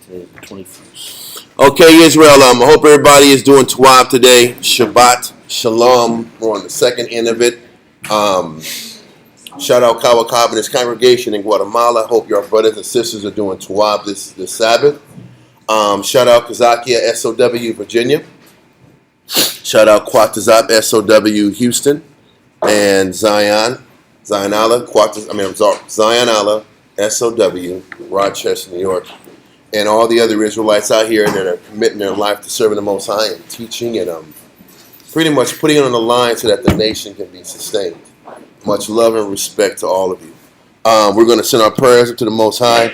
21st. Okay, Israel, I hope everybody is doing Tawab today. Shabbat Shalom. We're on the second end of it. Shout out Kawakab and his congregation in Guatemala. Hope your brothers and sisters are doing Tawab this Sabbath. Shout out Kazakia, SOW, Virginia. Shout out Quatazap, SOW, Houston. And Zion Allah, Zion Allah, SOW, Rochester, New York. And all the other Israelites out here that are committing their life to serving the Most High and teaching and pretty much putting it on the line so that the nation can be sustained. Much love and respect to all of you. We're going to send our prayers up to the Most High,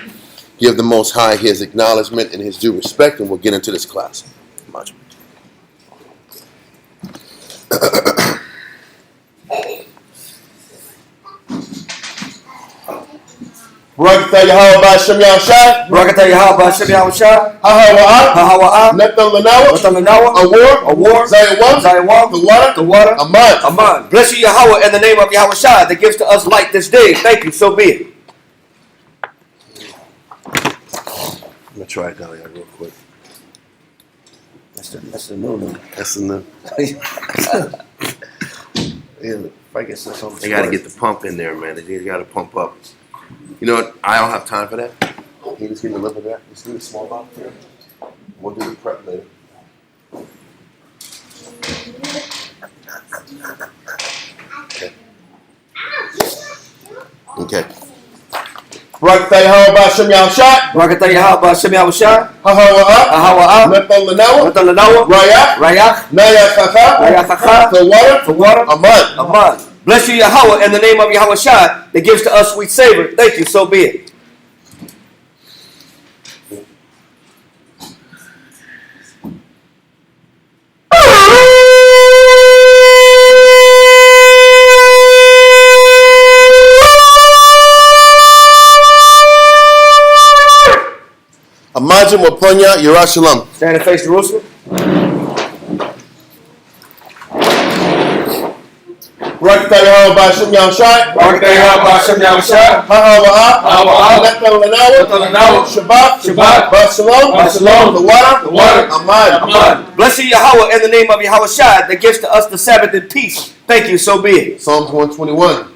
give the Most High his acknowledgement and his due respect, and we'll get into this class. Much. Barakatah Yahweh Ba'Shem Yahushai. Barakatah Yahweh Ba'Shem Yahushai. Hahawa'ah. Nathan Lanawa. Awar. Zayawam. The water. Aman. Bless you, Yahweh, in the name of Yahushai that gives to us light this day. Thank you, so be it. I'm going to try it down here real quick. That's the new one. That's the new. If I get something. They got to get the pump in there, man. They got to pump up. You know what? I don't have time for that. Can you just give me a little bit of that? Just do the small box here. We'll do the prep later. Okay. Barakatah Yahweh Ba'Shem Yahushai. Barakatah Yahweh Ba'Shem Yahushai. Hahawa'ah. Nathan Lanawa. Rayach. Nayachacha. The water. Aman. Bless you, Yahweh, in the name of Yahushai that gives to us sweet savor. Thank you, so be it. Imagine Waponya Yerushalayim. Stand and face Jerusalem. Barakatah Yahweh Ba'Shem Yahushai. Barakatah Yahweh Ba'Shem Yahushai. Hahawa'ah. Nathan Lanawa. Shabbat. Shalom. The water. Aman. Bless you, Yahweh, in the name of Yahushai that gives to us the Sabbath in peace. Thank you, so be it. Psalms 121.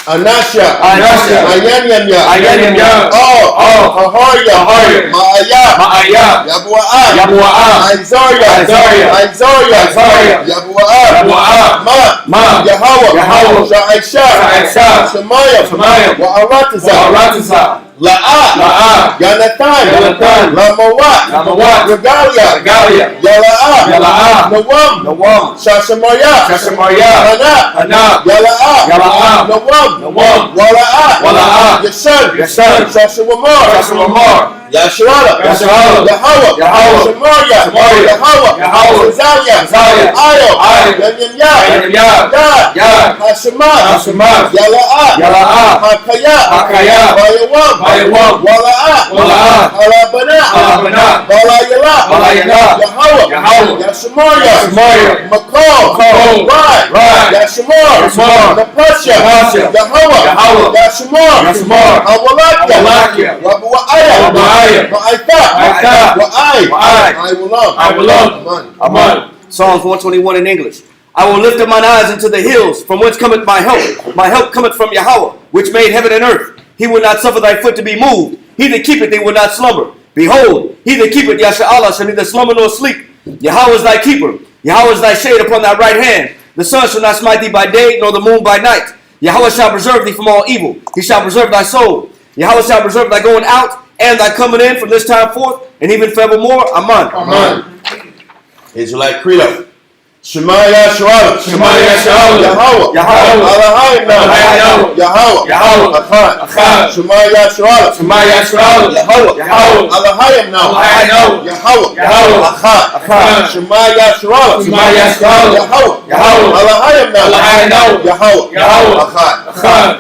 Anasha. Anasha. Ayanyan. Haharya. Ma'aya. Yabu'ah. Isaiah. Yabu'ah. Ma. Yahweh. Sha'aisha. Shemayim. Wa'aratazah. La'ah. Yanatan. Lamawat. Regalia. Yala'ah. Nawam. Shashamarya. Hana. Yala'ah. Nawam. Wala'ah. Yashan. Shashawamar. Yasharala. Yahweh. Shemaria. Yahweh. Zalia. Ayo. Yanyanya. Gad. Hashemah. Yala'ah. Hakaya. Bayawam. Wala'ah. Alabana. Balayala. Yahweh. Yashemaria. Makol. Right. Yashemar. Napasha. Yahweh. Yashemar. Awalakia. Wabu'aya. I will love. Amen. Psalms 121 in English. I will lift up mine eyes into the hills, from whence cometh my help. My help cometh from Yahweh, which made heaven and earth. He will not suffer thy foot to be moved. He that keepeth thee will not slumber. Behold, he that keepeth Yasha shall neither slumber nor sleep. Yahweh is thy keeper. Yahweh is thy shade upon thy right hand. The sun shall not smite thee by day, nor the moon by night. Yahweh shall preserve thee from all evil. He shall preserve thy soul. Yahweh shall preserve thy going out and thy coming in from this time forth, and even forevermore. Amen. Israelite Credo. Shema Yahshua. Yahweh. Elohim. Yahweh. Echad. Shema Yahshua. Yahweh. Elohim. Yahweh. Echad. Shema Yahshua. Yahweh. Elohim. Yahweh. Echad.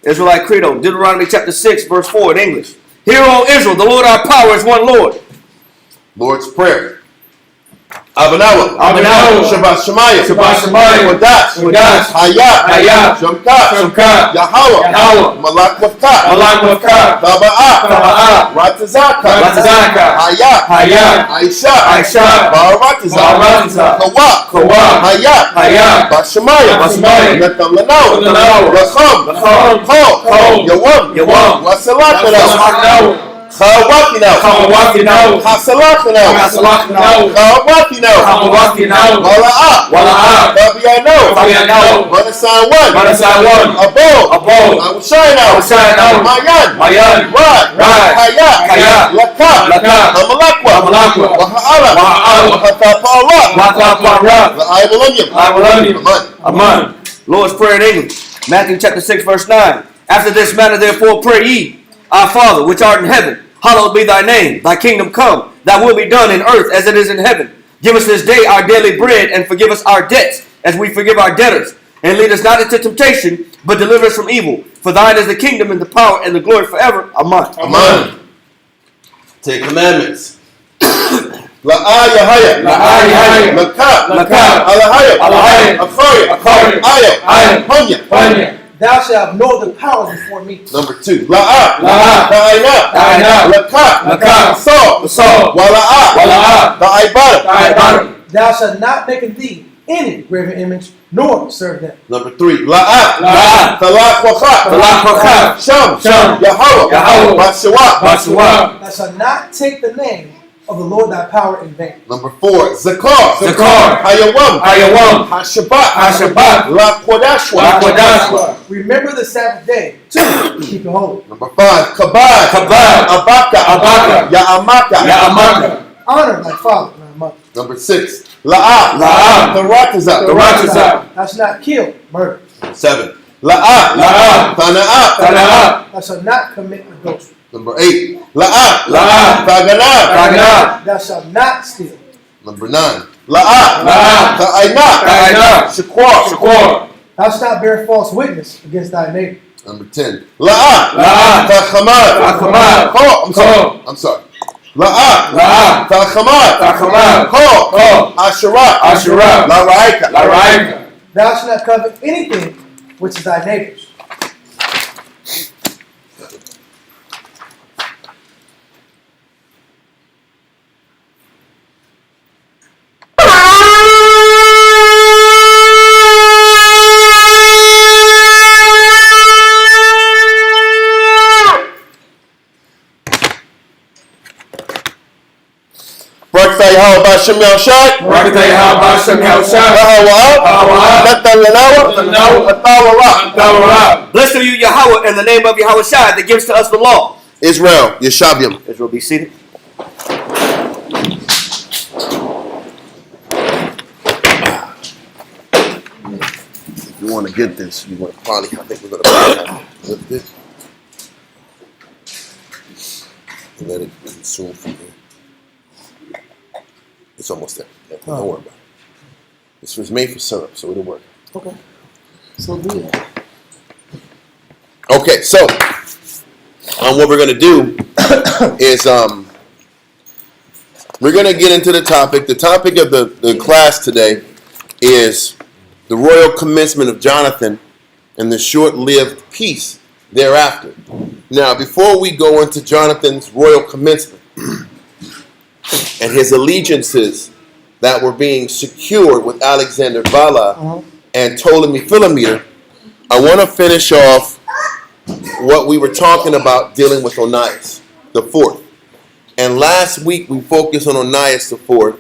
Israelite Credo. Deuteronomy chapter 6, verse 4 in English. Hear, O Israel, the Lord our power is one Lord. Lord's Prayer. Abanawa, Shabbat Shemayim, Wadash, Hayat, Shomkat, Yahweh, Malak Wafkat, Taba'ah, Ratazaka, Hayat, Aisha, Baratazah, Kawah, Hayat, Bashemayim, Natam Lanawa, Racham, Kol, Yawam, Wasalakana, Chawakina, Hasalakina, Chawakina, Wala'ah, Fabiano, Manasan 1, Abo, Awushayna, Mayan, Rad, Hayat, Laka, Amalakwa, Waha'ala, Wahatapara, La'ayavalunyam, Amen. Lord's Prayer in English. Matthew chapter 6, verse 9. After this manner, therefore, pray ye, Our Father, which art in heaven, hallowed be thy name. Thy kingdom come. Thy will be done in earth as it is in heaven. Give us this day our daily bread, and forgive us our debts, as we forgive our debtors. And lead us not into temptation, but deliver us from evil. For thine is the kingdom, and the power, and the glory forever. Amen. Amen. Take commandments. La'ah Yahaya, Lakah, Alahaya, Akhaya, Ayo, Hanya. Thou shalt know the power before me. Number 2. La'ah, Ta'ina, Lakah, Saw, Wala'ah, Ta'ibada. Thou shalt not make of thee any graven image, nor serve them. Number 3. La'ah, Talak Wakha, Sham, Yahweh, Bashawa. Thou shalt not take the name of the Lord thy power in vain. Number 4. Zakar, Hayawam, Hashabat, La Kodashwa. Remember the Sabbath day to keep it holy. Number 5. Kabad, Abaka, Ya'amaka. Honor thy father and thy mother. Number 6. La'ah, Taratazah. Thou shalt not kill, murder. 7. La'ah, Tana'ah. Thou shalt not commit adultery. Number 8. La'ah, Taganah. Thou shalt not steal. Number 9. La'ah, Ta'ina. Shakwar. Thou shalt not bear false witness against thy neighbor. Number 10. La'ah, Ta'chamad. I'm sorry. La'ah, Ta'chamad. Asherah. La'raika. Thou shalt not covet anything which is thy neighbor's. Blessed are you, Yahweh, in the name of Yahweh Shai, that gives to us the law. Israel, Yeshabiam. Israel, be seated. If you want to get this, you want to probably, I think we're going to lift it and let it consume from here. It's almost there. Yeah, don't worry about it. This was made for syrup, so it'll work. Okay. So good. Okay, so what we're going to do is we're going to get into the topic. The topic of the class today is the royal commencement of Jonathan and the short-lived peace thereafter. Now, before we go into Jonathan's royal commencement and his allegiances that were being secured with Alexander Vala and Ptolemy Philometor, I want to finish off what we were talking about dealing with Onias the fourth. And last week we focused on Onias the fourth,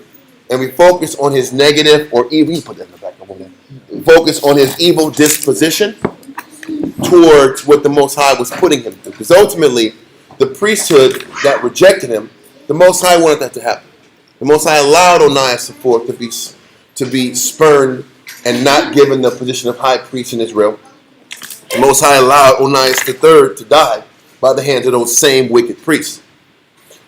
and we focused on his negative or evil. You put that in the back over there. We focused on his evil disposition towards what the Most High was putting him through. Because ultimately, the priesthood that rejected him, the Most High wanted that to happen. The Most High allowed Onias the fourth to be spurned and not given the position of high priest in Israel. The Most High allowed Onias the third to die by the hands of those same wicked priests,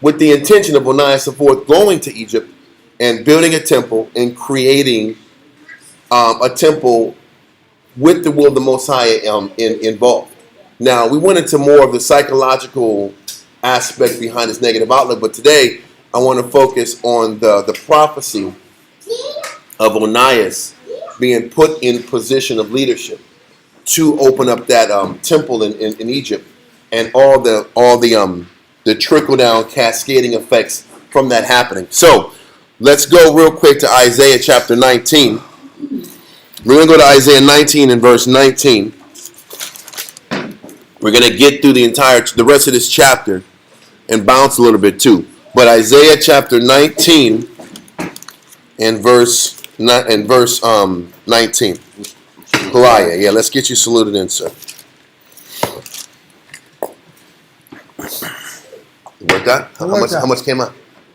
with the intention of Onias the fourth going to Egypt and building a temple and creating a temple with the will of the Most High involved. Now, we went into more of the psychological aspect behind this negative outlook, but today I want to focus on the prophecy of Onias being put in position of leadership to open up that temple in Egypt, and all the trickle down cascading effects from that happening. So let's go real quick to Isaiah chapter 19. We're going to go to Isaiah 19 and verse 19. We're going to get through the rest of this chapter and bounce a little bit too. But Isaiah chapter 19 and verse 19. Goliath. Yeah, let's get you saluted in, sir. You worked out? How much came out?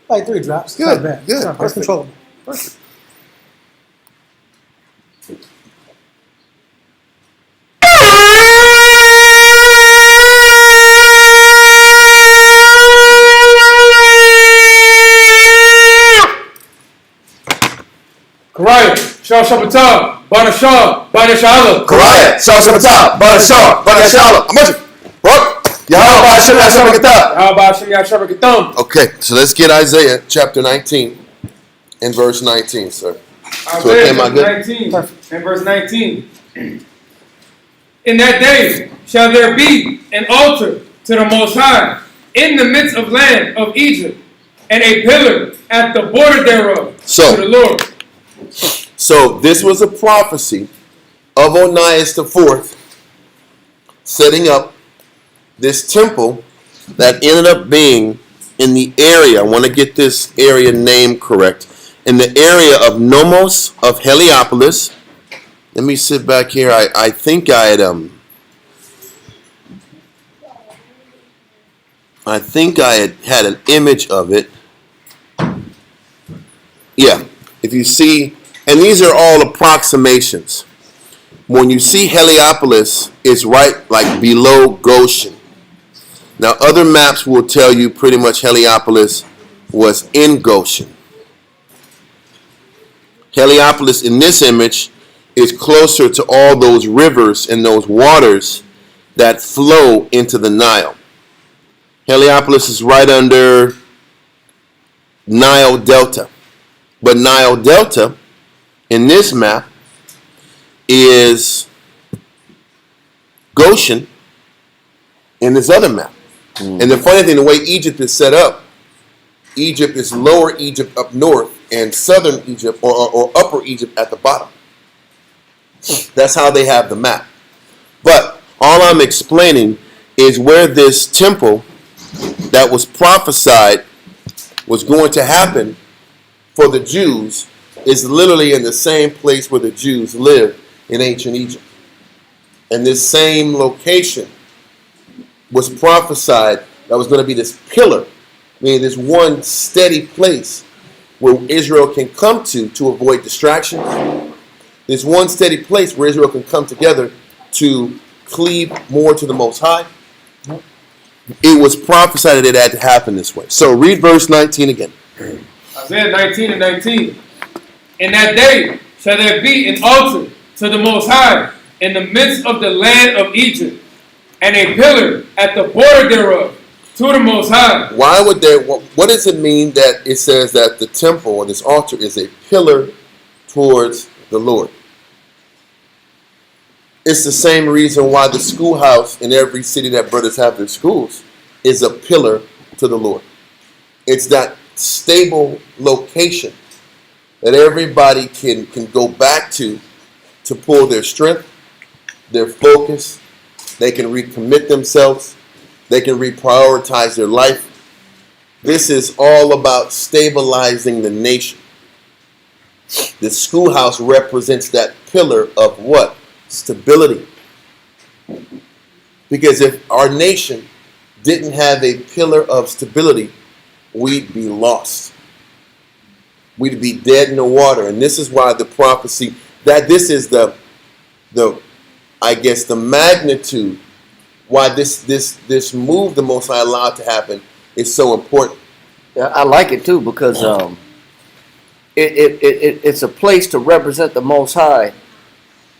Like 3 drops. Good, Not bad. good, That's perfect. controllable. Perfect. Karaya, Shah Shabbatah, Bana Shah, Bana Shala. Karaya, Shah Shabbatah, Bana Shah, Bana Shala. I'm with you. Yahweh Hashem Hashem Ketah. How about Shem Yashar Ketam? Okay, so let's get Isaiah chapter 19 and verse 19, sir. So it came out good? 19 and verse 19. In that day shall there be an altar to the Most High in the midst of land of Egypt, and a pillar at the border thereof So- to the Lord. So this was a prophecy of Onias IV setting up this temple that ended up being in the area. I want to get this area name correct. In the area of Nomos of Heliopolis. Let me sit back here. I think I had had an image of it. Yeah. If you see, and these are all approximations. When you see Heliopolis, it's right like below Goshen. Now, other maps will tell you pretty much Heliopolis was in Goshen. Heliopolis in this image is closer to all those rivers and those waters that flow into the Nile. Heliopolis is right under Nile Delta. But Nile Delta in this map is Goshen in this other map. And the funny thing, the way Egypt is set up, Egypt is lower Egypt up north and southern Egypt or upper Egypt at the bottom. That's how they have the map. But all I'm explaining is where this temple that was prophesied was going to happen for the Jews is literally in the same place where the Jews lived in ancient Egypt. And this same location was prophesied that was going to be this pillar, meaning this one steady place where Israel can come to avoid distractions. This one steady place where Israel can come together to cleave more to the Most High. It was prophesied that it had to happen this way. So read verse 19 again. Isaiah 19 and 19. In that day shall there be an altar to the Most High in the midst of the land of Egypt, and a pillar at the border thereof to the Most High. Why would there? What does it mean that it says that the temple or this altar is a pillar towards the Lord? It's the same reason why the schoolhouse in every city that brothers have their schools is a pillar to the Lord. It's that stable location that everybody can go back to pull their strength, their focus. They can recommit themselves. They can reprioritize their life. This is all about stabilizing the nation. The schoolhouse represents that pillar of what? Stability. Because if our nation didn't have a pillar of stability, we'd be lost. We'd be dead in the water. And this is why the prophecy, that this is the magnitude why this move the Most High allowed to happen is so important. Yeah, I like it too because it's a place to represent the Most High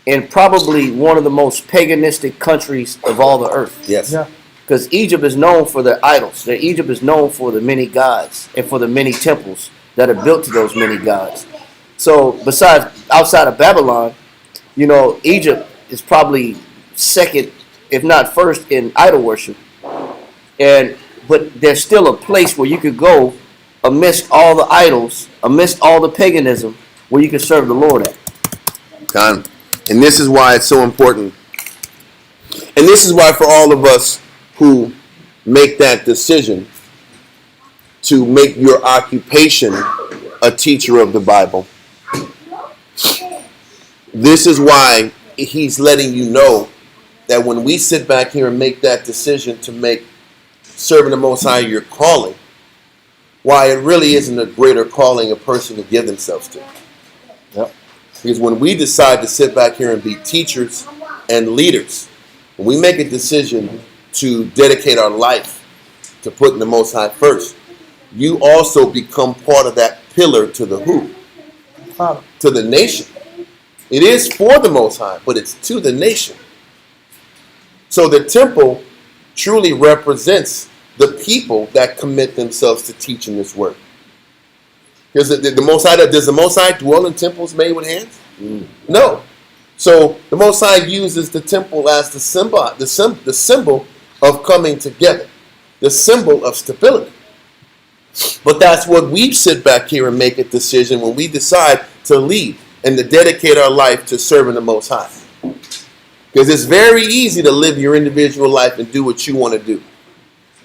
in probably one of the most paganistic countries of all the earth. Yes. Yeah. Because Egypt is known for their idols. Egypt is known for the many gods and for the many temples that are built to those many gods. So besides outside of Babylon, you know, Egypt is probably second, if not first, in idol worship. But there's still a place where you could go amidst all the idols, amidst all the paganism, where you can serve the Lord at. And this is why it's so important. And this is why for all of us who make that decision to make your occupation a teacher of the Bible, this is why he's letting you know that when we sit back here and make that decision to make serving the Most High your calling, why it really isn't a greater calling a person to give themselves to. Yep. Because when we decide to sit back here and be teachers and leaders, when we make a decision to dedicate our life to putting the Most High first, you also become part of that pillar to the who? Father. To the nation. It is for the Most High, but it's to the nation. So the temple truly represents the people that commit themselves to teaching this word. Because the Most High, does the Most High dwell in temples made with hands? No. So the Most High uses the temple as the symbol of coming together, the symbol of stability. But that's what we sit back here and make a decision when we decide to lead and to dedicate our life to serving the Most High. Because it's very easy to live your individual life and do what you want to do.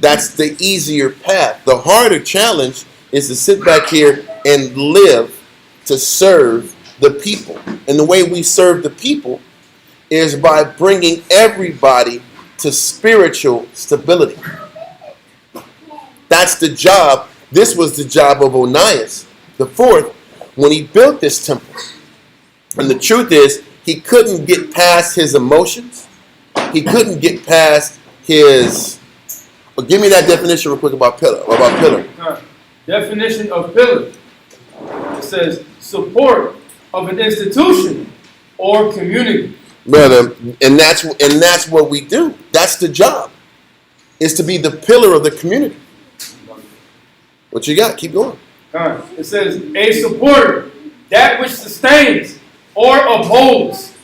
That's the easier path. The harder challenge is to sit back here and live to serve the people. And the way we serve the people is by bringing everybody to spiritual stability. That's the job. This was the job of Onias the fourth when he built this temple. And the truth is, he couldn't get past his emotions. He couldn't get past his... Well, give me that definition real quick about pillar. Definition of pillar. It says support of an institution or community. Brother, and that's what we do. That's the job. Is to be the pillar of the community. What you got? Keep going. It says a supporter, that which sustains or upholds,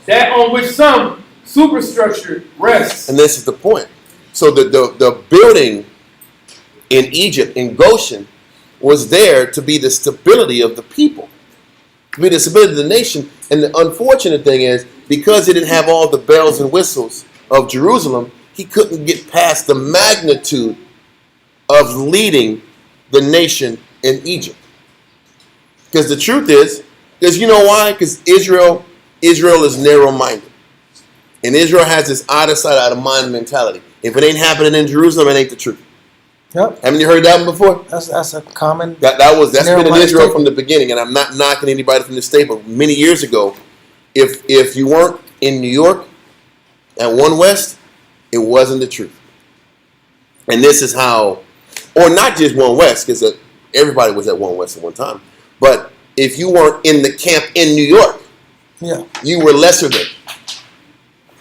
that on which some superstructure rests. And this is the point. So the building in Egypt, in Goshen, was there to be the stability of the people, to be the stability of the nation. And the unfortunate thing is, because he didn't have all the bells and whistles of Jerusalem, he couldn't get past the magnitude of leading the nation in Egypt. Because the truth is, because you know why? Because Israel is narrow-minded. And Israel has this out of sight, out of mind mentality. If it ain't happening in Jerusalem, it ain't the truth. Yep. Haven't you heard that one before? That's a common. That's been in Israel from the beginning, and I'm not knocking anybody from the state, but many years ago, if you weren't in New York at One West, it wasn't the truth. And this is how, or not just One West, because everybody was at One West at one time, but if you weren't in the camp in New York, you were lesser than.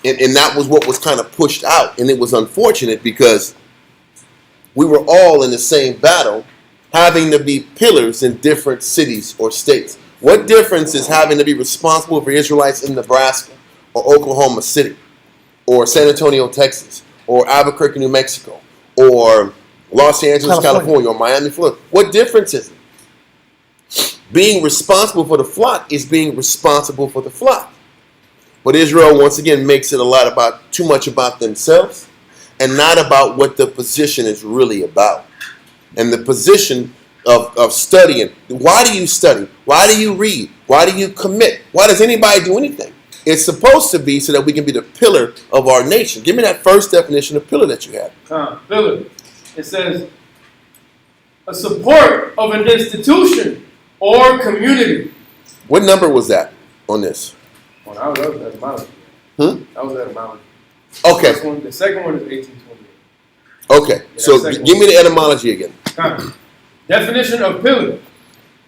And that was what was kind of pushed out. And it was unfortunate because we were all in the same battle, having to be pillars in different cities or states. What difference is having to be responsible for Israelites in Nebraska or Oklahoma City or San Antonio, Texas or Albuquerque, New Mexico or Los Angeles, California or Miami, Florida? What difference is it? Being responsible for the flock is being responsible for the flock. But Israel, once again, makes it too much about themselves and not about what the position is really about. And the position of studying. Why do you study? Why do you read? Why do you commit? Why does anybody do anything? It's supposed to be so that we can be the pillar of our nation. Give me that first definition of pillar that you have. Pillar. It says a support of an institution or community. What number was that on this? Well, I was at etymology. I was at etymology. Okay. The second one is 1828. Okay. So give me the etymology again. Definition of pillar.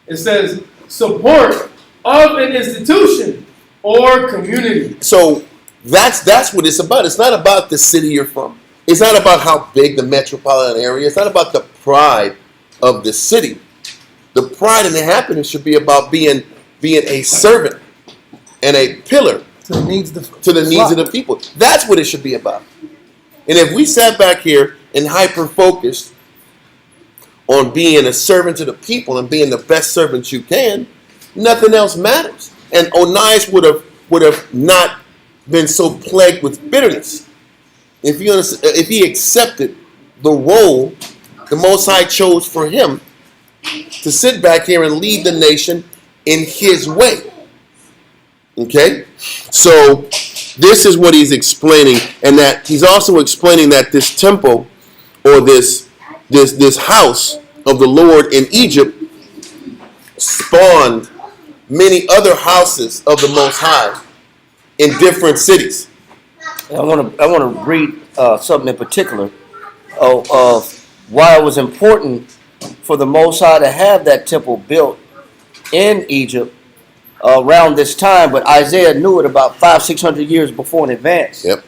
It says support of an institution or community. So that's what it's about. It's not about the city you're from. It's not about how big the metropolitan area is. It's not about the pride of the city. The pride and the happiness should be about being a servant and a pillar To the needs of the people. That's what it should be about. And if we sat back here and hyper focused on being a servant to the people and being the best servant you can, nothing else matters. And Onias would have not been so plagued with bitterness if he accepted the role the Most High chose for him to sit back here and lead the nation in his way. Okay? So this is what he's explaining, and that he's also explaining that this temple or this house of the Lord in Egypt spawned many other houses of the Most High in different cities. I want to read something in particular of why it was important for the Most High to have that temple built in Egypt around this time, but Isaiah knew it about 500-600 years before in advance. Yep.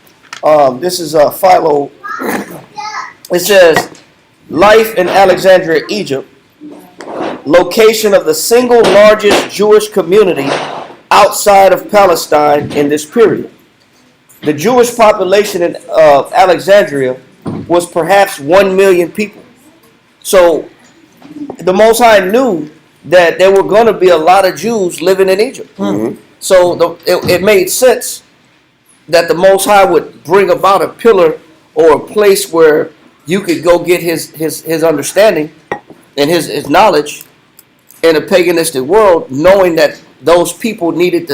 This is Philo. It says, life in Alexandria, Egypt, location of the single largest Jewish community outside of Palestine in this period. The Jewish population of Alexandria was perhaps 1 million people. So the Most High knew that there were going to be a lot of Jews living in Egypt. Mm-hmm. So it made sense that the Most High would bring about a pillar or a place where you could go get his understanding and his knowledge in a paganistic world, knowing that those people needed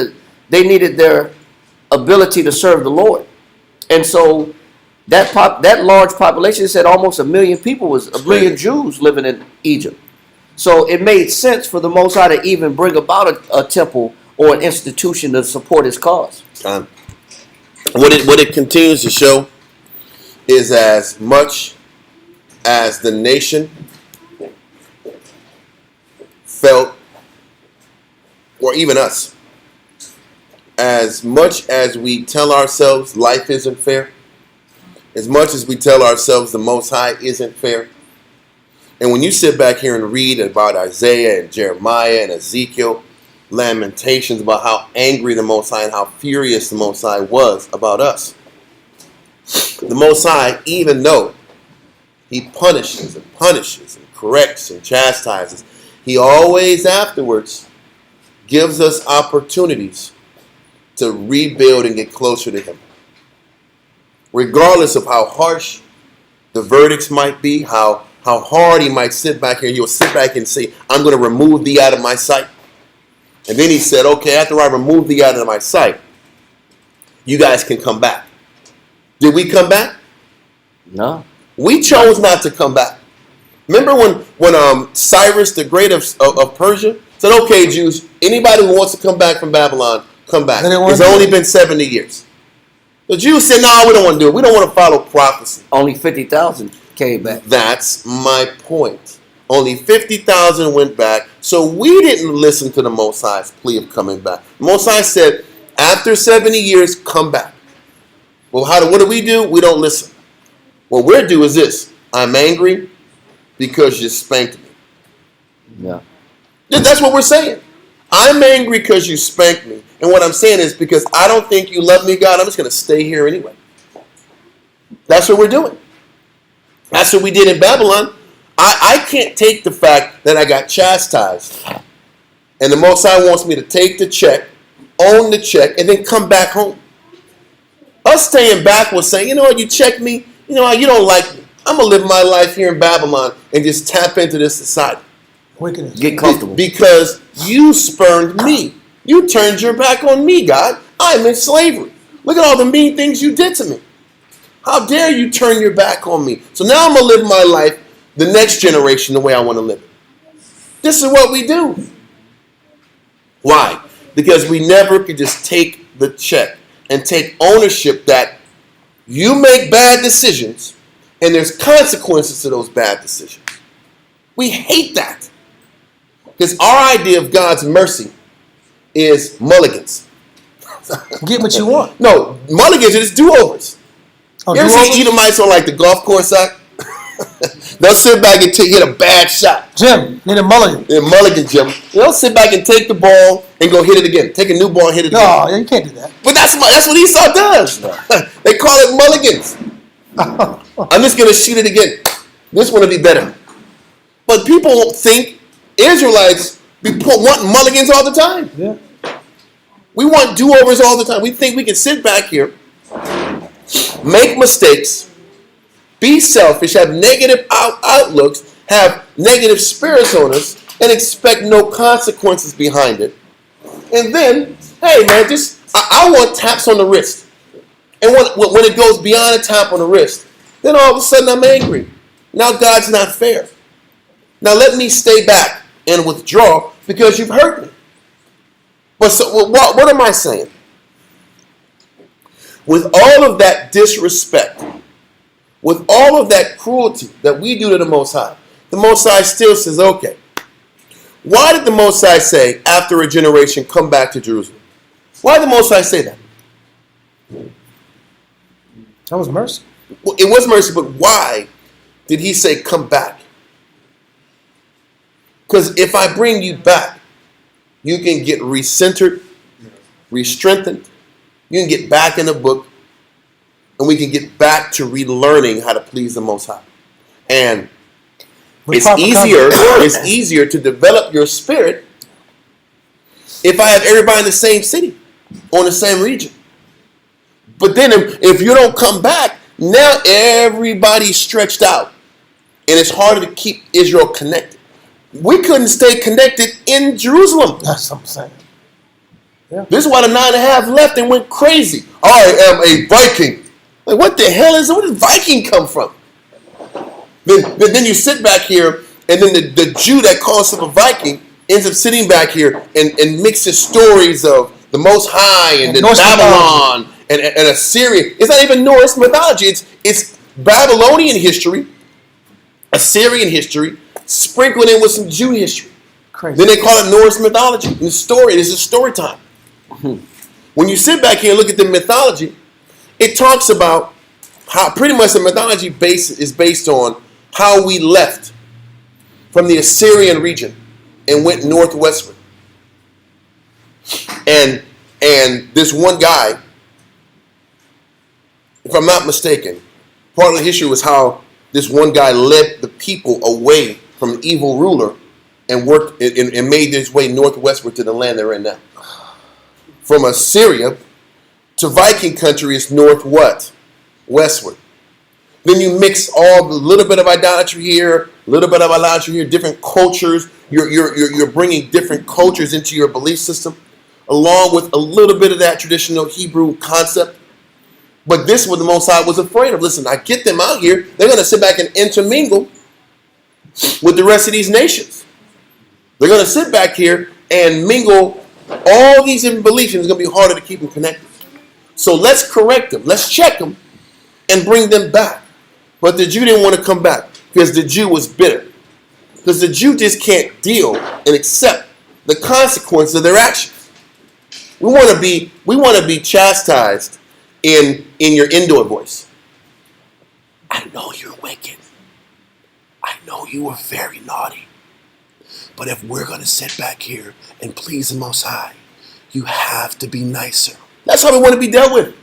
their ability to serve the Lord. And so that large population, said almost 1 million people, was 1 million Jews living in Egypt. So it made sense for the Most High to even bring about a temple or an institution to support his cause. What it continues to show is, as much as the nation felt, or even us, as much as we tell ourselves life isn't fair, as much as we tell ourselves the Most High isn't fair, and when you sit back here and read about Isaiah and Jeremiah and Ezekiel, lamentations about how angry the Most High and how furious the Most High was about us, the Most High, even though he punishes and corrects and chastises, he always afterwards gives us opportunities to rebuild and get closer to him. Regardless of how harsh the verdicts might be, how hard he might sit back here, he'll sit back and say, I'm going to remove thee out of my sight. And then he said, okay, after I remove thee out of my sight, you guys can come back. Did we come back? No. We chose not to come back. Remember when Cyrus the Great of Persia said, okay, Jews, anybody who wants to come back from Babylon, come back. It's only been 70 years. The Jews said, no, we don't want to do it. We don't want to follow prophecy. Only 50,000 came back. That's my point. Only 50,000 went back, so we didn't listen to the Most High's plea of coming back. The Most High said, after 70 years, come back. Well, what do? We don't listen. What we're do is this. I'm angry because you spanked me. Yeah. That's what we're saying. I'm angry because you spanked me. And what I'm saying is, because I don't think you love me, God, I'm just going to stay here anyway. That's what we're doing. That's what we did in Babylon. I can't take the fact that I got chastised. And the Most High wants me to take the check, own the check, and then come back home. Us staying back was saying, you know what, you check me, you know what, you don't like me. I'm going to live my life here in Babylon and just tap into this society. Wickedness. Get comfortable. Because you spurned me. You turned your back on me, God. I'm in slavery. Look at all the mean things you did to me. How dare you turn your back on me? So now I'm going to live my life, the next generation, the way I want to live it. This is what we do. Why? Because we never could just take the check and take ownership that you make bad decisions and there's consequences to those bad decisions. We hate that. Because our idea of God's mercy is mulligans. Get what you want. No, mulligans are just do-overs. Oh, You ever see Edomites on like the golf course side? They'll sit back and hit a bad shot. Jim, need a mulligan. Mulligan, Jim. They'll sit back and take the ball and go hit it again. Take a new ball and hit it again. No, you can't do that. But that's what Esau does. They call it mulligans. I'm just going to shoot it again. This one will be better. But people think Israelites want mulligans all the time. Yeah. We want do-overs all the time. We think we can sit back here, make mistakes, be selfish, have negative outlooks, have negative spirits on us, and expect no consequences behind it. And then, hey man, I want taps on the wrist. And when it goes beyond a tap on the wrist, then all of a sudden I'm angry. Now God's not fair. Now let me stay back and withdraw because you've hurt me. But so what am I saying? With all of that disrespect, with all of that cruelty that we do to the Most High still says, okay, why did the Most High say, after a generation, come back to Jerusalem? Why did the Most High say that? That was mercy. Well, it was mercy, but why did he say, come back? Because if I bring you back, you can get recentered, re-strengthened. You can get back in the book, and we can get back to relearning how to please the Most High. And it's easier to develop your spirit if I have everybody in the same city or in the same region. But then if you don't come back, now everybody's stretched out, and it's harder to keep Israel connected. We couldn't stay connected in Jerusalem. That's what I'm saying. Yeah. This is why the 9.5 left and went crazy. I am a Viking. Like, what the hell is it? Where did Viking come from? Then you sit back here, and then the Jew that calls himself a Viking ends up sitting back here and mixes stories of the Most High and Babylon and Assyria. It's not even Norse mythology. It's Babylonian history, Assyrian history, sprinkled in with some Jew history. Crazy. Then they call it Norse mythology. And this is story time. When you sit back here and look at the mythology, it talks about how pretty much the mythology is based on how we left from the Assyrian region and went northwestward. And this one guy, if I'm not mistaken, part of the history was how this one guy led the people away from an evil ruler and worked and made his way northwestward to the land they're in now. From Assyria to Viking country is westward. Then you mix all the little bit of idolatry here, a little bit of idolatry here, different cultures. You're bringing different cultures into your belief system, along with a little bit of that traditional Hebrew concept. But this is what the Most High was afraid of. Listen, I get them out here. They're going to sit back and intermingle with the rest of these nations. They're going to sit back here and mingle all these different beliefs, and it's going to be harder to keep them connected. So let's correct them. Let's check them and bring them back. But the Jew didn't want to come back because the Jew was bitter. Because the Jew just can't deal and accept the consequences of their actions. We want to be chastised in your indoor voice. I know you're wicked. I know you were very naughty. But if we're going to sit back here and please the Most High, you have to be nicer. That's how we want to be dealt with.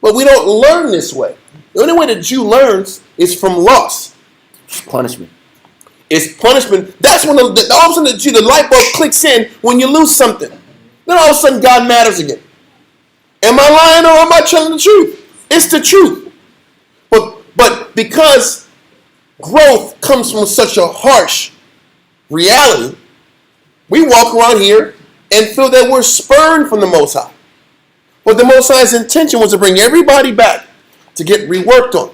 But we don't learn this way. The only way the Jew learns is from loss. Punishment. It's punishment. That's when all of a sudden the light bulb clicks in when you lose something. Then all of a sudden God matters again. Am I lying or am I telling the truth? It's the truth. But because growth comes from such a harsh reality, we walk around here and feel that we're spurned from the Most High. But the Most High's intention was to bring everybody back to get reworked on.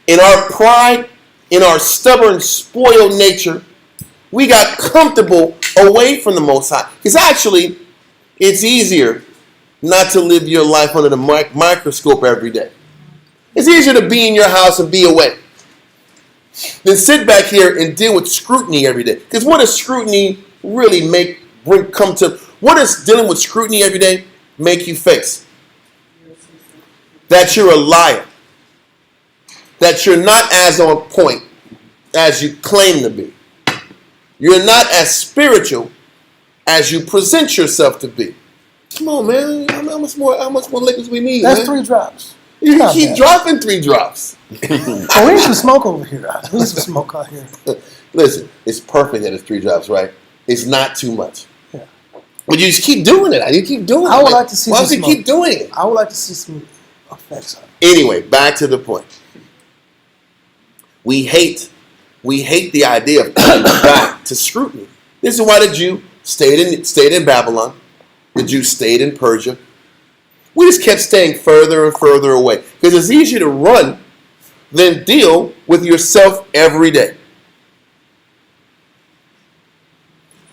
In our pride, in our stubborn, spoiled nature, we got comfortable away from the Most High. Because actually, it's easier not to live your life under the microscope every day. It's easier to be in your house and be away than sit back here and deal with scrutiny every day. Because what does scrutiny really what does dealing with scrutiny every day make you face? That you're a liar. that you're not as on point as you claim to be. You're not as spiritual as you present yourself to be. Come on, man. How much more liquids we need? That's man? 3 drops. You Not keep bad. dropping 3 drops. Oh, we need some smoke over here. We need some smoke out here. Listen, it's perfect that it's 3 drops, right? It's not too much. Yeah. But you just keep doing it. You keep doing it. I would like to see Why some don't you smoke. keep doing it? I would like to see some effects on it. Anyway, back to the point. We hate the idea of coming back to scrutiny. This is why the Jew stayed in Babylon. The Jew stayed in Persia. We just kept staying further and further away because it's easier to run than deal with yourself every day.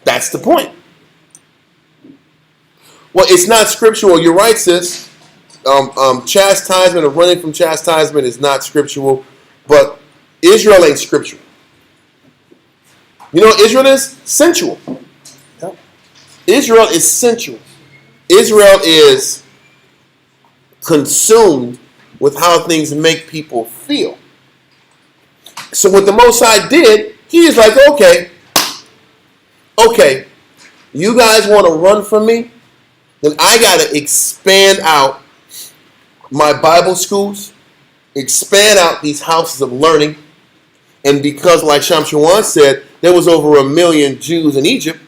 That's the point. Well, it's not scriptural. You're right, sis. Chastisement or running from chastisement is not scriptural, but Israel ain't scriptural. You know what Israel is? Sensual. Yep. Israel is sensual. Israel is consumed with how things make people feel. So what the Most High did, he is like, okay, you guys want to run from me? Then I got to expand out my Bible schools, expand out these houses of learning. And because, like Shamshawan said, there was over 1 million Jews in Egypt,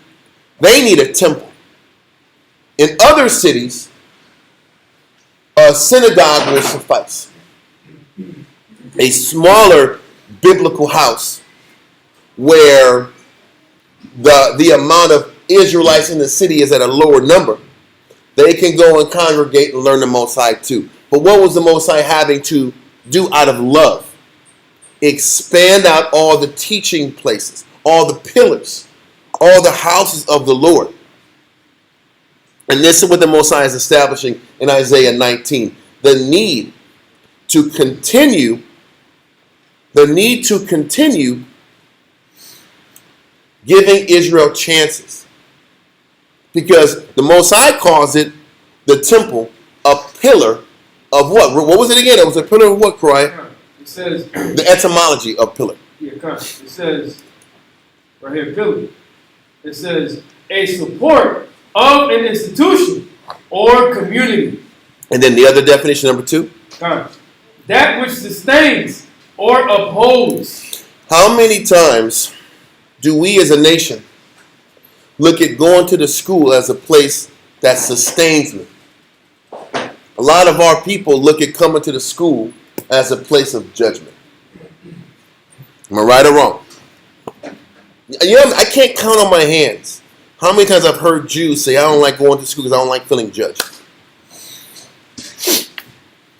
they need a temple. In other cities, a synagogue will suffice. A smaller biblical house where the amount of Israelites in the city is at a lower number. They can go and congregate and learn the Most High too. But what was the Most High having to do out of love? Expand out all the teaching places, all the pillars, all the houses of the Lord. And this is what the Most High is establishing in Isaiah 19. The need to continue giving Israel chances. Because the Most High calls it the temple, a pillar of what? What was it again? It was a pillar of what, Croy? It says The etymology of pillar. it says right here, pillar. It says a support of an institution or community. And then the other definition, number 2. That which sustains or upholds. How many times do we as a nation look at going to the school as a place that sustains me? A lot of our people look at coming to the school as a place of judgment. Am I right or wrong? You know, I can't count on my hands how many times I've heard Jews say, I don't like going to school because I don't like feeling judged.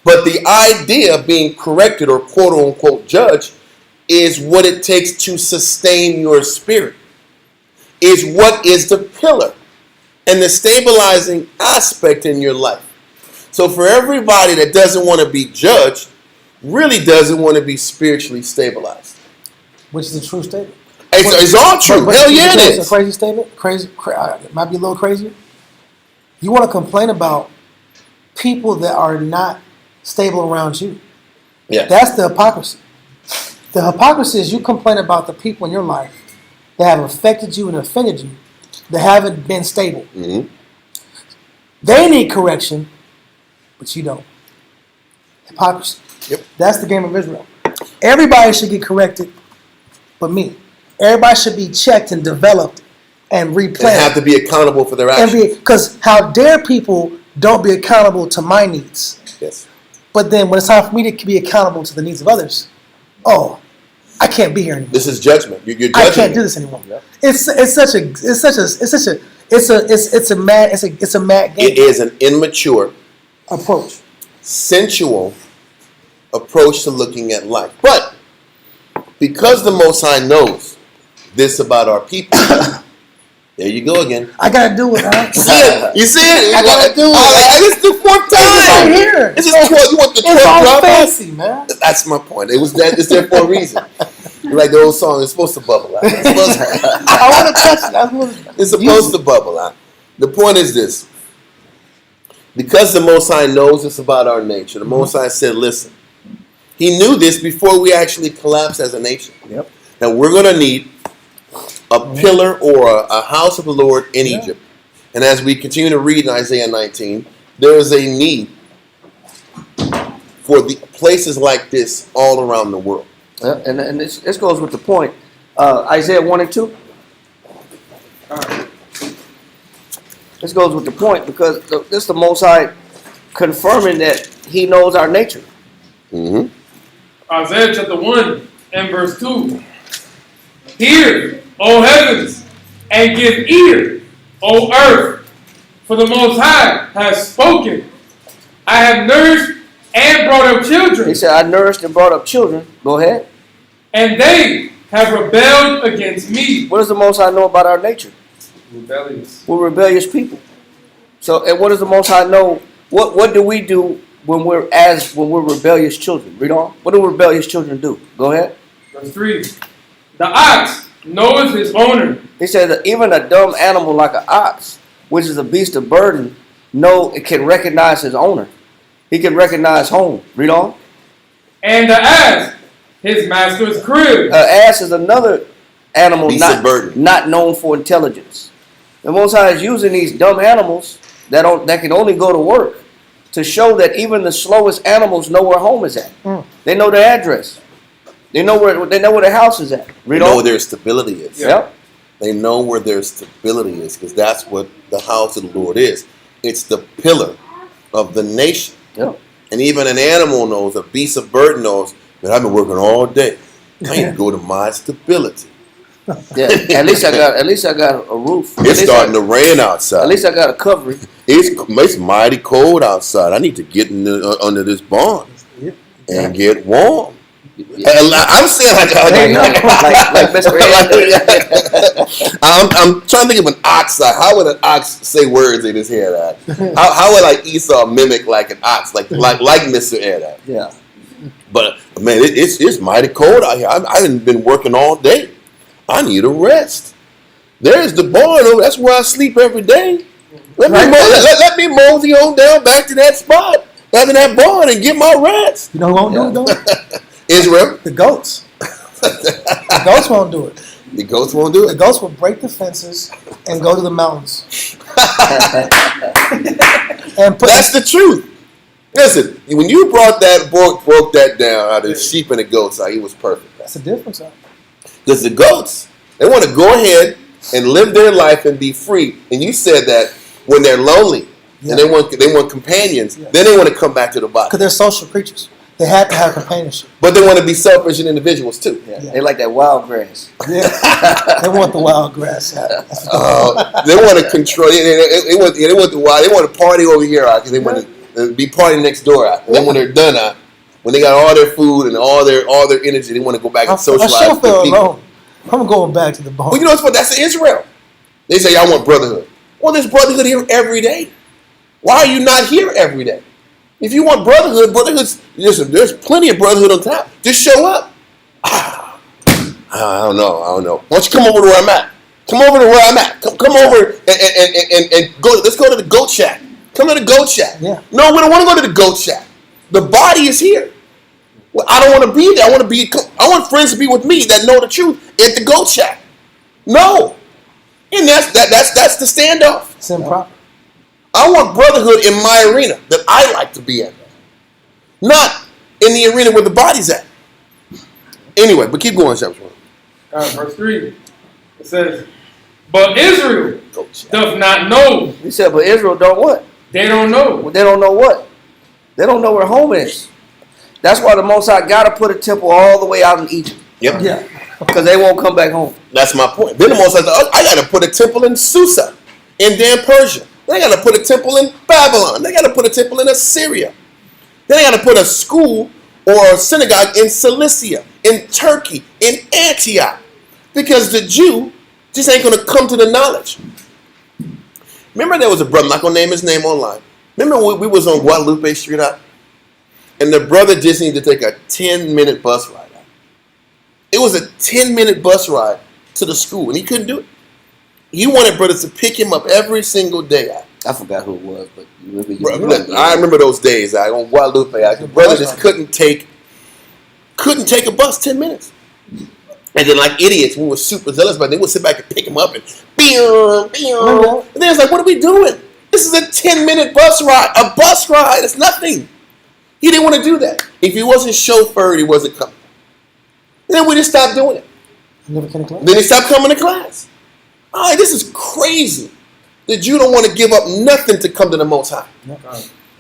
But the idea of being corrected or quote-unquote judged is what it takes to sustain your spirit. Is what is the pillar and the stabilizing aspect in your life. So for everybody that doesn't want to be judged, really doesn't want to be spiritually stabilized. Which is a true statement. It's all true. Hell yeah, it It's is. a crazy statement. It might be a little crazy. You want to complain about people that are not stable around you. Yeah. That's the hypocrisy. The hypocrisy is you complain about the people in your life that have affected you and offended you, that haven't been stable. Mm-hmm. They need correction, but you don't. Hypocrisy. Yep. That's the game of Israel. Everybody should get corrected, but me. Everybody should be checked and developed and replanted. They have to be accountable for their actions. Because how dare people don't be accountable to my needs? Yes. But then when it's time for me to be accountable to the needs of others, I can't be here anymore. This is judgment. You're judging. I can't do this anymore. Yeah. It's a mad game. It is an immature, approach. sensual approach to looking at life. But because the Most High knows this about our people, there you go again. I gotta do it, right? You see it? I gotta do it. It's the 4th time. It's right here. This is 12. You want the 12 It's all drop? fancy, man. That's my point. It's there for a reason. Like the old song, it's supposed to bubble out. I want to touch it. It's supposed to bubble out. The point is this. Because the Most High knows this about our nature, the Most High said, listen, He knew this before we actually collapsed as a nation. Yep. That we're going to need a pillar or a house of the Lord in Egypt. And as we continue to read in Isaiah 19, there is a need for the places like this all around the world. And this goes with the point. Isaiah 1 and 2. This goes with the point because this is the Most High confirming that He knows our nature. Mm-hmm. Isaiah chapter 1 and verse 2. Hear, O heavens, and give ear, O earth, for the Most High has spoken. I have nourished and brought up children. He said, I nourished and brought up children. Go ahead. And they have rebelled against me. What does the Most High know about our nature? Rebellious. We're rebellious people. So, and what does the Most High know? What do we do when we're rebellious children? Read on. What do rebellious children do? Go ahead. Verse 3. The ox knoweth his owner. He said that even a dumb animal like an ox, which is a beast of burden, it can recognize his owner. He can recognize home. Read on. And the ass, his master's crib. An ass is another animal not known for intelligence. The Most High is using these dumb animals that can only go to work to show that even the slowest animals know where home is at. They know their address. They know where their house is at. They know where their stability is. Yep. They know where their stability is because that's what the house of the Lord is. It's the pillar of the nation. Yep. And even an animal knows, a beast of burden knows that I've been working all day. I need to go to my stability. Yeah. At least I got a roof. It's starting to rain outside. At least I got a covering. It's mighty cold outside. I need to get under this barn and get warm. Yeah. I'm saying like Mr. I'm trying to think of an ox. How would an ox say words in his head? How would like Esau mimic like an ox, like Mr. Ed? Yeah. But man, it's mighty cold out here. I haven't been working all day. I need a rest. There's the barn over. That's where I sleep every day. Let me mosey on down back to that spot, back in that barn, and get my rest. You know who won't do it though? Israel. The goats. The goats won't do it. The goats won't do The it. goats will break the fences and go to the mountains. That's the truth. Listen, when you broke that down out of the sheep and the goats, it was perfect. That's the difference. Because the goats, they want to go ahead and live their life and be free. And you said that when they're lonely and they want companions, then they want to come back to the body. Because they're social creatures. They have to have companionship. But they want to be selfish and individuals too. Yeah. They like that wild grass. Yeah. They want the wild grass. They want to control. They want the wild. They want to party over here because they want to be partying next door. And then when they're done, when they got all their food and all their energy, they want to go back and socialize. I sure feel alone. I'm going back to the barn. Well, you know what's funny? That's Israel. They say, I want brotherhood. Well, there's brotherhood here every day. Why are you not here every day? If you want brotherhood's, listen, there's plenty of brotherhood on top. Just show up. I don't know. Why don't you come over to where I'm at? Come over to where I'm at. Come over and go. Let's go to the goat shack. Come to the goat shack. Yeah. No, we don't want to go to the goat shack. The body is here. Well, I don't want to be there. I want friends to be with me that know the truth at the goat shack. No. And that's the standoff. It's improper. I want brotherhood in my arena that I like to be in. Not in the arena where the body's at. Anyway, but keep going, Chapter 1. All right, verse 3. It says, but Israel doth not know. He said, but Israel don't what? They don't know. Well, they don't know what? They don't know where home is. That's why the Most High got to put a temple all the way out in Egypt. Yep. Yeah. Because they won't come back home. That's my point. Then the Most High said, I got to put a temple in Susa, in Dan Persia. They got to put a temple in Babylon. They got to put a temple in Assyria. Then they got to put a school or a synagogue in Cilicia, in Turkey, in Antioch. Because the Jew just ain't going to come to the knowledge. Remember there was a brother, I'm not going to name his name online. Remember we was on Guadalupe Street out? And the brother just needed to take a 10-minute bus ride out. It was a 10-minute bus ride to the school, and he couldn't do it. He wanted brothers to pick him up every single day. I forgot who it was, but I remember those days. On Guadalupe, the brother just couldn't take couldn't take a bus 10 minutes. And then, like idiots, we were super zealous, but they would sit back and pick him up and and then it's like, what are we doing? This is a 10-minute bus ride. A bus ride. It's nothing. He didn't want to do that. If he wasn't chauffeured, he wasn't coming. And then we just stopped doing it. Never came to class. Then he stopped coming to class. All right, this is crazy that you don't want to give up nothing to come to the Most High. Yep.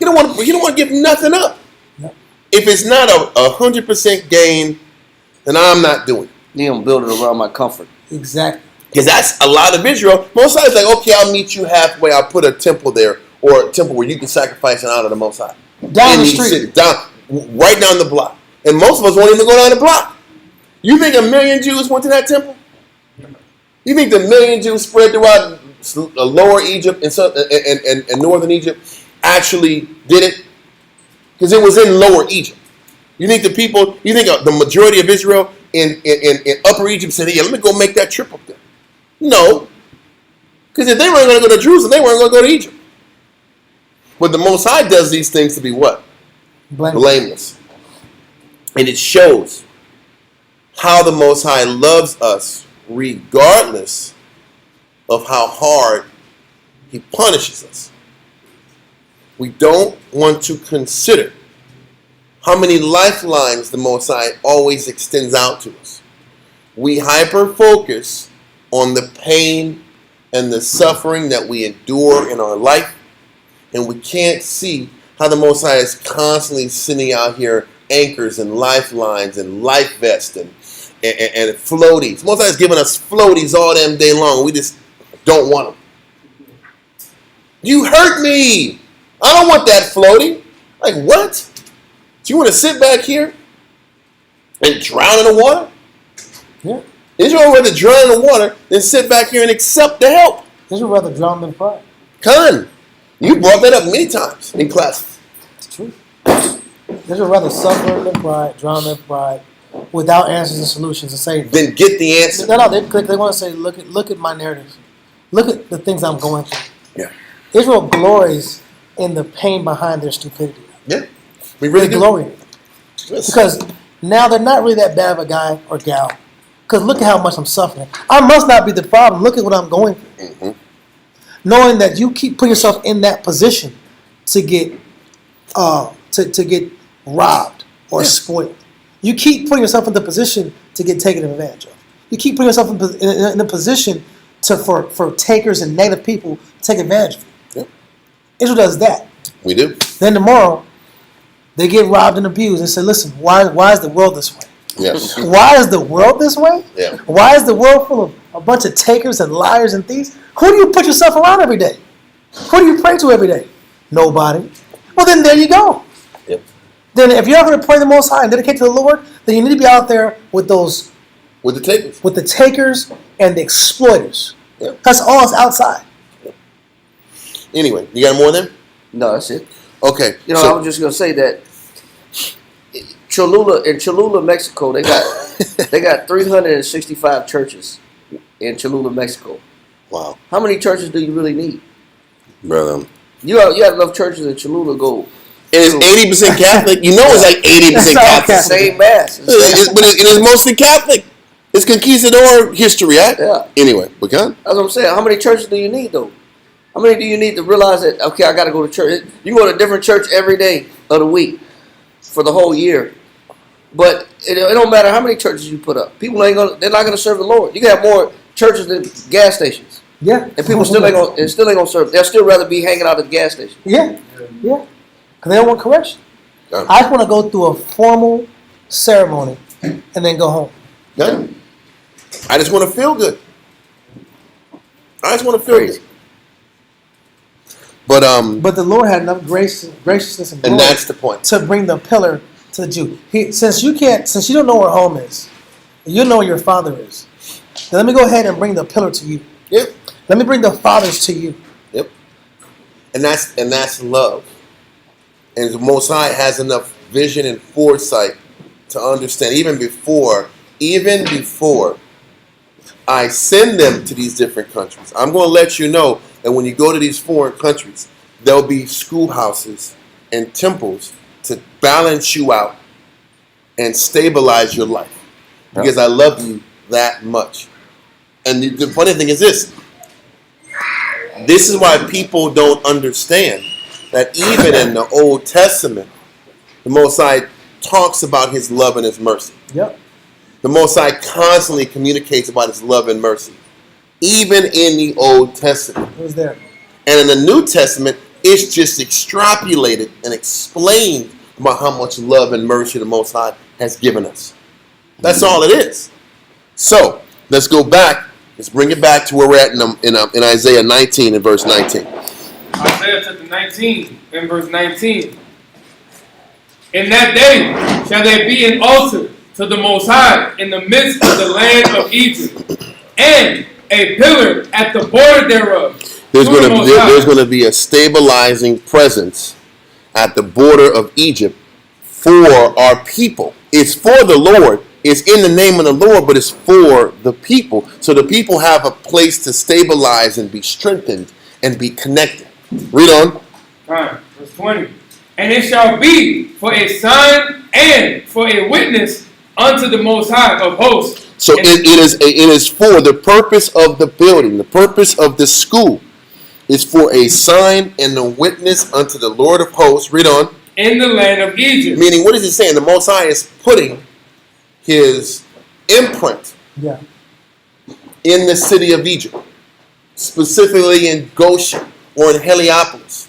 You don't want to give nothing up. Yep. If it's not a 100% gain, then I'm not doing it. You don't build it around my comfort. Exactly. Because that's a lot of Israel. Most High is like, okay, I'll meet you halfway. I'll put a temple there, or a temple where you can sacrifice and honor the Most High. Down the Any street. city, right down the block. And most of us won't even go down the block. You think 1 million Jews went to that temple? You think the 1 million Jews spread throughout lower Egypt and northern Egypt actually did it? Because it was in lower Egypt. You think the majority of Israel in upper Egypt said, yeah, let me go make that trip up there? No. Because if they weren't going to go to Jerusalem, they weren't going to go to Egypt. But the Most High does these things to be what? Blameless. And it shows how the Most High loves us regardless of how hard he punishes us. We don't want to consider how many lifelines the Most High always extends out to us. We hyper-focus on the pain and the suffering that we endure in our life, and we can't see how the Most High is constantly sending out here anchors and lifelines and life vests and floaties. The Most High is giving us floaties all damn day long. We just don't want them. You hurt me. I don't want that floaty. Like, what? Do you want to sit back here and drown in the water? Yeah. Israel would rather drown in the water than sit back here and accept the help. Israel rather drown than cry. Khan, you brought that up many times in classes. It's true. Israel rather suffer than pride, drown than pride, without answers and solutions to say. Then get the answer. No, they want to say, look at my narrative. Look at the things I'm going through. Yeah. Israel glories in the pain behind their stupidity. Yeah. We really They do. glory in it. Yes. Because now they're not really that bad of a guy or gal. Because look at how much I'm suffering. I must not be the problem. Look at what I'm going through. Mm-hmm. Knowing that you keep putting yourself in that position to get to get robbed or spoiled. You keep putting yourself in the position to get taken advantage of. You keep putting yourself in a position for takers and negative people to take advantage of you. Yep. Israel does that. We do. Then tomorrow, they get robbed and abused and say, listen, why is the world this way? Yes. Why is the world this way? Yeah. Why is the world full of a bunch of takers and liars and thieves? Who do you put yourself around every day? Who do you pray to every day? Nobody. Well, then there you go. Yep. Then if you're not going to pray the Most High and dedicate to the Lord, then you need to be out there with those, With the takers. with the takers and the exploiters. Yep. That's all that's outside. Anyway, you got more then? No, that's it. Okay. You know, I was just gonna say that Cholula, Mexico, they got 365 churches in Cholula, Mexico. Wow. How many churches do you really need? Brother. You have enough churches in Cholula go. And it's 80% Catholic. You know it's like 80% Catholic. Same mass. But it is mostly Catholic. It's conquistador history, right? Yeah. Anyway, because That's what I'm saying. How many churches do you need, though? How many do you need to realize that, okay, I got to go to church? You go to a different church every day of the week for the whole year. But it don't matter how many churches you put up. People they're not gonna serve the Lord. You can have more churches than gas stations. Yeah. And people still ain't gonna serve. They'll still rather be hanging out at the gas station. Yeah. Yeah. Because they don't want correction. Yeah. I just want to go through a formal ceremony and then go home. yeah. I just want to feel good. I just want to feel Crazy. good. But the Lord had enough graciousness and glory and that's the point. to bring the pillar to the Jew. Since you don't know where home is, you know where your father is. Now let me go ahead and bring the pillar to you. Yep. Let me bring the fathers to you. Yep. And that's love. And the Most High has enough vision and foresight to understand even before I send them to these different countries. I'm going to let you know that when you go to these foreign countries, there'll be schoolhouses and temples to balance you out and stabilize your life because I love you that much. And the funny thing is this. This is why people don't understand that even in the Old Testament, the Most High talks about his love and his mercy. Yep. The Most High constantly communicates about his love and mercy. Even in the Old Testament. It was there. And in the New Testament, it's just extrapolated and explained about how much love and mercy the Most High has given us. That's all it is. So, let's go back. Let's bring it back to where we're at in Isaiah 19 and verse 19. Isaiah chapter 19 and verse 19. In that day shall there be an altar to the Most High in the midst of the land of Egypt, and a pillar at the border thereof. There's going to be a stabilizing presence at the border of Egypt for our people. It's for the Lord. It's in the name of the Lord, but it's for the people. So the people have a place to stabilize and be strengthened and be connected. Read on. Verse 20. And it shall be for a sign and for a witness unto the Most High of hosts. So it is for the purpose of the building, the purpose of the school is for a sign and a witness unto the Lord of hosts. Read on. In the land of Egypt. Meaning, what is he saying? The Most High is putting his imprint in the city of Egypt, specifically in Goshen or in Heliopolis.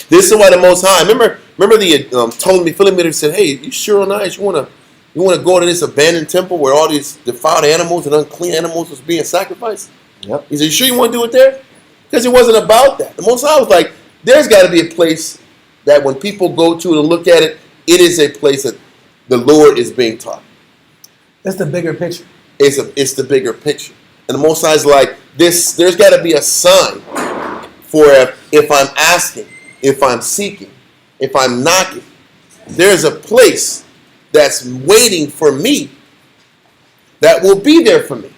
This is why the Most High. Remember the Ptolemy Philometor said, "Hey, you sure nice? You want to go to this abandoned temple where all these defiled animals and unclean animals was being sacrificed?" Yep. He said, "You sure you want to do it there?" Because it wasn't about that. The Most High was like, "There's got to be a place that when people go to and look at it, it is a place that the Lord is being taught." That's the bigger picture. It's the bigger picture. And the Most High is like, there's got to be a sign for if I'm asking, if I'm seeking, if I'm knocking. There's a place that's waiting for me that will be there for me.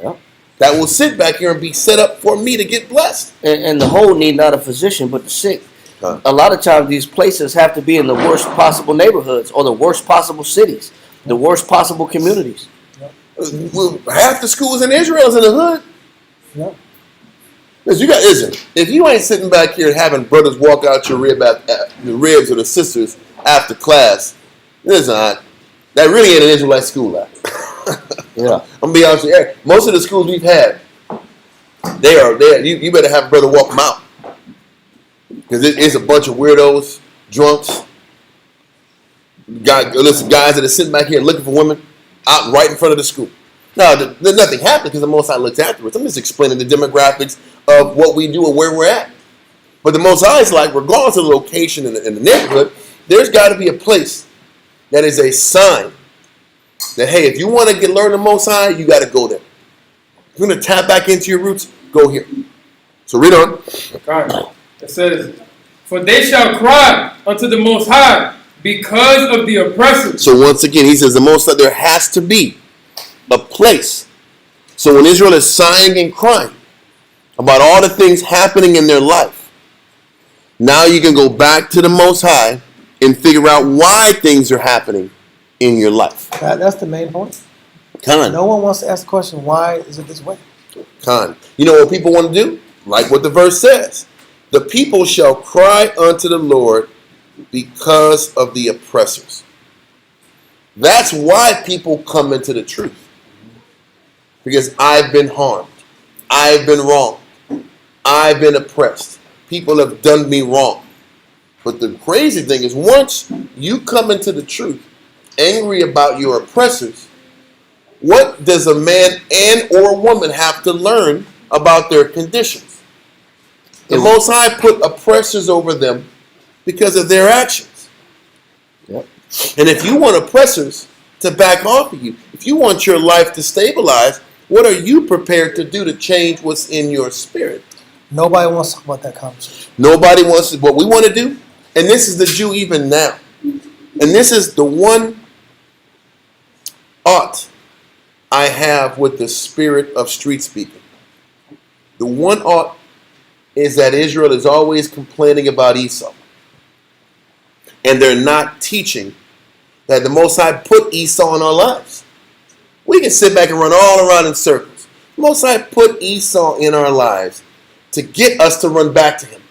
Yep. That will sit back here and be set up for me to get blessed. And the whole need not a physician, but the sick. A lot of times these places have to be in the worst possible neighborhoods or the worst possible cities, the worst possible communities. Well, half the schools in Israel is in the hood. Yep. Listen, if you ain't sitting back here having brothers walk out your the ribs or the sisters after class, listen, that really ain't an Israelite school. Yeah. I'm gonna be honest with you. Most of the schools we've had, they are there. You better have a brother walk them out. Because it's a bunch of weirdos, drunks, guys that are sitting back here looking for women out right in front of the school. Now, nothing happened because the Most High looks afterwards. I'm just explaining the demographics of what we do and where we're at. But the Most High is like, regardless of the location in the neighborhood, there's got to be a place that is a sign that, hey, if you want to learn the Most High, you got to go there. If you're going to tap back into your roots, go here. So read on. It says, for they shall cry unto the Most High because of the oppressors. So once again, he says the Most High, there has to be a place. So when Israel is sighing and crying about all the things happening in their life, now you can go back to the Most High and figure out why things are happening in your life. That's the main point. Con. No one wants to ask the question, why is it this way? Con. You know what people want to do? Like what the verse says. The people shall cry unto the Lord because of the oppressors. That's why people come into the truth. Because I've been harmed. I've been wronged. I've been oppressed. People have done me wrong. But the crazy thing is, once you come into the truth, angry about your oppressors, what does a man and or a woman have to learn about their conditions? The Most High put oppressors over them because of their actions. Yep. And if you want oppressors to back off of you, if you want your life to stabilize, what are you prepared to do to change what's in your spirit? Nobody wants to talk about that conversation. Nobody wants to. What we want to do, and this is the Jew even now, and this is the one ought I have with the spirit of street speaking. The one ought is that Israel is always complaining about Esau. And they're not teaching that the Most High put Esau in our lives. We can sit back and run all around in circles. The Most High put Esau in our lives to get us to run back to him.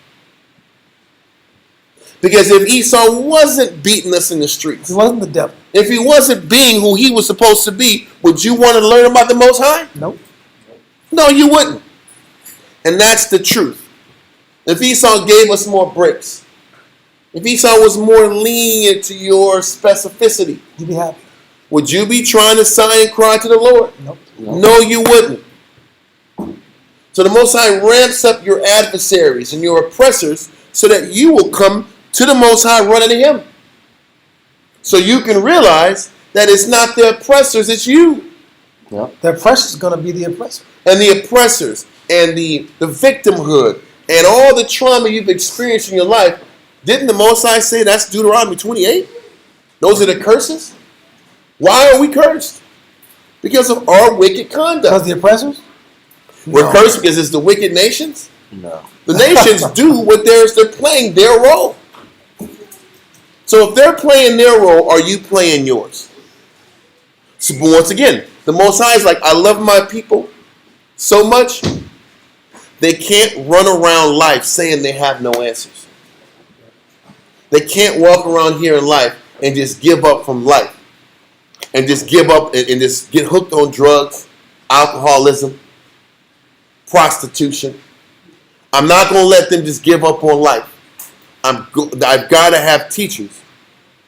Because if Esau wasn't beating us in the streets, He wasn't the devil. if he wasn't being who he was supposed to be, would you want to learn about the Most High? Nope. No, you wouldn't. And that's the truth. If Esau gave us more breaks, if Esau was more lenient to your specificity, You'd be happy. would you be trying to sigh and cry to the Lord? Nope. No, you wouldn't. So the Most High ramps up your adversaries and your oppressors so that you will come to the Most High running to him. So you can realize that it's not the oppressors, it's you. The oppressor is going to be the oppressor. And the oppressors and the victimhood and all the trauma you've experienced in your life, didn't the Most High say that's Deuteronomy 28? Those are the curses? Why are we cursed? Because of our wicked conduct. Because the oppressors? We're cursed because it's the wicked nations? No. The nations do what they're playing their role. So if they're playing their role, are you playing yours? So but once again, the Most High is like, I love my people so much, they can't run around life saying they have no answers. They can't walk around here in life and just give up from life. And just give up and just get hooked on drugs, alcoholism, prostitution. I'm not going to let them just give up on life. I've got to have teachers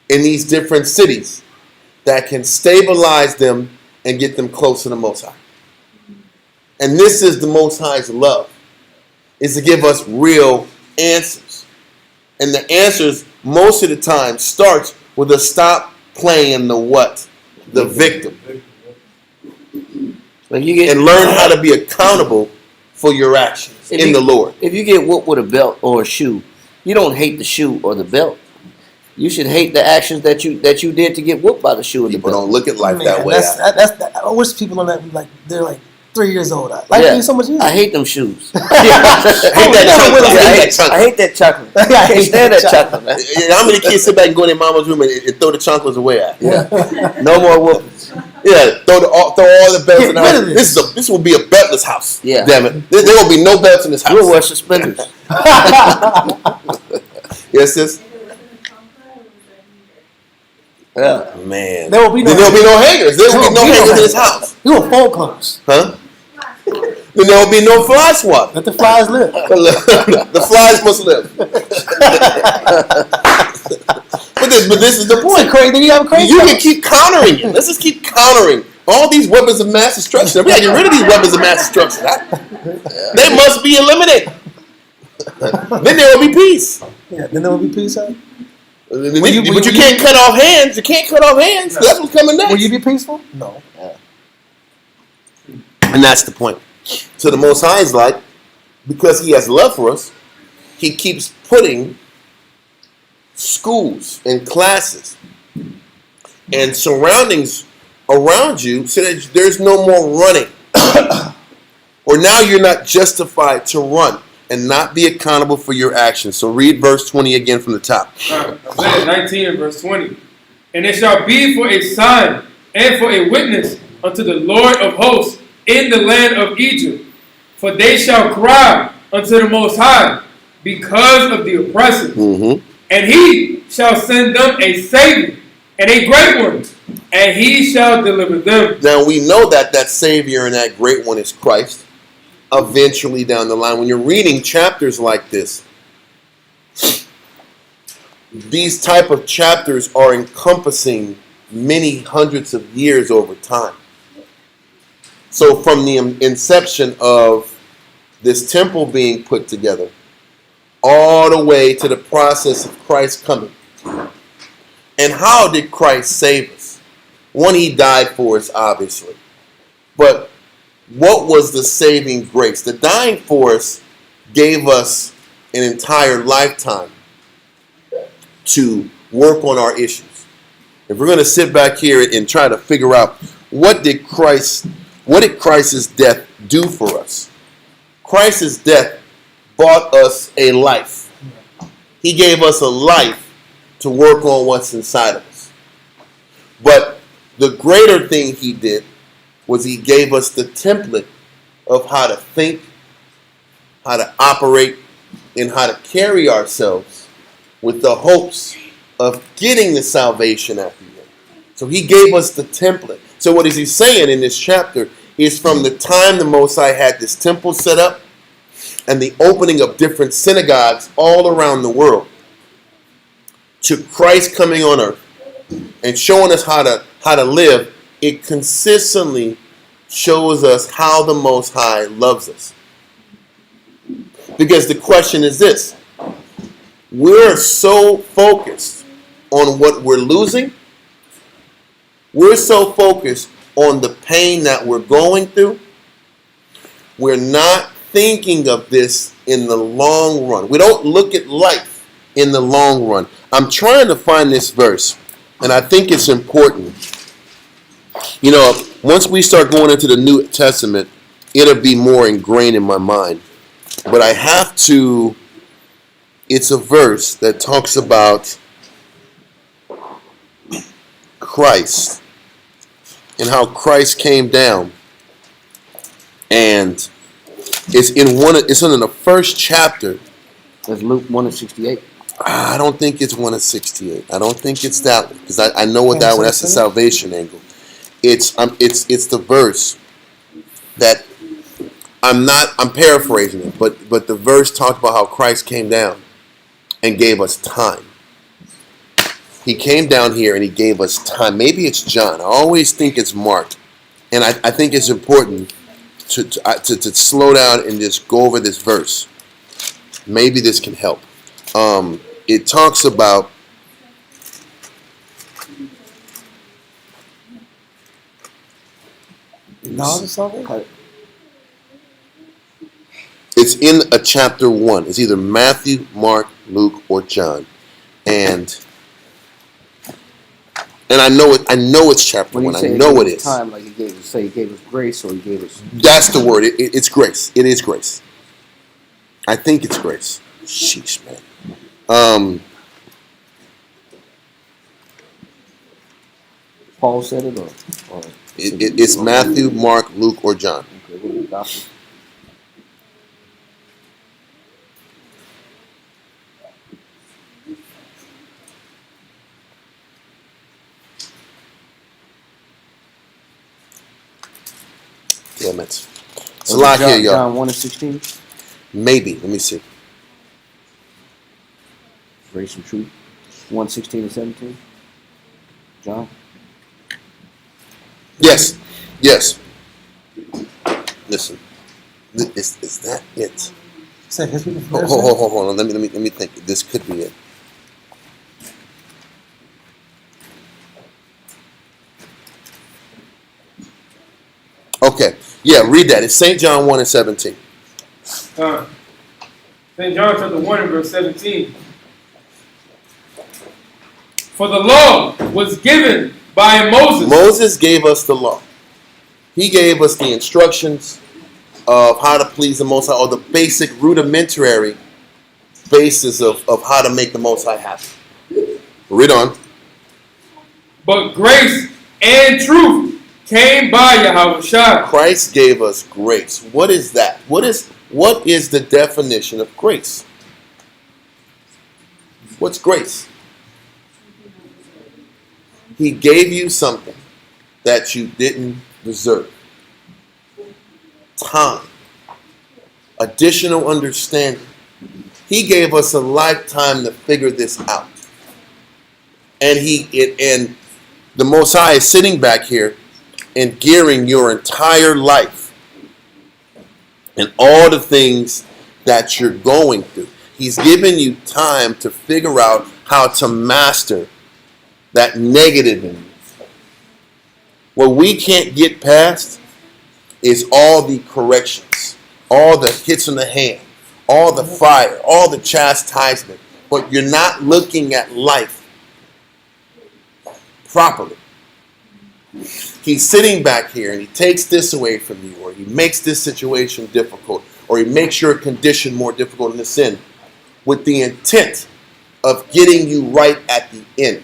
in these different cities that can stabilize them and get them close to the Most High. And this is the Most High's love, is to give us real answers. And the answers most of the time starts with a stop playing the what? The victim. And learn how to be accountable for your actions in the Lord. If you get whooped with a belt or a shoe, you don't hate the shoe or the belt. You should hate the actions that you did to get whooped by the shoe or the People belt. don't look at life that way. I wish people on that, like, they're like 3 years old. Life is so much easier. I hate them shoes. I hate that chocolate. I hate that chocolate. Yeah, I I can't hate stand that that chocolate, man. How many kids sit back and go in their mama's room and throw the chocolates away at? No more whoopings. Yeah, throw all the belts in the Get house. rid of This will be a beltless house. Yeah. Damn it. There will be no belts in this house. We'll wear suspenders. Yes, sis? Yeah. Man. There will be no hangers. There will be no hangers in this house. You will fold clothes. Huh? Then there will be no fly swat. Let the flies live. The flies must live. But this is the point. Crazy. Then you have a crazy. You can keep countering it. Let's just keep countering all these weapons of mass destruction. We gotta get rid of these weapons of mass destruction. They must be eliminated. Then there will be peace. Yeah. Then there will be peace. Huh? But you can't cut off hands. You can't cut off hands. That's what's coming next. Will you be peaceful? No. And that's the point. So the Most High is like, because he has love for us, he keeps putting schools and classes and surroundings around you so that there's no more running. Or now you're not justified to run and not be accountable for your actions. So read verse 20 again from the top. Isaiah 19 and verse 20. And it shall be for a sign and for a witness unto the Lord of hosts in the land of Egypt. For they shall cry unto the Most High because of the oppressors. Mm-hmm. And he shall send them a Savior and a great one. And he shall deliver them. Now we know that Savior and that great one is Christ. Eventually down the line, when you're reading chapters like this, these type of chapters are encompassing many hundreds of years over time. So from the inception of this temple being put together, all the way to the process of Christ coming. And how did Christ save us? One, he died for us, obviously. But what was the saving grace? The dying for us gave us an entire lifetime to work on our issues. If we're going to sit back here and try to figure out what did Christ's death do for us? Christ's death bought us a life. He gave us a life to work on what's inside of us. But the greater thing he did was he gave us the template of how to think, how to operate, and how to carry ourselves with the hopes of getting the salvation at the end. So he gave us the template. So what is he saying in this chapter is from the time the Most High had this temple set up and the opening of different synagogues all around the world to Christ coming on earth and showing us how to live, it consistently shows us how the Most High loves us. Because the question is this: we're so focused on what we're losing, we're so focused on the pain that we're going through, we're not thinking of this in the long run. We don't look at life in the long run. I'm trying to find this verse, and I think it's important. You know, once we start going into the New Testament, it'll be more ingrained in my mind. But I have to, it's a verse that talks about Christ and how Christ came down. And it's in the first chapter. That's Luke 1:68. I don't think it's 1:68. I don't think it's that one, because I know what that one. That's the salvation angle. It's the verse that I'm paraphrasing it, but the verse talked about how Christ came down and gave us time. He came down here and he gave us time. Maybe it's John. I always think it's Mark, and I think it's important to slow down and just go over this verse. Maybe this can help. It talks about it's in a chapter 1. It's either Matthew, Mark, Luke, or John, and I know it's chapter 1. I know it is. Time, like he gave us grace, or he gave us. That's the word. It's grace. It is grace. I think it's grace. Sheesh, man. Paul said it, or It's Matthew, Mark, Luke, or John. Okay, what are the gospels? Damn it. It's a lot here, y'all. John 1:16. Maybe. Let me see. Grace and truth. 1:16 and 17. John. Yes. Listen. Is that it? Hold on. Let me think. This could be it. Okay. Yeah, read that. It's St. John 1:17. St. John chapter 1 and verse 17. For the law was given by Moses. Moses gave us the law. He gave us the instructions of how to please the Most High, or the basic rudimentary basis of how to make the Most High happy. Read on. But grace and truth came by Yahushua. Christ gave us grace. What is that? What is the definition of grace? What's grace? He gave you something that you didn't deserve. Time. Additional understanding. He gave us a lifetime to figure this out. And the Most High is sitting back here and gearing your entire life and all the things that you're going through. He's giving you time to figure out how to master that negative in you. What we can't get past is all the corrections, all the hits in the hand, all the fire, all the chastisement. But you're not looking at life properly. He's sitting back here and he takes this away from you, or he makes this situation difficult, or he makes your condition more difficult in the sin, with the intent of getting you right at the end.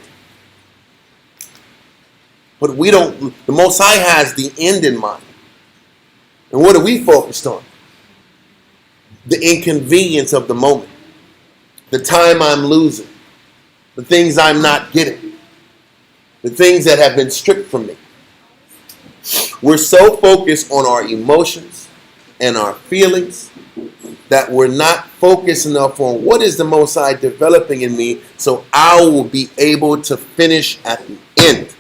But we don't, the Most High has the end in mind. And what are we focused on? The inconvenience of the moment. The time I'm losing. The things I'm not getting. The things that have been stripped from me. We're so focused on our emotions and our feelings that we're not focused enough on what is the Most High developing in me so I will be able to finish at the end.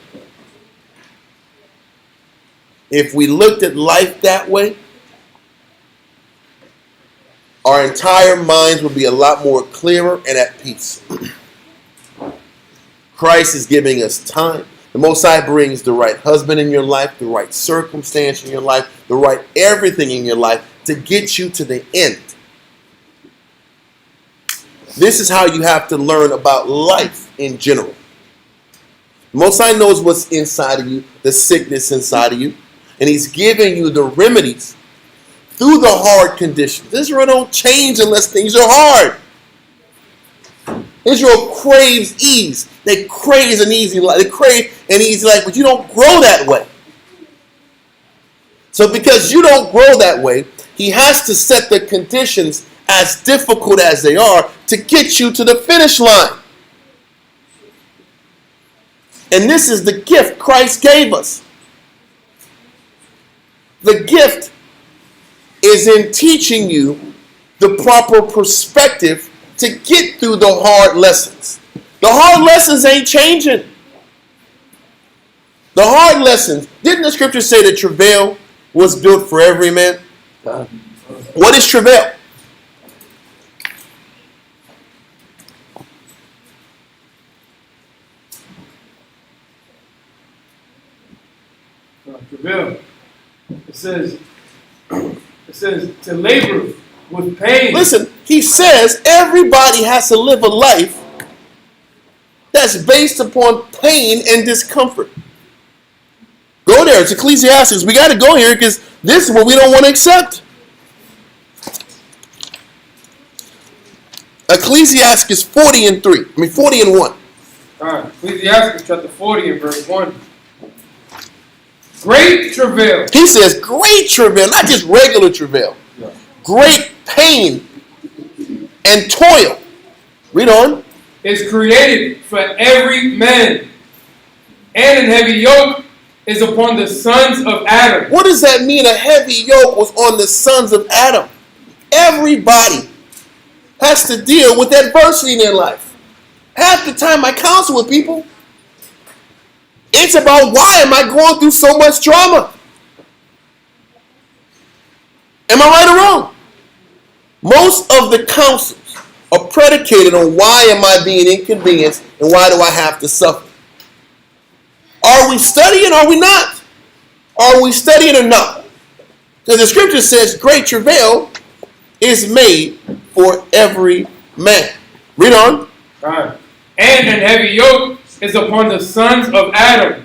If we looked at life that way, our entire minds would be a lot more clearer and at peace. Christ is giving us time. The Most High brings the right husband in your life, the right circumstance in your life, the right everything in your life to get you to the end. This is how you have to learn about life in general. The Most High knows what's inside of you, the sickness inside of you, and He's giving you the remedies through the hard conditions. Israel don't change unless things are hard. Israel craves ease. They crave an easy life. They crave an easy life, but you don't grow that way. So because you don't grow that way, He has to set the conditions as difficult as they are to get you to the finish line. And this is the gift Christ gave us. The gift is in teaching you the proper perspective to get through the hard lessons. The hard lessons ain't changing. The hard lessons, didn't the scripture say that travail was built for every man? What is travail? Travail. It says to labor with pain. Listen, he says everybody has to live a life that's based upon pain and discomfort. Go there. It's Ecclesiastes. We got to go here because this is what we don't want to accept. Ecclesiastes 40 and 1. All right, Ecclesiastes chapter 40 and verse 1. Great travail. He says great travail, not just regular travail. Yeah. Great pain and toil. Read on. Is created for every man, and an heavy yoke is upon the sons of Adam. What does that mean? A heavy yoke was on the sons of Adam. Everybody has to deal with adversity in their life. Half the time I counsel with people, it's about why am I going through so much trauma? Am I right or wrong? Most of the counsels are predicated on why am I being inconvenienced and why do I have to suffer? Are we studying or are we not? Are we studying or not? Because the scripture says great travail is made for every man. Read on. All right. And an heavy yoke is upon the sons of Adam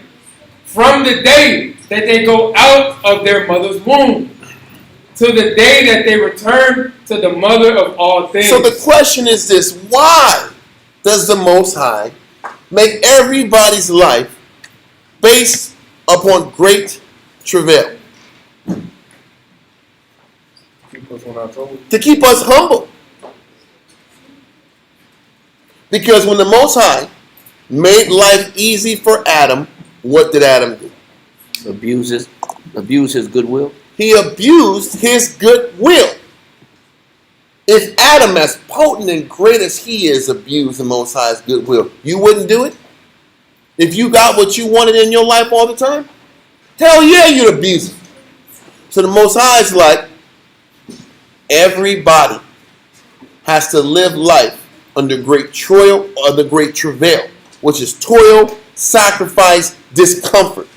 from the day that they go out of their mother's womb to the day that they return to the mother of all things. So the question is this: why does the Most High make everybody's life based upon great travail? To keep us humble. Because when the Most High made life easy for Adam, what did Adam do? Abuse his goodwill. He abused his goodwill. If Adam, as potent and great as he is, abused the Most High's goodwill, you wouldn't do it? If you got what you wanted in your life all the time? Hell yeah, you'd abuse it. So the Most High is like, everybody has to live life under great toil, under great travail, which is toil, sacrifice, discomfort.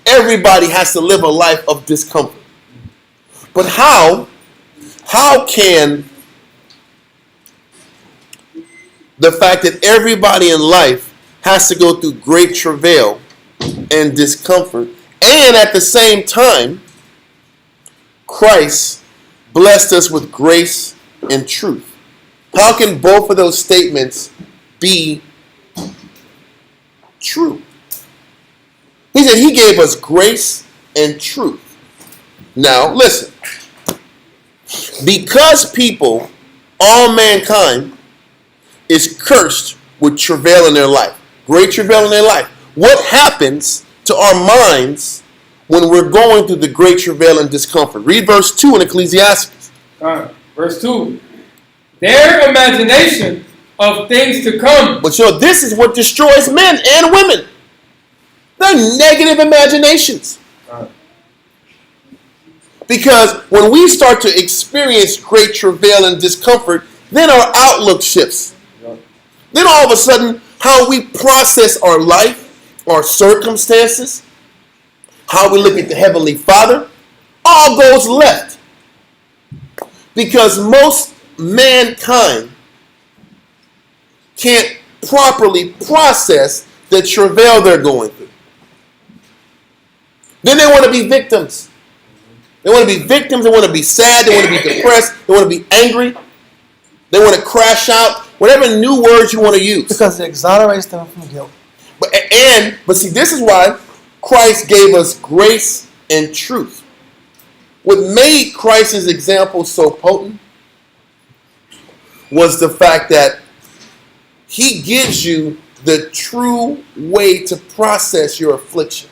Everybody has to live a life of discomfort. But how can the fact that everybody in life has to go through great travail and discomfort, and at the same time, Christ blessed us with grace and truth? How can both of those statements be true? He said he gave us grace and truth. Now, listen. Because people, all mankind, is cursed with travail in their life. Great travail in their life. What happens to our minds when we're going through the great travail and discomfort? Read verse 2 in Ecclesiastes. Verse 2. Their imagination of things to come. But this is what destroys men and women. They're negative imaginations. Because when we start to experience great travail and discomfort, then our outlook shifts. Then all of a sudden, how we process our life, our circumstances, how we look at the Heavenly Father, all goes left. Because most mankind can't properly process the travail they're going through. Then they want to be victims. They want to be victims. They want to be sad. They want to be depressed. They want to be angry. They want to crash out. Whatever new words you want to use. Because it exonerates them from guilt. But see, this is why Christ gave us grace and truth. What made Christ's example so potent was the fact that he gives you the true way to process your affliction.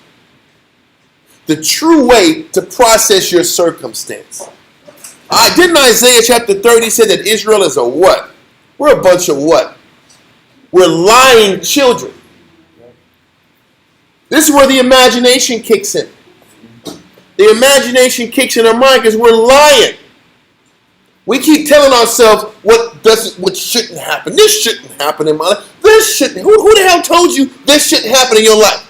The true way to process your circumstance. Didn't Isaiah chapter 30 say that Israel is a what? We're a bunch of what? We're lying children. This is where the imagination kicks in. The imagination kicks in our mind because we're lying. We keep telling ourselves what shouldn't happen. This shouldn't happen in my life. This shouldn't. Who the hell told you this shouldn't happen in your life?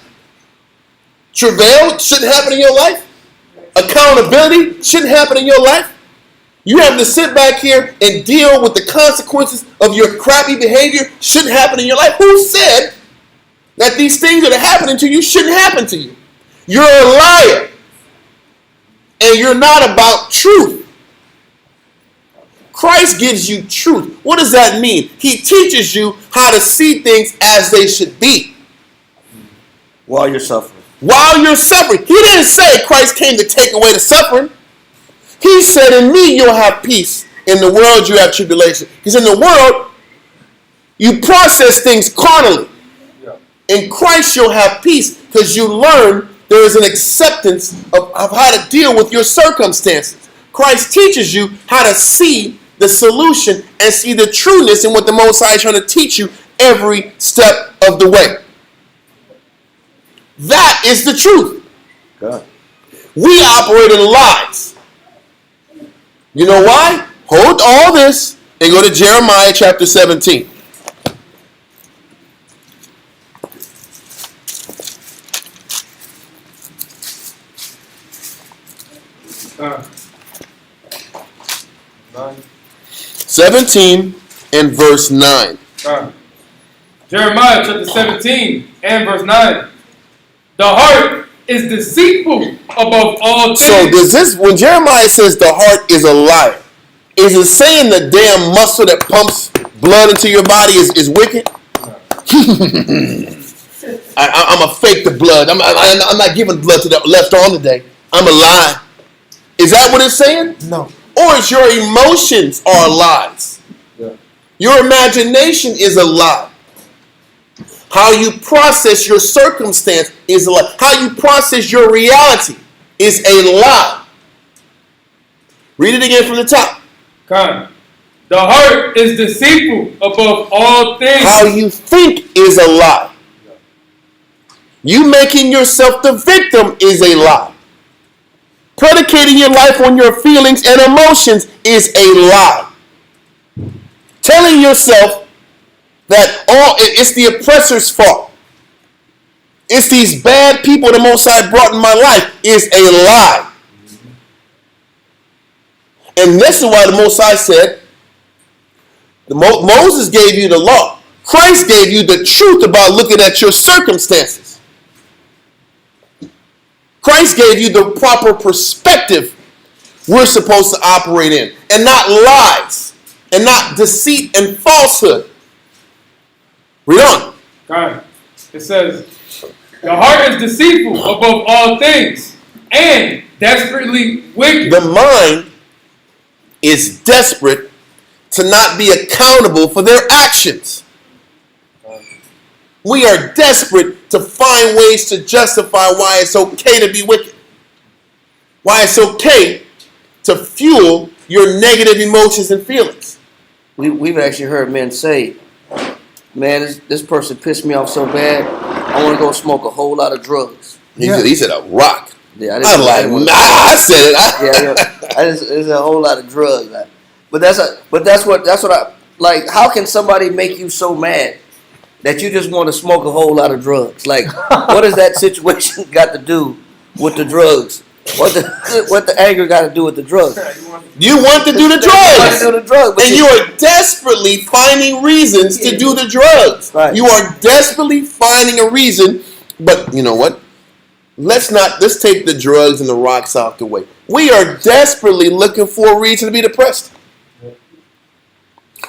Travail shouldn't happen in your life. Accountability shouldn't happen in your life. You having to sit back here and deal with the consequences of your crappy behavior shouldn't happen in your life. Who said that these things that are happening to you shouldn't happen to you? You're a liar. And you're not about truth. Christ gives you truth. What does that mean? He teaches you how to see things as they should be. While you're suffering. While you're suffering. He didn't say Christ came to take away the suffering. He said, in me you'll have peace. In the world you have tribulation. Because in the world, you process things carnally. Yeah. In Christ you'll have peace because you learn there is an acceptance of how to deal with your circumstances. Christ teaches you how to see the solution and see the trueness in what the Most High is trying to teach you every step of the way. That is the truth. God. We operate in lies. You know why? Hold all this and go to Jeremiah chapter 17. Uh, 17 and verse 9. Jeremiah chapter 17 and verse 9. The heart is deceitful above all things. So does this, when Jeremiah says the heart is a liar, is it saying the damn muscle that pumps blood into your body is wicked? I'm going to fake the blood. I'm not giving blood to the left arm today. I'm a lie. Is that what it's saying? No. Or is your emotions are lies? Yeah. Your imagination is a lie. How you process your circumstance is a lie. How you process your reality is a lie. Read it again from the top. Come. The heart is deceitful above all things. How you think is a lie. You making yourself the victim is a lie. Predicating your life on your feelings and emotions is a lie. Telling yourself that it's the oppressor's fault. It's these bad people the Most High brought in my life is a lie. And this is why the Most High said, Moses gave you the law. Christ gave you the truth about looking at your circumstances. Christ gave you the proper perspective we're supposed to operate in. And not lies. And not deceit and falsehood. Read on. God. It says, The heart is deceitful above all things and desperately wicked. The mind is desperate to not be accountable for their actions. We are desperate to find ways to justify why it's okay to be wicked. Why it's okay to fuel your negative emotions and feelings. We've actually heard men say, man, this person pissed me off so bad, I want to go smoke a whole lot of drugs. He said a rock. Yeah, I'm like, I said it. It's a whole lot of drugs. But that's what I like. How can somebody make you so mad that you just want to smoke a whole lot of drugs? Like, what does that situation got to do with the drugs? What the anger got to do with the drugs? You want to do the drugs. And you are desperately finding reasons to do the drugs. Right. You are desperately finding a reason. But you know what? Let's take the drugs and the rocks out the way. We are desperately looking for a reason to be depressed.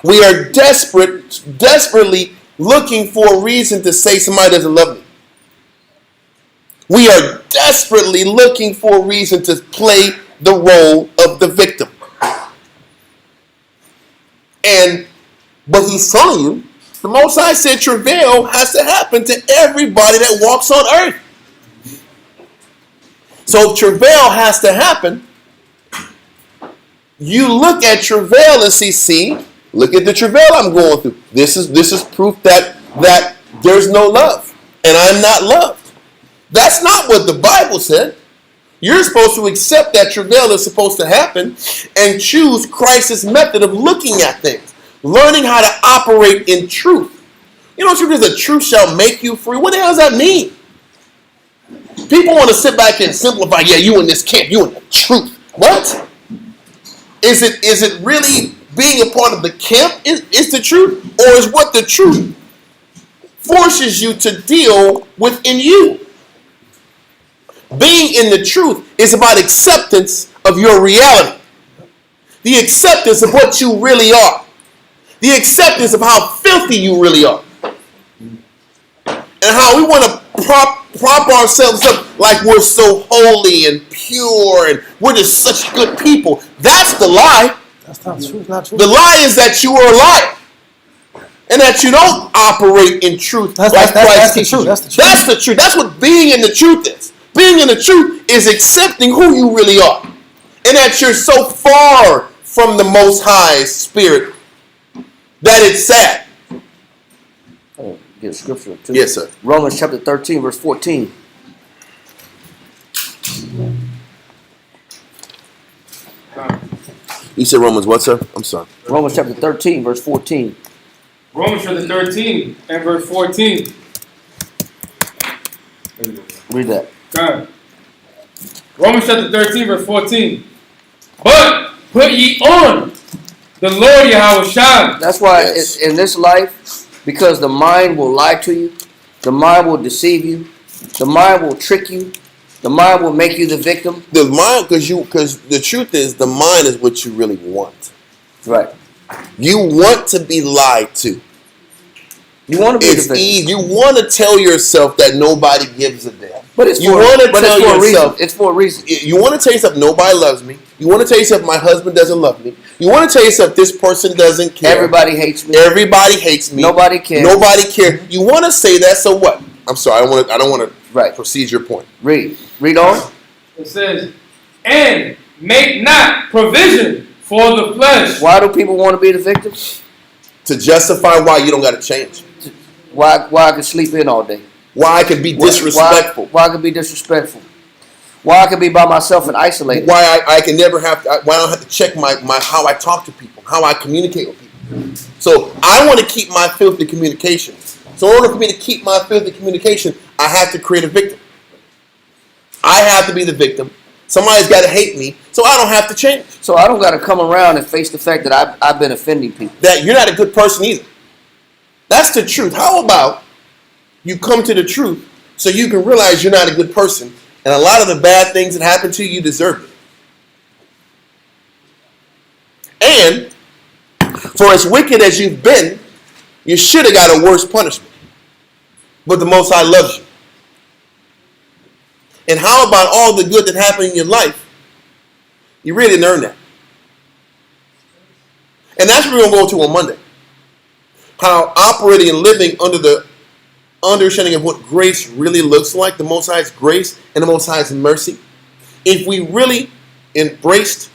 We are desperately looking for a reason to say somebody doesn't love me. We are desperately looking for a reason to play the role of the victim. But he's telling you, the Most High said travail has to happen to everybody that walks on earth. So if travail has to happen, you look at travail and see, look at the travail I'm going through. This is proof that there's no love, and I'm not loved. That's not what the Bible said. You're supposed to accept that travail is supposed to happen and choose Christ's method of looking at things, learning how to operate in truth. You know, truth is the truth shall make you free. What the hell does that mean? People want to sit back and simplify, yeah, you in this camp, you in the truth. What? Is it really being a part of the camp is the truth? Or is what the truth forces you to deal with in you? Being in the truth is about acceptance of your reality. The acceptance of what you really are. The acceptance of how filthy you really are. And how we want to prop ourselves up like we're so holy and pure and we're just such good people. That's the lie. That's not true. Not true. The lie is that you are a liar. And that you don't operate in truth. That's the truth. That's the truth. That's what being in the truth is. Being in the truth is accepting who you really are. And that you're so far from the Most High's spirit that it's sad. Oh, get scripture too. Yes, sir. Romans chapter 13, verse 14. You said Romans what, sir? I'm sorry. Romans chapter 13, verse 14. Romans chapter 13 and verse 14. Read that. God. Romans chapter 13, verse 14. But put ye on the Lord Yahushua. That's why Yes. in this life, because the mind will lie to you, the mind will deceive you, the mind will trick you, the mind will make you the victim. The mind, because the truth is, the mind is what you really want. Right. You want to be lied to. You want to be It's the victim. easy. You want to tell yourself that nobody gives a damn. But it's You for, want to but tell it's for a yourself. reason. It's for a reason. You want to tell yourself nobody loves me. You want to tell yourself my husband doesn't love me. You want to tell yourself this person doesn't care. Everybody hates me. Everybody hates me. Nobody cares. Nobody cares. You want to say that, so what? I'm sorry. I don't want to Right. proceed your point. Read on. It says, and make not provision for the flesh. Why do people want to be the victim? To justify why you don't got to change. Why I can sleep in all day? Why I can be disrespectful. Why I can be disrespectful? Why I can be by myself and isolated? Why I can never have to, why I don't have to check my how I talk to people, how I communicate with people. So I want to keep my filthy communication. So in order for me to keep my filthy communication, I have to create a victim. I have to be the victim. Somebody's got to hate me, so I don't have to change. So I don't got to come around and face the fact that I've been offending people. That you're not a good person either. That's the truth. How about you come to the truth so you can realize you're not a good person, and a lot of the bad things that happen to you, you deserve it. And for as wicked as you've been, you should have got a worse punishment. But the Most High loves you. And how about all the good that happened in your life? You really didn't earn that. And that's what we're going to go to on Monday. How operating and living under the understanding of what grace really looks like, the Most High's grace and the Most High's mercy. If we really embraced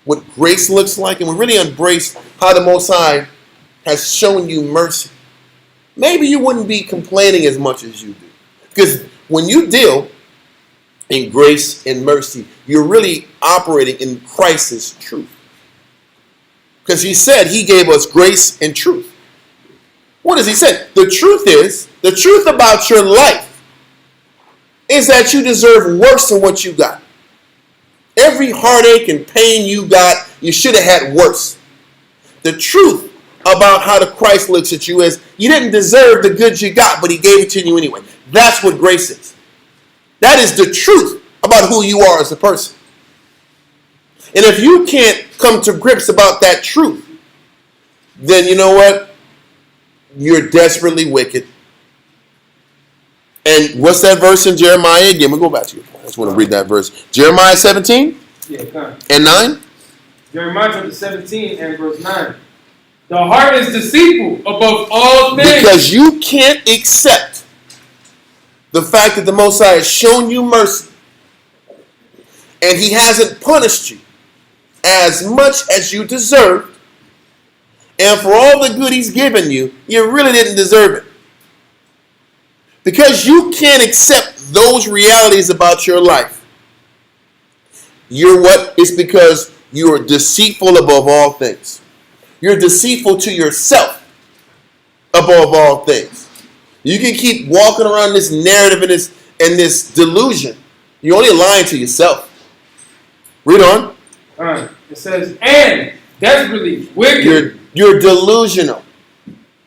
what grace looks like, and we really embraced how the Most High has shown you mercy, maybe you wouldn't be complaining as much as you do. Because when you deal in grace and mercy, you're really operating in Christ's truth. Because he said he gave us grace and truth. What does he say? The truth about your life is that you deserve worse than what you got. Every heartache and pain you got, you should have had worse. The truth about how the Christ looks at you is you didn't deserve the good you got, but he gave it to you anyway. That's what grace is. That is the truth about who you are as a person. And if you can't come to grips about that truth, then you know what? You're desperately wicked. And what's that verse in Jeremiah again? We'll go back to you. I just want to read that verse. Jeremiah 17 and 9. Jeremiah chapter 17 and verse 9. The heart is deceitful above all things. Because you can't accept the fact that the Most High has shown you mercy and he hasn't punished you as much as you deserved, and for all the good he's given you, you really didn't deserve it. Because you can't accept those realities about your life. You're what? It's because you are deceitful above all things. You're deceitful to yourself above all things. You can keep walking around this narrative and this delusion. You're only lying to yourself. Read on. It says, and desperately wicked. You're delusional.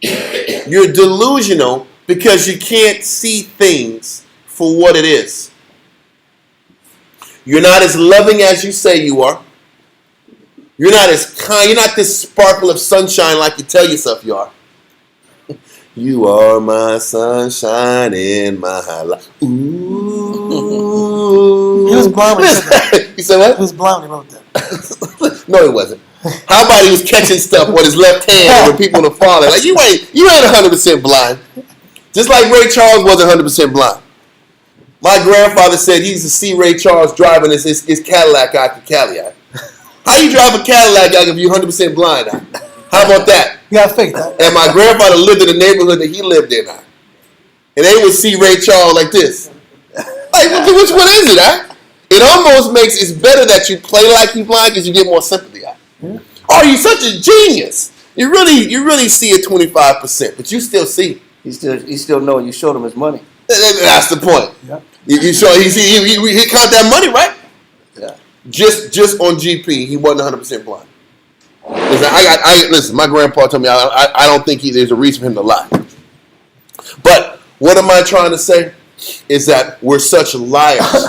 You're delusional because you can't see things for what it is. You're not as loving as you say you are. You're not as kind. You're not this sparkle of sunshine like you tell yourself you are. You are my sunshine in my life. Ooh. He was blind when he said that. You said what? He was blind when he wrote that. No, he wasn't. How about he was catching stuff with his left hand when people were falling? Like you ain't 100% blind. Just like Ray Charles wasn't 100% blind. My grandfather said he used to see Ray Charles driving his Cadillac out to Cali. How you drive a Cadillac out if you're 100% blind? How about that? You got faith, huh? And my grandfather lived in the neighborhood that he lived in. And they would see Ray Charles like this. Like, which one is it? It almost makes it's better that you play like you blind because you get more sympathy. Oh, you're such a genius. You really see it 25%, but you still see. He still know you showed him his money. That's the point. Yep. You saw he count that money, right? Yeah. Just on GP, he wasn't 100% blind. Listen, my grandpa told me I don't think there's a reason for him to lie. But what am I trying to say? Is that we're such liars.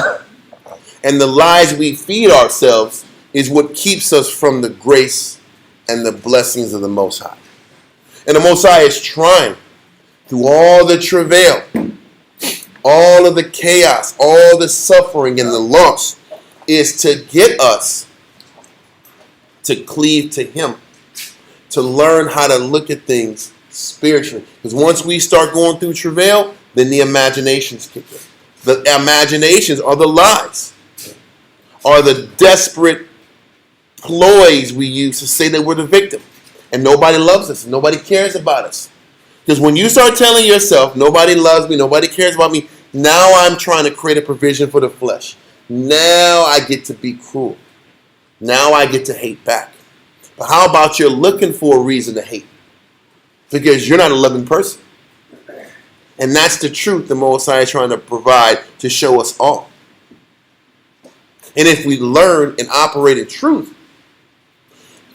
And the lies we feed ourselves is what keeps us from the grace and the blessings of the Most High. And the Most High is trying through all the travail, all of the chaos, all the suffering and the loss, is to get us to cleave to Him, to learn how to look at things spiritually. Because once we start going through travail, then the imaginations kick in. The imaginations are the lies, are the desperate ploys we use to say that we're the victim. And nobody loves us. And nobody cares about us. Because when you start telling yourself, nobody loves me, nobody cares about me, now I'm trying to create a provision for the flesh. Now I get to be cruel. Now I get to hate back. But how about you're looking for a reason to hate? Because you're not a loving person. And that's the truth the Most High is trying to provide to show us all. And if we learn and operate in truth,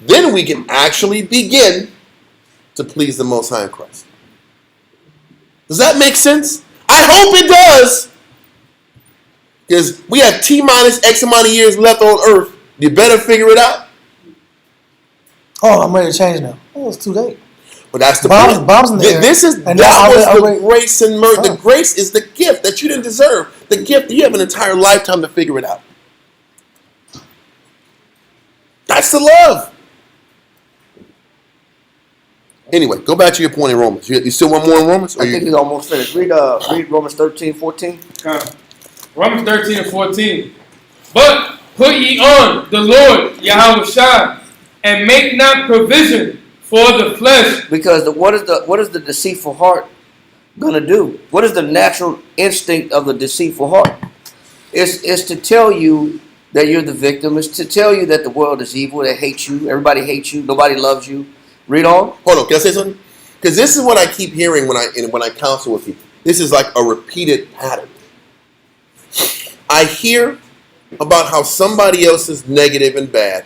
then we can actually begin to please the Most High in Christ. Does that make sense? I hope it does. Because we have T-minus X amount of years left on earth. You better figure it out. Oh, I'm ready to change now. Oh, it's too late. But that's the Bob's, point. Bob's in the air. This is And that was I'll the wait. grace and mercy. Oh. The grace is the gift that you didn't deserve. The gift you have an entire lifetime to figure it out. That's the love. Anyway, go back to your point in Romans. You still want more in Romans? Or I think he's almost finished. Read Romans 13:14. Romans 13 and 14. But put ye on the Lord Yahushua, and make not provision for the flesh. Because what is the deceitful heart gonna do? What is the natural instinct of the deceitful heart? It's to tell you that you're the victim. It's to tell you that the world is evil. They hate you. Everybody hates you. Nobody loves you. Read on. Hold on, can I say something? Because this is what I keep hearing when I counsel with people. This is like a repeated pattern. I hear about how somebody else is negative and bad,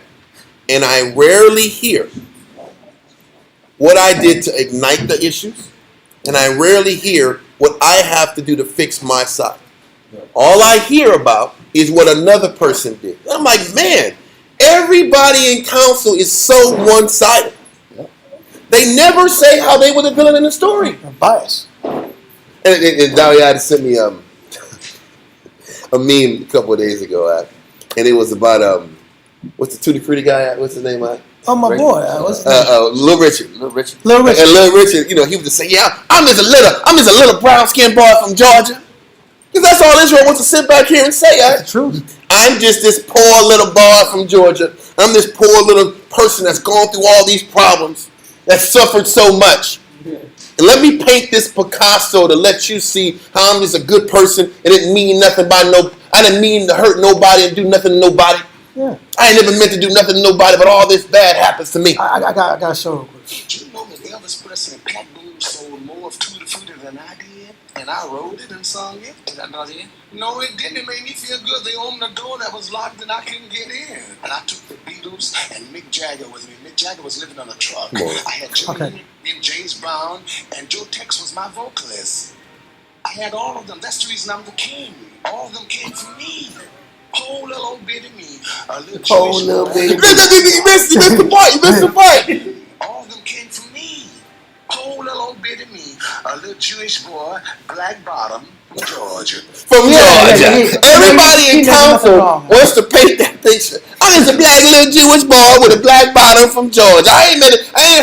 and I rarely hear what I did to ignite the issues, and I rarely hear what I have to do to fix my side. All I hear about is what another person did. I'm like, man, everybody in counsel is so one-sided. They never say how they were the villain in the story. I'm biased. And Dalia sent me a meme a couple of days ago, and it was about what's the Tutti Frutti guy? What's his name? Oh, my boy. What's his name? Little Richard. Little Richard. Little Richard. And Little Richard, you know, he would just say, "Yeah, I'm just a little brown skinned boy from Georgia." Because that's all Israel wants to sit back here and say. That's the truth. I'm just this poor little boy from Georgia. I'm this poor little person that's gone through all these problems, that suffered so much. And let me paint this Picasso to let you see how I'm just a good person. It didn't mean nothing I didn't mean to hurt nobody and do nothing to nobody. Yeah. I ain't never meant to do nothing to nobody, but all this bad happens to me. I got to show real quick. Did you know that Elvis Presley and Pat Boone sold more of Tutti Frutti than I did? And I wrote it and sung it. Did I not hear? No, it didn't. It made me feel good. They opened the door that was locked and I couldn't get in. And I took the Beatles and Mick Jagger with me. Mick Jagger was living on a truck. I had Jimmy and James Brown, and Joe Tex was my vocalist. I had all of them. That's the reason I'm the king. All of them came from me. Whole little old bitty me. A little Whole Jewish little boy. bitty me. You missed the point. You missed the point. All of them came from me. Whole little old bitty me. A little Jewish boy, black bottom, Georgia. From Georgia. Everybody he in knows nothing council wrong. wants to paint that picture. I'm just a black little Jewish boy with a black bottom from Georgia. I ain't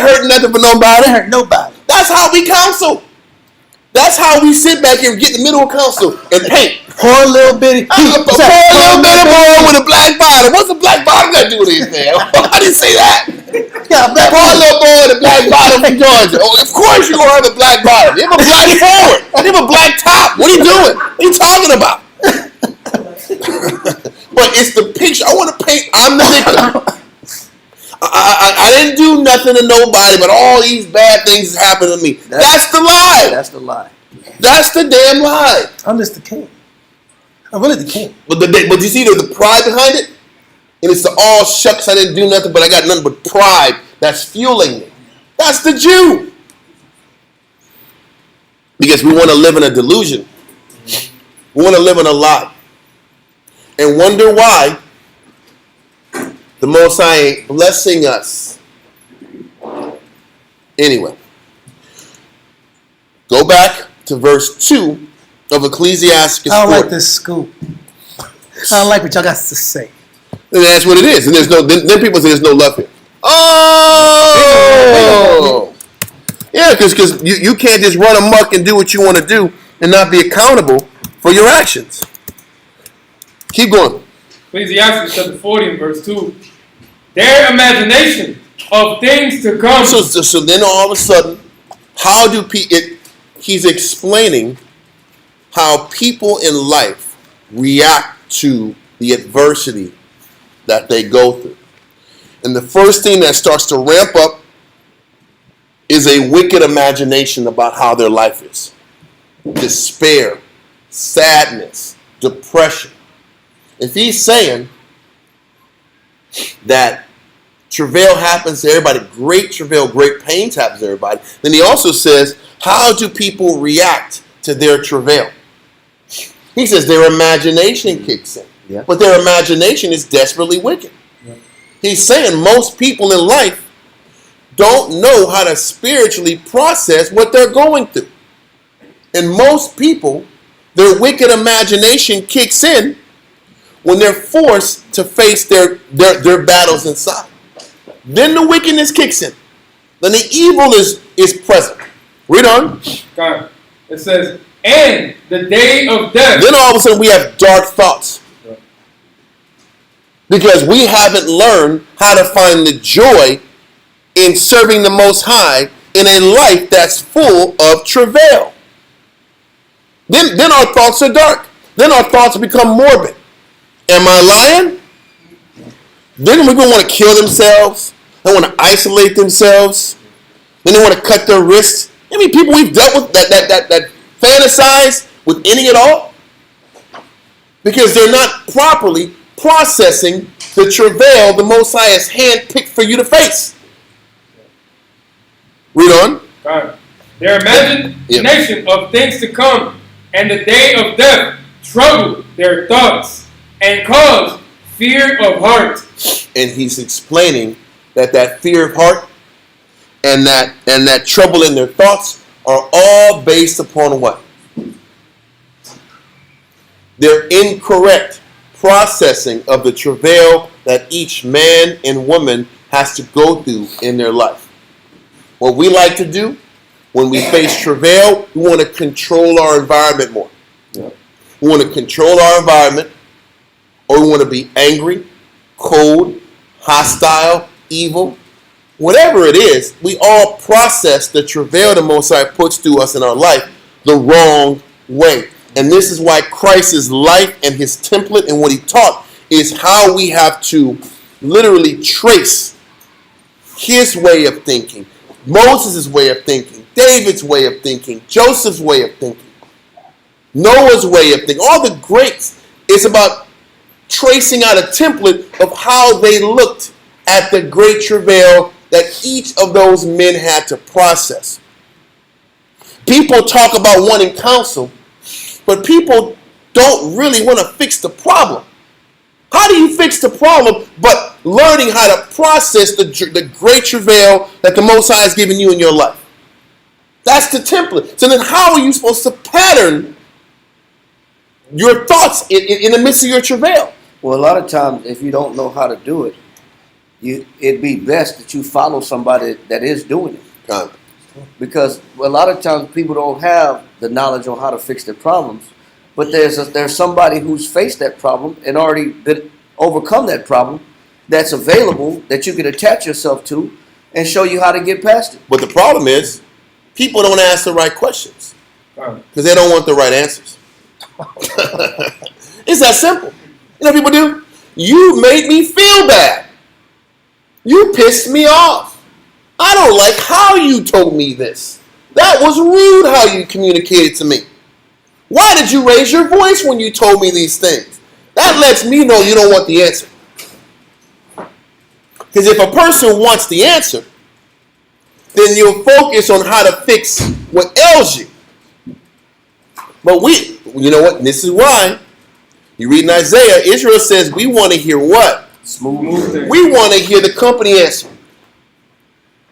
hurting nothing for nobody. I didn't hurt nobody. That's how we counsel. That's how we sit back here and get in the middle of council and paint. Poor little bitty. I'm a poor little bitty boy with a black bottom. What's a black bottom got to do with anything? I didn't say that. Yeah, black Poor little boy with a black bottom from Georgia. Oh, of course you're going to have a black bottom. You have a black forward. You have a black top. What are you doing? What are you talking about? But it's the picture. I want to paint. I'm the victim. I didn't do nothing to nobody, but all these bad things happened to me. That's the lie. That's the lie. That's the damn lie. I'm just the king. I'm really the king. But you see the pride behind it? And it's the all shucks, I didn't do nothing, but I got nothing but pride that's fueling me. That's the Jew. Because we want to live in a delusion. We want to live in a lie. And wonder why the Most High ain't blessing us. Anyway. Go back to verse 2 of Ecclesiastes 4. I don't like this scoop. I don't like what y'all got to say. And that's what it is. And there's no. Then people say there's no love here. Oh, yeah, because you can't just run amok and do what you want to do and not be accountable for your actions. Keep going. Ecclesiastes chapter 40 and verse 2. Their imagination of things to come. So then all of a sudden, how do he's explaining how people in life react to the adversity that they go through. And the first thing that starts to ramp up is a wicked imagination about how their life is. Despair, sadness, depression. If he's saying that travail happens to everybody, great travail, great pains happens to everybody, then he also says, how do people react to their travail? He says their imagination kicks in. Yeah. But their imagination is desperately wicked. Yeah. He's saying most people in life don't know how to spiritually process what they're going through. And most people, their wicked imagination kicks in when they're forced to face their battles inside. Then the wickedness kicks in. Then the evil is present. Read on. God. It says, and the day of death. Then all of a sudden we have dark thoughts. Because we haven't learned how to find the joy in serving the Most High in a life that's full of travail. Then our thoughts are dark. Then our thoughts become morbid. Am I lying? Then people want to kill themselves. They want to isolate themselves. Then they want to cut their wrists. I mean, people we've dealt with that fantasize with any at all because they're not properly processing the travail the Most High has handpicked for you to face. Read on. God. Their imagination of things to come and the day of death trouble their thoughts and cause fear of heart. And he's explaining that fear of heart and that trouble in their thoughts are all based upon what? Their incorrect processing of the travail that each man and woman has to go through in their life. What we like to do when we face travail, we want to control our environment more. Yeah. We want to control our environment, or we want to be angry, cold, hostile, evil. Whatever it is, we all process the travail the Most High puts through us in our life the wrong way. And this is why Christ's life and his template and what he taught is how we have to literally trace his way of thinking, Moses' way of thinking, David's way of thinking, Joseph's way of thinking, Noah's way of thinking, all the greats. It's about tracing out a template of how they looked at the great travail that each of those men had to process. People talk about wanting counsel, but people don't really want to fix the problem. How do you fix the problem but learning how to process the great travail that the Most High has given you in your life? That's the template. So then how are you supposed to pattern your thoughts in the midst of your travail? Well, a lot of times, if you don't know how to do it, it'd be best that you follow somebody that is doing it. Because a lot of times people don't have the knowledge on how to fix their problems, but there's somebody who's faced that problem and already been overcome that problem that's available that you can attach yourself to and show you how to get past it. But the problem is, people don't ask the right questions because they don't want the right answers. It's that simple. You know what people do? You made me feel bad. You pissed me off. I don't like how you told me this. That was rude how you communicated to me. Why did you raise your voice when you told me these things? That lets me know you don't want the answer. Because if a person wants the answer, then you'll focus on how to fix what ails you. But you know what? This is why. You read in Isaiah, Israel says we want to hear what? Smooth. We want to hear the company answer.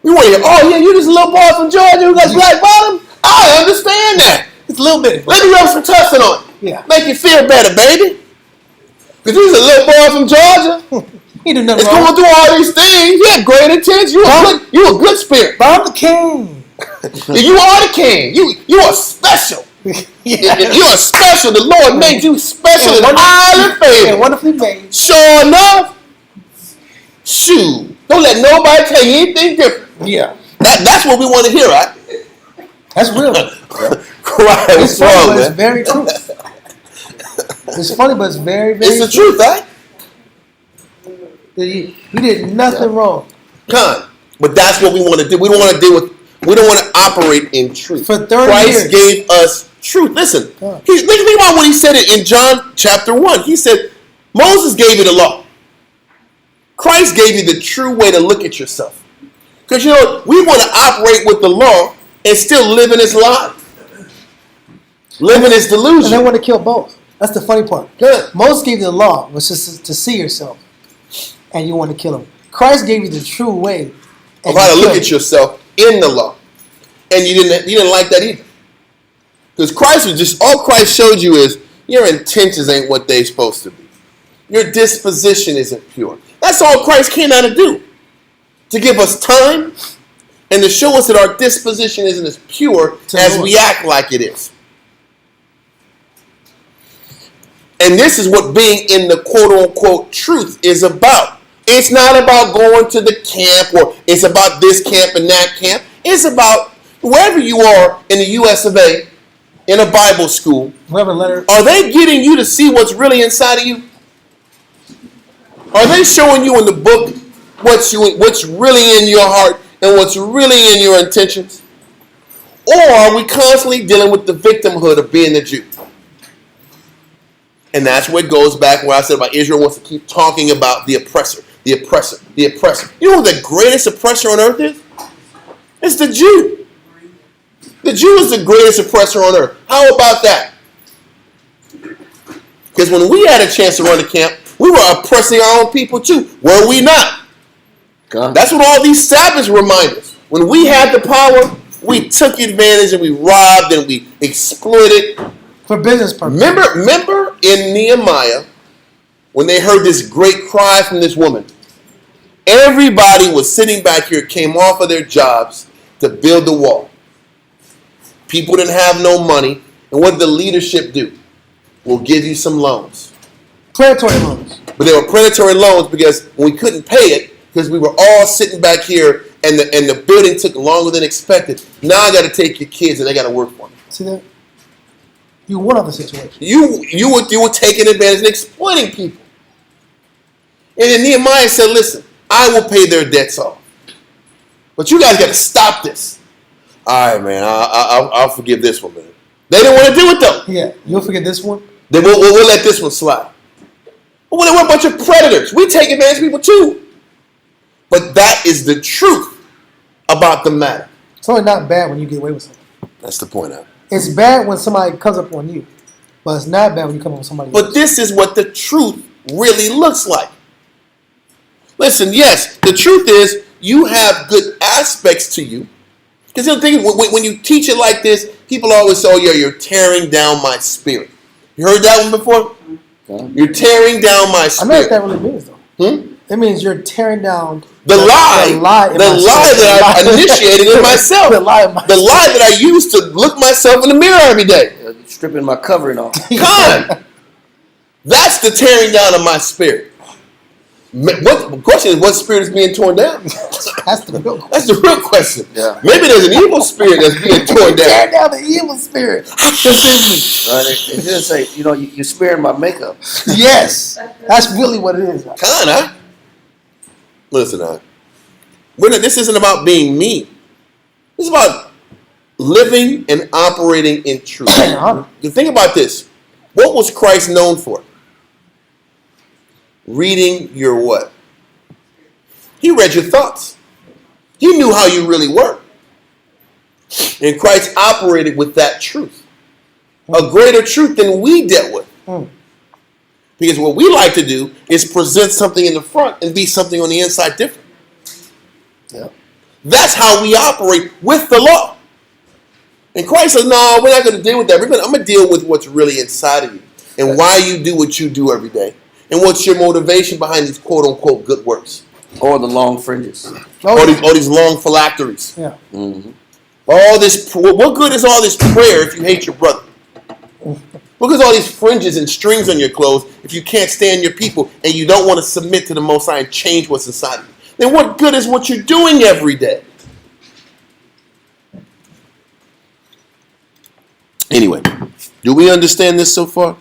We want to hear, oh yeah, you just a little boy from Georgia who got black bottom? I understand that. It's a little bit. Let me rub some tussin on it. Yeah. Make you feel better, baby. Because you're a little boy from Georgia. He did nothing It's wrong. going through all these things. You had great intentions. You a good spirit. I'm the king. You are the king. You are special. Yeah. You are special. The Lord made you special and highly And favored. wonderfully made. Sure enough, shoot. Don't let nobody tell you anything different. Yeah. That's what we want to hear, right? That's real. Right. It's What's funny, wrong, but it's man? very true. It's funny, but it's very, very It's the true. truth, right? He did nothing wrong. But that's what we want to do. We don't want to deal with. We don't want to operate in truth. For 30 Christ years. gave us truth. Listen, think about what he said in John chapter 1. He said, Moses gave you the law. Christ gave you the true way to look at yourself. Because, you know, we want to operate with the law and still live in his lie. Live in his And they delusion. want to kill both. That's the funny part. Good. Moses gave you the law, which is to see yourself, and you want to kill him. Christ gave you the true way of how to look at yourself in the law. And you didn't like that either. Because all Christ showed you is your intentions ain't what they're supposed to be. Your disposition isn't pure. That's all Christ came out to do. To give us time and to show us that our disposition isn't as pure as we act like it is. And this is what being in the quote-unquote truth is about. It's not about going to the camp or it's about this camp and that camp. It's about wherever you are in the US of A, in a Bible school, are they getting you to see what's really inside of you? Are they showing you in the book what's really in your heart and what's really in your intentions? Or are we constantly dealing with the victimhood of being a Jew? And that's where it goes back where I said about Israel wants to keep talking about the oppressor, the oppressor, the oppressor. You know what the greatest oppressor on earth is? It's the Jew. The Jew is the greatest oppressor on earth. How about that? Because when we had a chance to run the camp, we were oppressing our own people too. Were we not? God. That's what all these Sabbaths remind us. When we had the power, we took advantage and we robbed and we exploited. For business purposes. Remember in Nehemiah, when they heard this great cry from this woman, everybody was sitting back here, came off of their jobs to build the wall. People didn't have no money. And what did the leadership do? We'll give you some loans. Predatory loans. But they were predatory loans because we couldn't pay it because we were all sitting back here and the building took longer than expected. Now I got to take your kids and they got to work for me. See that? You one of the situation. You were taking advantage and exploiting people. And then Nehemiah said, listen, I will pay their debts off. But you guys got to stop this. All right, man, I'll forgive this one, man. They didn't want to do it, though. Yeah, you'll forget this one? Then we'll let this one slide. But we're a bunch of predators. We take advantage of people, too. But that is the truth about the matter. It's only not bad when you get away with something. That's the point of it. It's bad when somebody comes up on you. But it's not bad when you come up with somebody But else. this is what the truth really looks like. Listen, yes, the truth is you have good aspects to you. Because the thing is, when you teach it like this, people always say, oh, yeah, you're tearing down my spirit. You heard that one before? Okay. You're tearing down my I spirit. know what that really means, though. It means you're tearing down The lie that I initiated in myself. The lie that I used to look myself in the mirror every day. Stripping my covering off. Con. That's the tearing down of my spirit. The question is, what spirit is being torn down? That's the real question. That's the real question. Yeah. Maybe there's an evil spirit that's being torn down. Tear down the evil spirit. That's Right? It didn't say, you're smearing my makeup. Yes. That's really what it is. Kinda. Listen, this isn't about being mean. This is about living and operating in truth. The thing about this, what was Christ known for? Reading your what? He read your thoughts. He knew how you really were. And Christ operated with that truth. A greater truth than we dealt with. Because what we like to do is present something in the front and be something on the inside different. Yeah. That's how we operate with the law. And Christ says, no, we're not going to deal with that. I'm going to deal with what's really inside of you and why you do what you do every day. And what's your motivation behind these quote-unquote good works? Or the long fringes. All these long phylacteries. Yeah. Mm-hmm. All this. What good is all this prayer if you hate your brother? What good is all these fringes and strings on your clothes if you can't stand your people and you don't want to submit to the Most High and change what's inside of you? Then what good is what you're doing every day? Anyway, do we understand this so far?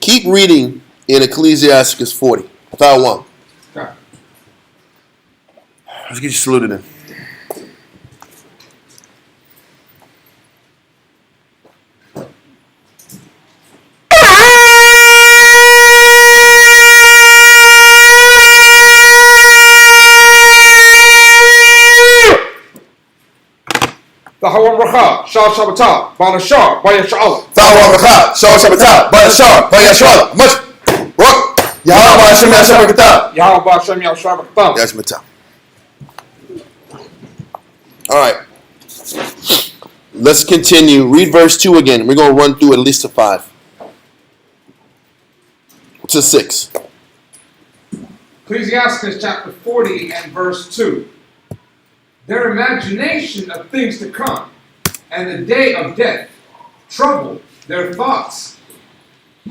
Keep reading in Ecclesiasticus 40. Without one. Let's get you saluted in. Shah Shabbatah, Bana Shah, Baya Sha'ala. Much work. Yahweh Shem Yahshua Barakatah. Yahweh Hashem Yahshua Barakatah. That's my time. All right. Let's continue. Read verse 2 again. We're going to run through at least to 5. To 6. Ecclesiastes chapter 40 and verse 2. Their imagination of things to come and the day of death trouble their thoughts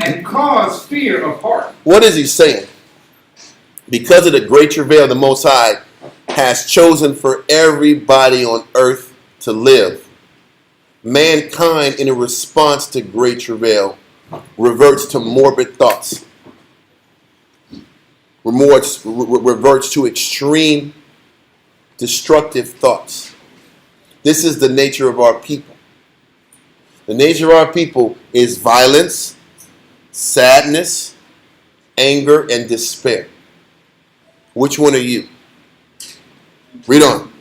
and cause fear of heart. What is he saying? Because of the great travail, the Most High has chosen for everybody on earth to live. Mankind, in a response to great travail, reverts to morbid thoughts. Reverts to extreme destructive thoughts. This is the nature of our people. The nature of our people is violence, sadness, anger, and despair. Which one are you? Read on.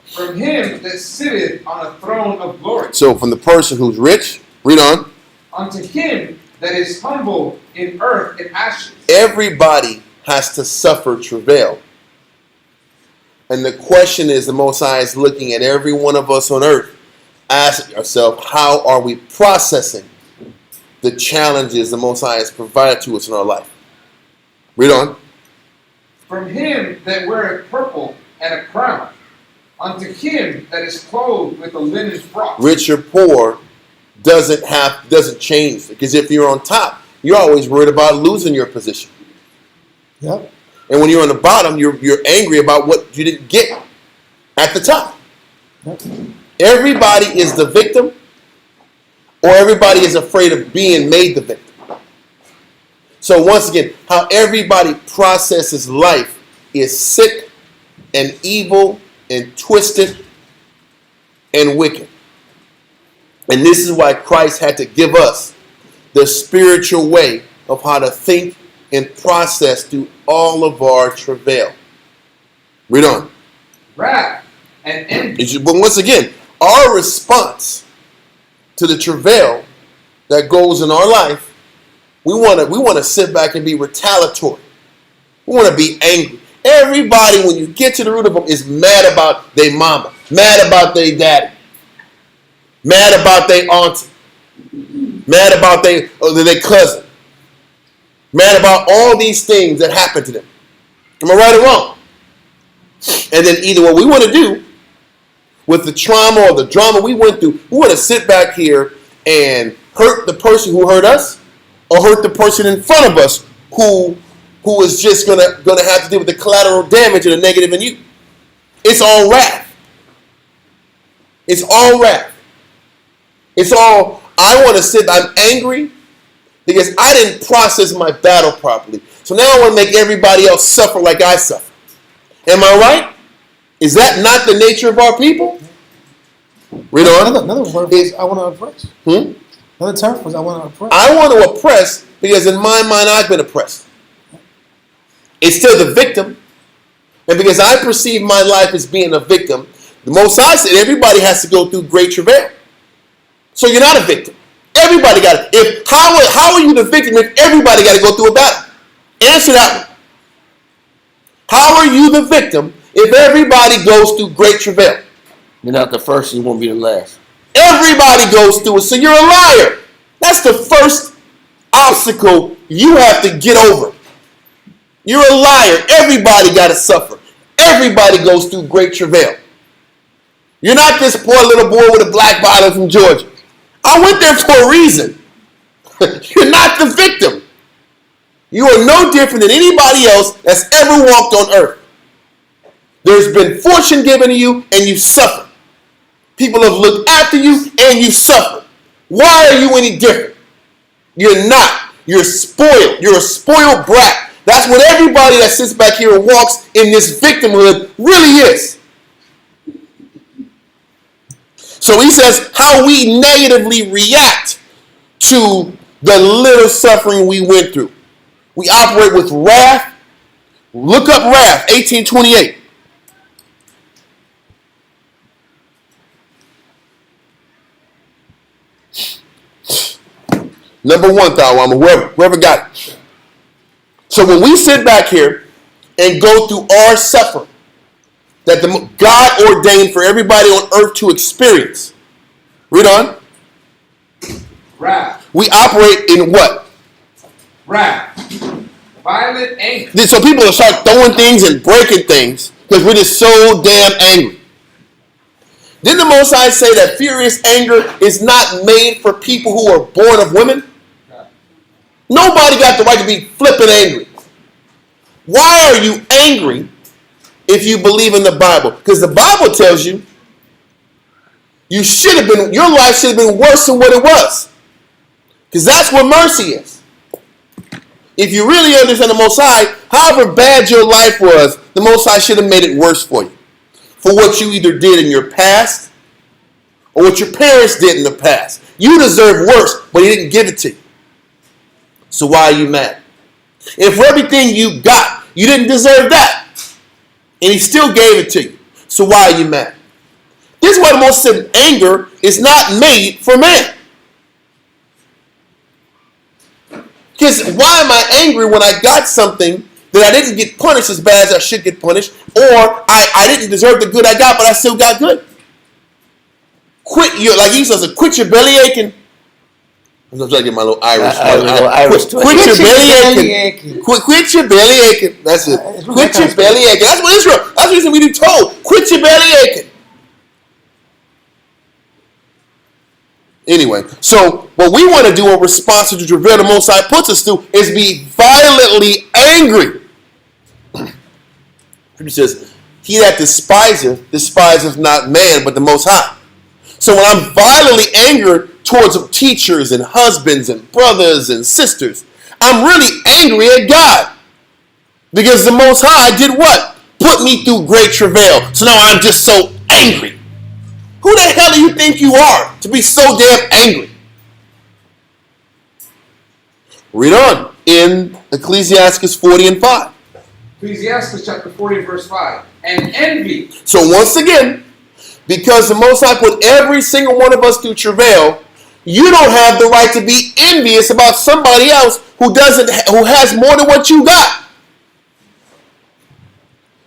From him that sitteth on a throne of glory. So from the person who's rich, read on. Unto him that is humble in earth and ashes. Everybody has to suffer travail. And the question is, the Most High is looking at every one of us on earth, asking ourselves, how are we processing the challenges the Most High has provided to us in our life? Read on. From him that weareth purple and a crown. Unto him that is clothed with a linen frock. Rich or poor doesn't change. Because if you're on top, you're always worried about losing your position. Yep. And when you're on the bottom, you're angry about what you didn't get at the top. Yep. Everybody is the victim, or everybody is afraid of being made the victim. So once again, how everybody processes life is sick and evil and twisted and wicked. And this is why Christ had to give us the spiritual way of how to think and process through all of our travail. Read on. Wrath and envy. But once again, our response to the travail that goes in our life, we want to sit back and be retaliatory. We want to be angry. Everybody, when you get to the root of them, is mad about their mama, mad about their daddy, mad about their auntie, mad about their cousin, mad about all these things that happen to them. Am I right or wrong? And then either what we want to do with the trauma or the drama we went through, we want to sit back here and hurt the person who hurt us, or hurt the person in front of us who is just gonna have to deal with the collateral damage of the negative in you. It's all wrath. It's all wrath. It's all, I want to sit, I'm angry because I didn't process my battle properly. So now I want to make everybody else suffer like I suffer. Am I right? Is that not the nature of our people? Read on. Another word is I want to oppress. Another term was I want to oppress. I want to oppress because in my mind I've been oppressed. It's still the victim. And because I perceive my life as being a victim, the Most High said everybody has to go through great travail. So you're not a victim. Everybody got it. How are you the victim if everybody got to go through a battle? Answer that one. How are you the victim if everybody goes through great travail? You're not the first, you won't be the last. Everybody goes through it, so you're a liar. That's the first obstacle you have to get over. You're a liar. Everybody got to suffer. Everybody goes through great travail. You're not this poor little boy with a black bottle from Georgia. I went there for a reason. You're not the victim. You are no different than anybody else that's ever walked on earth. There's been fortune given to you and you suffer. People have looked after you and you suffer. Why are you any different? You're not. You're spoiled. You're a spoiled brat. That's what everybody that sits back here and walks in this victimhood really is. So he says how we negatively react to the little suffering we went through. We operate with wrath. Look up wrath, 1828. Number one, Thawama, whoever got it. So when we sit back here and go through our suffering that God ordained for everybody on earth to experience, read on. Wrath. We operate in what? Wrath. Violent anger. So people will start throwing things and breaking things because we're just so damn angry. Didn't the Most High say that furious anger is not made for people who are born of women? Nobody got the right to be flipping angry. Why are you angry if you believe in the Bible? Because the Bible tells you your life should have been worse than what it was. Because that's what mercy is. If you really understand the Most High, however bad your life was, the Most High should have made it worse for you. For what you either did in your past or what your parents did in the past. You deserve worse, but He didn't give it to you. So why are you mad? If for everything you got, you didn't deserve that, and He still gave it to you. So why are you mad? This is why the Most said anger is not made for man. Because why am I angry when I got something that I didn't get punished as bad as I should get punished, or I didn't deserve the good I got, but I still got good? Like he says, quit your belly aching. I'm trying to get my little Irish. Quit your belly aching. Quit your belly aching. That's it. Quit your belly aching. That's what Israel. That's the reason we do told. Quit your belly aching. Anyway, so what we want to do in response to the travail the Most High puts us through is be violently angry. He says, he that despiseth not man, but the Most High. So when I'm violently angered towards teachers and husbands and brothers and sisters, I'm really angry at God. Because the Most High did what? Put me through great travail. So now I'm just so angry. Who the hell do you think you are to be so damn angry? Read on in Ecclesiastes 40 and 5. Ecclesiastes chapter 40 verse 5. And envy. So once again, because the Most High put every single one of us through travail, you don't have the right to be envious about somebody else who has more than what you got.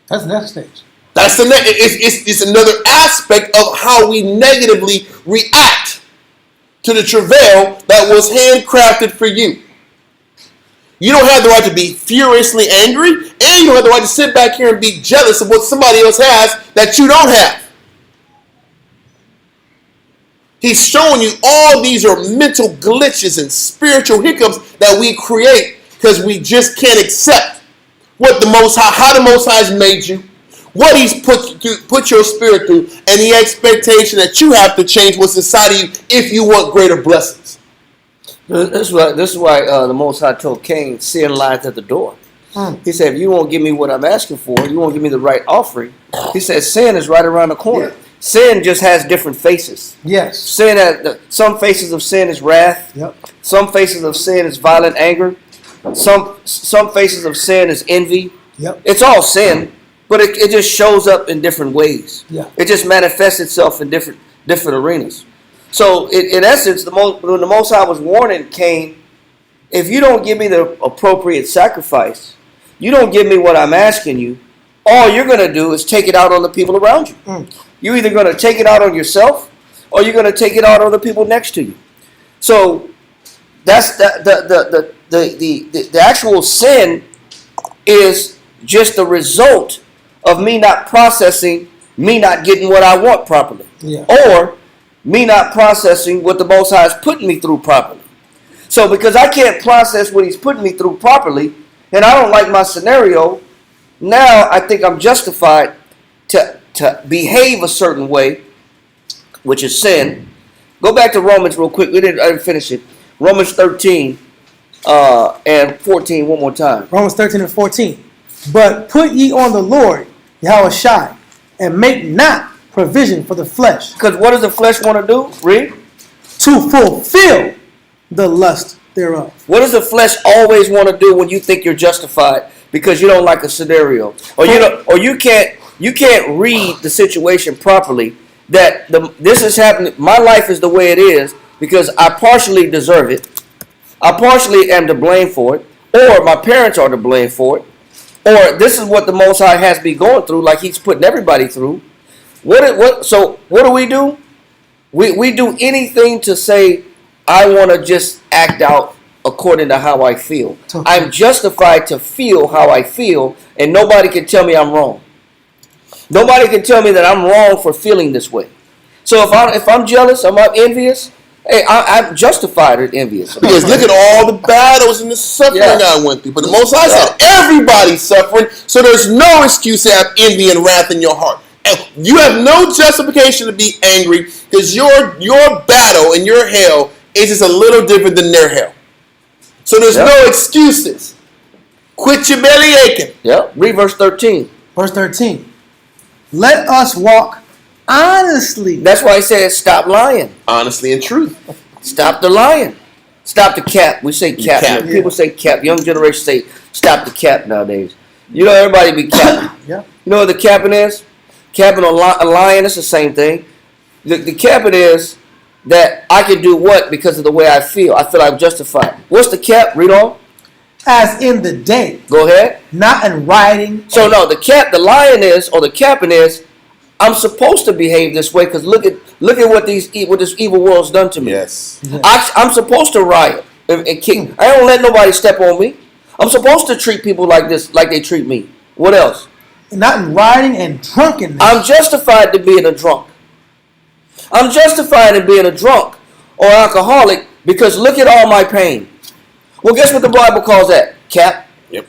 That's the next stage. That's it's another aspect of how we negatively react to the travail that was handcrafted for you. You don't have the right to be furiously angry, and you don't have the right to sit back here and be jealous of what somebody else has that you don't have. He's showing you all these are mental glitches and spiritual hiccups that we create because we just can't accept what the Most High, how the Most High has made you, what He's put your spirit through, and the expectation that you have to change what's inside of you if you want greater blessings. This is why the Most High told Cain, sin lies at the door. He said, if you won't give me what I'm asking for, you won't give me the right offering. He said, sin is right around the corner. Yeah. Sin just has different faces. Yes. Sin has, some faces of sin is wrath. Yep. Some faces of sin is violent anger. Some faces of sin is envy. Yep. It's all sin, but it just shows up in different ways. Yeah. It just manifests itself in different arenas. So in essence, when the Most High was warning Cain, if you don't give me the appropriate sacrifice, you don't give me what I'm asking you, all you're going to do is take it out on the people around you. You're either going to take it out on yourself or you're going to take it out on the people next to you. So that's the actual sin is just the result of me not processing, me not getting what I want properly. Yeah. Or me not processing what the Most High is putting me through properly. So because I can't process what He's putting me through properly, and I don't like my scenario, now I think I'm justified to behave a certain way, which is sin. Go back to Romans real quick. I didn't finish it. Romans 13 and 14 one more time. Romans 13 and 14. But put ye on the Lord, Yahushai, and make not provision for the flesh. Because what does the flesh want to do? Read. To fulfill the lust thereof. What does the flesh always want to do when you think you're justified because you don't like a scenario, or you can't read the situation properly? That this is happening. My life is the way it is because I partially deserve it. I partially am to blame for it. or my parents are to blame for it, or this is what the Most High has me going through, like He's putting everybody through. So what do? We do anything to say, I want to just act out according to how I feel. I'm justified to feel how I feel, and nobody can tell me I'm wrong. Nobody can tell me that I'm wrong for feeling this way. So if I'm jealous, I'm envious, hey, I'm justified and envious. Because look at all the battles and the suffering I went through. But the Most High said everybody's suffering, so there's no excuse to have envy and wrath in your heart. And you have no justification to be angry because your battle and your hell is just a little different than their hell. So there's no excuses. Quit your belly aching. Yeah. Read verse 13. Verse 13. Let us walk honestly. That's why he says stop lying. Honestly and truth. Stop the lying. Stop the cap. We say cap. Cap. People say cap. Young generation say stop the cap nowadays. You know everybody be capping. Yeah. You know what the capping is? Capping a lying is the same thing. The capping is that I can do what because of the way I feel. I feel I'm justified. What's the cap? Read on. As in the day, Go ahead. not in writing. So no, the lying is, or the capping is, I'm supposed to behave this way because look at what this evil world's done to me. Yes. I'm supposed to riot and kick. I don't let nobody step on me. I'm supposed to treat people like this, like they treat me. What else? Not in writing and drunkenness. I'm justified to being a drunk. I'm justified in being a drunk or alcoholic because look at all my pain. Well, guess what the Bible calls that? Cap. Yep.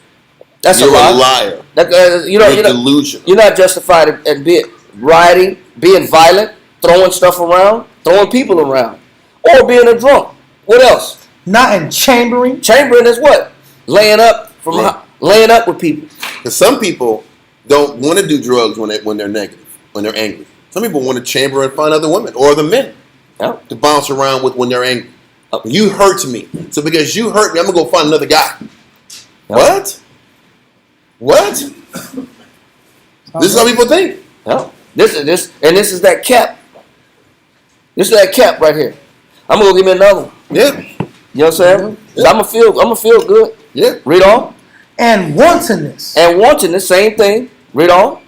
That's You're a lie. a liar. You're delusional. You're not justified in being rioting, being violent, throwing stuff around, throwing people around, or being a drunk. What else? Not in chambering. Chambering is what? Laying up with people. Because some people don't want to do drugs when they're negative, when they're angry. Some people want to chamber and find other women or other men to bounce around with when they're angry. You hurt me, so because you hurt me, I'm gonna go find another guy. What? This is how people think. This is that cap. This is that cap right here. I'm gonna go give me another one. Yeah. You know what I'm saying? Yeah. I'm gonna feel good. Yeah. Read on. And wantonness. And wanting the same thing. Read on.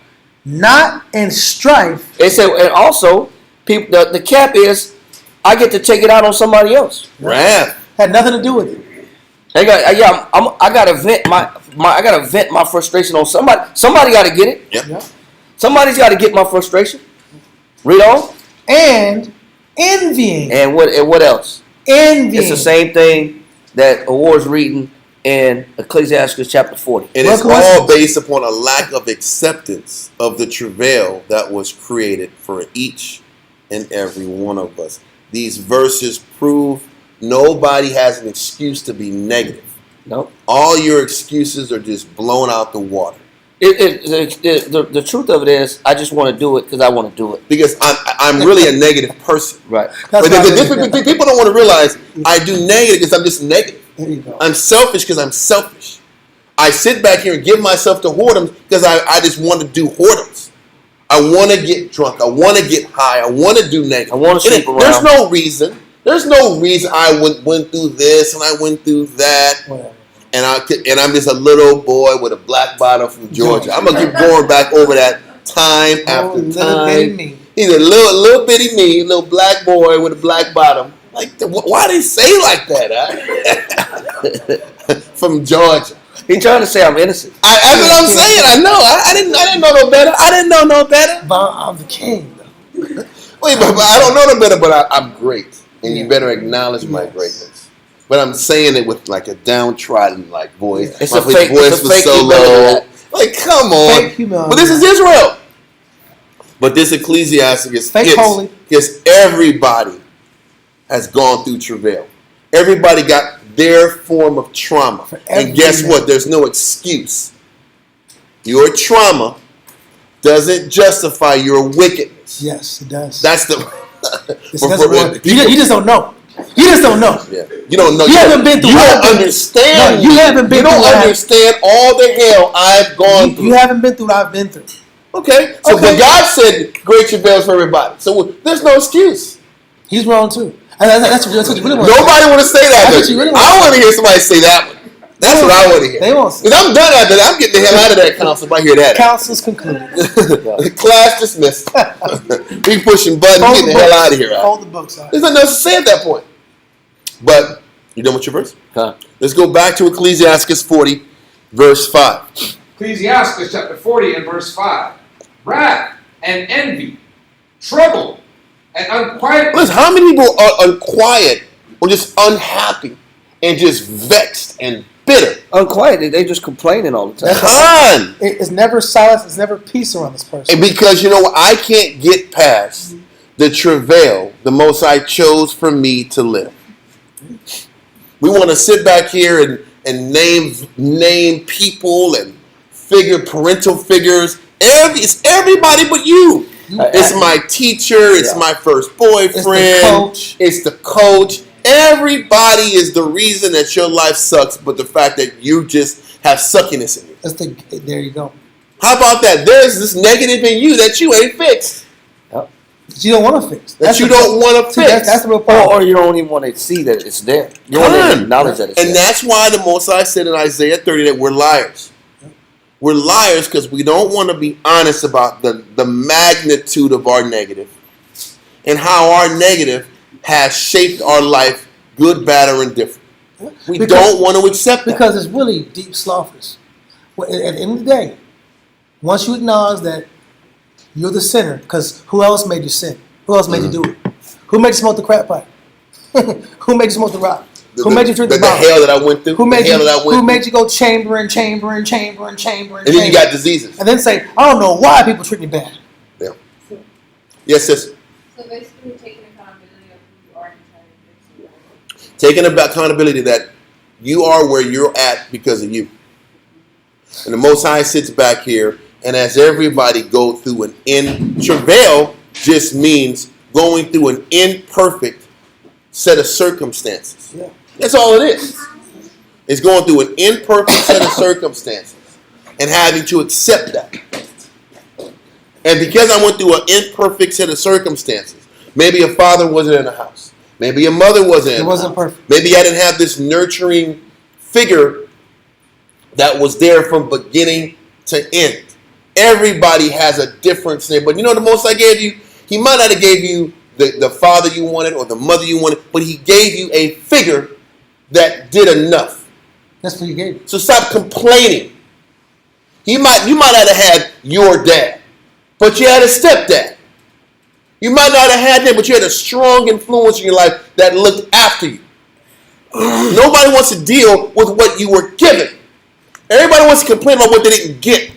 Not in strife. It said, and also, people. The cap is, I get to take it out on somebody else. Wrath. Had nothing to do with it. I gotta vent my frustration on somebody. Somebody got to get it. Yep. Yeah. Somebody's got to get my frustration. Read on. And envying. And what else? Envying. It's the same thing that Awards reading in Ecclesiastes chapter 40. And it's all based upon a lack of acceptance of the travail that was created for each and every one of us. These verses prove nobody has an excuse to be negative. No. All your excuses are just blown out the water. The truth of it is, I just want to do it because I want to do it. Because I'm really a negative person. Right. But people don't want to realize I do negative because I'm just negative. There you go. I'm selfish because I'm selfish. I sit back here and give myself to whoredoms because I just want to do whoredoms. I want to get drunk. I want to get high. I want to do negative. I want to sleep around. There's no reason. There's no reason I went through this and I went through that. Whatever. And I'm just a little boy with a black bottom from Georgia. I'm gonna keep going back over that time after Little bitty time. me. He's a little bitty me, little black boy with a black bottom. Like, why they say like that? Huh? From Georgia. He trying to say I'm innocent. That's what I'm saying. I know. I didn't know no better. I didn't know no better. But I'm the king, though. Wait, but I don't know no better. But I'm great, and you better acknowledge my greatness. But I'm saying it with like a downtrodden like voice. It's My a fake. voice It's a was fake so humility. low. Like, come on. Fake humility. But this is Israel. But this Ecclesiastes Fake holy. Because everybody has gone through travail. Everybody got their form of trauma. And guess what? There's no excuse. Your trauma doesn't justify your wickedness. Yes, it does. That's the. You just don't know. You just don't know. Yeah. You don't know. You haven't been through. You don't understand. No, you haven't been through. You don't understand all the hell I've gone through. You haven't been through what I've been through. Okay. So but God said great travails for everybody. So there's no excuse. He's wrong too. That's what you really want. Nobody want to say that. That's what you really want. I want to hear somebody say that one. That's what I want to hear. They won't see. Because I'm done after that. I'm getting the hell out of that council if I hear that. Council's concluded. Class dismissed. We pushing buttons, Fold getting the the hell books. out of here. Hold the books out. There's nothing else to say at that point. But, you done with your verse? Huh. Let's go back to Ecclesiastes 40, verse 5. Ecclesiastes chapter 40 and verse 5. Wrath and envy, trouble and unquiet. Listen, how many people are unquiet or just unhappy and just vexed and bitter? Unquiet. They just complaining all the time. Come on! It's never silence. It's never peace around this person. And because, you know what, I can't get past the travail the Most High chose for me to live. We want to sit back here and name people and parental figures. It's everybody but you. It's my teacher. It's my first boyfriend. It's the coach. Everybody is the reason that your life sucks, but the fact that you just have suckiness in you. There you go. How about that? There's this negative in you that you ain't fixed. That you don't want to fix. That you don't want to fix. That's the real problem. Or you don't even want to see that it's there. You don't want to acknowledge that it's there. And that's why the Most High said in Isaiah 30 that we're liars. We're liars because we don't want to be honest about the magnitude of our negative and how our negative has shaped our life, good, bad, or indifferent. We don't want to accept that. Because it's really deep slothfulness. Well, at the end of the day, once you acknowledge that you're the sinner, because who else made you sin? Who else made you do it? Who made you smoke the crack pipe? Who made you smoke the rock? Who made you drink the bottle? The hell that I went through. Who made you go chamber and chamber and chamber and chamber and then you got diseases. And then say, I don't know why people treat me bad. Yeah. Yes, sis. So basically taking accountability of who you are and trying to fix it. Taking accountability that you are where you're at because of you. And the Most High sits back here and as everybody go through travail just means going through an imperfect set of circumstances. Yeah. That's all it is. It's going through an imperfect set of circumstances and having to accept that. And because I went through an imperfect set of circumstances, maybe a father wasn't in the house. Maybe a mother wasn't in the house. It wasn't perfect. Maybe I didn't have this nurturing figure that was there from beginning to end. Everybody has a difference there. But you know the Most I gave you? He might not have gave you the father you wanted or the mother you wanted, but he gave you a figure that did enough. That's what he gave you. So stop complaining. You might not have had your dad, but you had a stepdad. You might not have had that, but you had a strong influence in your life that looked after you. Nobody wants to deal with what you were given. Everybody wants to complain about what they didn't get.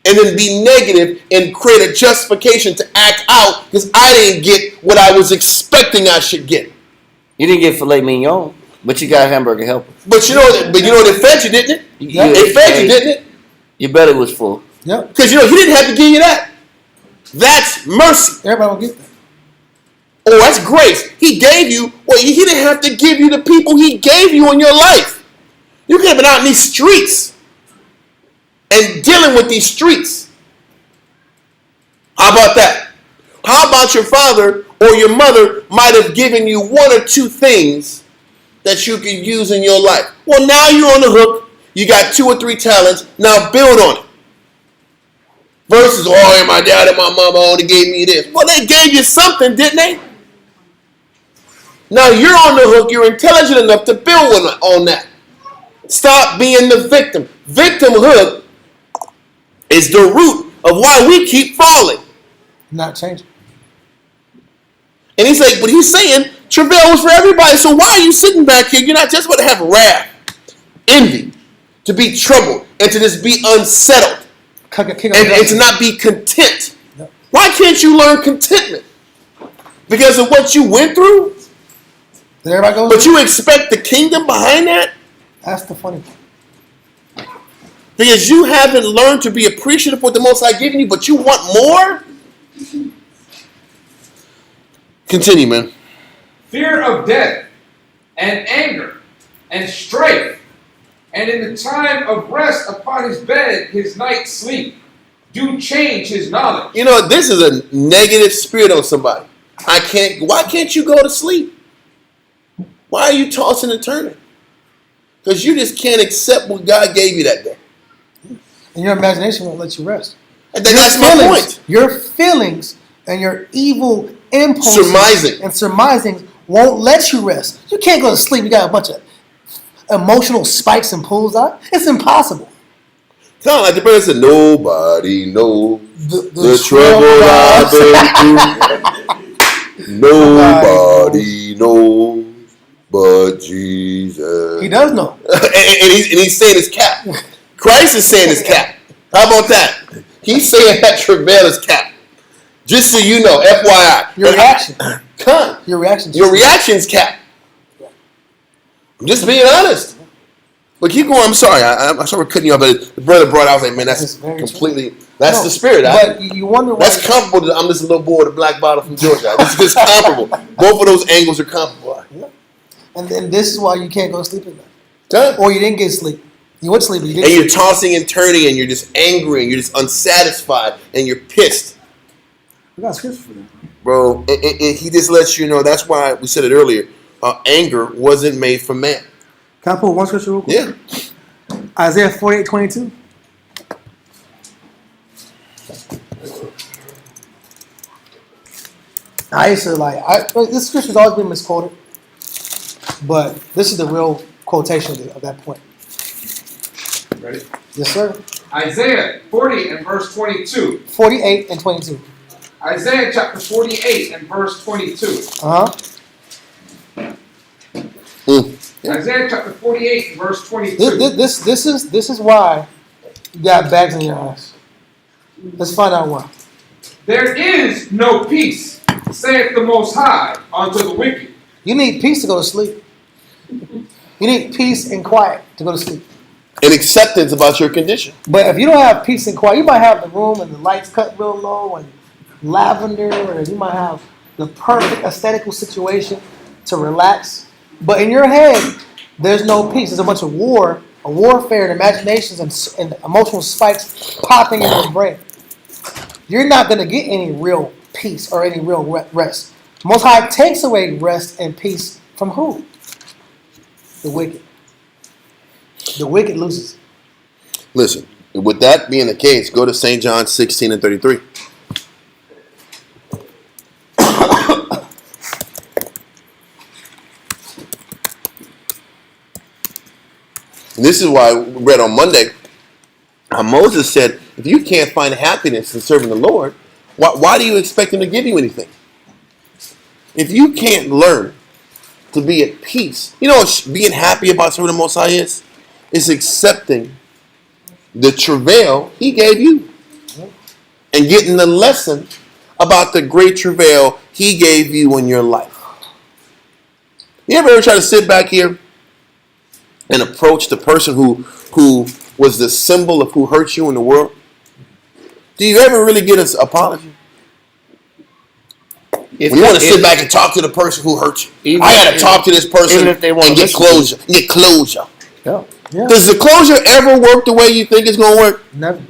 And then be negative and create a justification to act out because I didn't get what I was expecting I should get. You didn't get filet mignon, but you got hamburger helper. But you know they fed you, didn't it? They fed you, didn't it? Your belly was full. Yep. Because he didn't have to give you that. That's mercy. Everybody will get that. Oh, that's grace. He gave you, he didn't have to give you the people he gave you in your life. You could have been out in these streets and dealing with these streets. How about that? How about your father or your mother might have given you one or two things that you could use in your life? Well, now you're on the hook. You got 2 or 3 talents. Now build on it. Versus, my dad and my mama only gave me this. Well, they gave you something, didn't they? Now you're on the hook. You're intelligent enough to build on that. Stop being the victim. Victimhood is the root of why we keep falling. Not changing. And he's saying, travail was for everybody. So why are you sitting back here? You're not just going to have wrath, envy, to be troubled, and to just be unsettled. And to not be content. Yep. Why can't you learn contentment? Because of what you went through? But you expect the kingdom behind that? That's the funny thing. Because you haven't learned to be appreciative of what the Most High given you, but you want more? Continue, man. Fear of death and anger and strife, and in the time of rest upon his bed, his night's sleep, do change his knowledge. You know, this is a negative spirit on somebody. Why can't you go to sleep? Why are you tossing and turning? Because you just can't accept what God gave you that day. And your imagination won't let you rest. And that's my point. Your feelings and your evil impulses Surmising. and surmisings won't let you rest. You can't go to sleep. You got a bunch of emotional spikes and pulls out. It's impossible. Kind of like the brother said, nobody knows the trouble trouble I've been through. Nobody knows but Jesus. He does know. and he's saying his cap. Christ is saying his cap. How about that? He's saying that travail is cap. Just so you know, FYI. Your reaction. Your Your reaction's cap. I'm just being honest. But keep going. I'm sorry. I'm sorry for cutting you off. But the brother brought out, I was like, man, that's completely, that's the spirit. But you wonder why. That's comparable to, I'm just a little boy with a black bottle from Georgia. It's comparable. Both of those angles are comparable. Yeah. And then this is why you can't go to sleep at night. Done. Or you didn't get sleep. You went to sleep, but you didn't. And you're tossing and turning, and you're just angry, and you're just unsatisfied, and you're pissed. We got scripture for that. Bro, he just lets you know, that's why we said it earlier, anger wasn't made for man. Can I pull one scripture real quick? Yeah. Isaiah 48:22. I used to this scripture's always been misquoted, but this is the real quotation of that point. Ready? Yes, sir. Isaiah 40 and verse 22. 48 and 22. Isaiah chapter 48 and verse 22. Uh-huh. Isaiah chapter 48 and verse 22. This is why you got bags in your eyes. Let's find out why. There is no peace, saith the Most High, unto the wicked. You need peace to go to sleep. You need peace and quiet to go to sleep. And acceptance about your condition. But if you don't have peace and quiet, you might have the room and the lights cut real low and lavender, or you might have the perfect aesthetical situation to relax. But in your head, there's no peace. There's a bunch of warfare and imaginations and emotional spikes popping in your brain. You're not going to get any real peace or any real rest. Most High takes away rest and peace from who? The wicked. The wicked loses. Listen, with that being the case, go to St. John 16 and 33. And this is why we read on Monday how Moses said, if you can't find happiness in serving the Lord, why do you expect him to give you anything? If you can't learn to be at peace, you know what being happy about serving the Most High is? It's accepting the travail he gave you and getting the lesson about the great travail he gave you in your life. You ever try to sit back here and approach the person who was the symbol of who hurt you in the world? Do you ever really get an apology? When you want to sit back and talk to the person who hurt you, I got to talk to this person if they want and to get closure. Get closure. Yeah. Does the closure ever work the way you think it's going to work? Never.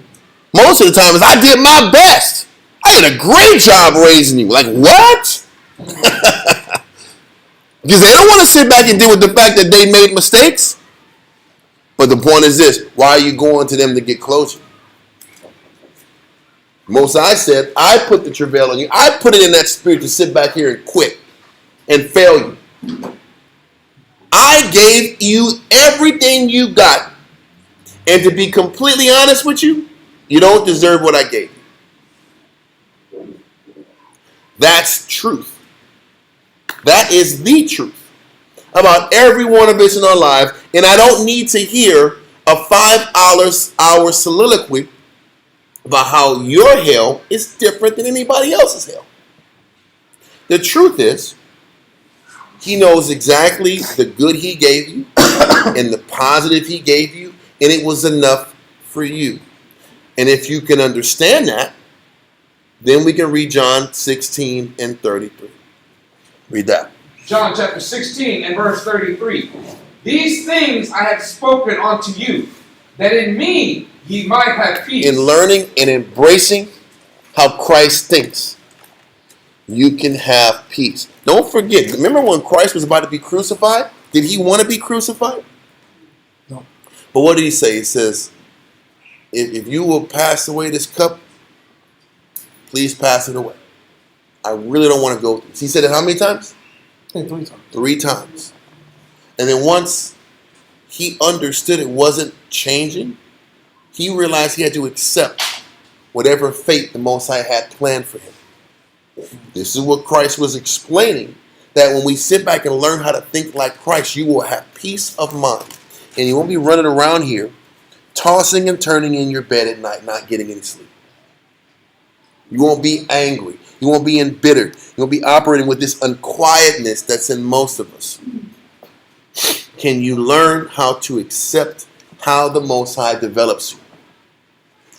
Most of the time, is I did my best. I did a great job raising you. Like, what? Because they don't want to sit back and deal with the fact that they made mistakes. But the point is this: why are you going to them to get closure? Most I said, I put the travail on you. I put it in that spirit to sit back here and quit and fail you. I gave you everything you got. And to be completely honest with you, you don't deserve what I gave you. That's truth. That is the truth about every one of us in our lives. And I don't need to hear a 5-hour soliloquy about how your hell is different than anybody else's hell. The truth is, he knows exactly the good he gave you and the positive he gave you, and it was enough for you. And if you can understand that, then we can read John 16 and 33. Read that. John chapter 16 and verse 33. These things I have spoken unto you, that in me ye might have peace. In learning and embracing how Christ thinks, you can have peace. Don't forget, remember when Christ was about to be crucified? Did he want to be crucified? But what did he say? He says, if you will pass away this cup, please pass it away. I really don't want to go through this. He said it how many times? I think 3 times. 3 times. And then once he understood it wasn't changing, he realized he had to accept whatever fate the Most High had planned for him. This is what Christ was explaining, that when we sit back and learn how to think like Christ, you will have peace of mind. And you won't be running around here tossing and turning in your bed at night, not getting any sleep. You won't be angry. You won't be embittered. You won't be operating with this unquietness that's in most of us. Can you learn how to accept how the Most High develops you?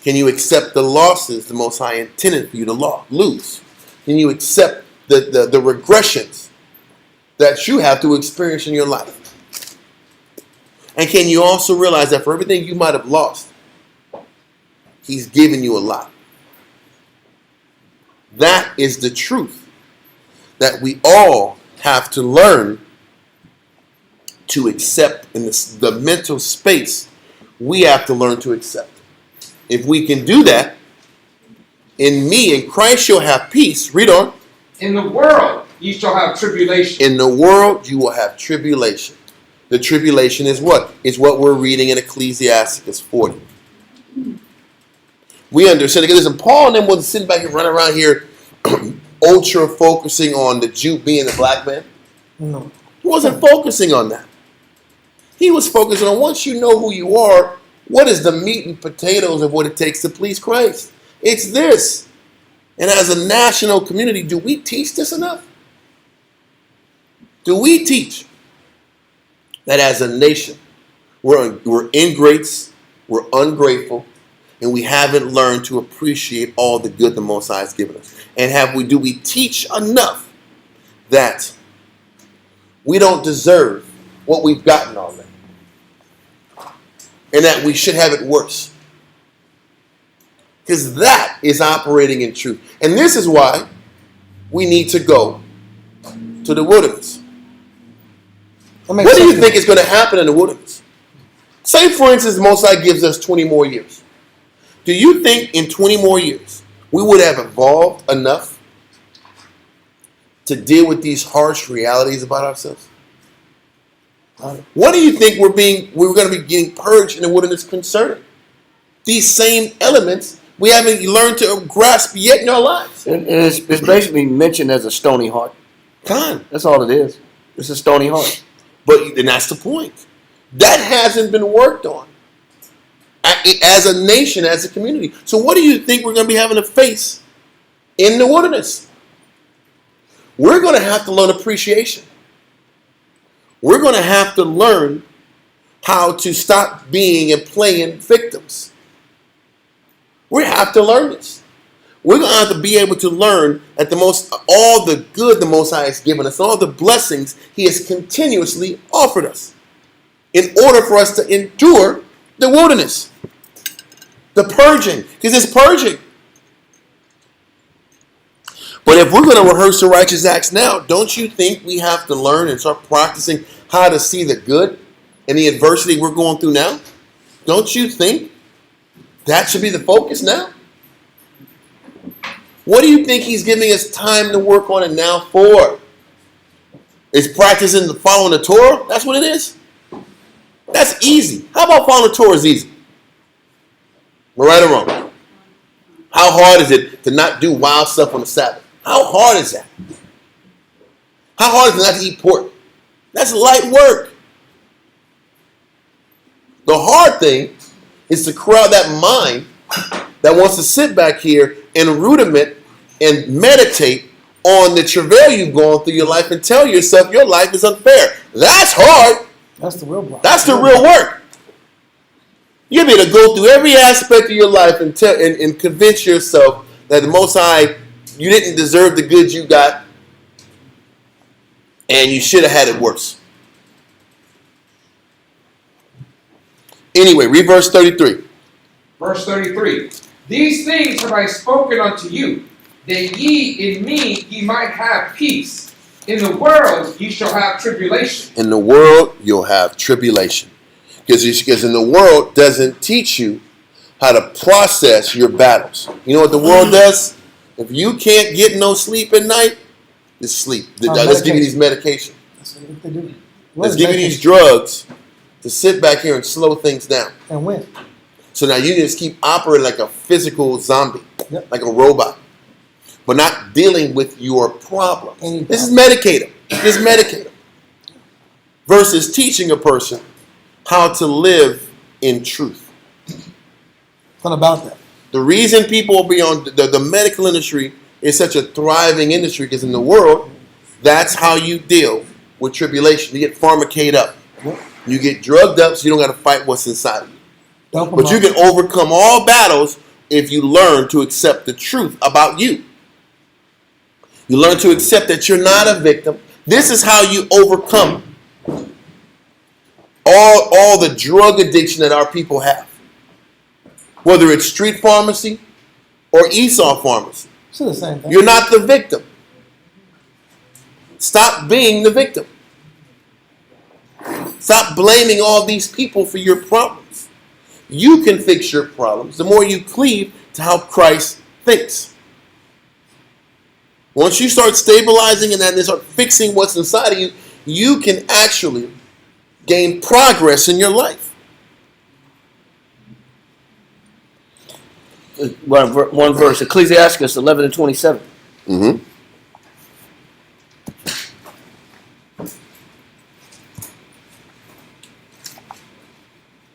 Can you accept the losses the Most High intended for you to lose? Can you accept the regressions that you have to experience in your life? And can you also realize that for everything you might have lost, He's given you a lot? That is the truth that we all have to learn to accept in the mental space. We have to learn to accept. If we can do that, in me, in Christ, you'll have peace. Read on. In the world ye shall have tribulation. In the world, you will have tribulation. The tribulation is what? It's what we're reading in Ecclesiastes 40. We understand. Listen, Paul and them wasn't sitting back and running around here ultra focusing on the Jew being the black man. No. He wasn't focusing on that. He was focusing on, once you know who you are, what is the meat and potatoes of what it takes to please Christ? It's this. And as a national community, do we teach this enough? Do we teach that as a nation, we're ingrates, we're ungrateful, and we haven't learned to appreciate all the good the Most High has given us? And do we teach enough that we don't deserve what we've gotten already? And that we should have it worse? Because that is operating in truth. And this is why we need to go to the wilderness. What do you think is going to happen in the wilderness? Say, for instance, the Most High gives us 20 more years. Do you think in 20 more years we would have evolved enough to deal with these harsh realities about ourselves? What do you think we're going to be getting purged in the wilderness concerning? These same elements we haven't learned to grasp yet in our lives. And it's basically mentioned as a stony heart. That's all it is. It's a stony heart. But and that's the point. That hasn't been worked on as a nation, as a community. So what do you think we're going to be having to face in the wilderness? We're going to have to learn appreciation. We're going to have to learn how to stop being and playing victims. We have to learn this. We're going to have to be able to learn that all the good the Most High has given us, all the blessings He has continuously offered us, in order for us to endure the wilderness, the purging, because it's purging. But if we're going to rehearse the righteous acts now, don't you think we have to learn and start practicing how to see the good in the adversity we're going through now? Don't you think that should be the focus now? What do you think He's giving us time to work on it now for? Is practicing following the Torah? That's what it is? That's easy. How about following the Torah is easy? Am I right or wrong? How hard is it to not do wild stuff on the Sabbath? How hard is that? How hard is it not to eat pork? That's light work. The hard thing is to corral that mind that wants to sit back here and rudiment and meditate on the travail you've gone through your life and tell yourself your life is unfair. That's hard. That's the real block. That's the real work. You'll be able to go through every aspect of your life and convince yourself that the Most High, you didn't deserve the good you got, and you should have had it worse. Anyway, read verse 33. Verse 33. These things have I spoken unto you, that ye in me ye might have peace. In the world ye shall have tribulation. In the world you'll have tribulation. Because in the world doesn't teach you how to process your battles. You know what the world does? If you can't get no sleep at night, just sleep. Let's give you these medications. That's what they do. Let's give you these drugs to sit back here and slow things down. And win. So now you just keep operating like a physical zombie, Yep. like a robot, but not dealing with your problems. Any This is medicate them. Just medicate them. Versus teaching a person how to live in truth. What about that? The reason people will be on the medical industry is such a thriving industry because in the world, that's how you deal with tribulation. You get pharmacated up. Yep. You get drugged up so you don't got to fight what's inside of you. Dump 'em But you out. can overcome all battles if you learn to accept the truth about you. You learn to accept that you're not a victim. This is how you overcome all the drug addiction that our people have. Whether it's street pharmacy or Esau pharmacy. It's the same thing. You're not the victim. Stop being the victim. Stop blaming all these people for your problems. You can fix your problems the more you cleave to how Christ thinks. Once you start stabilizing and then start fixing what's inside of you, you can actually gain progress in your life. One verse, Ecclesiastes 11 and 27. Mm-hmm.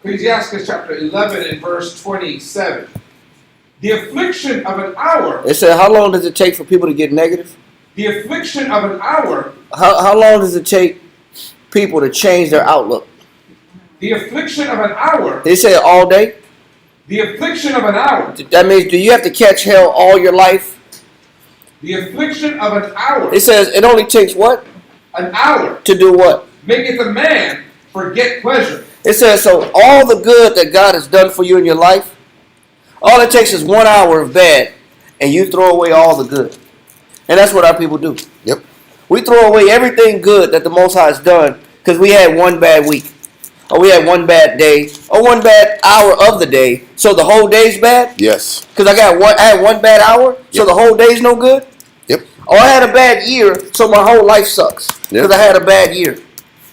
Ecclesiastes chapter 11 and verse 27. The affliction of an hour. It said, how long does it take for people to get negative? The affliction of an hour. How long does it take people to change their outlook? The affliction of an hour. They say all day. The affliction of an hour. That means, do you have to catch hell all your life? The affliction of an hour. It says it only takes what? An hour. To do what? Maketh a man forget pleasure. It says, so all the good that God has done for you in your life, all it takes is 1 hour of bad, and you throw away all the good. And that's what our people do. Yep. We throw away everything good that the Most High has done because we had one bad week, or we had one bad day, or one bad hour of the day. So the whole day's bad? Yes. Because I had one bad hour, so Yep. the whole day's no good? Yep. Or I had a bad year, so my whole life sucks because Yep. I had a bad year.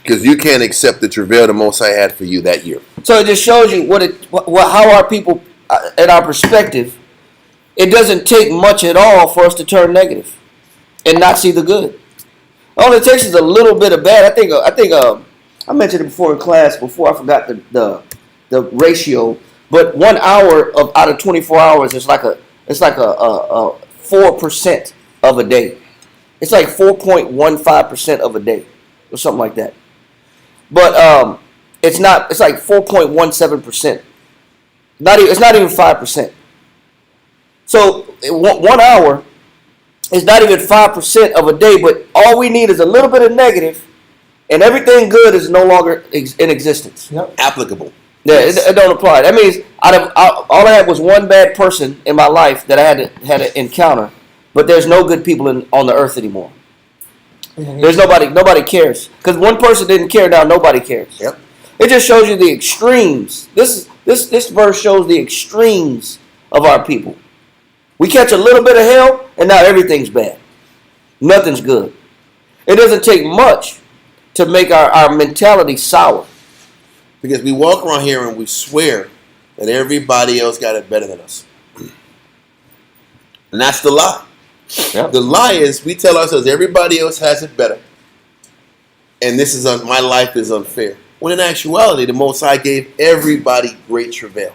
Because you can't accept the travail the Most High had for you that year. So it just shows you how our people, in our perspective, it doesn't take much at all for us to turn negative and not see the good. All it takes is a little bit of bad. I think I mentioned it before in class. Before I forgot the ratio, but 1 hour out of 24 hours is like a 4% of a day. It's like 4.15% of a day or something like that. But it's not. It's like 4.17%. It's not even 5%. So 1 hour is not even 5% of a day. But all we need is a little bit of negative, and everything good is no longer in existence. Yep. Applicable. Yeah, it don't apply. That means all I had was one bad person in my life that I had to encounter. But there's no good people on the earth anymore. There's nobody cares. Because one person didn't care, now nobody cares. Yep. It just shows you the extremes. This verse shows the extremes of our people. We catch a little bit of hell, and now everything's bad. Nothing's good. It doesn't take much to make our mentality sour. Because we walk around here and we swear that everybody else got it better than us. And that's the lie. Yep. The lie is we tell ourselves everybody else has it better. And my life is unfair. When in actuality, the Most High gave everybody great travail.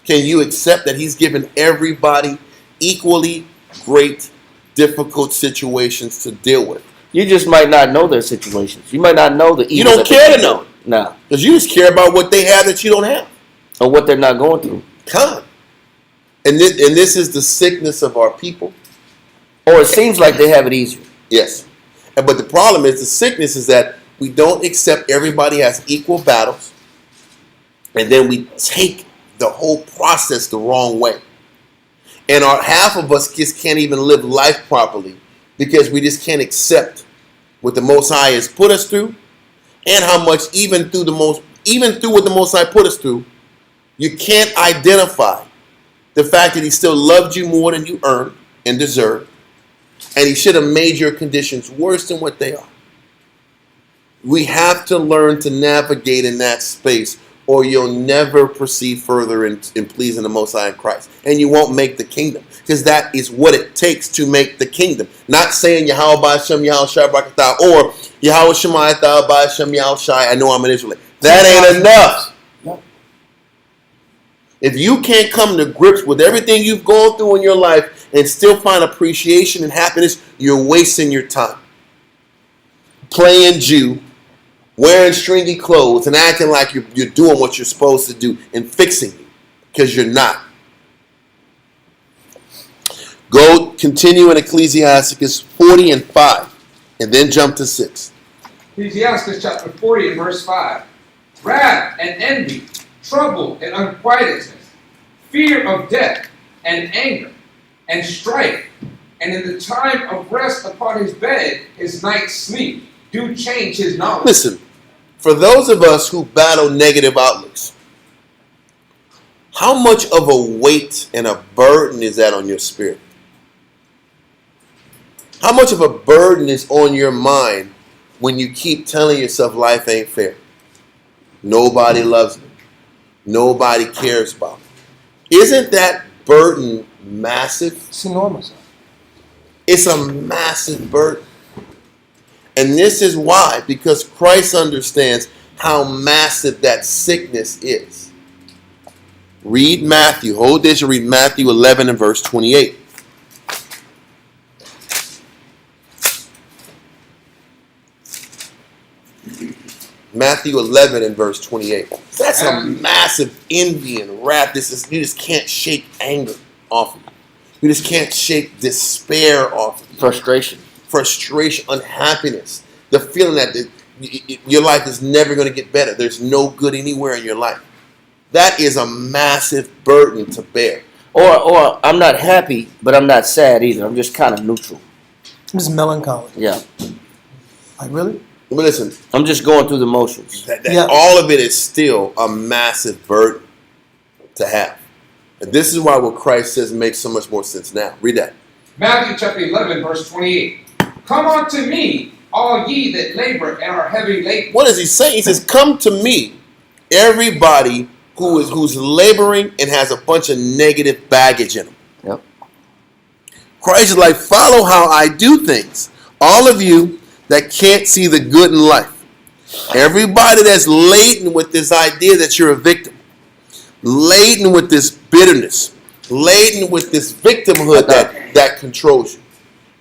Can you accept that He's given everybody equally great, difficult situations to deal with? You just might not know their situations. You might not know the evil. You don't care to know. Nah. Because you just care about what they have that you don't have. Or what they're not going through. Come. And this is the sickness of our people. Or it seems like they have it easier. Yes. But the problem is the sickness is that we don't accept everybody has equal battles. And then we take the whole process the wrong way. And half of us just can't even live life properly because we just can't accept what the Most High has put us through and how much even through even through what the Most High put us through, you can't identify the fact that he still loved you more than you earned and deserved, and he should have made your conditions worse than what they are. We have to learn to navigate in that space, or you'll never proceed further in pleasing the Most High in Christ. And you won't make the kingdom, because that is what it takes to make the kingdom. Not saying Yahweh Ba'Shem Yahweh Shai Barakatah or Yahweh Shemayatah Ba'Shem Yahweh Shai, I know I'm an Israelite. That ain't enough. If you can't come to grips with everything you've gone through in your life and still find appreciation and happiness, you're wasting your time. Playing Jew, wearing stringy clothes and acting like you're doing what you're supposed to do and fixing it, because you're not. Go continue in Ecclesiasticus 40 and 5 and then jump to 6. Ecclesiastes chapter 40 and verse 5. Wrath and envy, trouble and unquietness, fear of death and anger and strife, and in the time of rest upon his bed, his night's sleep, do change his knowledge. Listen, for those of us who battle negative outlooks, how much of a weight and a burden is that on your spirit? How much of a burden is on your mind when you keep telling yourself life ain't fair? Nobody loves me. Nobody cares about me. Isn't that burden massive? It's enormous. It's a massive burden. And this is why, because Christ understands how massive that sickness is. Read Matthew. Hold this and read Matthew 11 and verse 28. Matthew 11 and verse 28. That's a massive envy and wrath. You just can't shake anger off of you. You just can't shake despair off of you. Frustration, unhappiness, the feeling that your life is never going to get better. There's no good anywhere in your life. That is a massive burden to bear. Or I'm not happy, but I'm not sad either. I'm just kind of neutral. I'm just melancholy. Yeah. Like, really? But listen, I'm just going through the motions. All of it is still a massive burden to have. And this is why what Christ says makes so much more sense now. Read that. Matthew chapter 11 verse 28. Come unto me, all ye that labor and are heavy laden. What does he say? He says, come to me, everybody who's laboring and has a bunch of negative baggage in them. Yep. Christ is like, follow how I do things. All of you that can't see the good in life. Everybody that's laden with this idea that you're a victim. Laden with this bitterness. Laden with this victimhood that controls you.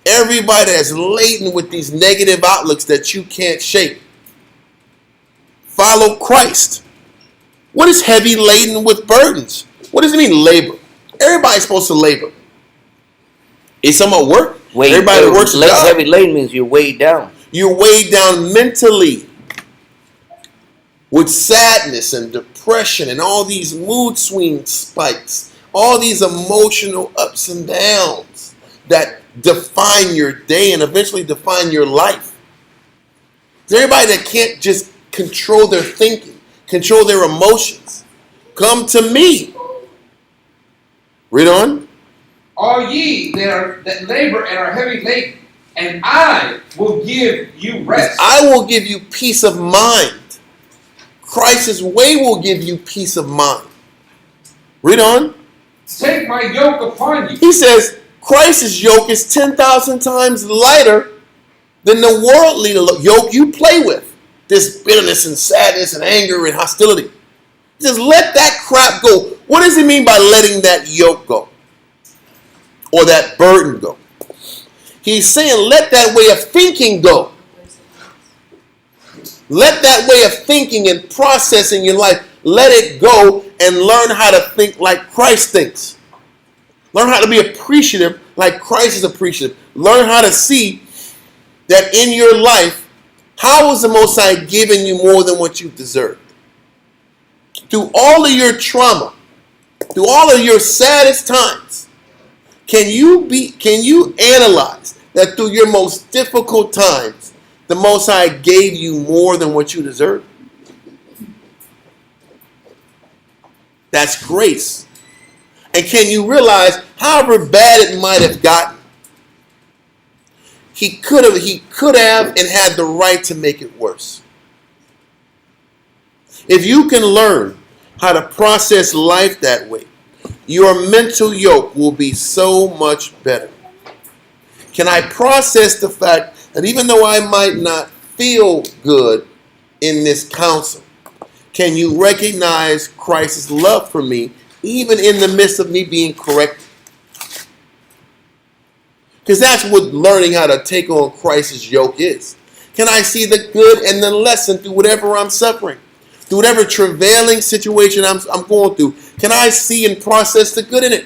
Everybody that's laden with these negative outlooks that you can't shake. Follow Christ. What is heavy laden with burdens? What does it mean labor? Everybody's supposed to labor. It's somewhat work. Everybody that works heavy laden means you're weighed down. You're weighed down mentally with sadness and depression and all these mood swing spikes, all these emotional ups and downs that define your day and eventually define your life. There's everybody that can't just control their thinking, control their emotions. Come to me. Read on. All ye that labor and are heavy laden, and I will give you rest. I will give you peace of mind. Christ's way will give you peace of mind. Read on. Take my yoke upon you. He says Christ's yoke is 10,000 times lighter than the worldly yoke you play with. This bitterness and sadness and anger and hostility. He says, let that crap go. What does he mean by letting that yoke go? Or that burden go? He's saying let that way of thinking go. Let that way of thinking and processing your life, let it go and learn how to think like Christ thinks. Learn how to be appreciative like Christ is appreciative. Learn how to see that in your life, how is the Most High giving you more than what you deserve? Through all of your trauma, through all of your saddest times, can you analyze that through your most difficult times, the Most High gave you more than what you deserve? That's grace. And can you realize, however bad it might have gotten, he could have and had the right to make it worse. If you can learn how to process life that way, your mental yoke will be so much better. Can I process the fact that even though I might not feel good in this counsel, can you recognize Christ's love for me even in the midst of me being corrected? Because that's what learning how to take on Christ's yoke is. Can I see the good and the lesson through whatever I'm suffering? Through whatever travailing situation I'm going through? Can I see and process the good in it?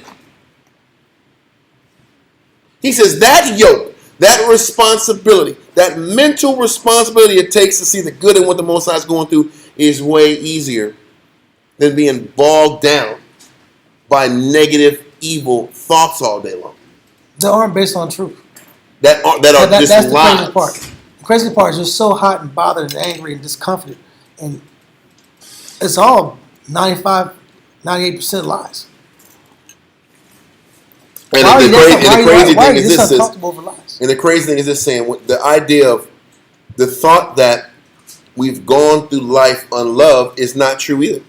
He says that yoke, that responsibility, that mental responsibility it takes to see the good in what the Most High is going through is way easier than being bogged down by negative, evil thoughts all day long. That aren't based on truth. That are just that's the lies. crazy part. The crazy part is you're so hot and bothered and angry and discomforted. And it's all 95, 98% lies. And Why are the crazy thing is this: uncomfortable over lies? and the crazy thing is this saying the idea of the thought that we've gone through life unloved is not true either.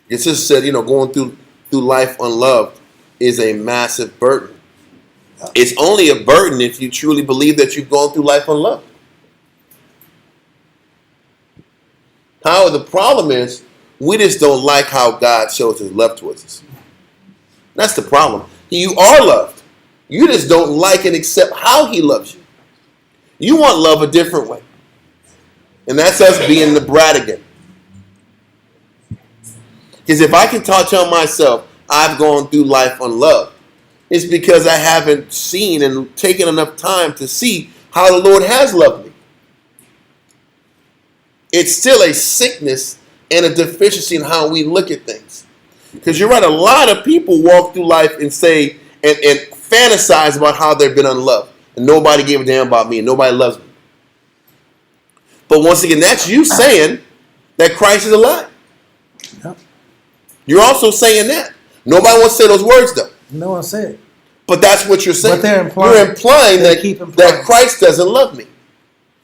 It's just said, going through life unloved is a massive burden. It's only a burden if you truly believe that you've gone through life unloved. However, the problem is we just don't like how God shows his love towards us. That's the problem. You are loved. You just don't like and accept how he loves you. You want love a different way. And that's us being the brat again. Because if I can tell myself I've gone through life unloved, it's because I haven't seen and taken enough time to see how the Lord has loved me. It's still a sickness and a deficiency in how we look at things. Because you're right, a lot of people walk through life and say and fantasize about how they've been unloved. And nobody gave a damn about me and nobody loves me. But once again, that's you saying that Christ is alive. Yep. You're also saying that. Nobody wants to say those words though. No one said it. But that's what you're saying. But they're implying, you're implying that Christ doesn't love me.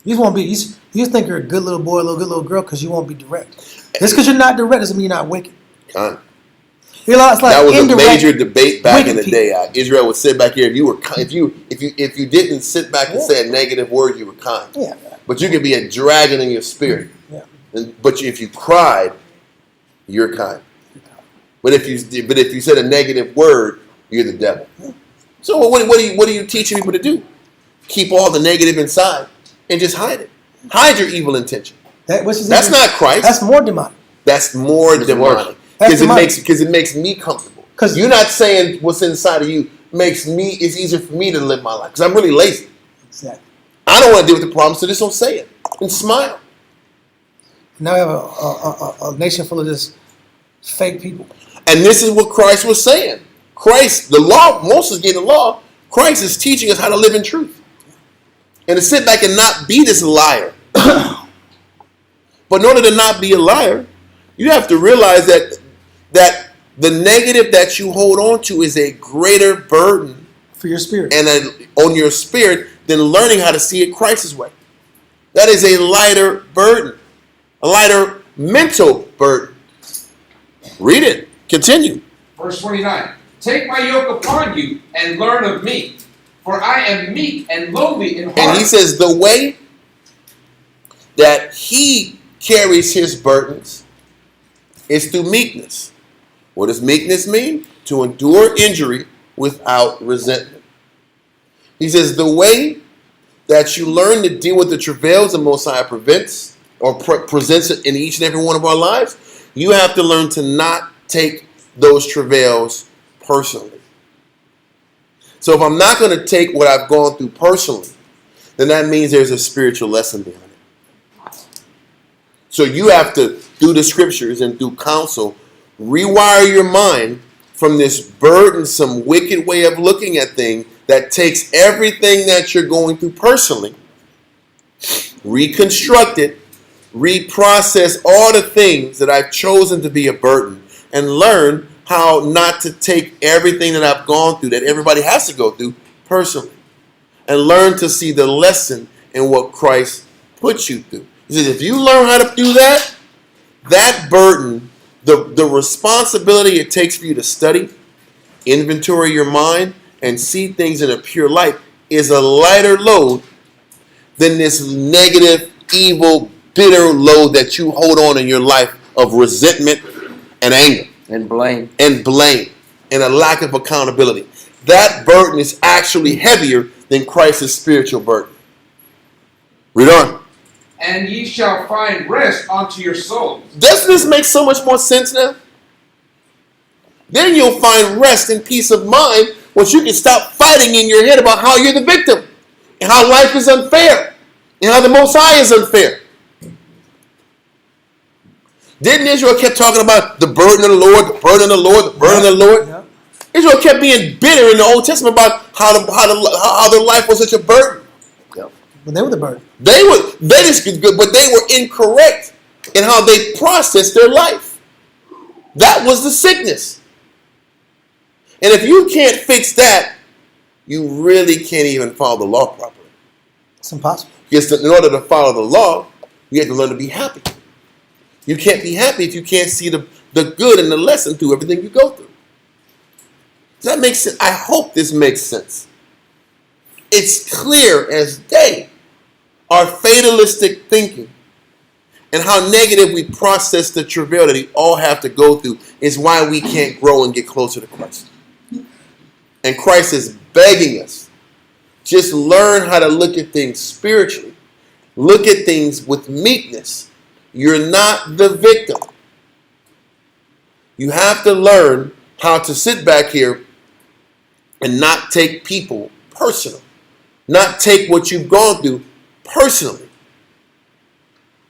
You won't be. You think you're a good little boy, good little girl, because you won't be direct. Just because you're not direct doesn't mean you're not wicked. It's like that was a major debate back in the day. Israel would sit back here. If you didn't sit back and say a negative word, you were kind. Yeah. But you could be a dragon in your spirit. Yeah. But if you cried, you're kind. But if you said a negative word, you're the devil. Yeah. So what are you teaching people to do? Keep all the negative inside and just hide it. Hide your evil intention. That's not Christ. That's more demonic. That's more demonic. Because it makes me comfortable. Because you're not saying what's inside of you it's easier for me to live my life. Because I'm really lazy. Exactly. I don't want to deal with the problem, so just don't say it. And smile. Now we have a nation full of this fake people. And this is what Christ was saying. Christ, the law, Moses gave the law. Christ is teaching us how to live in truth. And to sit back and not be this liar. But in order to not be a liar, you have to realize that the negative that you hold on to is a greater burden for your spirit and on your spirit than learning how to see it Christ's way. That is a lighter burden, a lighter mental burden. Read it. Continue. Verse 29. Take my yoke upon you and learn of me, for I am meek and lowly in heart. And he says the way that he carries his burdens is through meekness. What does meekness mean? To endure injury without resentment. He says the way that you learn to deal with the travails the Most High presents it in each and every one of our lives, you have to learn to not take those travails personally. So if I'm not going to take what I've gone through personally, then that means there's a spiritual lesson behind it. So you have to, through the scriptures and through counsel, rewire your mind from this burdensome, wicked way of looking at things that takes everything that you're going through personally, reconstruct it, reprocess all the things that I've chosen to be a burden, and learn how not to take everything that I've gone through, that everybody has to go through, personally. And learn to see the lesson in what Christ puts you through. He says, if you learn how to do that, that burden, the responsibility it takes for you to study, inventory your mind, and see things in a pure light is a lighter load than this negative, evil, bitter load that you hold on in your life of resentment and anger. And blame. And a lack of accountability. That burden is actually heavier than Christ's spiritual burden. Read on. And ye shall find rest unto your souls. Doesn't this make so much more sense now? Then you'll find rest and peace of mind once you can stop fighting in your head about how you're the victim and how life is unfair and how the Most High is unfair. Didn't Israel kept talking about the burden of the Lord, the burden of the Lord, the burden of the Lord? Yeah. Israel kept being bitter in the Old Testament about how their life was such a burden. When they were the burden. They just good, but they were incorrect in how they processed their life. That was the sickness. And if you can't fix that, you really can't even follow the law properly. It's impossible. Because in order to follow the law, you have to learn to be happy. You can't be happy if you can't see the good and the lesson through everything you go through. Does that make sense? I hope this makes sense. It's clear as day. Our fatalistic thinking and how negative we process the travail that we all have to go through is why we can't grow and get closer to Christ. And Christ is begging us, just learn how to look at things spiritually. Look at things with meekness. You're not the victim. You have to learn how to sit back here and not take people personal. Not take what you've gone through personally.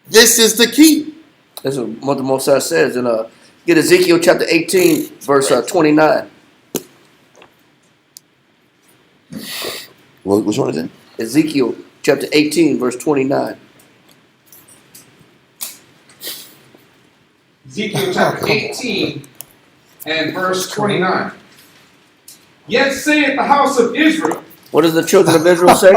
This is the key. That's what the Most High says in get Ezekiel chapter 18, verse 29. Which one is it? Ezekiel chapter 18, verse 29. Ezekiel chapter 18 and verse 29. Yet saith the house of Israel, What does the children of Israel say?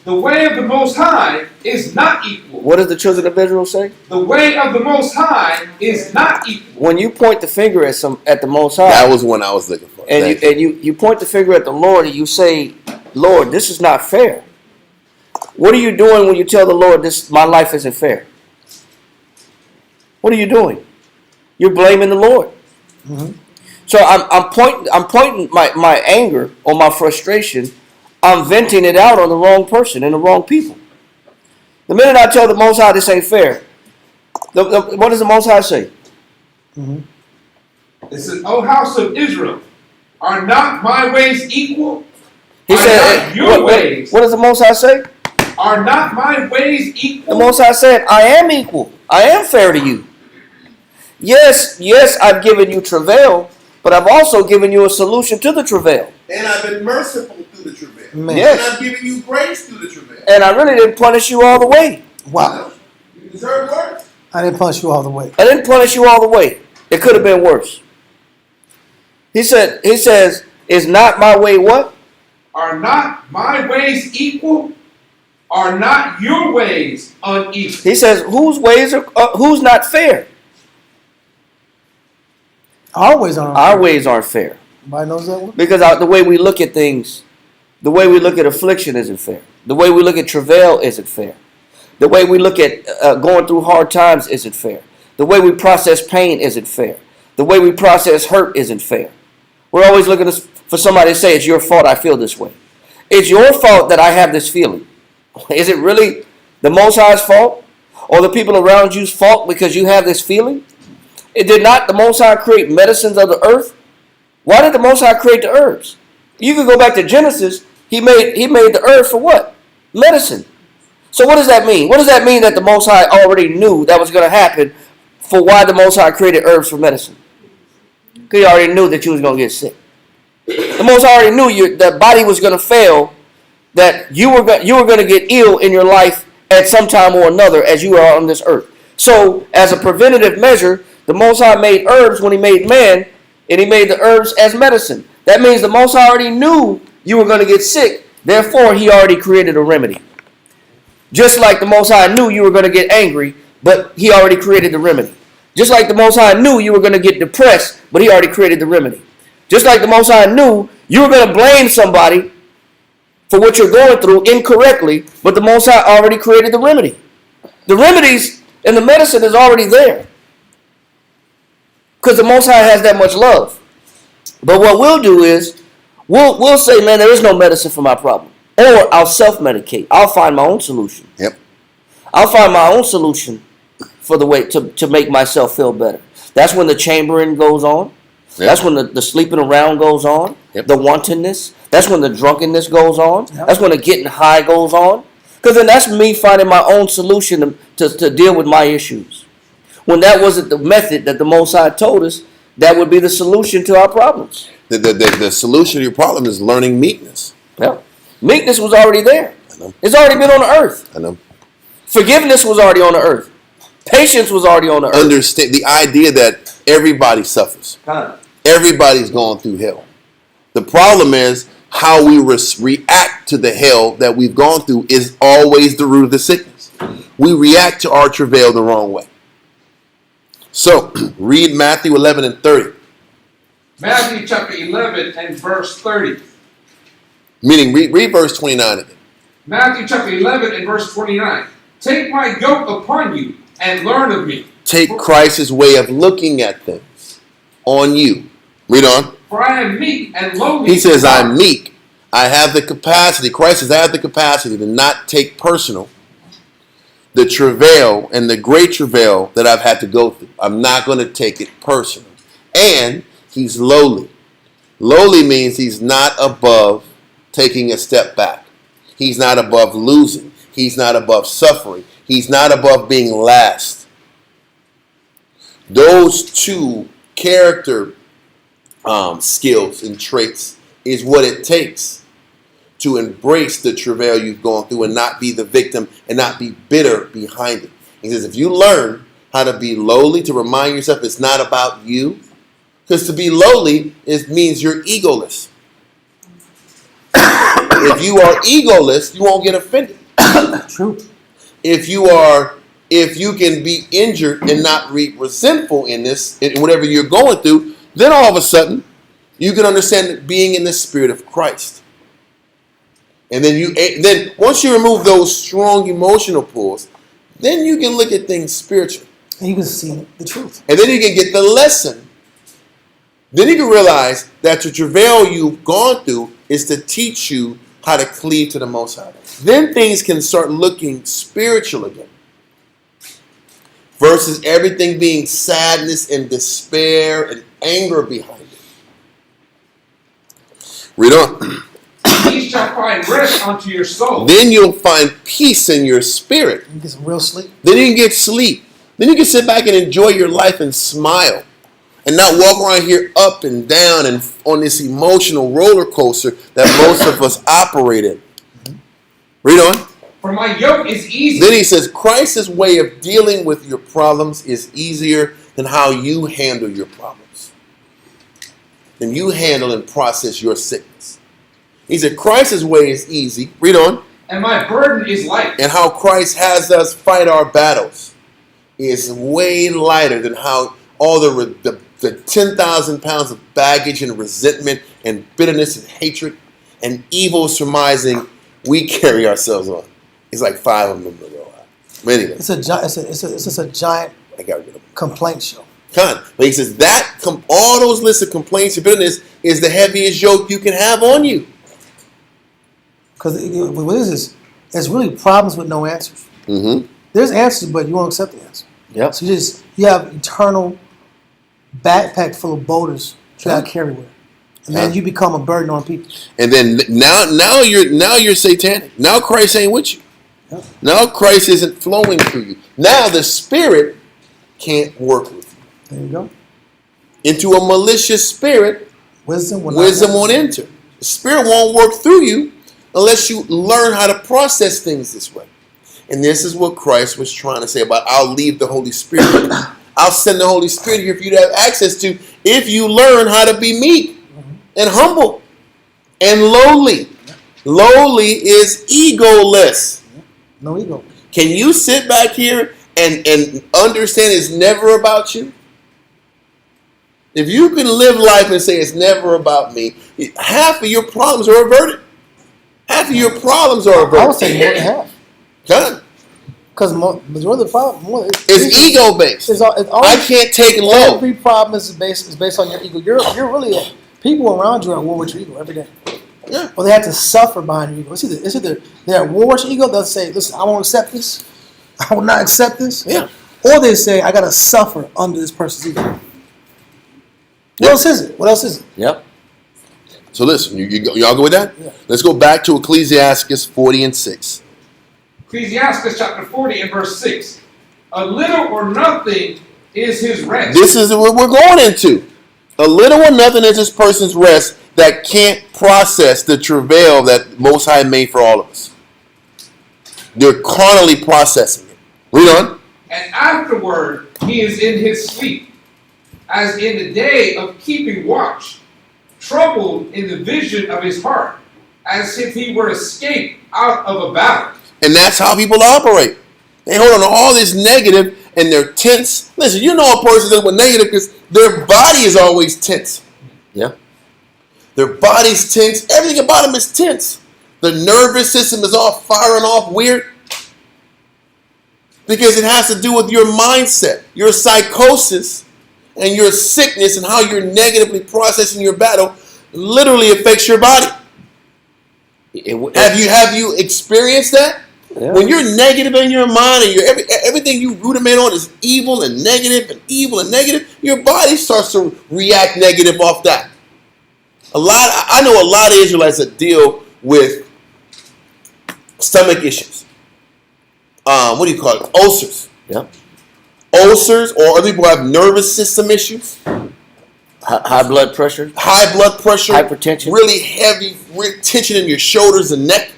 the way of the Most High is not equal. What does the children of Israel say? The way of the Most High is not equal. When you point the finger at the Most High, That was one I was looking for. and you point the finger at the Lord and you say, Lord, this is not fair. What are you doing when you tell the Lord my life isn't fair? What are you doing? You're blaming the Lord. Mm-hmm. So I'm pointing my anger or my frustration. I'm venting it out on the wrong person and the wrong people. The minute I tell the Most High this ain't fair, what does the Most High say? Mm-hmm. It says, O house of Israel, are not my ways equal? He Are said, not your ways? What does the Most High say? Are not my ways equal? The Most High said, I am equal. I am fair to you. Yes, I've given you travail, but I've also given you a solution to the travail. And I've been merciful through the travail. Man. Yes. And I've given you grace through the travail. And I really didn't punish you all the way. Wow. You deserve worse. I didn't punch you all the way. I didn't punish you all the way. It could have been worse. He says, is not my way what? Are not my ways equal? Are not your ways unequal? He says, who's not fair? Our ways aren't. Our ways aren't fair. Everybody knows that one? Because the way we look at things, the way we look at affliction isn't fair. The way we look at travail isn't fair. The way we look at going through hard times isn't fair. The way we process pain isn't fair. The way we process hurt isn't fair. We're always looking for somebody to say, it's your fault I feel this way. It's your fault that I have this feeling. Is it really the Most High's fault? Or the people around you's fault because you have this feeling? It did not the Most High create medicines of the earth? Why did the Most High create the herbs? You can go back to Genesis. He made the earth for what? Medicine. So what does that mean? What does that mean that the Most High already knew that was going to happen for why the Most High created herbs for medicine? Because he already knew that you was going to get sick. The Most High already knew the body was going to fail, that you were going to get ill in your life, at some time or another as you are on this earth. So, as a preventative measure, the Most High made herbs when he made man, and he made the herbs as medicine. That means the Most High already knew you were going to get sick. Therefore, he already created a remedy. Just like the Most High knew you were going to get angry, but he already created the remedy. Just like the Most High knew you were going to get depressed, but he already created the remedy. Just like the Most High knew you were going to blame somebody for what you're going through incorrectly, but the Most High already created the remedy. The remedies and the medicine is already there. Because the Most High has that much love. But what we'll do is, we'll say, man, there is no medicine for my problem. Or I'll self-medicate. I'll find my own solution. Yep. I'll find my own solution for the way to make myself feel better. That's when the chambering goes on. Yep. That's when the sleeping around goes on. Yep. The wantonness. That's when the drunkenness goes on. Yep. That's when the getting high goes on. Because then that's me finding my own solution to deal with my issues. When that wasn't the method that the Most High told us, that would be the solution to our problems. The solution to your problem is learning meekness. Yeah. Meekness was already there. I know. It's already been on the earth. I know. Forgiveness was already on the earth. Patience was already on the earth. Understand the idea that everybody suffers. Everybody's going through hell. The problem is how we react to the hell that we've gone through is always the root of the sickness. We react to our travail the wrong way. So, read Matthew 11 and 30. Matthew chapter 11 and verse 30. Meaning, read verse 29 again. Matthew chapter 11 and verse 29. Take my yoke upon you and learn of me. Take Christ's way of looking at things on you. Read on. For I am meek and lowly. He says, I'm meek. I have the capacity. Christ says, I have the capacity to not take personal the travail and the great travail that I've had to go through. I'm not going to take it personal. And he's lowly. Lowly means he's not above taking a step back. He's not above losing. He's not above suffering. He's not above being last. Those two character skills and traits is what it takes to embrace the travail you've gone through and not be the victim and not be bitter behind it. He says, if you learn how to be lowly, to remind yourself it's not about you, because to be lowly means you're egoless. If you are egoless, you won't get offended. True. If you can be injured and not resentful in this, in whatever you're going through, then all of a sudden you can understand being in the spirit of Christ. And then once you remove those strong emotional pulls, then you can look at things spiritually. And you can see the truth. And then you can get the lesson. Then you can realize that the travail you've gone through is to teach you how to cleave to the Most High. Then things can start looking spiritual again. Versus everything being sadness and despair and anger behind it. Read on. Ye shall find rest unto your soul. Then you'll find peace in your spirit. You get some real sleep. Then you can get sleep. Then you can sit back and enjoy your life and smile. And not walk around here up and down and on this emotional roller coaster that most of us operate in. Read on. For my yoke is easy. Then he says, Christ's way of dealing with your problems is easier than how you handle your problems. Than you handle and process your sickness. He said, Christ's way is easy. Read on. And my burden is light. And how Christ has us fight our battles is way lighter than how all the 10,000 pounds of baggage and resentment and bitterness and hatred and evil surmising we carry ourselves on. It's like 5 of them. Anyway. It's just a giant I got rid of them. complaint show. But he says that all those lists of complaints and bitterness is the heaviest yoke you can have on you. Because what is this? There's really problems with no answers. Mm-hmm. There's answers, but you won't accept the answer. Yep. So you have eternal backpack full of boulders you gotta carry with. And then you become a burden on people. And then now you're satanic. Now Christ ain't with you. Yep. Now Christ isn't flowing through you. Now the Spirit can't work with you. There you go. Into a malicious spirit, Wisdom won't enter. The Spirit won't work through you unless you learn how to process things this way. And this is what Christ was trying to say about I'll leave the Holy Spirit. I'll send the Holy Spirit here for you to have access to if you learn how to be meek and humble and lowly. Lowly is egoless. No ego. Can you sit back here and understand it's never about you? If you can live life and say it's never about me, half of your problems are averted. Half of your problems are averted. I would say more than half. Done. Because majority of the problem It's ego based. It's I always, can't take low. every problem is based on your ego. You're really people around you are at war with your ego every day. Yeah. Or they have to suffer behind your ego. It's either they're at war with your ego. They'll say, "Listen, I won't accept this. I will not accept this." Yeah. Or they say, "I gotta suffer under this person's ego." What else is it? What else is it? Yep. So listen, y'all go with that? Yeah. Let's go back to Ecclesiastes 40:6. Ecclesiastes chapter 40 and verse 6. A little or nothing is his rest. This is what we're going into. A little or nothing is this person's rest that can't process the travail that Most High made for all of us. They're carnally processing it. Read on. And afterward he is in his sleep, as in the day of keeping watch, troubled in the vision of his heart, as if he were escaped out of a battle. And that's how people operate. They hold on to all this negative and they're tense. Listen, you know a person that's with negative because their body is always tense. Yeah. Their body's tense. Everything about them is tense. The nervous system is all firing off weird. Because it has to do with your mindset, your psychosis, and your sickness and how you're negatively processing your battle literally affects your body. Have you experienced that? Yeah. When you're negative in your mind and everything you rudiment on is evil and negative and evil and negative, your body starts to react negative off that. I know a lot of Israelites that deal with stomach issues. What do you call it? Ulcers. Yeah. Ulcers, or other people have nervous system issues. High blood pressure. High blood pressure. Hypertension. Really heavy tension in your shoulders and neck.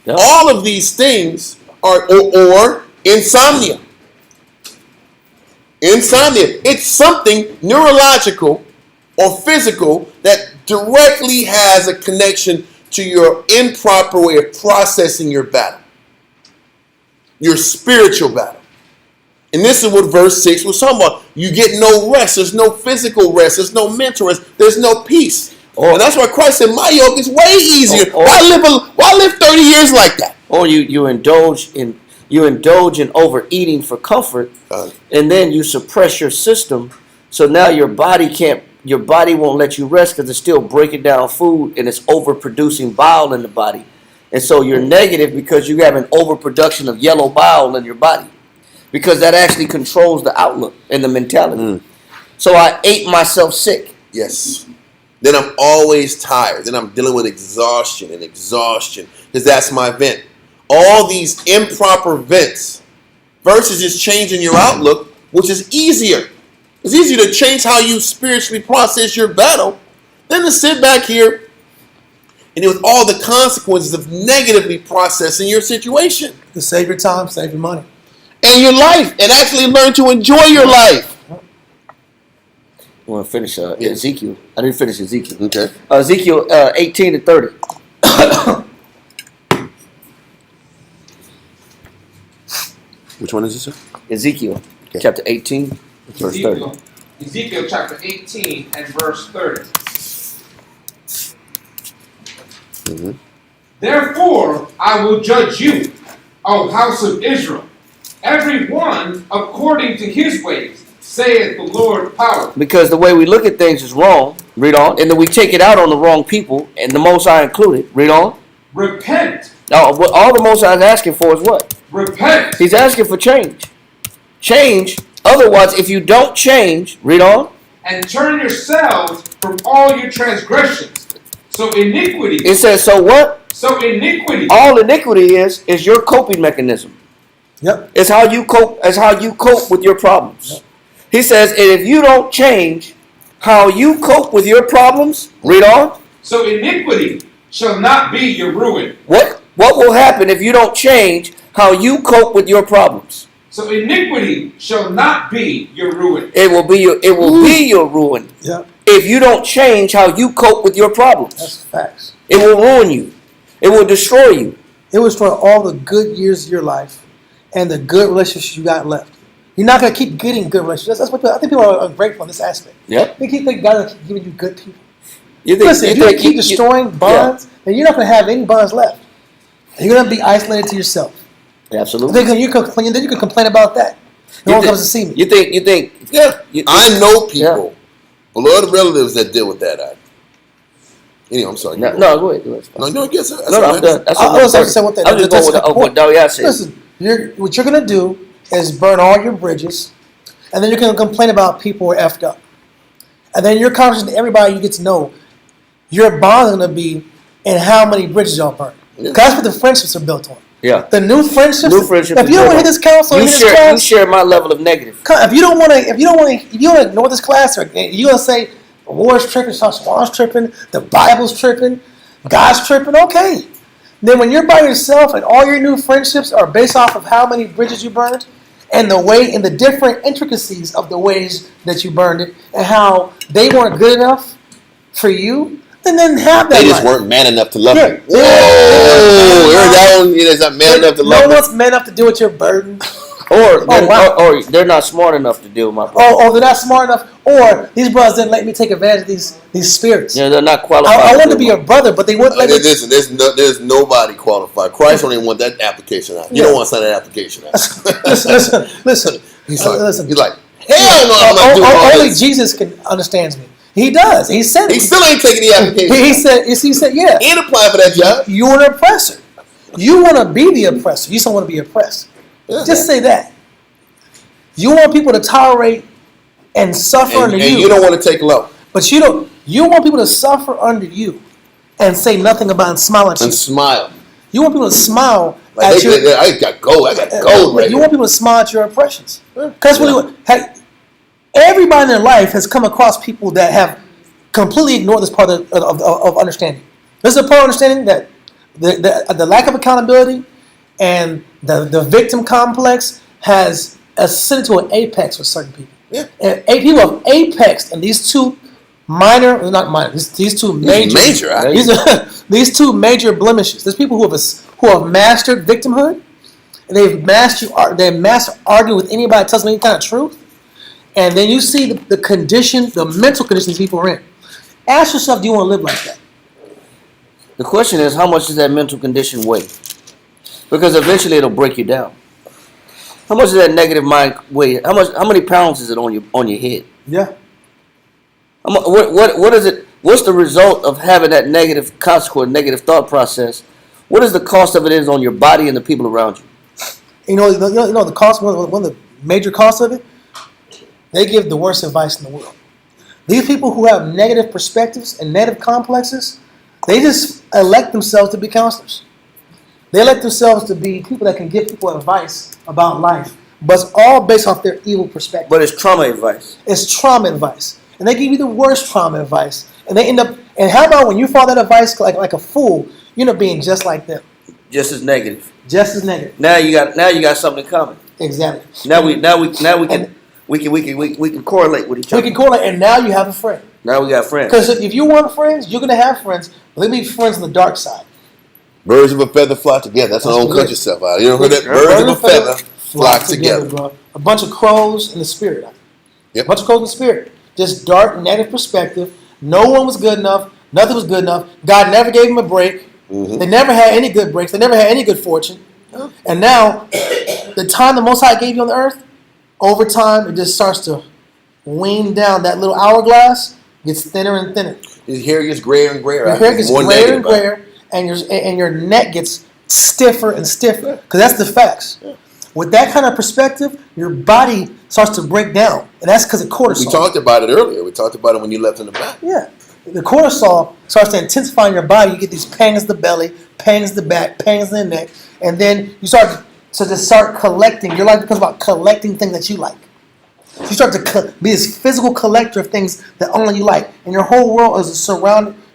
Yeah. All of these things are, or insomnia. Insomnia. It's something neurological or physical that directly has a connection to your improper way of processing your battle. Your spiritual battle. And this is what verse 6 was talking about. You get no rest. There's no physical rest. There's no mental rest. There's no peace. And that's why Christ said, my yoke is way easier. Why live 30 years like that? Or you indulge in overeating for comfort, and then you suppress your system. So now your body won't let you rest because it's still breaking down food and it's overproducing bile in the body. And so you're negative because you have an overproduction of yellow bile in your body. Because that actually controls the outlook and the mentality. So I ate myself sick. Yes. Then I'm always tired. Then I'm dealing with exhaustion because that's my vent. All these improper vents versus just changing your outlook, which is easier. It's easier to change how you spiritually process your battle than to sit back here and deal with all the consequences of negatively processing your situation. To save your time, save your money. And your life, and actually learn to enjoy your life. I want to finish Ezekiel. I didn't finish Ezekiel. Okay. Ezekiel 18 to 30. Which one is this, sir? Ezekiel chapter 18, verse 30. Ezekiel chapter 18 and verse 30. Mm-hmm. Therefore I will judge you, O house of Israel, every one according to his ways, saith the Lord power. Because the way we look at things is wrong. Read on. And then we take it out on the wrong people, and the Most High included. Read on. Repent. Now, all the Most High is asking for is what? Repent. He's asking for change. Change. Otherwise, if you don't change, read on. And turn yourselves from all your transgressions. So iniquity. It says, so what? So iniquity. All iniquity is your coping mechanism. Yep. It's how you cope. It's how you cope with your problems. Yep. He says, and if you don't change how you cope with your problems, read on. So iniquity shall not be your ruin. What? What will happen if you don't change how you cope with your problems? So iniquity shall not be your ruin. It will be your ruin. Yeah, If you don't change how you cope with your problems. that's facts. It will ruin you. It will destroy you. It will destroy all the good years of your life and the good relationships you got left. You're not going to keep getting good relationships. That's what I think people are ungrateful in this aspect. Yep. They keep thinking God is giving you good people. You think, Listen, if you keep destroying bonds, Yeah. then you're not going to have any bonds left. And you're going to be isolated to yourself. Absolutely. Then you can complain about that. No one comes to see me. You think? Yeah. You- I know people, blood relatives that deal with that. Anyway, I'm sorry. No, go ahead. No, no, yes, sir. No, I'm done. That's I was saying what that. I'm just going with what Daria said. Listen, what you're going to do is burn all your bridges, and then you're going to complain about people who are effed up. And then your conversation to everybody you get to know, your bond is going to be in how many bridges y'all burn. Because that's what the friendships are built on. Yeah. The new friendships. New friendships. If you don't want to hear this counsel, you share my level of negative. if you don't want to ignore this class, or you want to say the war's tripping, Swan's tripping, the Bible's tripping, God's tripping, okay. Then when you're by yourself and all your new friendships are based off of how many bridges you burned, and the different intricacies of the ways that you burned it, and how they weren't good enough for you, then have that. They just life. weren't man enough to love Yeah. you. Whoa! Heard that one? It's not man enough to love No you. one's man enough to deal with your burden. Or they're not smart enough to deal with my problem. Or they're not smart enough. Or these brothers didn't let me take advantage of these spirits. Yeah, they're not qualified. I wanted to be deal a brother, but they wouldn't let me. Listen, there's nobody qualified. Christ don't even want that application out. You don't want to sign that application out. Listen. He's like, listen. hell no, I'm not doing all Only this. Jesus understands me. He does. He said it. He still ain't taking the application. He said, yeah. He ain't applying for that job. You're an oppressor. You want to be the oppressor. You just don't want to be oppressed. Just say that. You want people to tolerate and suffer under And you don't want to take low. But you don't. You want people to suffer under you and say nothing about and smile at you. And smile. You want people to smile Like at your. I got gold. I got gold right You here. want people to smile at your oppressions. Because everybody in their life has come across people that have completely ignored this part of understanding. This is a part of understanding that the lack of accountability and the victim complex has ascended to an apex for certain people. Yeah. And people have apexed, and these two these two major, right? these two major blemishes. There's people who have mastered victimhood, and they've mastered arguing with anybody that tells them any kind of truth. And then you see the condition, the mental conditions people are in. Ask yourself, do you want to live like that? The question is, how much does that mental condition weigh? Because eventually it'll break you down. How much does that negative mind weigh? How many pounds is it on your head? Yeah. What is it? What's the result of having that negative consequence, negative thought process? What is the cost of it is on your body and the people around you? You know the cost. One of the major costs of it. They give the worst advice in the world. These people who have negative perspectives and negative complexes, they just elect themselves to be counselors. They elect themselves to be people that can give people advice about life, but it's all based off their evil perspective. But it's trauma advice. It's trauma advice. And they give you the worst trauma advice. And they end up, and how about when you follow that advice like a fool, you end up being just like them. Just as negative. Just as negative. Now you got something coming. Exactly. Now we can correlate with each We other. can correlate, and now you have a friend. Now we got friends. Because if you want friends, you're going to have friends, but they'll be friends on the dark side. Birds of a feather flock together. That's how don't cut yourself out. You know heard that? Birds of a feather flock together. Bro. A bunch of crows in the spirit. Yep. A bunch of crows in the spirit. Just dark, negative perspective. No one was good enough. Nothing was good enough. God never gave them a break. Mm-hmm. They never had any good breaks. They never had any good fortune. And now, the time the Most High gave you on the earth, over time, it just starts to wane down. That little hourglass gets thinner and thinner. His hair gets grayer and grayer. Your hair gets grayer and grayer, and your neck gets stiffer and stiffer. Because that's the facts. With that kind of perspective, your body starts to break down. And that's because of cortisol. We talked about it earlier. We talked about it when you left in the back. Yeah. The cortisol starts to intensify in your body. You get these pangs in the belly, pangs in the back, pangs in the neck. And then you start to collecting. Your life becomes about collecting things that you like. You start to be this physical collector of things that only you like. And your whole world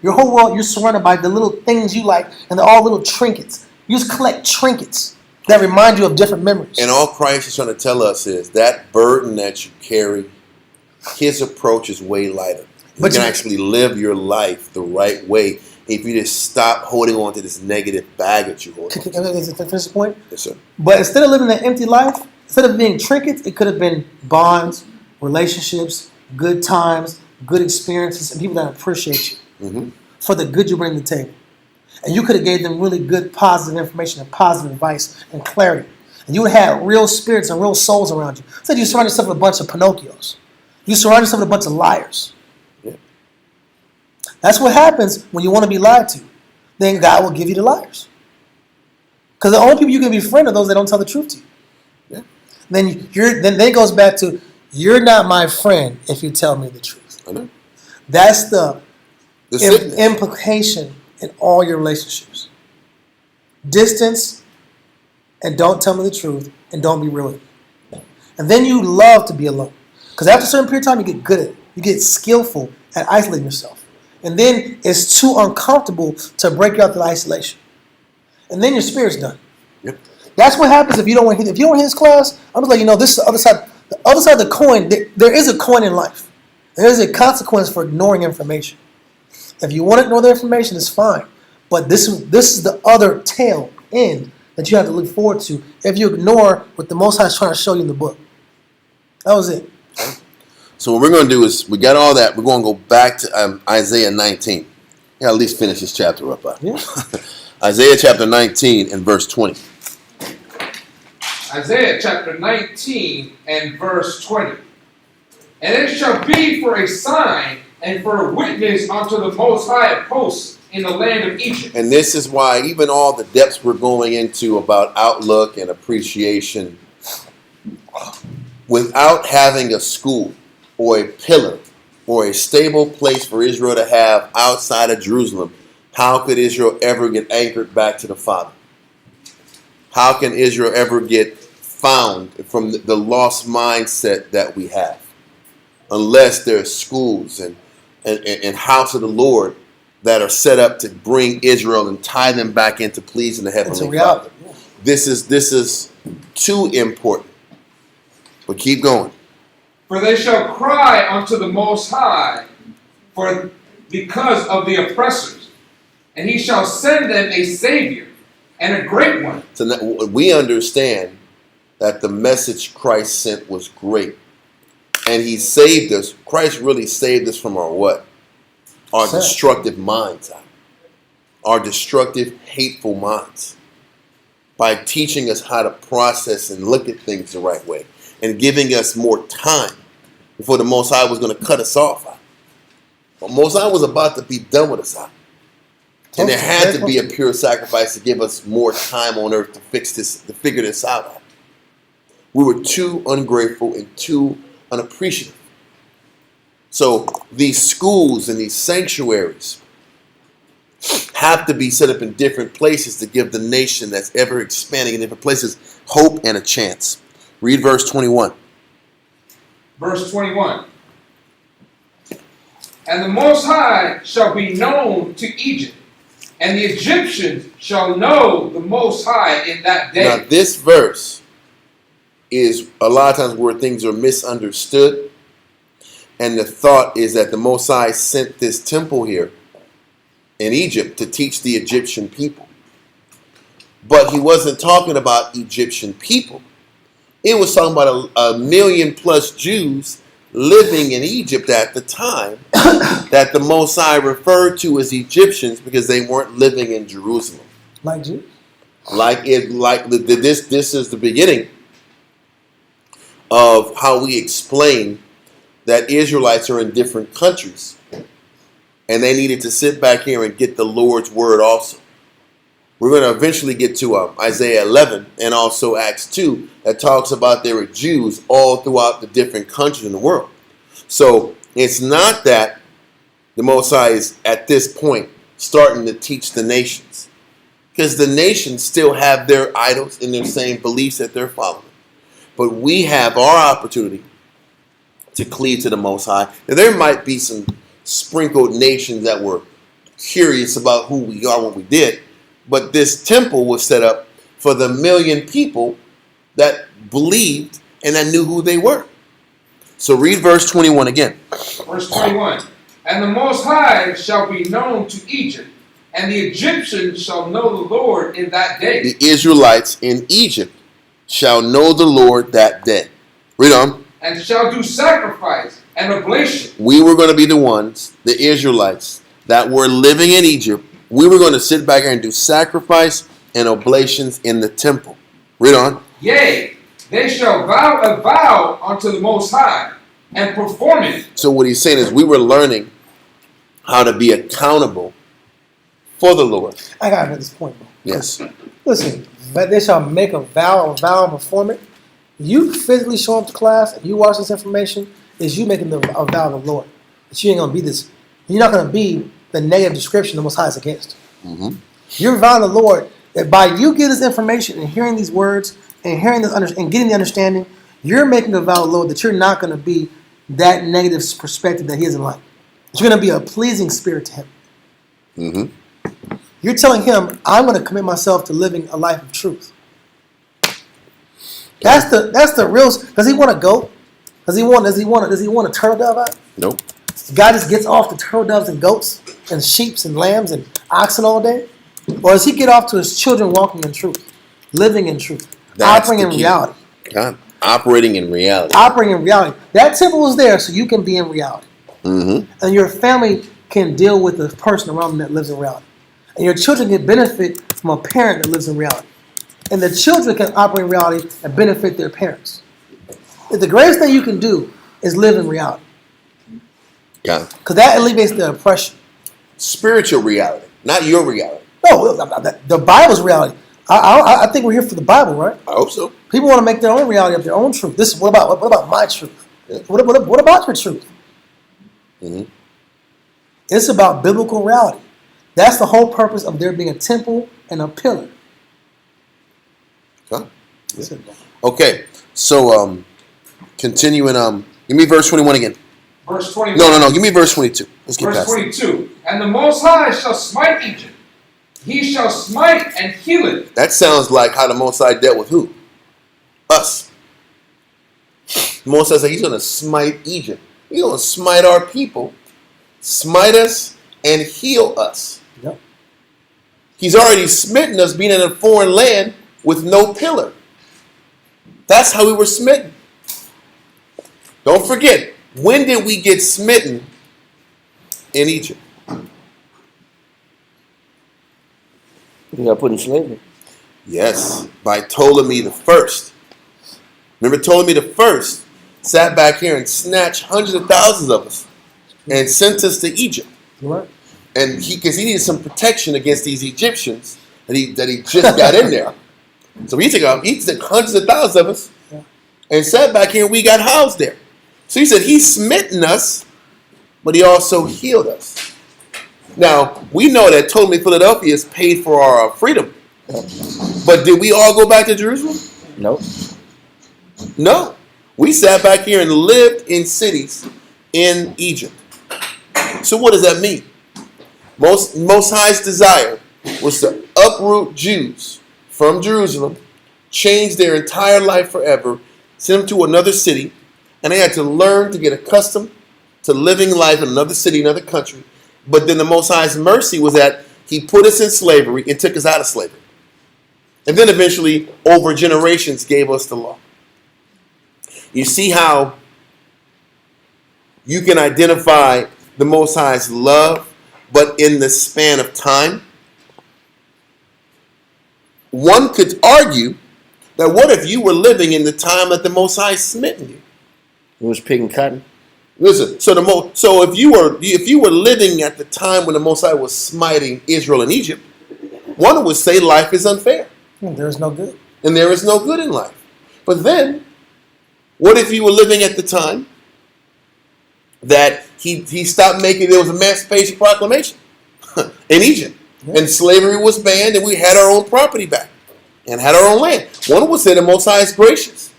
you're surrounded by the little things you like, and they're all little trinkets. You just collect trinkets that remind you of different memories. And all Christ is trying to tell us is that burden that you carry, his approach is way lighter. You But can you- actually live your life the right way if you just stop holding on to this negative baggage you hold on to. Can I finish the point? Yes, sir. But instead of living that empty life, instead of being trinkets, it could have been bonds, relationships, good times, good experiences, and people that appreciate you Mm-hmm. for the good you bring to the table. And you could have gave them really good, positive information and positive advice and clarity. And you would have had real spirits and real souls around you. Instead, you surround yourself with a bunch of Pinocchios. You surround yourself with a bunch of liars. Yeah. That's what happens when you want to be lied to. Then God will give you the liars. Because the only people you can befriend are those that don't tell the truth to you. Yeah. Then it goes back to, you're not my friend if you tell me the truth. I know. That's the sickness. implication in all your relationships. Distance, and don't tell me the truth, and don't be real with me. And then you love to be alone. Because after a certain period of time, you get good at it. You get skillful at isolating yourself. And then it's too uncomfortable to break you out the isolation. And then your spirit's done. Yep. That's what happens if you don't want to hit this class. I'm just letting you know, this is the other side. The other side of the coin, there is a coin in life. There is a consequence for ignoring information. If you want to ignore the information, it's fine. But this is the other tail end that you have to look forward to if you ignore what the Most High is trying to show you in the book. That was it. So what we're going to do is, we got all that. We're going to go back to Isaiah 19. Yeah, at least finish this chapter up. Yeah. Isaiah chapter 19 and verse 20. Isaiah chapter 19 and verse 20. And it shall be for a sign and for a witness unto the Most High of hosts in the land of Egypt. And this is why even all the depths we're going into about outlook and appreciation, without having a school or a pillar or a stable place for Israel to have outside of Jerusalem, how could Israel ever get anchored back to the Father? How can Israel ever get found from the lost mindset that we have? Unless there are schools and house of the Lord that are set up to bring Israel and tie them back into pleasing the It's a Heavenly reality. Father. This is too important. But keep going. For they shall cry unto the Most High because of the oppressors, and he shall send them a Savior and a great one. So now we understand that the message Christ sent was great. And he saved us. Christ really saved us from our what? Our Sin. destructive minds. Our destructive, hateful minds. By teaching us how to process and look at things the right way. And giving us more time before the Most High was going to cut us off. But Most High was about to be done with us. And there had to be a pure sacrifice to give us more time on earth to fix this, to figure this out. We were too ungrateful and too unappreciative. So these schools and these sanctuaries have to be set up in different places to give the nation that's ever expanding in different places hope and a chance. Read verse 21. Verse 21. And the Most High shall be known to Egypt, and the Egyptians shall know the Most High in that day. Now this verse is a lot of times where things are misunderstood. And the thought is that the Most High sent this temple here in Egypt to teach the Egyptian people. But he wasn't talking about Egyptian people. It was talking about a million plus Jews living in Egypt at the time that the Most High referred to as Egyptians because they weren't living in Jerusalem. Like Jews? This is the beginning of how we explain that Israelites are in different countries. And they needed to sit back here and get the Lord's word also. We're going to eventually get to Isaiah 11 and also Acts 2 that talks about there are Jews all throughout the different countries in the world. So it's not that the Most High is at this point starting to teach the nations. Because the nations still have their idols and their same beliefs that they're following. But we have our opportunity to cleave to the Most High. And there might be some sprinkled nations that were curious about who we are, what we did. But this temple was set up for the million people that believed and that knew who they were. So read verse 21 again. Verse 21. And the Most High shall be known to Egypt, and the Egyptians shall know the Lord in that day. The Israelites in Egypt shall know the Lord that day. Read on. And shall do sacrifice and oblation. We were going to be the ones, the Israelites, that were living in Egypt. We were going to sit back here and do sacrifice and oblations in the temple. Read on. Yea, they shall vow a vow unto the Most High, and perform it. So what he's saying is we were learning how to be accountable for the Lord. I gotta make this point, bro. Yes. Listen, that they shall make a vow and perform it. You physically show up to class and you watch this information, is you making a vow to the Lord. That you ain't gonna be this. You're not gonna be the negative description the Most High is against. Mm-hmm. You're vowing to the Lord that by you getting this information and hearing these words and hearing this and getting the understanding, you're making a vow to the Lord that you're not gonna be that negative perspective that He doesn't like. That you're gonna be a pleasing spirit to Him. Mm-hmm. You're telling Him, I'm gonna commit myself to living a life of truth. That's the real. Does He want a goat? Does he want a turtle dove out? Nope. God just gets off the turtle doves and goats and sheep and lambs and oxen all day? Or does He get off to His children walking in truth, living in truth, operating in reality? God, operating in reality. Operating in reality. That temple is there so you can be in reality. Mm-hmm. And your family can deal with the person around them that lives in reality. And your children can benefit from a parent that lives in reality. And the children can operate in reality and benefit their parents. The greatest thing you can do is live in reality. God. Because that alleviates the oppression. Spiritual reality, not your reality. No, the Bible's reality. I think we're here for the Bible, right? I hope so. People want to make their own reality up, their own truth. What about my truth? Yeah. What about your truth? Mm-hmm. It's about biblical reality. That's the whole purpose of there being a temple and a pillar. Huh? Yeah. Okay, so continuing. Give me verse 21 again. Verse 21. No. Give me verse 22. Let's get Verse past 22. And the Most High shall smite Egypt. He shall smite and heal it. That sounds like how the Most High dealt with who? Us. The Most High said He's going to smite Egypt. He's going to smite our people, smite us, and heal us. Yep. He's already smitten us being in a foreign land with no pillar. That's how we were smitten. Don't forget, when did we get smitten in Egypt? You got put in slavery. Yes, by Ptolemy the First. Remember, Ptolemy the First sat back here and snatched hundreds of thousands of us and sent us to Egypt. Right. And because he needed some protection against these Egyptians that he just got in there. So he took hundreds of thousands of us and sat back here and we got housed there. So he said He's smitten us, but He also healed us. Now, we know that Ptolemy Philadelphia is paid for our freedom. But did we all go back to Jerusalem? Nope. No. We sat back here and lived in cities in Egypt. So what does that mean? Most High's desire was to uproot Jews from Jerusalem, change their entire life forever, send them to another city, and they had to learn to get accustomed to living life in another city, another country. But then the Most High's mercy was that He put us in slavery and took us out of slavery. And then eventually, over generations, gave us the law. You see how you can identify the Most High's love, but in the span of time? One could argue that what if you were living in the time that the Most High smitten you? It was picking cotton. Listen, so if you were living at the time when the Most High was smiting Israel and Egypt, one would say life is unfair. There is no good. And there is no good in life. But then, what if you were living at the time that he stopped making, there was Emancipation Proclamation in Egypt, and slavery was banned, and we had our own property back and had our own land? One would say the Most High is gracious.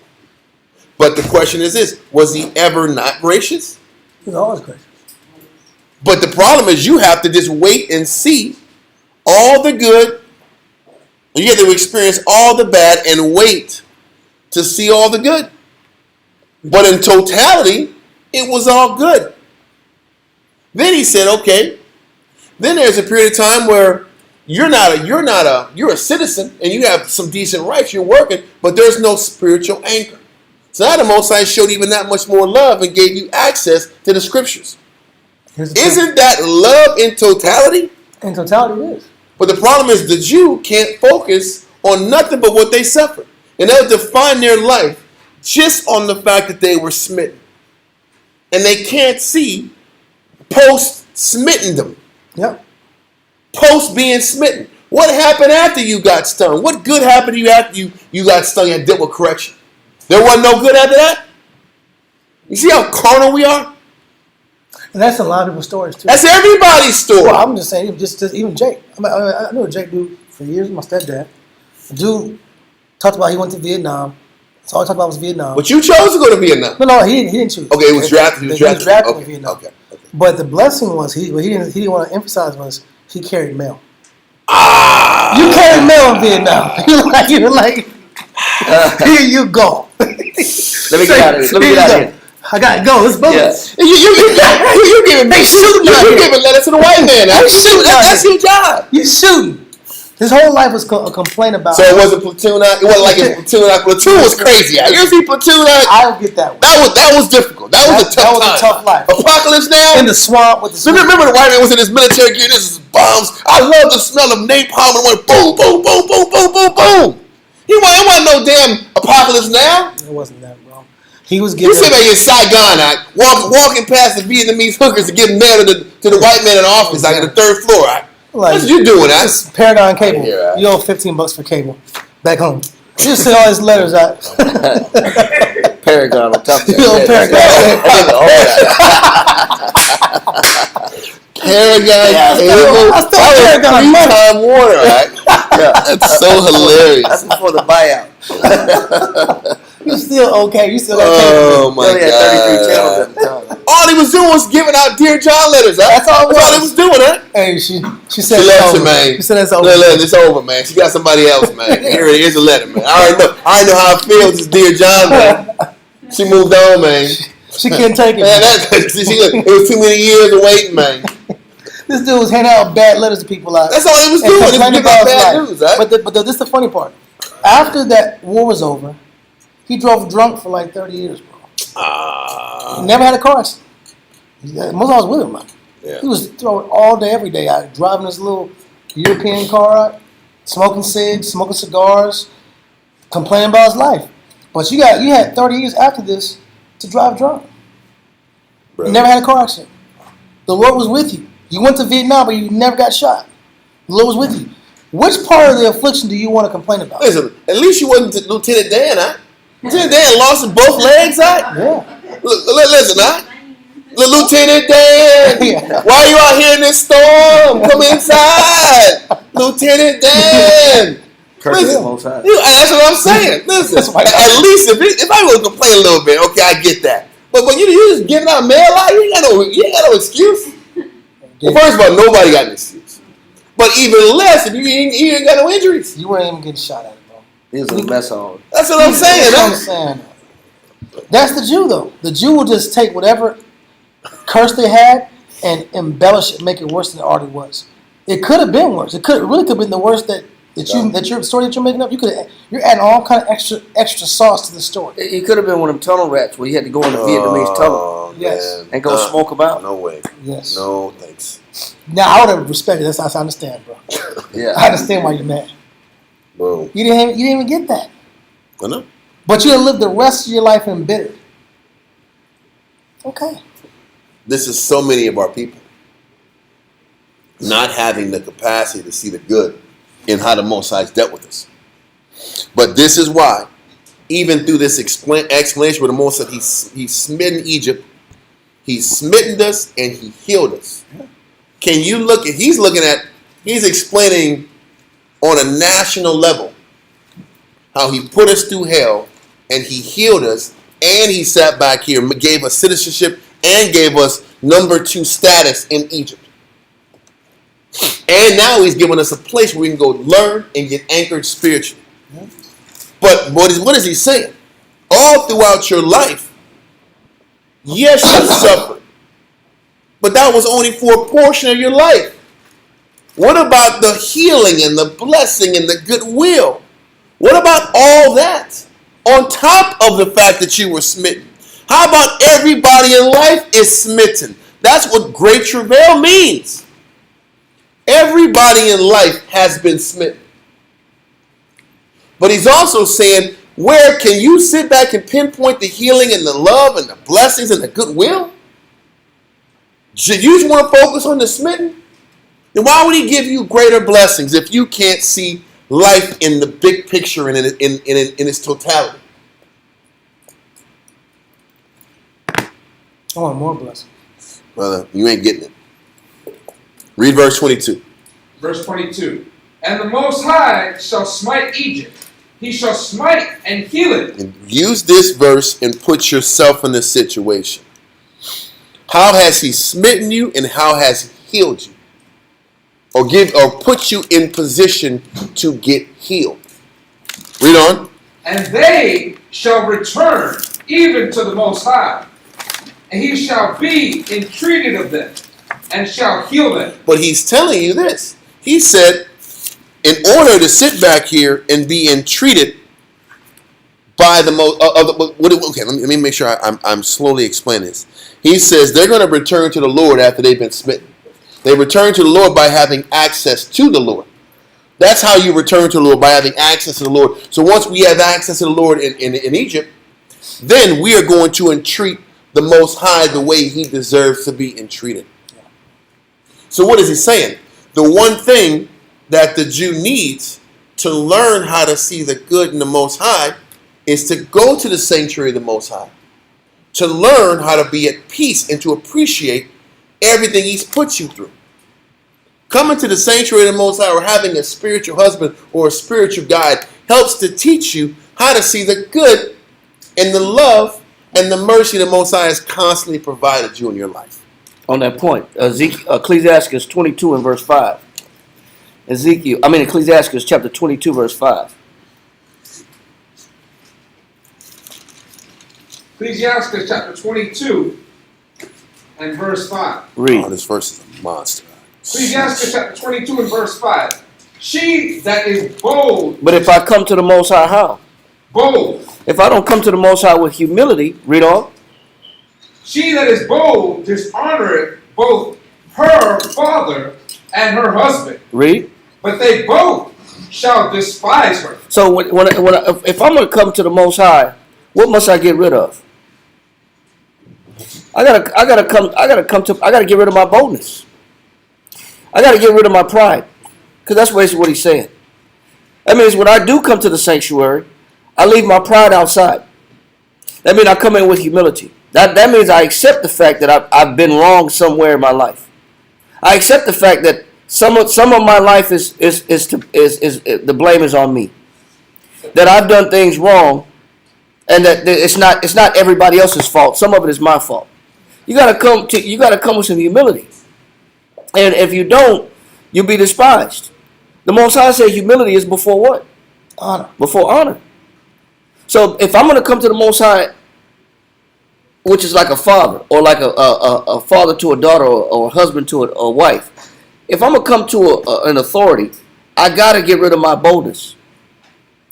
But the question is this, was He ever not gracious? He's always gracious. But the problem is you have to just wait and see all the good You get to experience all the bad and wait to see all the good. But in totality, it was all good. Then he said, okay, then there's a period of time where you're a citizen and you have some decent rights, you're working, but there's no spiritual anchor. So now the Most High showed even that much more love and gave you access to the scriptures. Isn't that love in totality? In totality, it is. But the problem is the Jew can't focus on nothing but what they suffered. And they'll define their life just on the fact that they were smitten. And they can't see post-smittendom. Yep. Post being smitten. What happened after you got stung? What good happened to you after you got stung and dealt with correction? There wasn't no good after that? You see how carnal we are? And that's a lot of people's stories, too. That's everybody's story. Well, I'm just saying, just even Jake. I knew a Jake dude for years, my stepdad. The dude talked about he went to Vietnam. That's all he talked about was Vietnam. But you chose to go to Vietnam. No, he didn't choose. Okay, he was drafted. He was drafted okay. in Vietnam. Okay. But the blessing was, what he didn't want to emphasize was he carried mail. You carried mail in Vietnam. You were like, here you go. Let me get out of here. Let me get out of here. I gotta go. Let's move. Yes. You giving letters to the white man. That's your job. You shooting. His whole life was a complaint about. So it wasn't Platoon. It wasn't like it was Platoon. Platoon was crazy. You ever see Platoon? I don't get that one. That was difficult. That was a tough time. That was a tough life. Apocalypse Now. In the swamp with the. So remember the white man was in his military gear. This is bombs. I love the smell of napalm and went boom, boom, boom, boom, boom, boom, boom. It wasn't no damn Apocalypse Now. It wasn't that, bro. He was giving. You sit there in Saigon, walking past the Vietnamese hookers to give mail to the white man in the office, like on the third floor. Like, what you doing, that? It's Paragon cable. Yeah, You owe $15 for cable. Back home. You send all his letters out. Paragon on top of You owe Paragon. Paragon I still Paragon money. 3-time water, right? Yeah, that's so hilarious. That's before the buyout. You still okay. You still got Oh cable. my He had 33 channels at the God. time. All he was doing was giving out Dear John letters. That's all he was doing, huh? Hey, she said She it's left over. you, man. She said it's over. Look, it's over, man. She got somebody else, man. Here's a letter, man. I already know how it feels. It's Dear John, man. She moved on, man. She couldn't take it. Man, it was too many years of waiting, man. This dude was handing out bad letters to people out. That's all he was doing. He was complaining giving out his bad life. news, right? But this is the funny part. After that war was over, he drove drunk for like 30 years, bro. He never had a car accident. Most of I was with him, man. Yeah. He was throwing all day, every day out, driving his little European car out, smoking cigs, smoking cigars, complaining about his life. But you had 30 years after this to drive drunk. Bro. You never had a car accident. The Lord was with you. You went to Vietnam, but you never got shot. The Lord was with you. Which part of the affliction do you want to complain about? Listen, at least you wasn't Lieutenant Dan, huh? Lieutenant Dan lost both legs, huh? Yeah. Listen, huh? Lieutenant Dan, Yeah. why are you out here in this storm? Come inside. Lieutenant Dan. Listen, that's what I'm saying. Listen, at least if I was to complain a little bit, okay, I get that. But when you just giving out mail out, you ain't got no excuse. Well, first of all, nobody got an excuse. But even less if you ain't got no injuries. You weren't even getting shot at, bro. He was a mess hall. That's what I'm saying. That's what I'm saying. That's the Jew, though. The Jew will just take whatever curse they had and embellish it, make it worse than it already was. It could have been worse. It really could have been the worst that your story that you're making up. You're adding all kind of extra sauce to the story. It could have been one of them tunnel rats where you had to go in the Vietnamese tunnel. Yes. And go smoke them out. No way. Yes. No thanks. Now I would have respected this. I understand, bro. Yeah. I understand why you're mad. Bro. You didn't even get that. I know. But you're gonna live the rest of your life embittered. Okay. This is so many of our people not having the capacity to see the good in how the Most High dealt with us. But this is why, even through this explanation where the Most High, he's smitten Egypt, he's smitten us, and he healed us. Can you look at, he's explaining on a national level how he put us through hell and he healed us, and he sat back here and gave us citizenship and gave us number 2 status in Egypt. And now he's giving us a place where we can go learn and get anchored spiritually. But what is he saying? All throughout your life, yes, you suffered. But that was only for a portion of your life. What about the healing and the blessing and the goodwill? What about all that? On top of the fact that you were smitten. How about everybody in life is smitten? That's what great travail means. Everybody in life has been smitten. But he's also saying, where can you sit back and pinpoint the healing and the love and the blessings and the goodwill? Should you just want to focus on the smitten? Then why would he give you greater blessings if you can't see life in the big picture and in its totality? I want more blessings. Brother, you ain't getting it. Read verse 22. Verse 22. And the Most High shall smite Egypt. He shall smite and heal it. And use this verse and put yourself in this situation. How has he smitten you and how has he healed you? Or put you in position to get healed. Read on. And they shall return even to the Most High. And he shall be entreated of them and shall heal them. But he's telling you this. He said, in order to sit back here and be entreated by the most, okay, let me make sure I'm slowly explaining this. He says they're going to return to the Lord after they've been smitten. They return to the Lord by having access to the Lord. That's how you return to the Lord, by having access to the Lord. So once we have access to the Lord in Egypt, then we are going to entreat the Most High the way he deserves to be entreated. So what is he saying? The one thing that the Jew needs to learn how to see the good in the Most High is to go to the sanctuary of the Most High, to learn how to be at peace and to appreciate everything he's put you through. Coming to the sanctuary of the Most High or having a spiritual husband or a spiritual guide helps to teach you how to see the good and the love and the mercy the Most High has constantly provided you in your life. On that point, Ecclesiastes 22 and verse 5. Ecclesiastes chapter 22 verse 5. Ecclesiastes chapter 22 and verse 5. Read. Oh, this verse is a monster. Ecclesiastes chapter 22 and verse 5. She that is bold. But if I come to the Most High, how? Bold. If I don't come to the Most High with humility, read on. She that is bold dishonoreth both her father and her husband. Read. But they both shall despise her. So if I'm going to come to the Most High, what must I get rid of? I gotta get rid of my boldness. I gotta get rid of my pride, because that's basically what he's saying. That means when I do come to the sanctuary, I leave my pride outside. That means I come in with humility. That means I accept the fact that I've been wrong somewhere in my life. I accept the fact that some of my life is the blame is on me. That I've done things wrong, and that it's not everybody else's fault. Some of it is my fault. You gotta come with some humility, and if you don't, you'll be despised. The Most High said humility is before what? Honor. Before honor. So if I'm gonna come to the Most High, which is like a father, or like a father to a daughter, or a husband to a wife, if I'm gonna come to an authority, I gotta get rid of my boldness.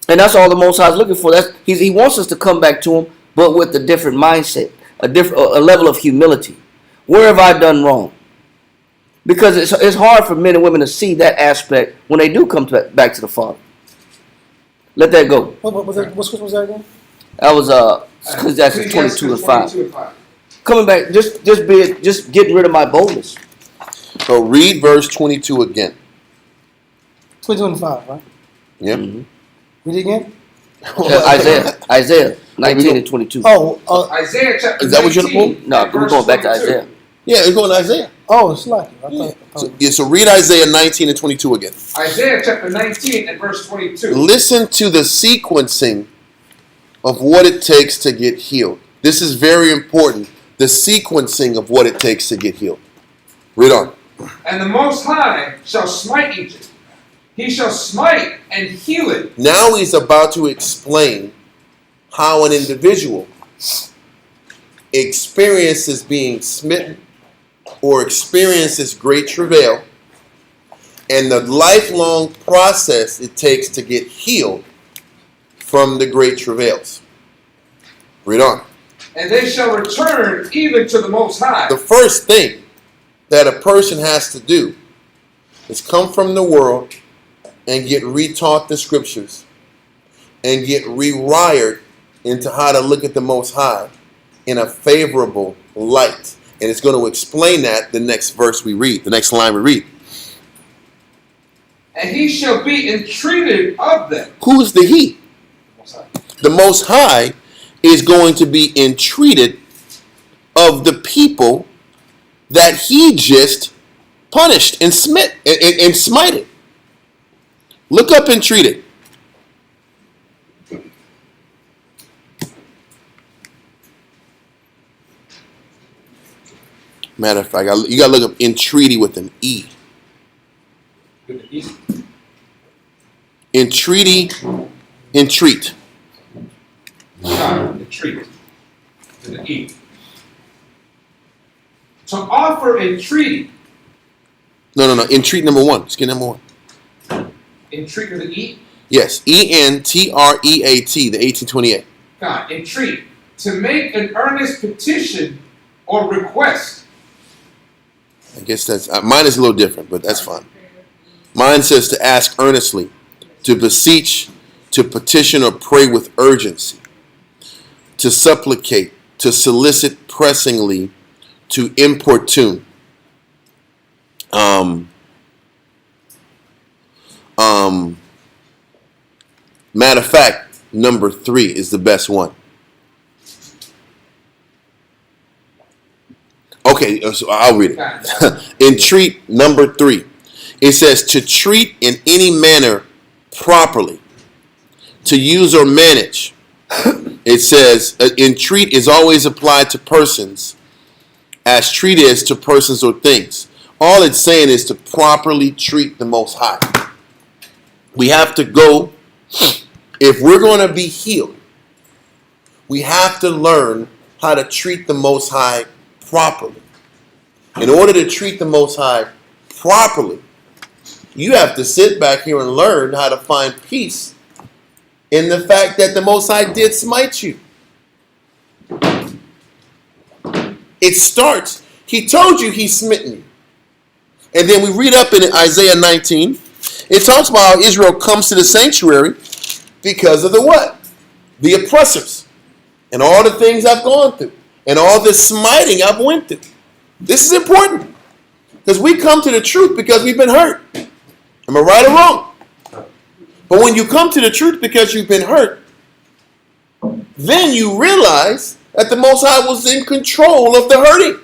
And that's all the Most High is looking for. He wants us to come back to him, but with a different mindset, a level of humility. Where have I done wrong? Because it's hard for men and women to see that aspect when they do come back to the Father. Let that go. What scripture was that again? That was Ecclesiastes 22 and 5. Coming back, just getting rid of my boldness. So read verse 22 again. 22 and 5, right? Yep. Mm-hmm. Read it again. Isaiah 19 and 22. Isaiah chapter 19. Is that what you're looking? No, we're going back to Isaiah. Yeah, we're going to Isaiah. Oh, it's like it. So read Isaiah 19 and 22 again. Isaiah chapter 19 and verse 22. Listen to the sequencing of what it takes to get healed. This is very important. The sequencing of what it takes to get healed. Read on. And the Most High shall smite Egypt. He shall smite and heal it. Now he's about to explain how an individual experiences being smitten or experiences great travail and the lifelong process it takes to get healed from the great travails. Read on. And they shall return even to the Most High. The first thing that a person has to do is come from the world and get retaught the scriptures and get rewired into how to look at the Most High in a favorable light. And it's going to explain that the next verse we read, the next line we read. And he shall be entreated of them. Who's the he? The Most High is going to be entreated of the people that he just punished and smited. Look up entreated. Matter of fact, you got to look up entreaty with an E. Entreaty, entreat. Entreat. To the E. To offer entreaty. No. Entreat number one. Let's get number one. Entreat with an E? Yes. ENTREAT, the 1828. God, entreat. To make an earnest petition or request. I guess that's, mine is a little different, but that's fine. Mine says to ask earnestly, to beseech, to petition or pray with urgency, to supplicate, to solicit pressingly, to importune. Matter of fact, number 3 is the best one. Okay, so I'll read it. Entreat, number 3. It says to treat in any manner properly, to use or manage. It says entreat is always applied to persons as treat is to persons or things. All it's saying is to properly treat the Most High. We have to go, if we're going to be healed, we have to learn how to treat the Most High properly. In order to treat the Most High properly, you have to sit back here and learn how to find peace in the fact that the Most High did smite you. It starts, he told you he smitten you. And then we read up in Isaiah 19, it talks about how Israel comes to the sanctuary because of the what? The oppressors. And all the things I've gone through. And all the smiting I've went through. This is important. Because we come to the truth because we've been hurt. Am I right or wrong? But when you come to the truth because you've been hurt, then you realize that the Most High was in control of the hurting.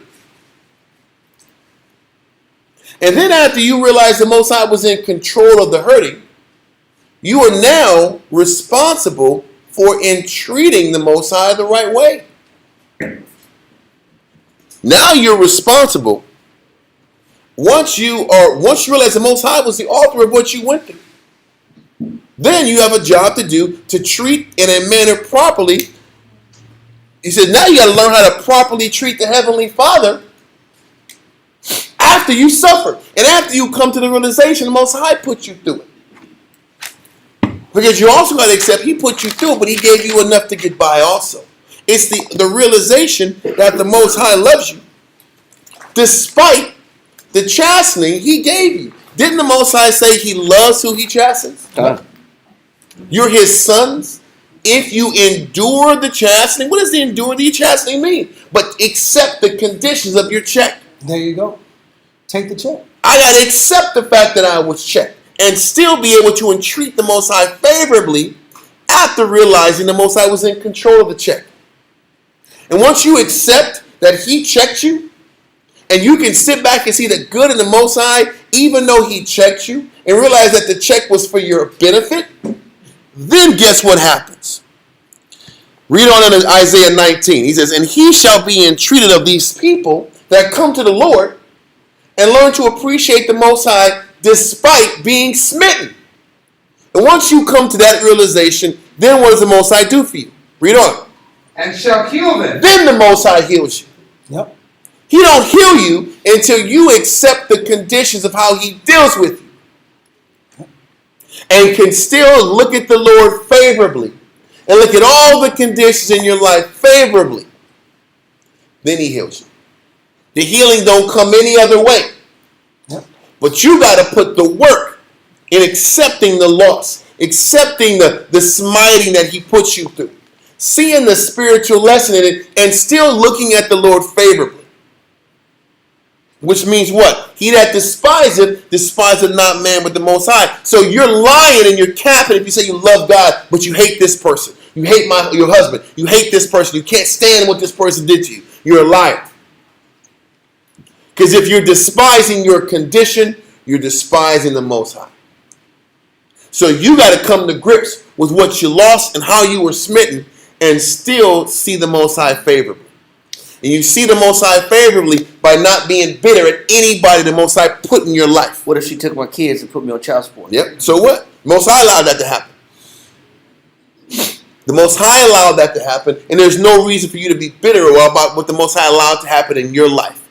And then after you realize the Most High was in control of the hurting, you are now responsible for entreating the Most High the right way. Now you're responsible. Once you realize the Most High was the author of what you went through, then you have a job to do to treat in a manner properly. He said, now you got to learn how to properly treat the Heavenly Father after you suffer. And after you come to the realization the Most High put you through it. Because you also got to accept He put you through it, but He gave you enough to get by also. It's the realization that the Most High loves you. Despite the chastening He gave you. Didn't the Most High say He loves who He chastens? You're His sons. If you endure the chastening, what does the endure the chastening mean? But accept the conditions of your check. There you go. Take the check. I got to accept the fact that I was checked and still be able to entreat the Most High favorably after realizing the Most High was in control of the check. And once you accept that He checked you, and you can sit back and see the good in the Most High, even though He checked you, and realize that the check was for your benefit, then guess what happens? Read on in Isaiah 19. He says, and He shall be entreated of these people that come to the Lord, and learn to appreciate the Most High despite being smitten. And once you come to that realization, then what does the Most High do for you? Read on. And shall heal them. Then the Most High heals you. Yep. He don't heal you until you accept the conditions of how he deals with you. And can still look at the Lord favorably. And look at all the conditions in your life favorably. Then he heals you. The healing don't come any other way. Yep. But you got to put the work in accepting the loss. Accepting the smiting that he puts you through. Seeing the spiritual lesson in it and still looking at the Lord favorably. Which means what? He that despiseth not man but the Most High. So you're lying and you're capping if you say you love God, but you hate this person. You hate your husband. You hate this person. You can't stand what this person did to you. You're a liar. Because if you're despising your condition, you're despising the Most High. So you got to come to grips with what you lost and how you were smitten and still see the Most High favorably. And you see the Most High favorably by not being bitter at anybody the Most High put in your life. What if she took my kids and put me on child support? Yep. So what? Most High allowed that to happen. The Most High allowed that to happen, and there's no reason for you to be bitter about what the Most High allowed to happen in your life.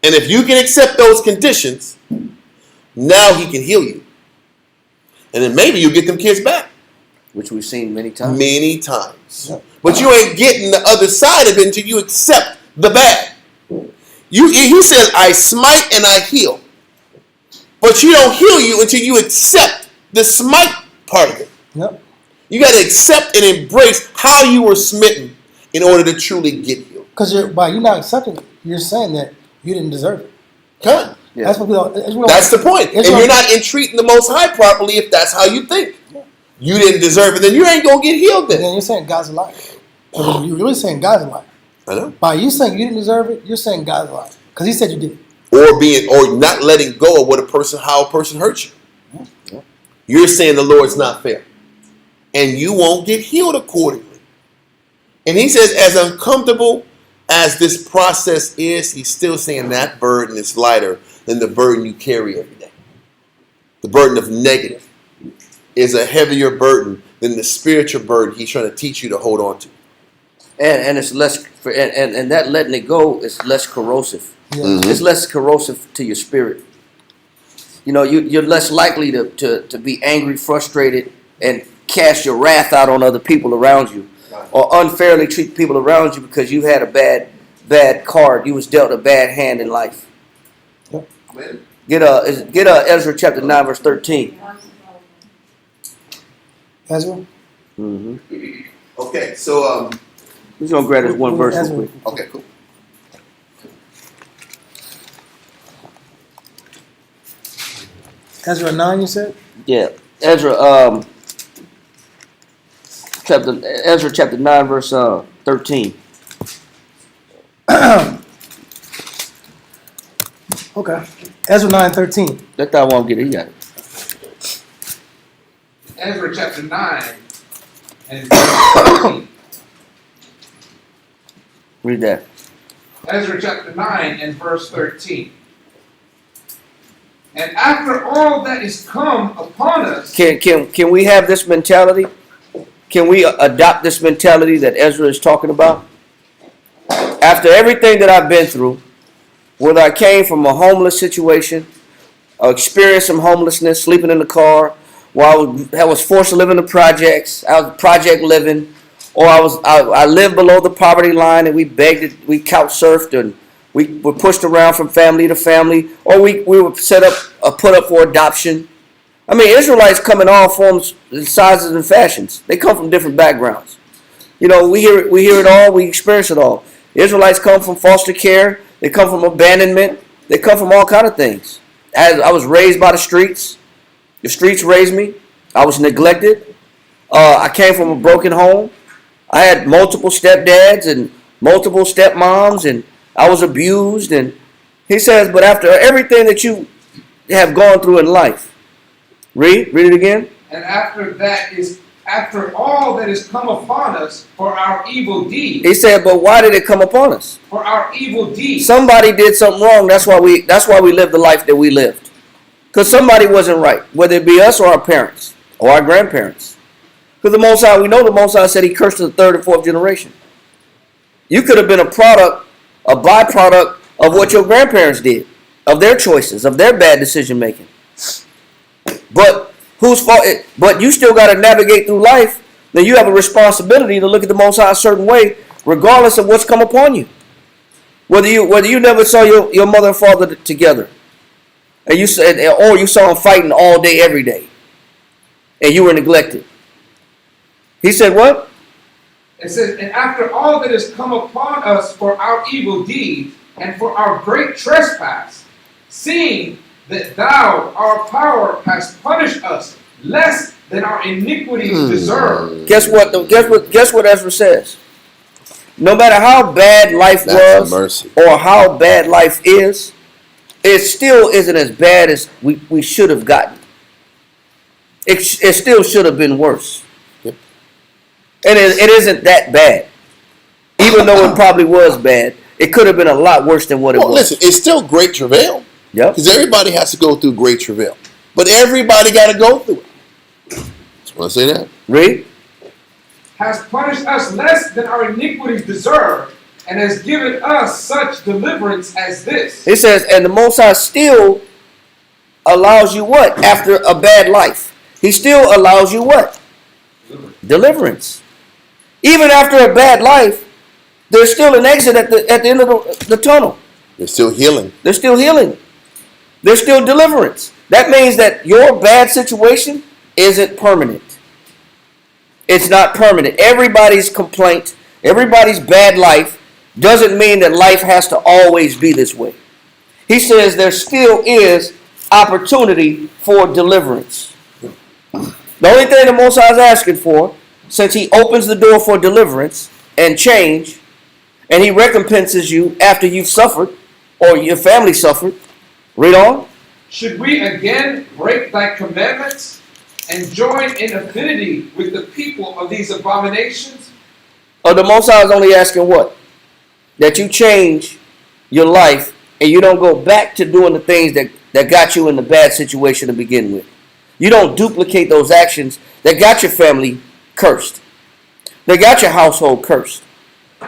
And if you can accept those conditions, now he can heal you. And then maybe you'll get them kids back. Which we've seen many times. Many times. But you ain't getting the other side of it until you accept the bad. He says, I smite and I heal. But you don't heal you until you accept the smite part of it. Yep. You got to accept and embrace how you were smitten in order to truly get healed. Because by you not accepting it, you're saying that you didn't deserve it. Come. Yeah. That's what we don't. That's the point. And you're not entreating the Most High properly if that's how you think. You didn't deserve it, then you ain't going to get healed then. Then you're saying God's a liar. So you're really saying God's a liar. I know. By you saying you didn't deserve it, you're saying God's a liar. Because he said you did. Or not letting go of how a person hurt you. Yeah. You're saying the Lord's not fair. And you won't get healed accordingly. And he says, as uncomfortable as this process is, he's still saying that burden is lighter than the burden you carry every day. The burden of negative is a heavier burden than the spiritual burden he's trying to teach you to hold on to. And it's less, and that letting it go is less corrosive. Yeah. Mm-hmm. It's less corrosive to your spirit. You know, you're less likely to be angry, frustrated, and cast your wrath out on other people around you, or unfairly treat people around you because you had a bad card. You was dealt a bad hand in life. Yep. Get Ezra chapter 9 verse 13. Ezra? Mm-hmm. Okay, so We're gonna grab this one verse real quick. okay, cool. Ezra 9, you said? Yeah, Ezra chapter 9 verse 13. Okay. Ezra 9:13. Let that one get it. He got it. Ezra chapter 9 and verse 13. Read that. Ezra chapter 9 and verse 13. And after all that is come upon us, Can we have this mentality? Can we adopt this mentality that Ezra is talking about? After everything that I've been through, whether I came from a homeless situation, or experienced some homelessness, sleeping in the car, while I was forced to live in the projects, I was project living, or I lived below the poverty line and we begged, we couch surfed and we were pushed around from family to family, or we were put up for adoption. I mean, Israelites come in all forms, sizes, and fashions. They come from different backgrounds. You know, we hear it all, we experience it all. Israelites come from foster care. They come from abandonment. They come from all kind of things. As I was raised by the streets. The streets raised me. I was neglected. I came from a broken home. I had multiple stepdads and multiple stepmoms, and I was abused. And he says, but after everything that you have gone through in life, read it again. and after after all that has come upon us for our evil deeds. He said, but why did it come upon us? For our evil deeds. Somebody did something wrong. That's why we lived the life that we lived. Because somebody wasn't right, whether it be us or our parents or our grandparents. Because the Most High, we know the Most High said he cursed the third and fourth generation. You could have been a byproduct of what your grandparents did, of their choices, of their bad decision making. But whose fault? But you still got to navigate through life. Then you have a responsibility to look at the Most High a certain way, regardless of what's come upon you. Whether you never saw your mother and father together, and you said, or you saw them fighting all day, every day, and you were neglected. He said, what? It says, and after all that has come upon us for our evil deeds and for our great trespass, seeing that thou, our power, hast punished us less than our iniquities deserve. Guess what Ezra says? No matter how bad life was or how bad life is, it still isn't as bad as we should have gotten. It still should have been worse. Yep. And it isn't that bad. Even though it probably was bad, it could have been a lot worse than what it was. Listen, it's still great travail. Yep. Because everybody has to go through great travail. But everybody got to go through it. Just want to say that. Read. Has punished us less than our iniquities deserve, and has given us such deliverance as this. It says, and the Most High still allows you what? After a bad life. He still allows you what? Deliverance. Even after a bad life, there's still an exit at the end of the tunnel. They're still healing. There's still healing. There's still deliverance. That means that your bad situation isn't permanent. It's not permanent. Everybody's complaint, everybody's bad life doesn't mean that life has to always be this way. He says there still is opportunity for deliverance. The only thing the Most High is asking for, since he opens the door for deliverance and change, and he recompenses you after you've suffered, or your family suffered. Read on. Should we again break thy commandments and join in affinity with the people of these abominations? Or the Most High is only asking what? That you change your life and you don't go back to doing the things that got you in the bad situation to begin with. You don't duplicate those actions that got your family cursed. That got your household cursed.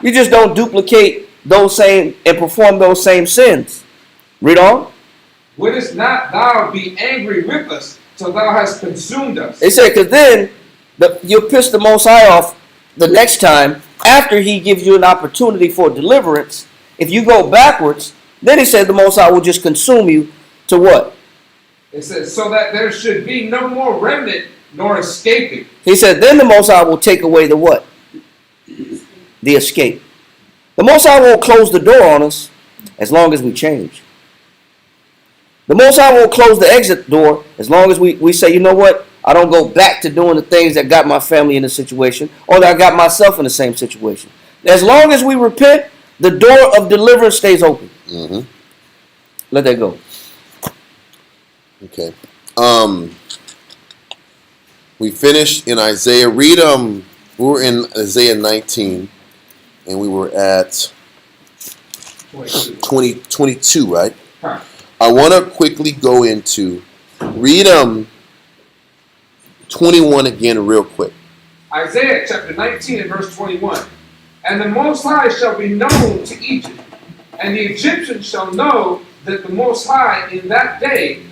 You just don't duplicate those same and perform those same sins. Read on. Wouldst not thou be angry with us till thou hast consumed us? They say, because then you'll piss the Most High off the next time after he gives you an opportunity for deliverance. If you go backwards, then he said the Most High will just consume you to what? It says, so that there should be no more remnant nor escaping. He said, then the Most High will take away the what? The escape. The Most High won't close the door on us as long as we change. The Most High won't close the exit door as long as we say, you know what? I don't go back to doing the things that got my family in a situation or that I got myself in the same situation. As long as we repent, the door of deliverance stays open. Mm-hmm. Let that go. Okay. We finished in Isaiah. Read we were in Isaiah 19 and we were at 22, right? Huh. I want to quickly go into read 21 again real quick. Isaiah chapter 19 and verse 21. And the Most High shall be known to Egypt, and the Egyptians shall know that the Most High in that day,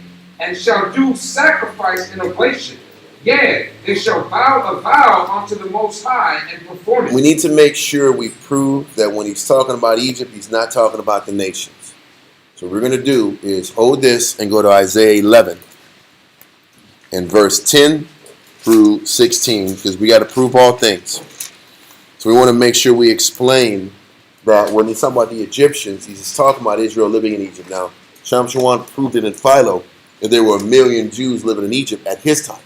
and shall do sacrifice and oblation. Yea, they shall vow a vow unto the Most High and perform it. We need to make sure we prove that when he's talking about Egypt, he's not talking about the nations. So what we're going to do is hold this and go to Isaiah 11 and verse 10 through 16, because we got to prove all things. So we want to make sure we explain that when he's talking about the Egyptians, he's talking about Israel living in Egypt. Now, Sham Shawan proved it in Philo that there were 1 million Jews living in Egypt at his time.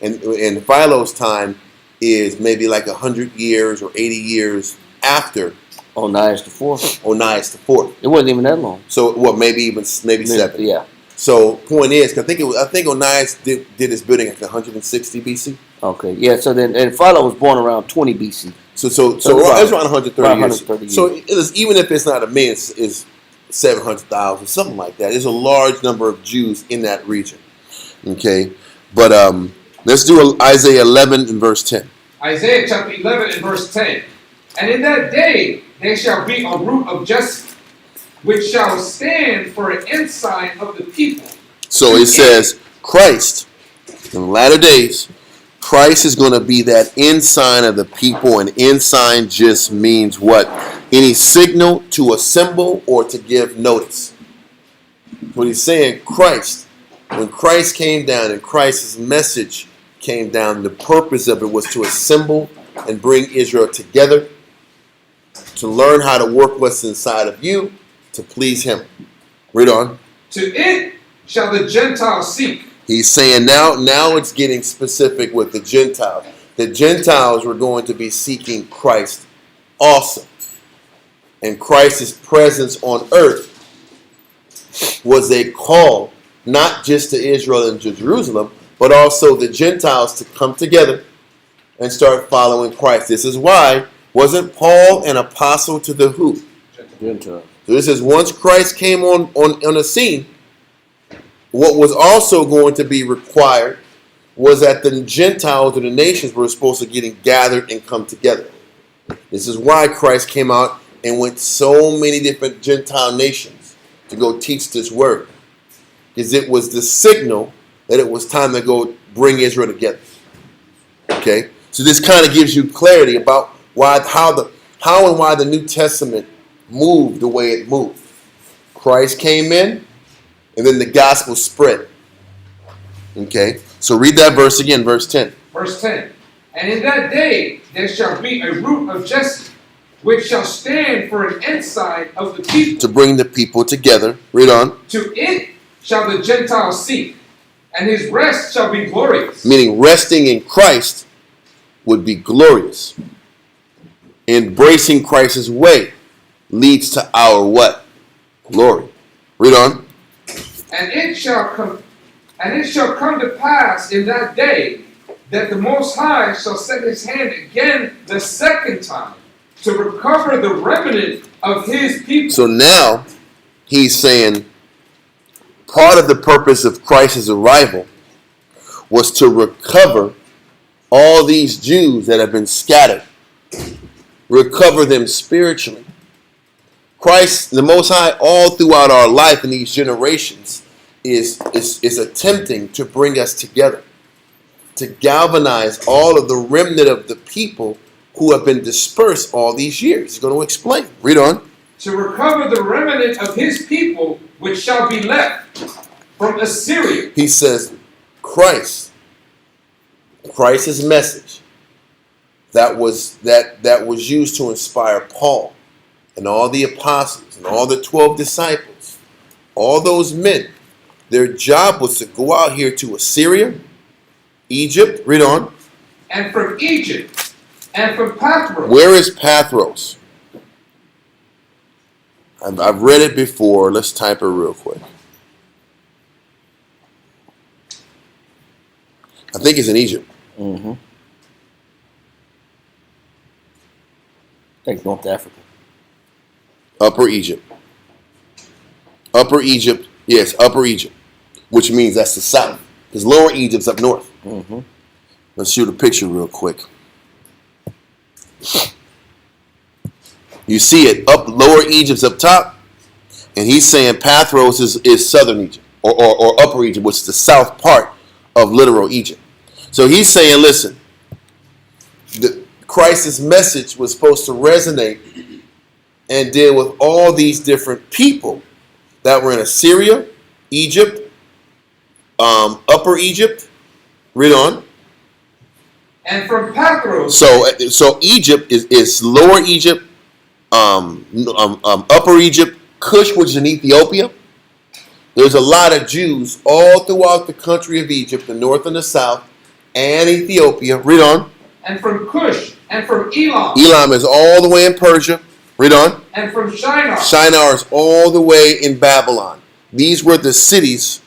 And Philo's time is maybe like 100 years or 80 years after Onias the fourth. Onias the fourth. It wasn't even that long. So what? Maybe 7. Yeah. So point is, I think Onias did his building at 160 BC. Okay, yeah. So then, and Philo was born around 20 BC. So it's around- around 130 around years. 130 So it is, even if it's not a million, it's 700,000, something like that. There's a large number of Jews in that region. Okay, but let's do Isaiah 11 and verse 10. Isaiah chapter 11 and verse 10. And in that day there shall be a root of Jesse, which shall stand for an ensign of the people. So it says Christ in the latter days. Christ is going to be that ensign of the people, and ensign just means what? Any signal to assemble or to give notice. What he's saying, Christ, when Christ came down and Christ's message came down, the purpose of it was to assemble and bring Israel together, to learn how to work what's inside of you, to please him. Read on. To it shall the Gentiles seek. He's saying now it's getting specific with the Gentiles. The Gentiles were going to be seeking Christ also. And Christ's presence on earth was a call, not just to Israel and to Jerusalem, but also the Gentiles to come together and start following Christ. This is why, wasn't Paul an apostle to the who? Gentiles. So this is once Christ came on the scene, what was also going to be required was that the Gentiles or the nations were supposed to get gathered and come together. This is why Christ came out and went so many different Gentile nations to go teach this word. Because it was the signal that it was time to go bring Israel together. Okay? So this kind of gives you clarity about how and why the New Testament moved the way it moved. Christ came in, and then the gospel spread. Okay? So read that verse again, verse 10. Verse 10. And in that day there shall be a root of Jesse, which shall stand for an ensign of the people. To bring the people together. Read on. To it shall the Gentiles seek, and his rest shall be glorious. Meaning resting in Christ would be glorious. Embracing Christ's way leads to our what? Glory. Read on. And it shall come to pass in that day that the Most High shall set his hand again the second time to recover the remnant of his people. So now he's saying part of the purpose of Christ's arrival was to recover all these Jews that have been scattered, recover them spiritually. Christ, the Most High, all throughout our life in these generations is attempting to bring us together, to galvanize all of the remnant of the people who have been dispersed all these years. He's going to explain. Read on. To recover the remnant of his people which shall be left from Assyria. He says, Christ's message that was used to inspire Paul and all the apostles and all the 12 disciples, all those men, their job was to go out here to Assyria, Egypt, read on. And from Egypt, and from Pathros. Where is Pathros? I've read it before. Let's type it real quick. I think it's in Egypt. Mm-hmm. I think North Africa. Upper Egypt. Upper Egypt. Yes, Upper Egypt. Which means that's the south. Because Lower Egypt's up north. Mm-hmm. Let's shoot a picture real quick. You see it. Lower Egypt's up top. And he's saying Pathros is southern Egypt. Or Upper Egypt, which is the south part of literal Egypt. So he's saying, listen, Christ's message was supposed to resonate and deal with all these different people that were in Assyria, Egypt, Upper Egypt. Read on. And from Pathros. So Egypt is Lower Egypt, Upper Egypt, Cush, which is in Ethiopia. There's a lot of Jews all throughout the country of Egypt, the north and the south, and Ethiopia. Read on. And from Cush, and from Elam. Elam is all the way in Persia. Read on. And from Shinar. Shinar is all the way in Babylon. These were the cities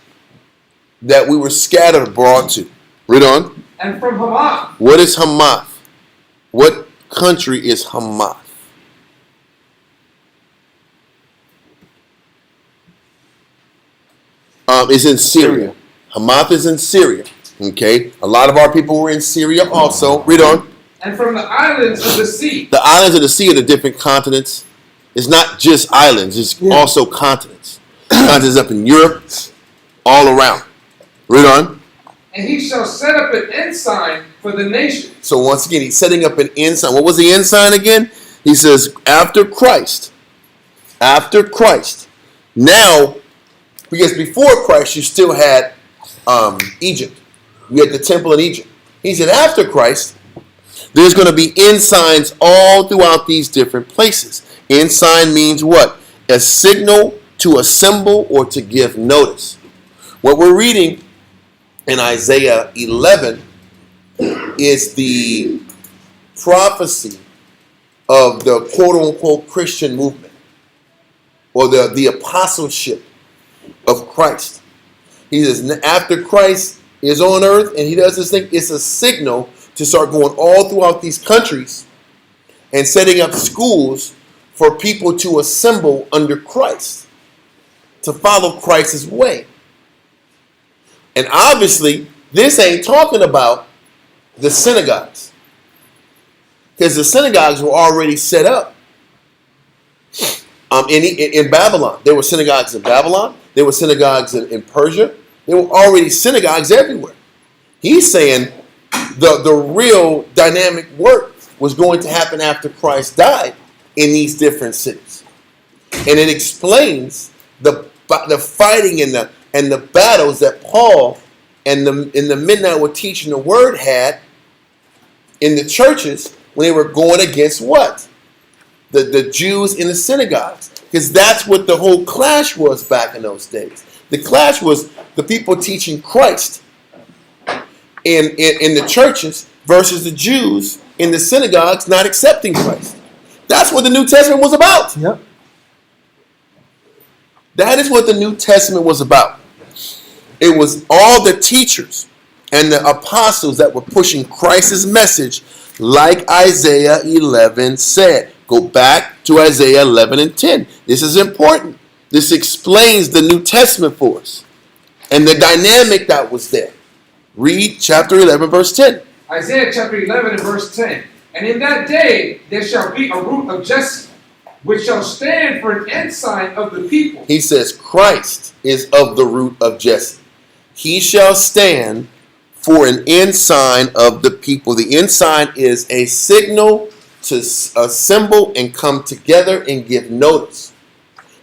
that we were scattered abroad to. Read on. And from Hamath. What is Hamath? What country is Hamath? Is in Syria. Hamath is in Syria. Okay. A lot of our people were in Syria also. Read on. And from the islands of the sea. The islands of the sea are the different continents. It's not just islands. It's also continents. Continents up in Europe, all around. Read on. And he shall set up an ensign for the nation. So once again, he's setting up an ensign. What was the ensign again? He says, after Christ. After Christ. Now, because before Christ, you still had Egypt. You had the temple in Egypt. He said, after Christ, there's going to be ensigns all throughout these different places. Ensign means what? A signal to assemble or to give notice. What we're reading in Isaiah 11 is the prophecy of the quote-unquote Christian movement or the apostleship of Christ. He says after Christ is on earth and he does this thing, it's a signal to start going all throughout these countries and setting up schools for people to assemble under Christ, to follow Christ's way. And obviously, this ain't talking about the synagogues, because the synagogues were already set up in Babylon. There were synagogues in Babylon. There were synagogues in Persia. There were already synagogues everywhere. He's saying the real dynamic work was going to happen after Christ died in these different cities. And it explains the fighting and the battles that Paul and the men that were teaching the word had in the churches when they were going against what? The Jews in the synagogues. Because that's what the whole clash was back in those days. The clash was the people teaching Christ in the churches versus the Jews in the synagogues not accepting Christ. That's what the New Testament was about. Yep. That is what the New Testament was about. It was all the teachers and the apostles that were pushing Christ's message, like Isaiah 11 said. Go back to Isaiah 11 and 10. This is important. This explains the New Testament for us and the dynamic that was there. Read chapter 11, verse 10. Isaiah chapter 11 and verse 10. And in that day there shall be a root of Jesse, which shall stand for an ensign of the people. He says Christ is of the root of Jesse. He shall stand for an ensign of the people. The ensign is a signal to assemble and come together and give notice.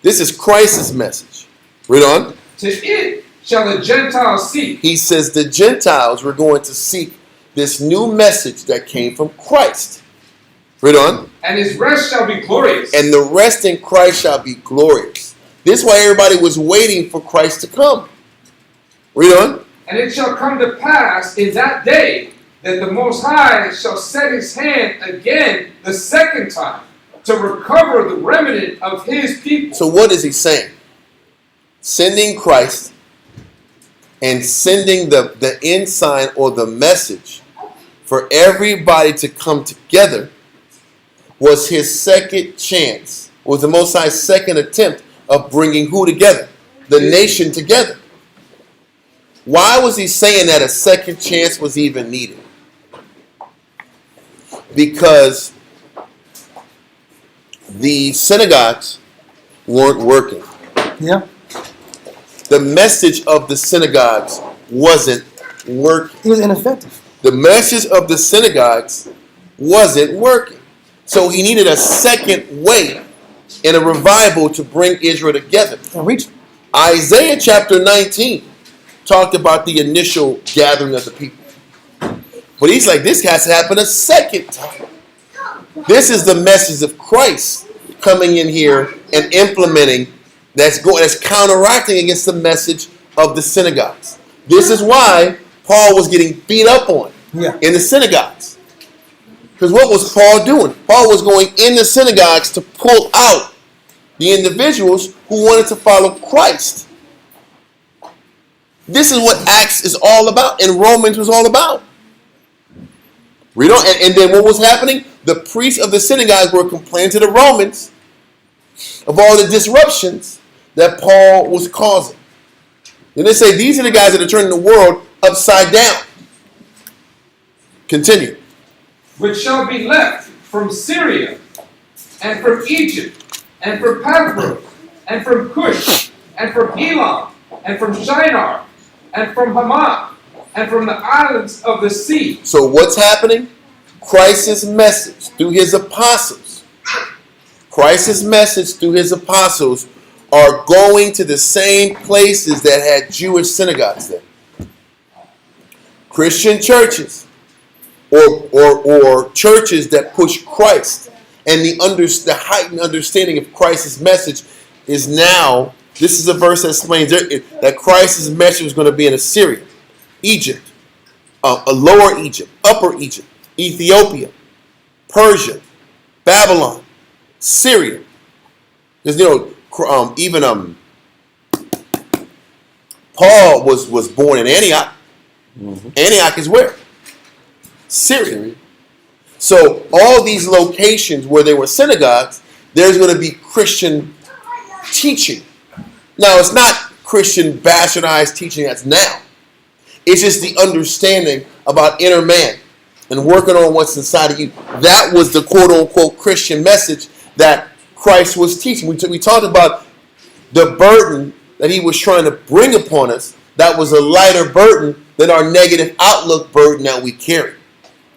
This is Christ's message. Read on. To it shall the Gentiles seek. He says the Gentiles were going to seek this new message that came from Christ. Read on. And his rest shall be glorious. And the rest in Christ shall be glorious. This is why everybody was waiting for Christ to come. Read on. And it shall come to pass in that day that the Most High shall set his hand again the second time to recover the remnant of his people. So what is he saying? Sending Christ and sending the ensign or the message for everybody to come together was his second chance, was the Most High's second attempt of bringing who together? The nation together. Why was he saying that a second chance was even needed? Because the synagogues weren't working. Yeah. The message of the synagogues wasn't working. It was ineffective. The message of the synagogues wasn't working. So he needed a second way in a revival to bring Israel together. And reach. Isaiah chapter 19 talked about the initial gathering of the people. But he's like, this has to happen a second time. This is the message of Christ coming in here and implementing that's counteracting against the message of the synagogues. This is why Paul was getting beat up on in the synagogues. Because what was Paul doing? Paul was going in the synagogues to pull out the individuals who wanted to follow Christ. This is what Acts is all about and Romans was all about. Read on. And then what was happening? The priests of the synagogues were complaining to the Romans of all the disruptions that Paul was causing. And they say these are the guys that are turning the world upside down. Continue. which shall be left from Syria, and from Egypt, and from Pathros, and from Cush, and from Elam, and from Shinar, and from Hamath, and from the islands of the sea. So what's happening? Christ's message through his apostles. Christ's message through his apostles are going to the same places that had Jewish synagogues there. Christian churches or churches that push Christ and the heightened understanding of Christ's message is now, this is a verse that explains that Christ's message was going to be in Assyria, Egypt, a lower Egypt, upper Egypt, Ethiopia, Persia, Babylon, Syria. Because even Paul was born in Antioch. Mm-hmm. Antioch is where? Syria. So all these locations where there were synagogues, there's going to be Christian teaching. Now it's not Christian bastardized teaching that's now. It's just the understanding about inner man and working on what's inside of you. That was the quote-unquote Christian message that Christ was teaching. We talked about the burden that he was trying to bring upon us. That was a lighter burden than our negative outlook burden that we carry.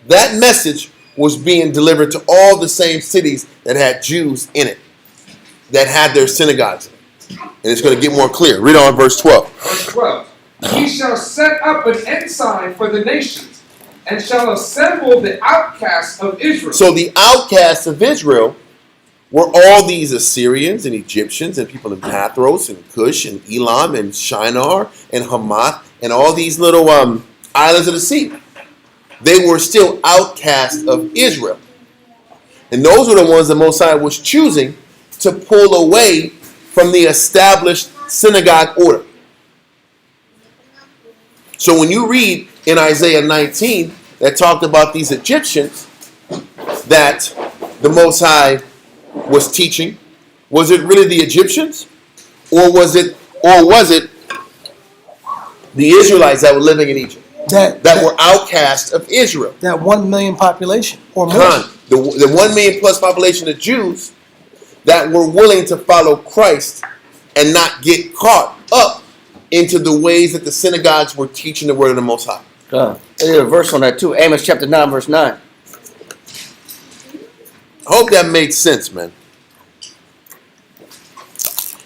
That message was being delivered to all the same cities that had Jews in it, that had their synagogues in it. And it's going to get more clear. Read on verse 12. Verse 12. He shall set up an ensign for the nations, and shall assemble the outcasts of Israel. So the outcasts of Israel were all these Assyrians and Egyptians and people in Pathros and Cush and Elam and Shinar and Hamath and all these little islands of the sea. They were still outcasts of Israel. And those were the ones the Most High was choosing to pull away from the established synagogue order. So when you read in Isaiah 19 that talked about these Egyptians that the Most High was teaching, was it really the Egyptians? Or was it the Israelites that were living in Egypt? That were outcasts of Israel. That 1 million population or more. The 1 million plus population of Jews that were willing to follow Christ and not get caught up into the ways that the synagogues were teaching the word of the Most High. There's a verse on that too. Amos chapter 9, verse 9. I hope that made sense, man.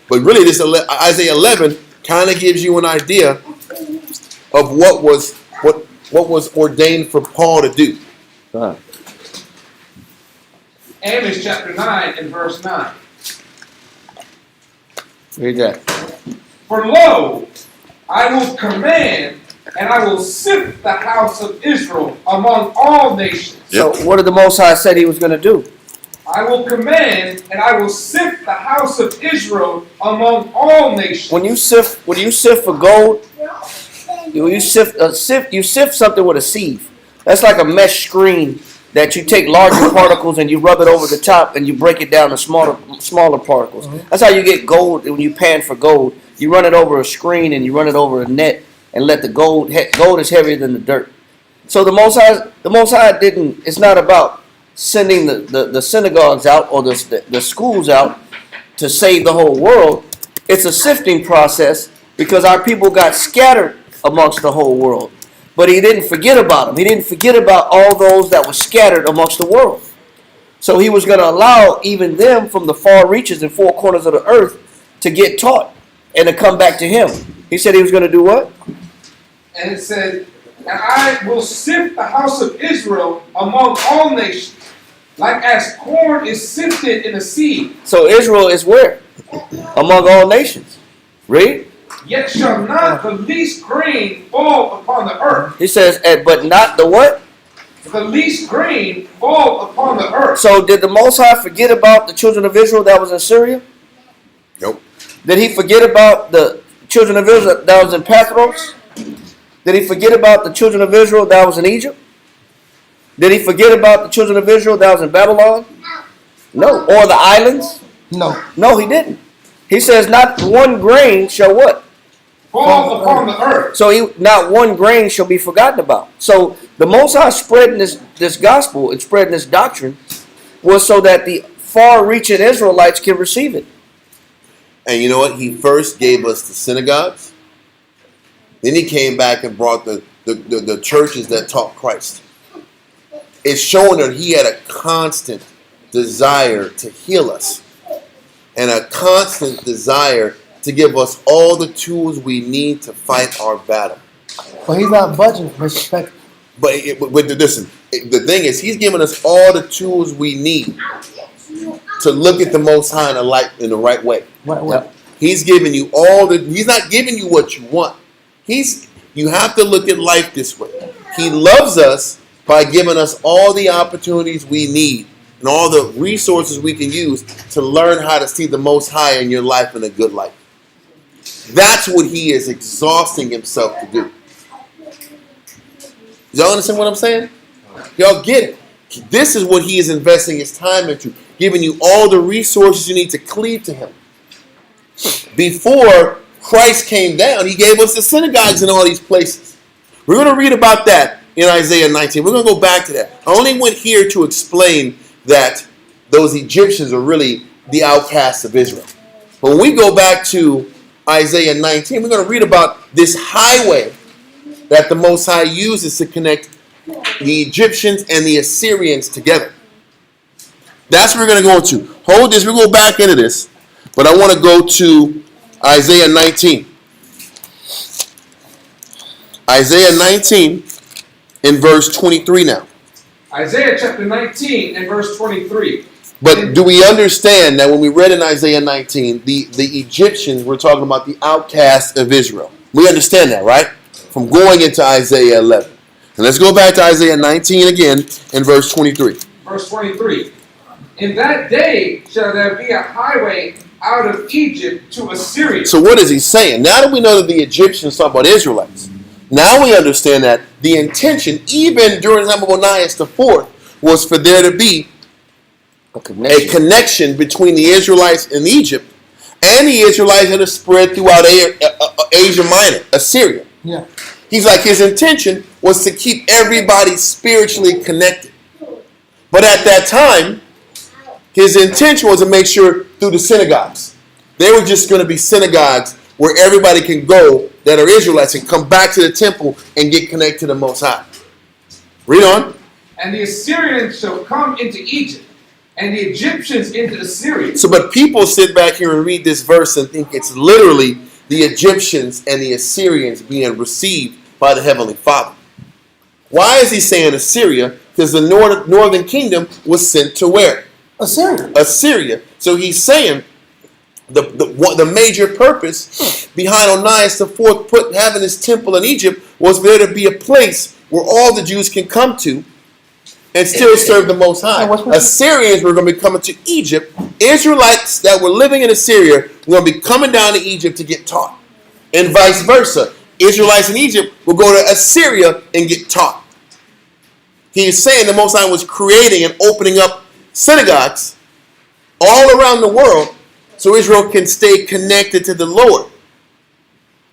But really, this Isaiah 11 kind of gives you an idea of what was ordained for Paul to do. Amos chapter 9 and verse 9. Read that. For lo, I will command, and I will sift the house of Israel among all nations. So what did the Most High said he was going to do? I will command, and I will sift the house of Israel among all nations. When you sift for gold, you sift something with a sieve. That's like a mesh screen that you take larger particles and you rub it over the top and you break it down to smaller particles. Mm-hmm. That's how you get gold when you pan for gold. You run it over a screen and you run it over a net and let the gold is heavier than the dirt. So the Most High didn't. It's not about sending the synagogues out or the schools out to save the whole world. It's a sifting process because our people got scattered amongst the whole world. But he didn't forget about them. He didn't forget about all those that were scattered amongst the world. So he was going to allow even them from the far reaches and four corners of the earth to get taught and to come back to him. He said he was going to do what? And it said, and I will sift the house of Israel among all nations, like as corn is sifted in a sieve. So Israel is where? Among all nations. Read. Yet shall not the least grain fall upon the earth. He says, but not the what? The least grain fall upon the earth. So did the Most High forget about the children of Israel that was in Syria? Nope. Did he forget about the children of Israel that was in Pathros? Did he forget about the children of Israel that was in Egypt? Did he forget about the children of Israel that was in Babylon? No. Or the islands? No. No, he didn't. He says not one grain shall what? Fall upon the earth. So not one grain shall be forgotten about. So the Most High spreading this gospel and spreading this doctrine was so that the far-reaching Israelites can receive it. And you know what? He first gave us the synagogues. Then he came back and brought the churches that taught Christ. It's showing that he had a constant desire to heal us. And a constant desire to give us all the tools we need to fight our battle. But he's not budging from his perspective. But listen, the thing is, he's giving us all the tools we need to look at the Most High in the right way. Right. He's giving you he's not giving you what you want. You have to look at life this way. He loves us by giving us all the opportunities we need and all the resources we can use to learn how to see the Most High in your life in a good light. That's what he is exhausting himself to do. Y'all understand what I'm saying? Y'all get it. This is what he is investing his time into, giving you all the resources you need to cleave to him. Before Christ came down, he gave us the synagogues in all these places. We're going to read about that in Isaiah 19. We're going to go back to that. I only went here to explain that those Egyptians are really the outcasts of Israel. When we go back to Isaiah 19, we're going to read about this highway that the Most High uses to connect the Egyptians and the Assyrians together. That's what we're going to go to. Hold this. We'll go back into this. But I want to go to Isaiah 19. Isaiah 19 in verse 23 now. Isaiah chapter 19 and verse 23. But do we understand that when we read in Isaiah 19, the Egyptians, we're talking about the outcasts of Israel. We understand that, right? From going into Isaiah 11. And let's go back to Isaiah 19 again in verse 23. Verse 23. In that day shall there be a highway out of Egypt to Assyria. So what is he saying? Now that we know that the Egyptians talk about Israelites, now we understand that the intention, even during the time of Onias IV, was for there to be a connection between the Israelites and Egypt and the Israelites that are spread throughout Asia Minor, Assyria. Yeah. He's like, his intention was to keep everybody spiritually connected. But at that time, his intention was to make sure through the synagogues. They were just going to be synagogues where everybody can go that are Israelites and come back to the temple and get connected to the Most High. Read on. And the Assyrians shall come into Egypt, and the Egyptians into Assyria. So, but people sit back here and read this verse and think it's literally the Egyptians and the Assyrians being received by the Heavenly Father. Why is he saying Assyria? Because the northern kingdom was sent to where? Assyria. So he's saying the major purpose behind Onias IV having his temple in Egypt was for there to be a place where all the Jews can come to and still serve the Most High. Assyrians were going to be coming to Egypt. Israelites that were living in Assyria were going to be coming down to Egypt to get taught. And vice versa. Israelites in Egypt will go to Assyria and get taught. He is saying the Most High was creating and opening up synagogues all around the world so Israel can stay connected to the Lord,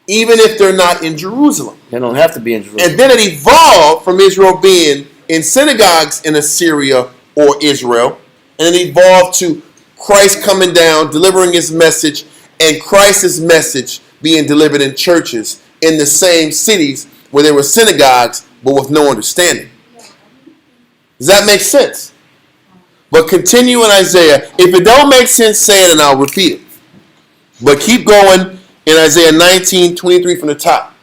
even if they're not in Jerusalem. They don't have to be in Jerusalem. And then it evolved from Israel being in synagogues in Assyria or Israel, and it evolved to Christ coming down, delivering his message, and Christ's message being delivered in churches in the same cities where there were synagogues but with no understanding. Does that make sense? But continue in Isaiah. If it don't make sense, say it and I'll repeat it. But keep going in Isaiah 19:23 from the top.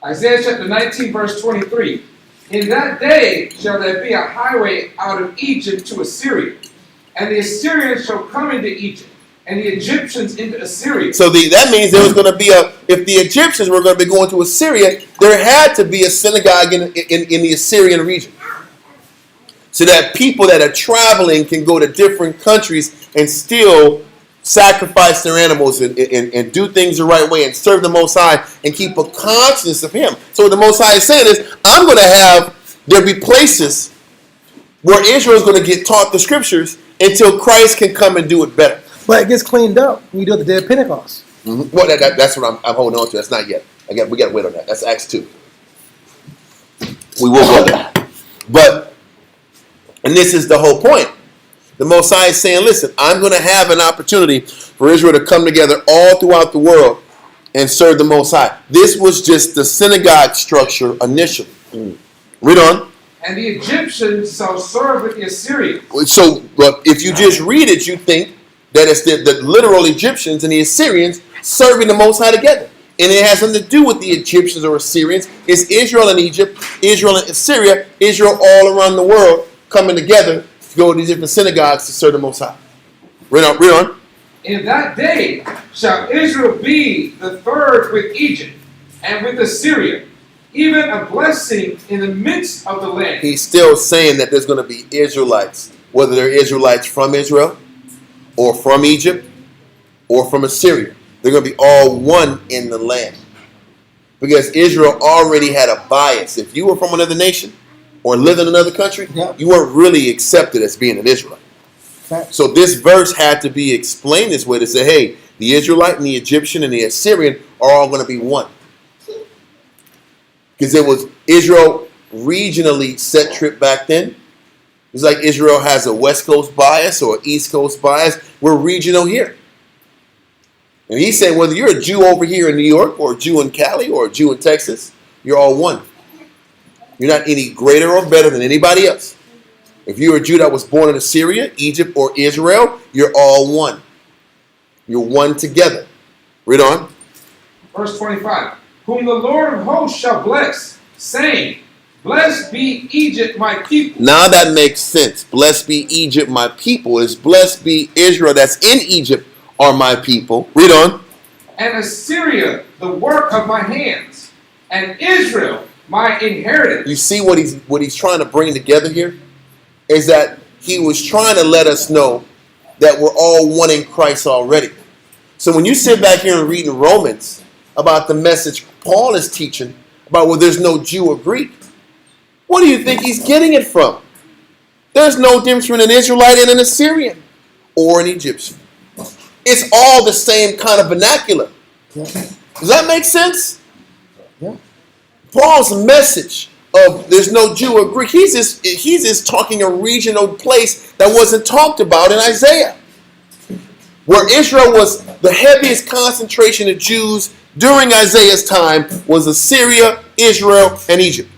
Isaiah chapter 19 verse 23. In that day shall there be a highway out of Egypt to Assyria, and the Assyrians shall come into Egypt, and the Egyptians into Assyria. So that means there was going to be if the Egyptians were going to be going to Assyria, there had to be a synagogue in the Assyrian region. So that people that are traveling can go to different countries and still sacrifice their animals and do things the right way and serve the Most High and keep a consciousness of Him. So what the Most High is saying is, I'm going to have there be places where Israel is going to get taught the scriptures until Christ can come and do it better. But it gets cleaned up when you do it the day of Pentecost. Mm-hmm. Well, that's what I'm holding on to. That's not yet. We got to wait on that. That's Acts 2. We will go there. But, and this is the whole point. The Most High is saying, listen, I'm going to have an opportunity for Israel to come together all throughout the world and serve the Most High. This was just the synagogue structure initially. Read on. And the Egyptians shall serve with the Assyrians. So, but if you just read it, you think that it's the literal Egyptians and the Assyrians serving the Most High together. And it has nothing to do with the Egyptians or Assyrians. It's Israel and Egypt, Israel and Assyria, Israel all around the world coming together to go to these different synagogues to serve the Most High. Read on, read on. In that day shall Israel be the third with Egypt and with Assyria, even a blessing in the midst of the land. He's still saying that there's going to be Israelites, whether they're Israelites from Israel or from Egypt or from Assyria. They're going to be all one in the land. Because Israel already had a bias. If you were from another nation or lived in another country, you weren't really accepted as being an Israelite. So this verse had to be explained this way to say, hey, the Israelite and the Egyptian and the Assyrian are all going to be one. Because it was Israel regionally set trip back then. It's like Israel has a West Coast bias or East Coast bias. We're regional here. And he's saying whether you're a Jew over here in New York or a Jew in Cali or a Jew in Texas, you're all one. You're not any greater or better than anybody else. If you're a Jew that was born in Assyria, Egypt, or Israel, you're all one. You're one together. Read on. Verse 25. Whom the Lord of hosts shall bless, saying, Blessed be Egypt, my people. Now that makes sense. Blessed be Egypt, my people. Is blessed be Israel that's in Egypt are my people. Read on. And Assyria, the work of my hands, and Israel, my inheritance. You see what he's trying to bring together here? Is that he was trying to let us know that we're all one in Christ already. So when you sit back here and read in Romans about the message Paul is teaching about where there's no Jew or Greek, what do you think he's getting it from? There's no difference between an Israelite and an Assyrian or an Egyptian. It's all the same kind of vernacular. Does that make sense? Yeah. Paul's message of there's no Jew or Greek, he's just talking a regional place that wasn't talked about in Isaiah. Where Israel was the heaviest concentration of Jews during Isaiah's time was Assyria, Israel, and Egypt.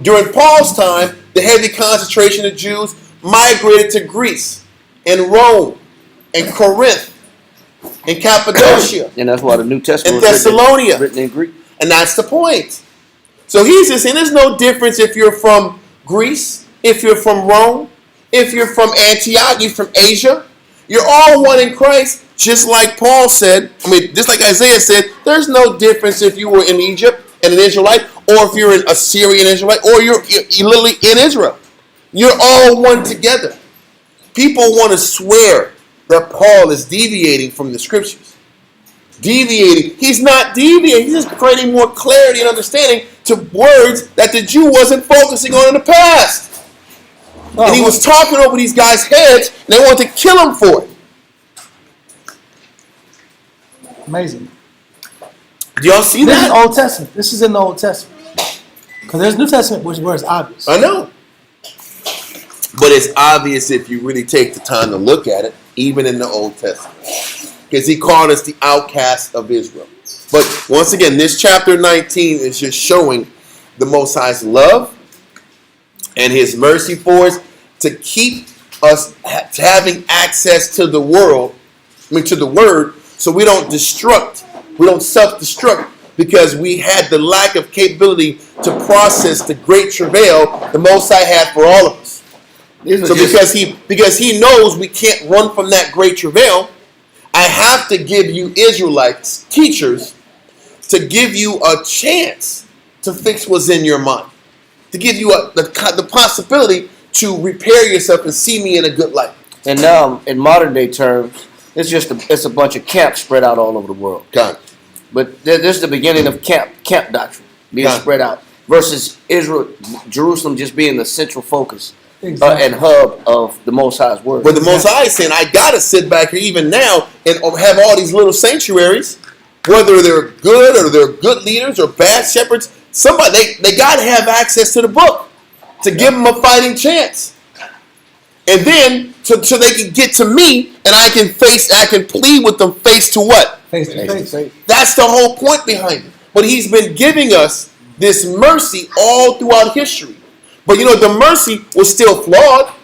During Paul's time, the heavy concentration of Jews migrated to Greece and Rome and Corinth and Cappadocia And that's why the New Testament and was Thessalonica. written in Greek. And that's the point. So he's just saying there's no difference if you're from Greece, if you're from Rome, if you're from Antioch, you're from Asia. You're all one in Christ, just like Paul said. Just like Isaiah said, there's no difference if you were in Egypt and an Israelite, or if you're an Assyrian Israelite, or you're literally in Israel. You're all one together. People want to swear that Paul is deviating from the scriptures. Deviating. He's not deviating. He's just creating more clarity and understanding to words that the Jew wasn't focusing on in the past. And he was talking over these guys' heads, and they wanted to kill him for it. Amazing. Do y'all see This that? is Old Testament. This is in the Old Testament. Because there's New Testament where it's obvious. I know. But it's obvious if you really take the time to look at it, even in the Old Testament. Because he called us the outcasts of Israel. But once again, this chapter 19 is just showing the Most High's love and his mercy for us to keep us having access to the world, to the word, so we don't self-destruct because we had the lack of capability to process the great travail the Most High had for all of us. So because he knows we can't run from that great travail, I have to give you Israelites, teachers, to give you a chance to fix what's in your mind. To give you the possibility to repair yourself and see me in a good light. And now, in modern day terms, it's a bunch of camps spread out all over the world. God. But this is the beginning of camp doctrine being God. spread out. versus Israel, Jerusalem just being the central focus Exactly. and hub of the Most High's word. But the Most High is saying, I gotta sit back here even now and have all these little sanctuaries, whether they're good or they're good leaders or bad shepherds. Somebody they gotta have access to the book to give them a fighting chance, and then so they can get to me and I can plead with them face to what? Face to face. That's the whole point behind it. But he's been giving us this mercy all throughout history. But you know, the mercy was still flawed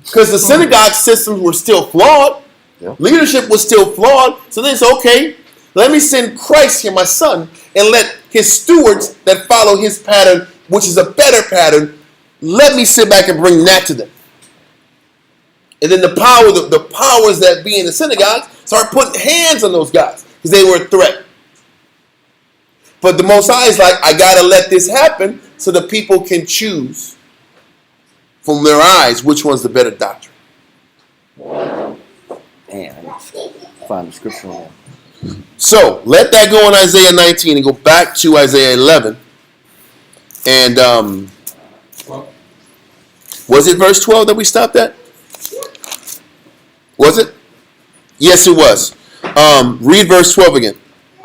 because the synagogue systems were still flawed. Yeah. Leadership was still flawed. So then it's okay. Let me send Christ here, my son, and let his stewards that follow his pattern, which is a better pattern, let me sit back and bring that to them. And then the powers that be in the synagogues start putting hands on those guys because they were a threat. But the Most High is like, I gotta let this happen so the people can choose from their eyes which one's the better doctrine. Man, I need to find the scripture on that. So let that go in Isaiah 19 and go back to Isaiah 11. And was it verse 12 that we stopped at? Was it? Yes, it was. Read verse 12 again.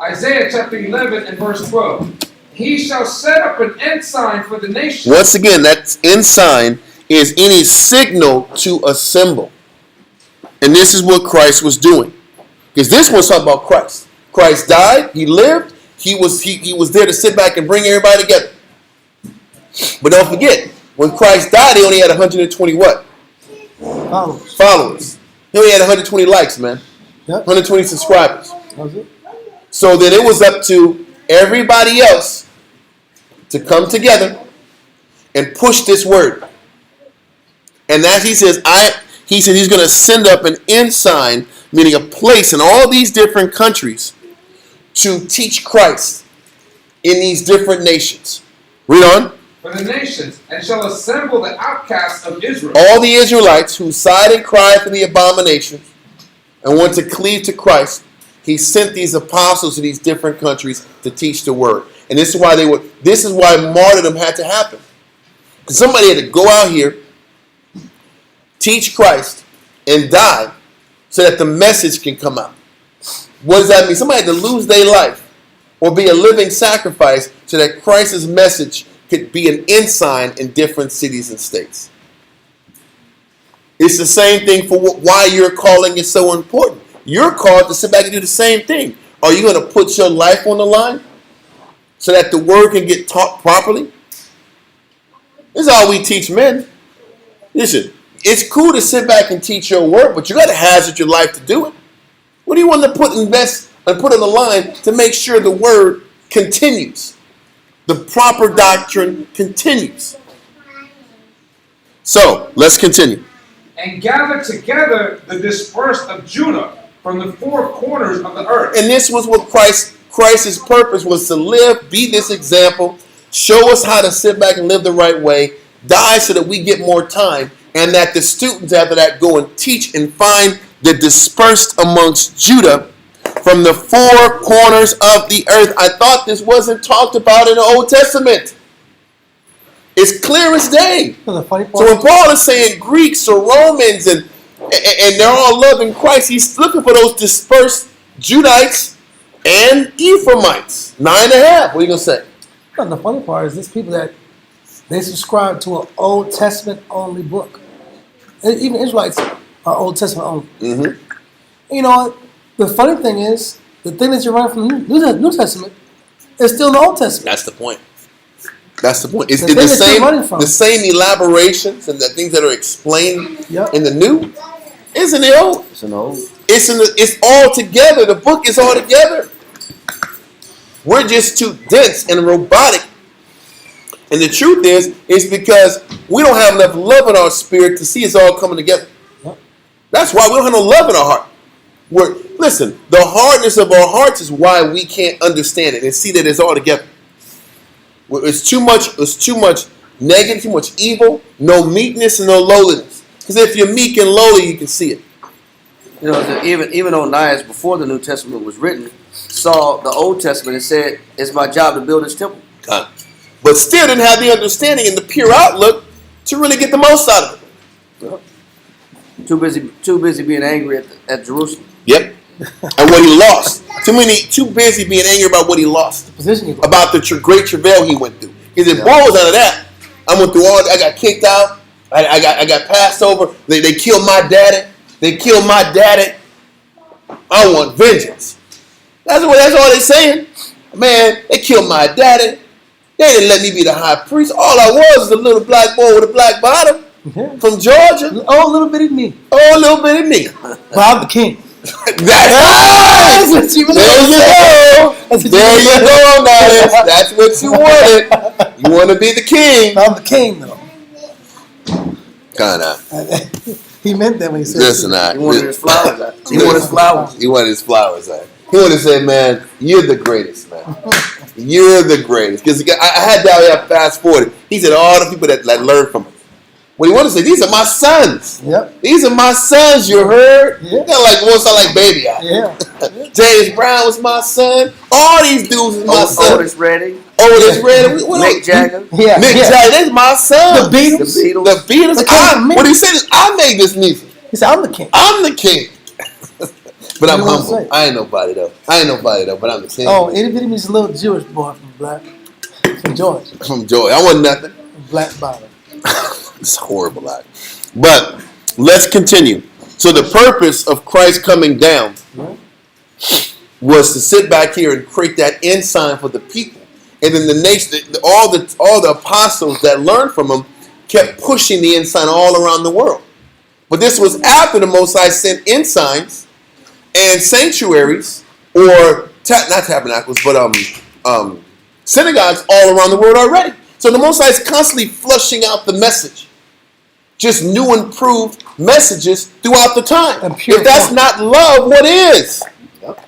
Isaiah chapter 11 and verse 12. He shall set up an ensign for the nation. Once again, that ensign is any signal to assemble. And this is what Christ was doing. Because this one's talking about Christ. Christ died, he lived, he was there to sit back and bring everybody together. But don't forget, when Christ died, he only had 120 what? Followers. He only had 120 likes, man. Yep. 120 subscribers. That was it. So then it was up to everybody else to come together and push this word. And as he says, he said he's going to send up an ensign, meaning a place in all these different countries to teach Christ in these different nations. Read on. For the nations, and shall assemble the outcasts of Israel. All the Israelites who sighed and cried for the abominations and want to cleave to Christ, he sent these apostles to these different countries to teach the word. And this is why martyrdom had to happen. Because somebody had to go out here, teach Christ, and die so that the message can come out. What does that mean? Somebody had to lose their life or be a living sacrifice so that Christ's message could be an ensign in different cities and states. It's the same thing for why your calling is so important. You're called to sit back and do the same thing. Are you going to put your life on the line so that the word can get taught properly? This is all we teach men. Listen, it's cool to sit back and teach your word, but you got to hazard your life to do it. What do you want to invest and put on the line to make sure the word continues? The proper doctrine continues. So, let's continue. And gather together the dispersed of Judah from the four corners of the earth. And this was what Christ's purpose was, to live, be this example, show us how to sit back and live the right way, die so that we get more time, and that the students after that go and teach and find the dispersed amongst Judah from the four corners of the earth. I thought this wasn't talked about in the Old Testament. It's clear as day. The funny part. So when Paul is saying Greeks or Romans and they're all loving Christ, he's looking for those dispersed Judites and Ephraimites. 9.5. What are you going to say? The funny part is these people that they subscribe to an Old Testament only book. Even Israelites are Old Testament only. Mm-hmm. You know what? The funny thing is, the thing that you're running from the New Testament is still in the Old Testament. That's the point. That's the point. It's The the thing that you're running same, from. the same elaborations and the things that are explained Yep. in the New is in the Old. It's an old. It's all together. The book is all together. We're just too dense and robotic. And the truth is, it's because we don't have enough love in our spirit to see it's all coming together. Yep. That's why we don't have no love in our heart. Listen, the hardness of our hearts is why we can't understand it and see that it's all together. It's too much negative, too much evil, no meekness and no lowliness. Because if you're meek and lowly, you can see it. You know, even Onias, before the New Testament was written, saw the Old Testament and said, "It's my job to build this temple." but still didn't have the understanding and the pure outlook to really get the most out of it. Too busy being angry at Jerusalem. Yep. And what he lost. Too busy being angry about what he lost. Position you go. About the great travail he went through. He said, boy, was out of that. I went through I got kicked out. I got passed over. They killed my daddy. They killed my daddy. I want vengeance. That's all they're saying. Man, they killed my daddy. They didn't let me be the high priest. All I was a little black boy with a black bottom from Georgia. Oh, little bitty me. Oh, a little bit of me. But I'm the king. That's right. There you go. There you go, Niles. That's what you wanted. You want to be the king. I'm the king, though. Kind of. He meant that when he said Listen, He wanted his flowers out. He wanted his flowers. He wanted his flowers out. He wanted to say, man, you're the greatest, man. You're the greatest. Because I had down here fast forward. He said all the people that learned from him. What he wanted to say, these are my sons. Yep. These are my sons, you heard? Yeah. They're like, one sound like Baby Eye. Yeah. James Brown was my son. All these dudes was my son. Otis Redding. Otis Redding. Mick Jagger. Yeah. Mick yeah. Jagger, that's my son. The Beatles. The Beatles. The king. What he said is, I made this music. He said, I'm the king. I'm the king. But I'm What do you wanna humble. say? I ain't nobody though. But I'm the king. Oh, itty bitty me's a little Jewish boy from Georgia. From Joy. I want nothing. Black bottom. It's horrible act. But let's continue. So the purpose of Christ coming down was to sit back here and create that ensign for the people. And then the nation, all the apostles that learned from him kept pushing the ensign all around the world. But this was after the Most High sent ensigns and sanctuaries, or not tabernacles, but synagogues all around the world already. So the Most High is constantly flushing out the message. Just new and improved messages throughout the time. If that's not love, what is? Yep.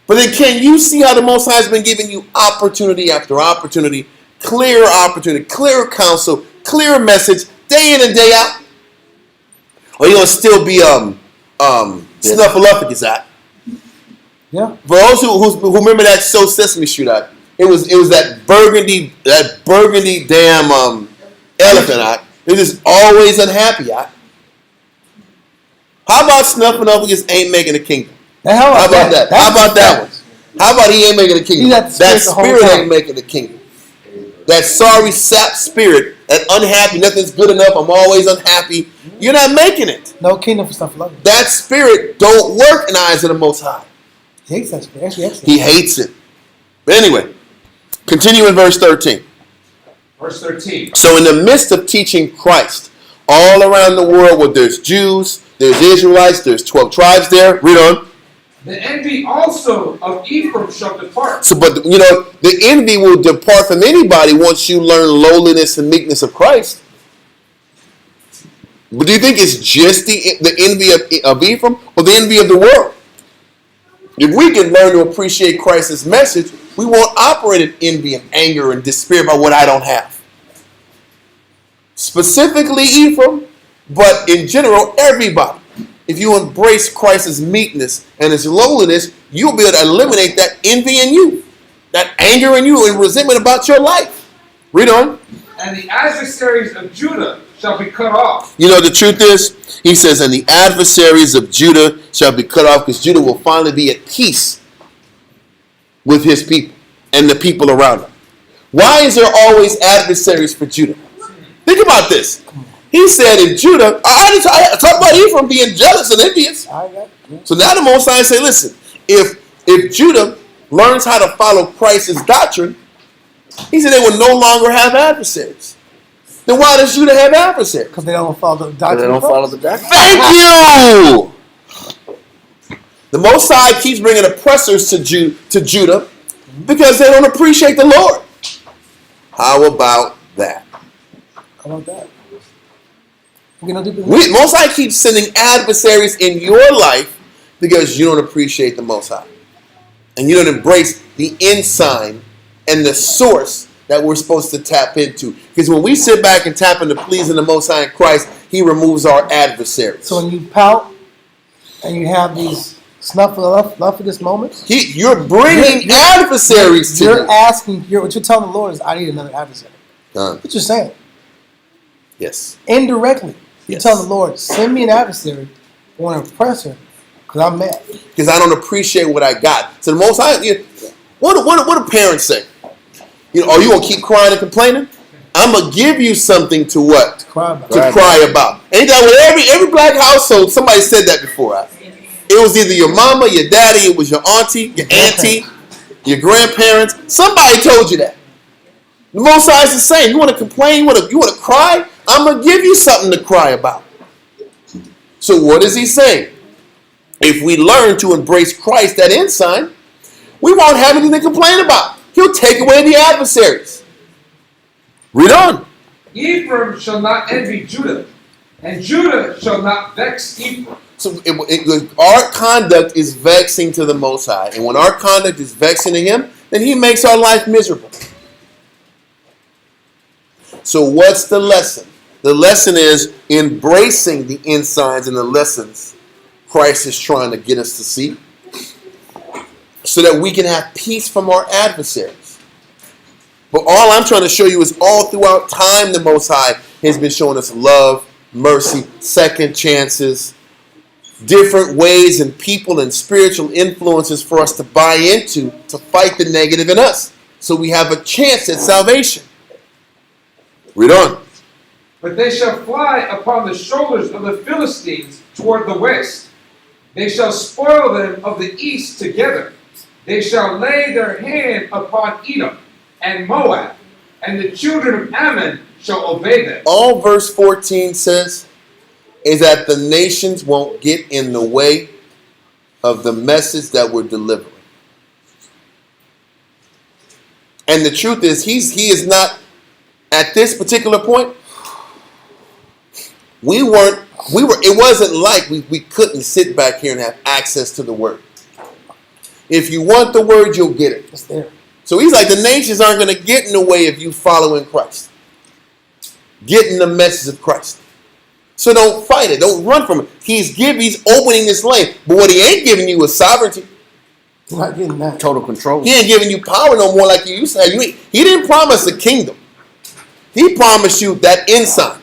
But then can you see how the Most High has been giving you opportunity after opportunity, clear counsel, clear message, day in and day out? Or you gonna still be snuffleupagus at? Yeah. For those who remember that show Sesame Street at, it was that burgundy damn elephant at. They're just always unhappy at. How about snuffleupagus ain't making a kingdom? How about that? How about that one? How about he ain't making a kingdom? That spirit ain't making a kingdom. That sorry sap spirit, that unhappy, nothing's good enough, I'm always unhappy. You're not making it. No kingdom for stuff like that. That spirit don't work in the eyes of the Most High. He hates that spirit. Actually, he hates it. But anyway, continue in verse 13. Verse 13. So in the midst of teaching Christ, all around the world, where there's Jews, there's Israelites, there's 12 tribes there. Read on. The envy also of Ephraim shall depart. So, but the envy will depart from anybody once you learn lowliness and meekness of Christ. But do you think it's just the envy of Ephraim or the envy of the world? If we can learn to appreciate Christ's message, we won't operate in envy and anger and despair about what I don't have. Specifically Ephraim, but in general, everybody. If you embrace Christ's meekness and his lowliness, you'll be able to eliminate that envy in you, that anger in you, and resentment about your life. Read on. And the adversaries of Judah shall be cut off. You know, the truth is, he says, and the adversaries of Judah shall be cut off, because Judah will finally be at peace with his people and the people around him. Why is there always adversaries for Judah? Think about this. He said in Judah, I talk about Ephraim being jealous and envious. So now the Most High say, listen, if Judah learns how to follow Christ's doctrine, he said they will no longer have adversaries. Then why does Judah have adversaries? Because they don't follow the doctrine. They don't follow the doctrine. Thank you! The Most High keeps bringing oppressors to Judah because they don't appreciate the Lord. How about that? How about that? Most High keeps sending adversaries in your life because you don't appreciate the Most High. And you don't embrace the ensign and the source that we're supposed to tap into. Because when we sit back and tap into pleasing the Most High in Christ, he removes our adversaries. So when you pout and you have these It's not for this moment. You're bringing adversaries to You're him. asking. What you're telling the Lord is, I need another adversary. What you're saying. Yes. Indirectly, you're Yes. telling the Lord, send me an adversary. I want to oppress her because I'm mad. Because I don't appreciate what I got. So the Most High, what do parents say? You know, are you gonna keep crying and complaining? I'm gonna give you something to what? Cry about. To cry about. Ain't that with every black household? Somebody said that before. It was either your mama, your daddy, it was your auntie, your auntie, your grandparents. Somebody told you that. The Most High is the same. You want to complain? You want to cry? I'm gonna give you something to cry about. So what is he saying? If we learn to embrace Christ, that ensign, we won't have anything to complain about. He'll take away the adversaries. Read on. Ephraim shall not envy Judah, and Judah shall not vex Ephraim. So our conduct is vexing to the Most High. And when our conduct is vexing to him, then he makes our life miserable. So what's the lesson? The lesson is embracing the ensigns and the lessons Christ is trying to get us to see so that we can have peace from our adversaries. But all I'm trying to show you is all throughout time the Most High has been showing us love, mercy, second chances, different ways and people and spiritual influences for us to buy into to fight the negative in us so we have a chance at salvation. Read on. But they shall fly upon the shoulders of the Philistines toward the west. They shall spoil them of the east together. They shall lay their hand upon Edom and Moab, and the children of Ammon shall obey them. All verse 14 says is that the nations won't get in the way of the message that we're delivering. And the truth is, he is not, at this particular point, it wasn't like we couldn't sit back here and have access to the word. If you want the word, you'll get it. It's there. So he's like, the nations aren't going to get in the way of you following Christ. Getting the message of Christ. So don't fight it. Don't run from it. He's opening this lane. But what he ain't giving you is sovereignty. You're not getting that. Total control. He ain't giving you power no more like you used to have. He didn't promise a kingdom. He promised you that ensign.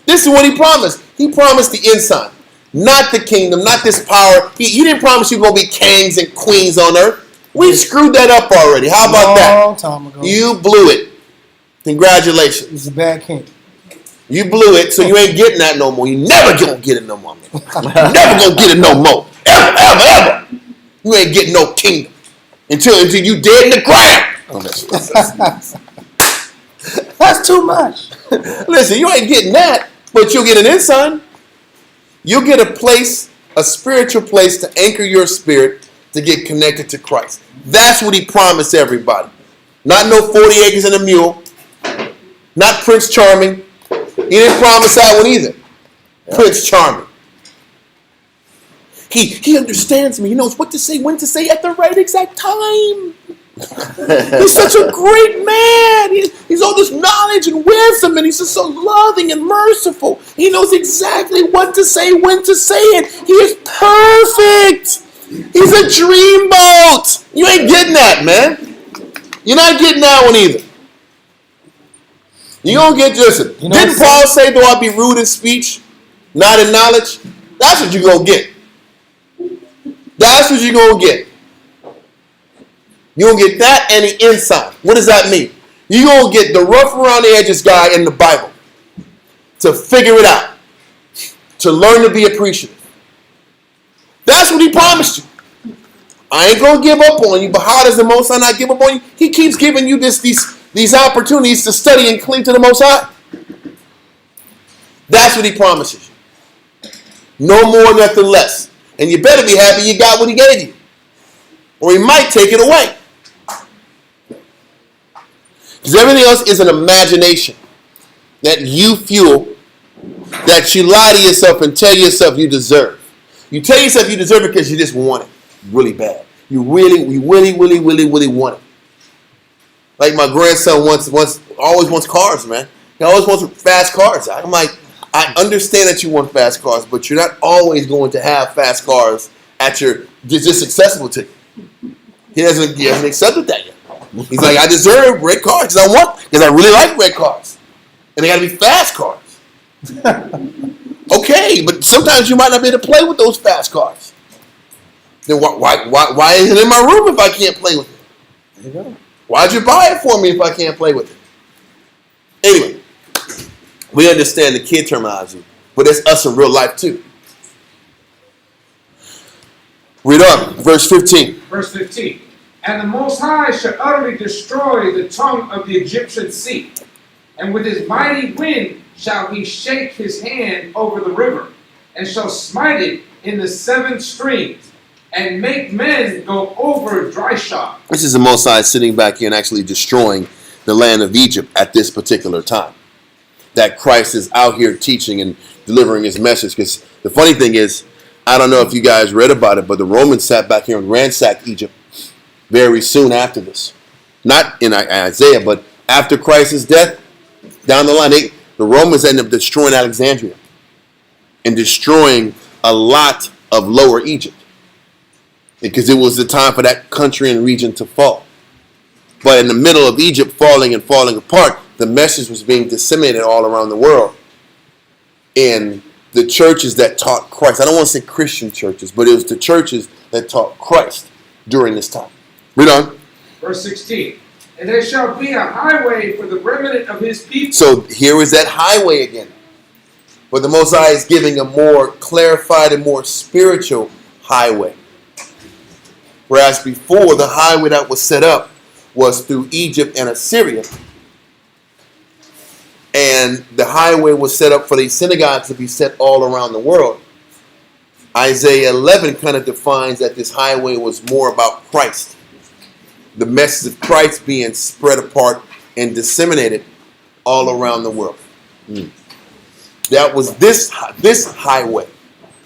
This is what he promised. He promised the ensign. Not the kingdom, not this power. He didn't promise you going to be kings and queens on earth. We screwed that up already. How about that? Long time ago. You blew it. Congratulations. He's a bad king. You blew it, so you ain't getting that no more. You never gonna get it no more. Never gonna get it no more. Ever. You ain't getting no kingdom until you dead in the ground. That's too much. Listen, you ain't getting that, but you'll get an ensign. You'll get a place, a spiritual place to anchor your spirit to get connected to Christ. That's what he promised everybody. Not no 40 acres and a mule. Not Prince Charming. He didn't promise that one either. Yeah. Prince Charming. He understands me. He knows what to say, when to say at the right exact time. He's such a great man. He's all this knowledge and wisdom, and he's just so loving and merciful. He knows exactly what to say, when to say it. He is perfect. He's a dreamboat. You ain't getting that, man. You're not getting that one either. You're going to get, listen, didn't Paul say, though I be rude in speech, not in knowledge? That's what you're going to get. That's what you're going to get. You're going to get that and the ensign. What does that mean? You're going to get the rough around the edges guy in the Bible to figure it out, to learn to be appreciative. That's what he promised you. I ain't going to give up on you, but how does the Most High not give up on you? He keeps giving you these opportunities to study and cling to the Most High. That's what he promises you. No more, nothing less. And you better be happy you got what he gave you. Or he might take it away. Because everything else is an imagination that you fuel, that you lie to yourself and tell yourself you deserve. You tell yourself you deserve it because you just want it really bad. You really want it. Like my grandson always wants cars, man. He always wants fast cars. I'm like, I understand that you want fast cars, but you're not always going to have fast cars at your just accessible to you. He hasn't accepted that yet. He's like, I deserve red cars because I really like red cars, and they got to be fast cars. Okay, but sometimes you might not be able to play with those fast cars. Then why is it in my room if I can't play with it? There you go. Why'd you buy it for me if I can't play with it? Anyway, we understand the kid terminology, but it's us in real life too. Read on, verse 15. Verse 15. And the Most High shall utterly destroy the tongue of the Egyptian sea, and with his mighty wind shall he shake his hand over the river, and shall smite it in the 7 streams, and make men go over dry shod. This is the Most High sitting back here and actually destroying the land of Egypt at this particular time. That Christ is out here teaching and delivering his message. Because the funny thing is, I don't know if you guys read about it, but the Romans sat back here and ransacked Egypt very soon after this. Not in Isaiah, but after Christ's death, down the line, the Romans ended up destroying Alexandria and destroying a lot of Lower Egypt, because it was the time for that country and region to fall. But in the middle of Egypt falling and falling apart, the message was being disseminated all around the world. And the churches that taught Christ, I don't want to say Christian churches, but it was the churches that taught Christ during this time. Read on. Verse 16. And there shall be a highway for the remnant of his people. So here is that highway again. But the Most High is giving a more clarified and more spiritual highway. Whereas before, the highway that was set up was through Egypt and Assyria. And the highway was set up for these synagogues to be set all around the world. Isaiah 11 kind of defines that this highway was more about Christ. The message of Christ being spread apart and disseminated all around the world. That was this highway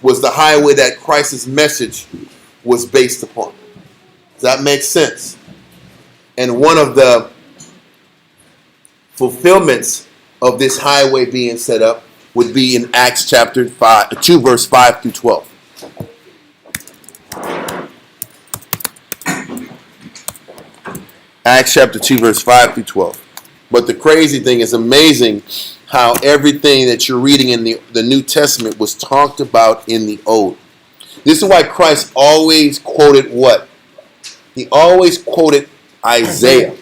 was the highway that Christ's message was based upon. Does that make sense? And one of the fulfillments of this highway being set up would be in Acts chapter 2, verse 5 through 12. Acts chapter 2, verse 5 through 12. But the crazy thing is amazing how everything that you're reading in the New Testament was talked about in the Old. This is why Christ always quoted what? He always quoted Isaiah.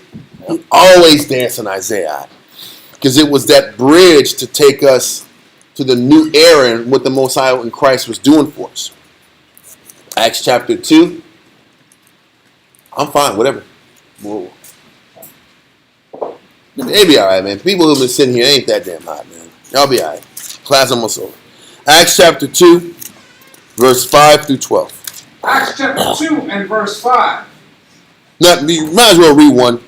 He always danced on Isaiah. Because it was that bridge to take us to the new era and what the Most High and Christ was doing for us. Acts chapter 2. I'm fine, whatever. Whoa. They be all right, man. People who've been sitting here ain't that damn hot, man. Y'all be all right. Class almost over. Acts chapter 2, verse 5 through 12. Acts chapter 2 and verse 5. You might as well read one.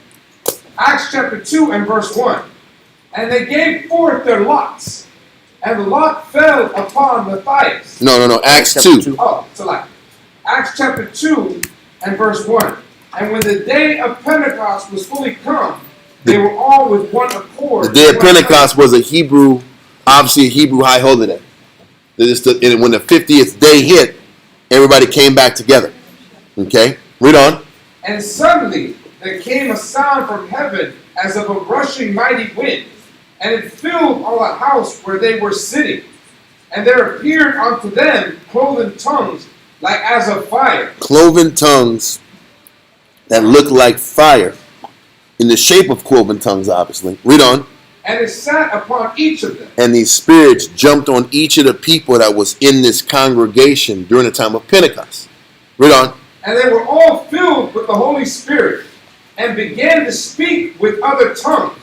Acts chapter 2 and verse 1. And they gave forth their lots, and the lot fell upon Matthias. No. Acts 2. Oh, so like Acts chapter 2 and verse 1. And when the day of Pentecost was fully come, they were all with one accord. The day of Pentecost was obviously a Hebrew high holiday. And when the 50th day hit, everybody came back together. Okay, read on. And suddenly there came a sound from heaven as of a rushing mighty wind, and it filled all the house where they were sitting. And there appeared unto them cloven tongues like as of fire. Cloven tongues that look like fire, in the shape of cloven tongues, obviously. Read on. And it sat upon each of them. And these spirits jumped on each of the people that was in this congregation during the time of Pentecost. Read on. And they were all filled with the Holy Spirit, and began to speak with other tongues,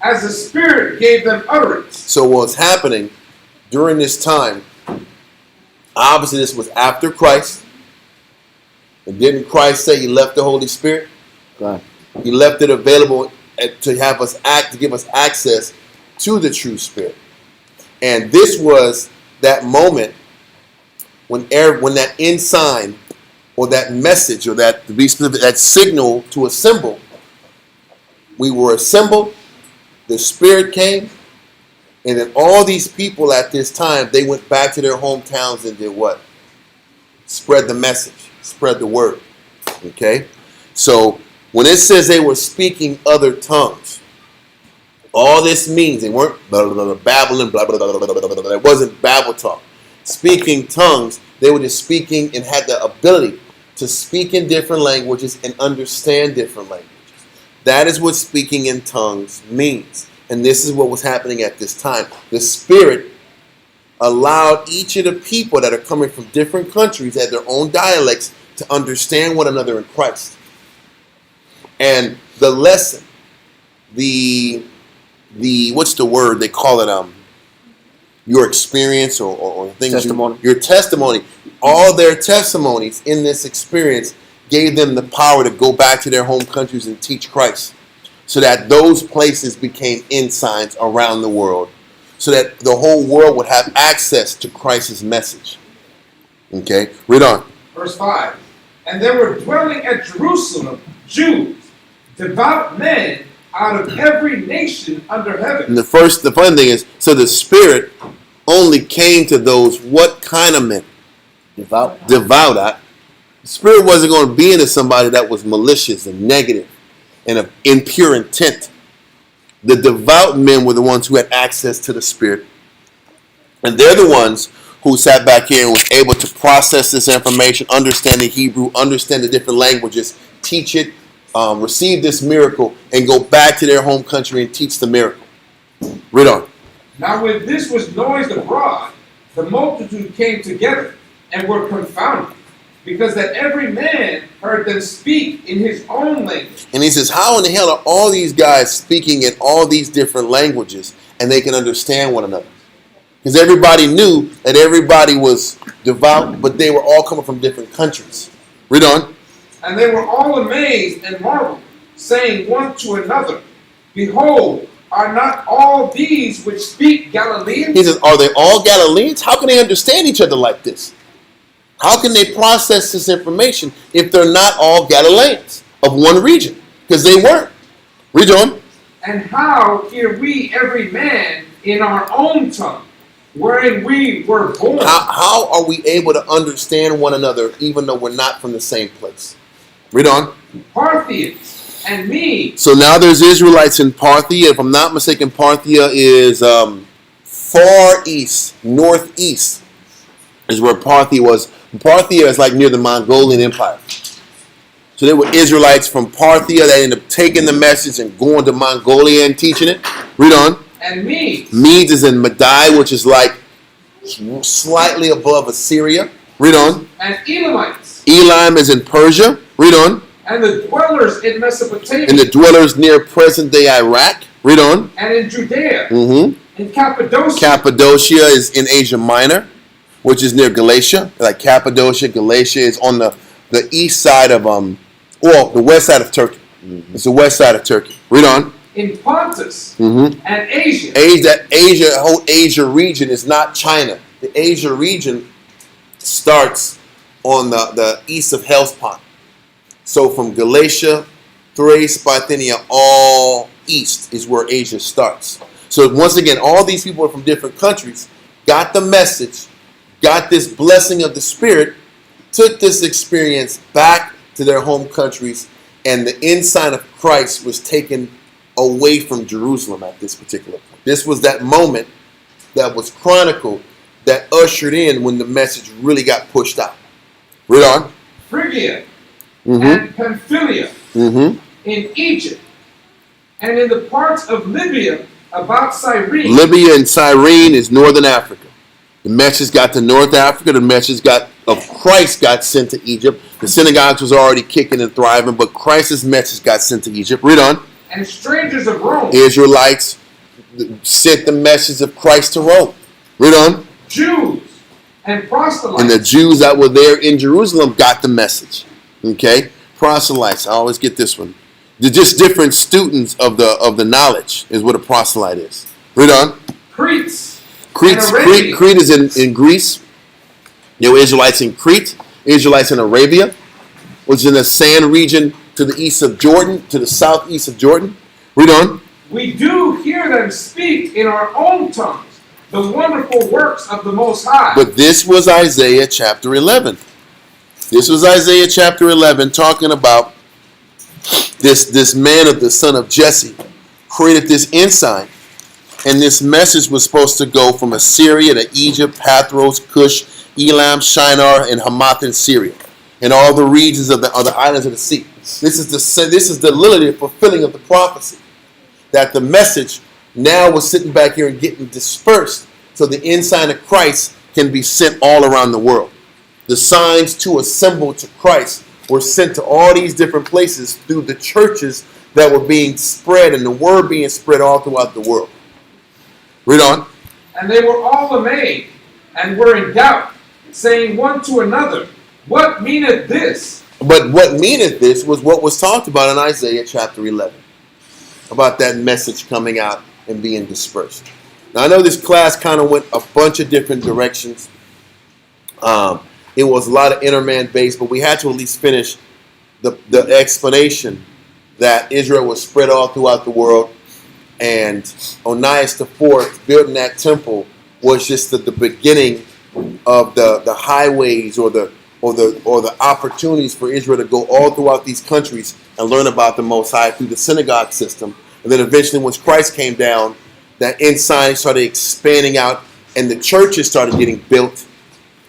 as the Spirit gave them utterance. So what's happening during this time, obviously this was after Christ. And didn't Christ say he left the Holy Spirit? God. He left it available to have us to give us access to the true Spirit. And this was that moment when that ensign or that message or that, to be specific, that signal to assemble, we were assembled, the Spirit came, and then all these people at this time, they went back to their hometowns and did what? Spread the message. Spread the word. Okay? So when it says they were speaking other tongues, all this means they weren't babbling, blah, blah, blah, blah, blah, blah, blah. It wasn't babble talk. Speaking tongues, they were just speaking and had the ability to speak in different languages and understand different languages. That is what speaking in tongues means. And this is what was happening at this time. The Spirit allowed each of the people that are coming from different countries at their own dialects to understand one another in Christ. And the lesson, the what's the word they call it, your experience or things, Testimony. your testimony, all their testimonies in this experience gave them the power to go back to their home countries and teach Christ, so that those places became ensigns around the world, so that the whole world would have access to Christ's message. Okay, read on. Verse 5. And there were dwelling at Jerusalem Jews, devout men out of every nation under heaven. And the fun thing is, so the Spirit only came to those what kind of men? Devout. Devout. The Spirit wasn't going to be into somebody that was malicious and negative and of impure intent. The devout men were the ones who had access to the Spirit. And they're the ones who sat back here and was able to process this information, understand the Hebrew, understand the different languages, teach it, receive this miracle, and go back to their home country and teach the miracle. Read on. Now when this was noised abroad, the multitude came together and were confounded, because that every man heard them speak in his own language. And he says, how in the hell are all these guys speaking in all these different languages and they can understand one another? Because everybody knew that everybody was devout, but they were all coming from different countries. Read on. And they were all amazed and marveled, saying one to another, Behold, are not all these which speak Galileans? He says, are they all Galileans? How can they understand each other like this? How can they process this information if they're not all Galileans of one region? Because they weren't. Read on. And how hear we every man in our own tongue, wherein we were born? How are we able to understand one another even though we're not from the same place? Read on. Parthians and Medes. So now there's Israelites in Parthia. If I'm not mistaken, Parthia is far east, northeast is where Parthia was. Parthia is like near the Mongolian Empire. So there were Israelites from Parthia that ended up taking the message and going to Mongolia and teaching it. Read on. And Medes. Medes is in Madai, which is like slightly above Assyria. Read on. And Elamites. Elam is in Persia. Read on. And the dwellers in Mesopotamia. And the dwellers near present-day Iraq. Read on. And in Judea. Mm-hmm. In Cappadocia. Cappadocia is in Asia Minor, which is near Galatia. Like Cappadocia, Galatia is on the east side of the west side of Turkey. Mm-hmm. It's the west side of Turkey. Read on. In Pontus. Mm-hmm. And Asia. The whole Asia region is not China. The Asia region starts on the east of Hellespont. So from Galatia, Thrace, Bithynia, all east is where Asia starts. So once again, all these people are from different countries, got the message, got this blessing of the Spirit, took this experience back to their home countries, and the ensign of Christ was taken away from Jerusalem at this particular point. This was that moment that was chronicled that ushered in when the message really got pushed out. Read on. Phrygia. Mm-hmm. And Pamphylia. Mm-hmm. In Egypt. And in the parts of Libya about Cyrene. Libya and Cyrene is northern Africa. The message got to North Africa. The message of Christ got sent to Egypt. The synagogues was already kicking and thriving, but Christ's message got sent to Egypt. Read on. And strangers of Rome. Israelites sent the message of Christ to Rome. Read on. Jews and proselytes. And the Jews that were there in Jerusalem got the message. Okay? Proselytes. I always get this one. They're just different students of the knowledge is what a proselyte is. Read on. Crete is in Greece. There were Israelites in Crete, Israelites in Arabia, which is in the sand region to the east of Jordan, to the southeast of Jordan. Read on. We do hear them speak in our own tongues the wonderful works of the Most High. But this was Isaiah chapter 11. This was Isaiah chapter 11 talking about this man of the son of Jesse created this ensign, and this message was supposed to go from Assyria to Egypt, Pathros, Cush, Elam, Shinar, and Hamath in Syria, and all the regions of the islands of the sea. This is the literally fulfilling of the prophecy that the message now was sitting back here and getting dispersed, so the ensign of Christ can be sent all around the world. The signs to assemble to Christ were sent to all these different places through the churches that were being spread, and the word being spread all throughout the world. Read on. And they were all amazed, and were in doubt, saying one to another, What meaneth this? But what meaneth this was what was talked about in Isaiah chapter 11, about that message coming out and being dispersed. Now, I know this class kind of went a bunch of different directions. It was a lot of interman based, but we had to at least finish the explanation that Israel was spread all throughout the world, and Onias IV building that temple was just the beginning of the highways or the opportunities for Israel to go all throughout these countries and learn about the Most High through the synagogue system. And then eventually, once Christ came down, that ensign started expanding out, and the churches started getting built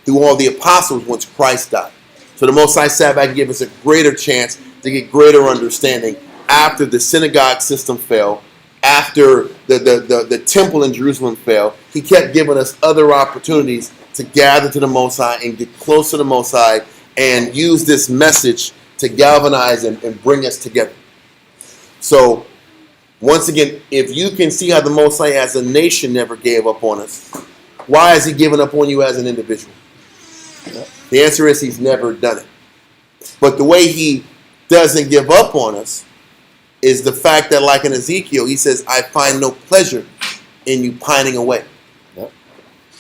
through all the apostles once Christ died. So the Most High sat back and gave us a greater chance to get greater understanding after the synagogue system fell, after the temple in Jerusalem fell. He kept giving us other opportunities to gather to the Most High and get closer to the Most High and use this message to galvanize and bring us together. So, once again, if you can see how the Most High as a nation never gave up on us, why is he giving up on you as an individual? The answer is he's never done it. But the way he doesn't give up on us is the fact that, like in Ezekiel, he says, I find no pleasure in you pining away.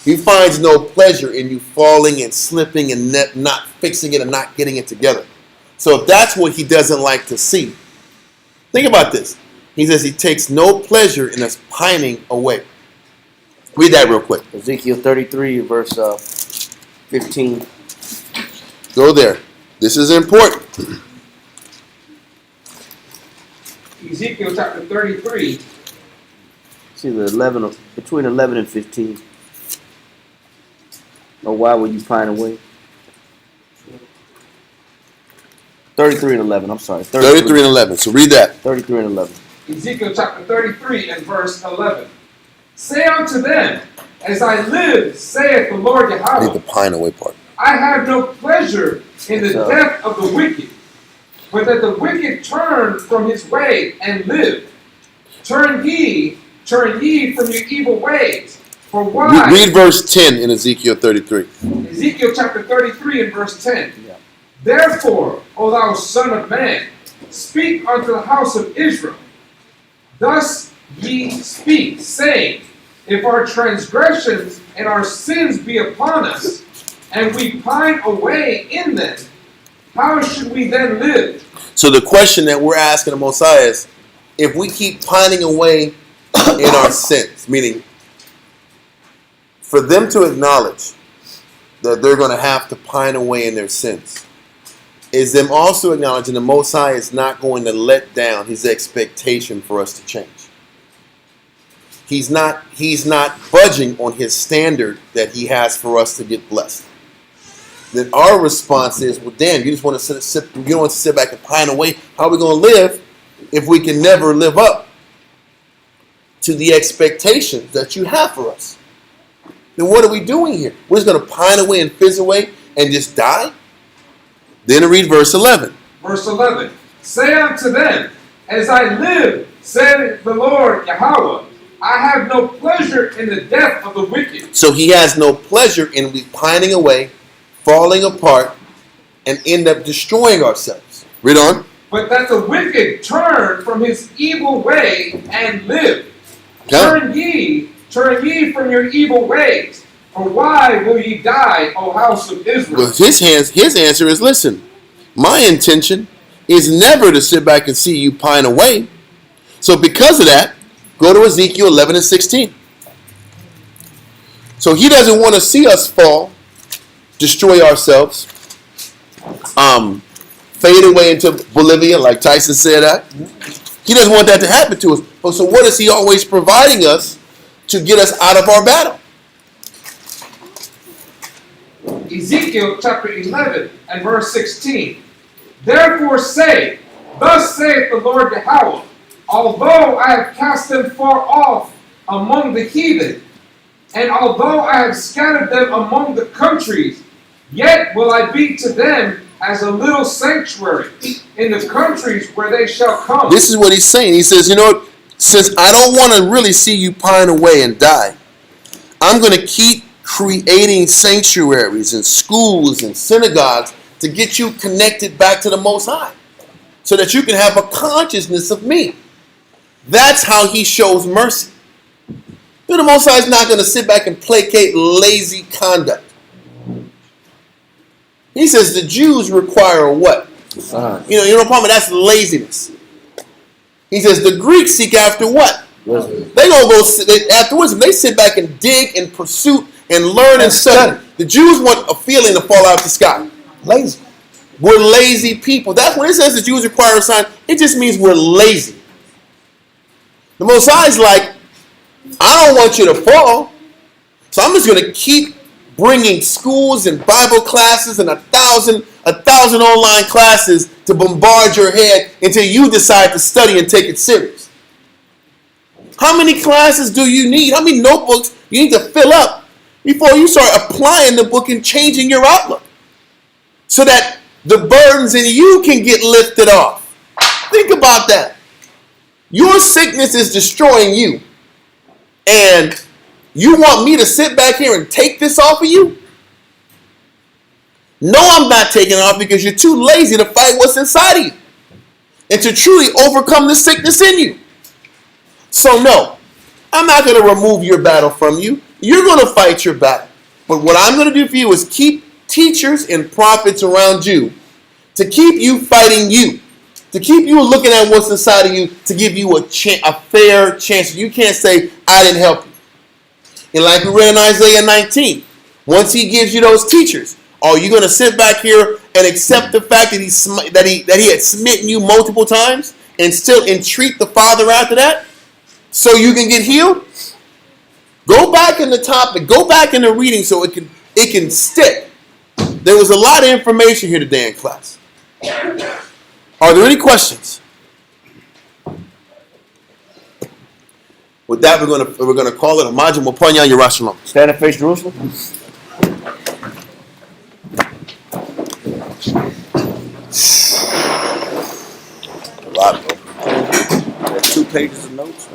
He finds no pleasure in you falling and slipping and not fixing it and not getting it together. So if that's what he doesn't like to see, think about this. He says he takes no pleasure in us pining away. Read that real quick. Ezekiel 33, verse 15. Go there. This is important. Ezekiel chapter 33. See the between 11 and 15. Or why will you pine away? 33 and 11, I'm sorry. 33 and 11. So read that. 33 and 11. Ezekiel chapter 33 and verse 11. Say unto them, As I live, saith the Lord Read Yahweh, the pine away part. I have no pleasure in the death of the wicked, but that the wicked turn from his way and live. Turn ye from your evil ways. For why? Read verse 10 in Ezekiel 33. Ezekiel chapter 33 and verse 10. Yeah. Therefore, O thou son of man, speak unto the house of Israel. Thus ye speak, saying, If our transgressions and our sins be upon us, and we pine away in them, how should we then live? So the question that we're asking the Most High is, if we keep pining away in our sins, meaning for them to acknowledge that they're going to have to pine away in their sins, is them also acknowledging the Most High is not going to let down his expectation for us to change. He's not budging on his standard that he has for us to get blessed. Then our response is, well, damn, you just want to sit back and pine away. How are we going to live if we can never live up to the expectations that you have for us? Then what are we doing here? We're just going to pine away and fizz away and just die? Then read verse 11. Verse 11. Say unto them, As I live, said the Lord Yahweh, I have no pleasure in the death of the wicked. So he has no pleasure in we pining away, falling apart, and end up destroying ourselves. Read on. But that the wicked turn from his evil way and live. Okay. Turn ye from your evil ways. For why will ye die, O house of Israel? Well, his answer is, listen, my intention is never to sit back and see you pine away. So because of that, go to Ezekiel 11 and 16. So he doesn't want to see us fall, destroy ourselves. fade away into Bolivia, like Tyson said that. He doesn't want that to happen to us. But so what is he always providing us to get us out of our battle? Ezekiel chapter 11 and verse 16. Therefore say, thus saith the Lord Yahweh, although I have cast them far off among the heathen, and although I have scattered them among the countries, yet will I be to them as a little sanctuary in the countries where they shall come. This is what he's saying. He says, you know what? Since I don't want to really see you pine away and die, I'm going to keep creating sanctuaries and schools and synagogues to get you connected back to the Most High so that you can have a consciousness of me. That's how he shows mercy. The Most High is not going to sit back and placate lazy conduct. He says the Jews require what? You know, problem. That's laziness. He says the Greeks seek after what? Wisdom. They gonna go after wisdom. They sit back and dig and pursue and learn and study. The Jews want a feeling to fall out of the sky. Lazy. We're lazy people. That's when it says the Jews require a sign. It just means we're lazy. The Most High is like, I don't want you to fall, so I'm just going to keep bringing schools and Bible classes and a thousand online classes to bombard your head until you decide to study and take it serious. How many classes do you need? How many notebooks you need to fill up before you start applying the book and changing your outlook so that the burdens in you can get lifted off? Think about that. Your sickness is destroying you, and you want me to sit back here and take this off of you? No, I'm not taking it off because you're too lazy to fight what's inside of you and to truly overcome the sickness in you. So no, I'm not going to remove your battle from you. You're going to fight your battle. But what I'm going to do for you is keep teachers and prophets around you to keep you fighting you, to keep you looking at what's inside of you, to give you a fair chance. You can't say, I didn't help you. And like we read in Isaiah 19, once he gives you those teachers, are you going to sit back here and accept the fact that he had smitten you multiple times and still entreat the Father after that so you can get healed? Go back in the topic. Go back in the reading so it can stick. There was a lot of information here today in class. Are there any questions? With that, we're gonna call it a Majim Waponya Yerushalayim. Stand and face Jerusalem. A lot, bro. There's 2 pages of notes.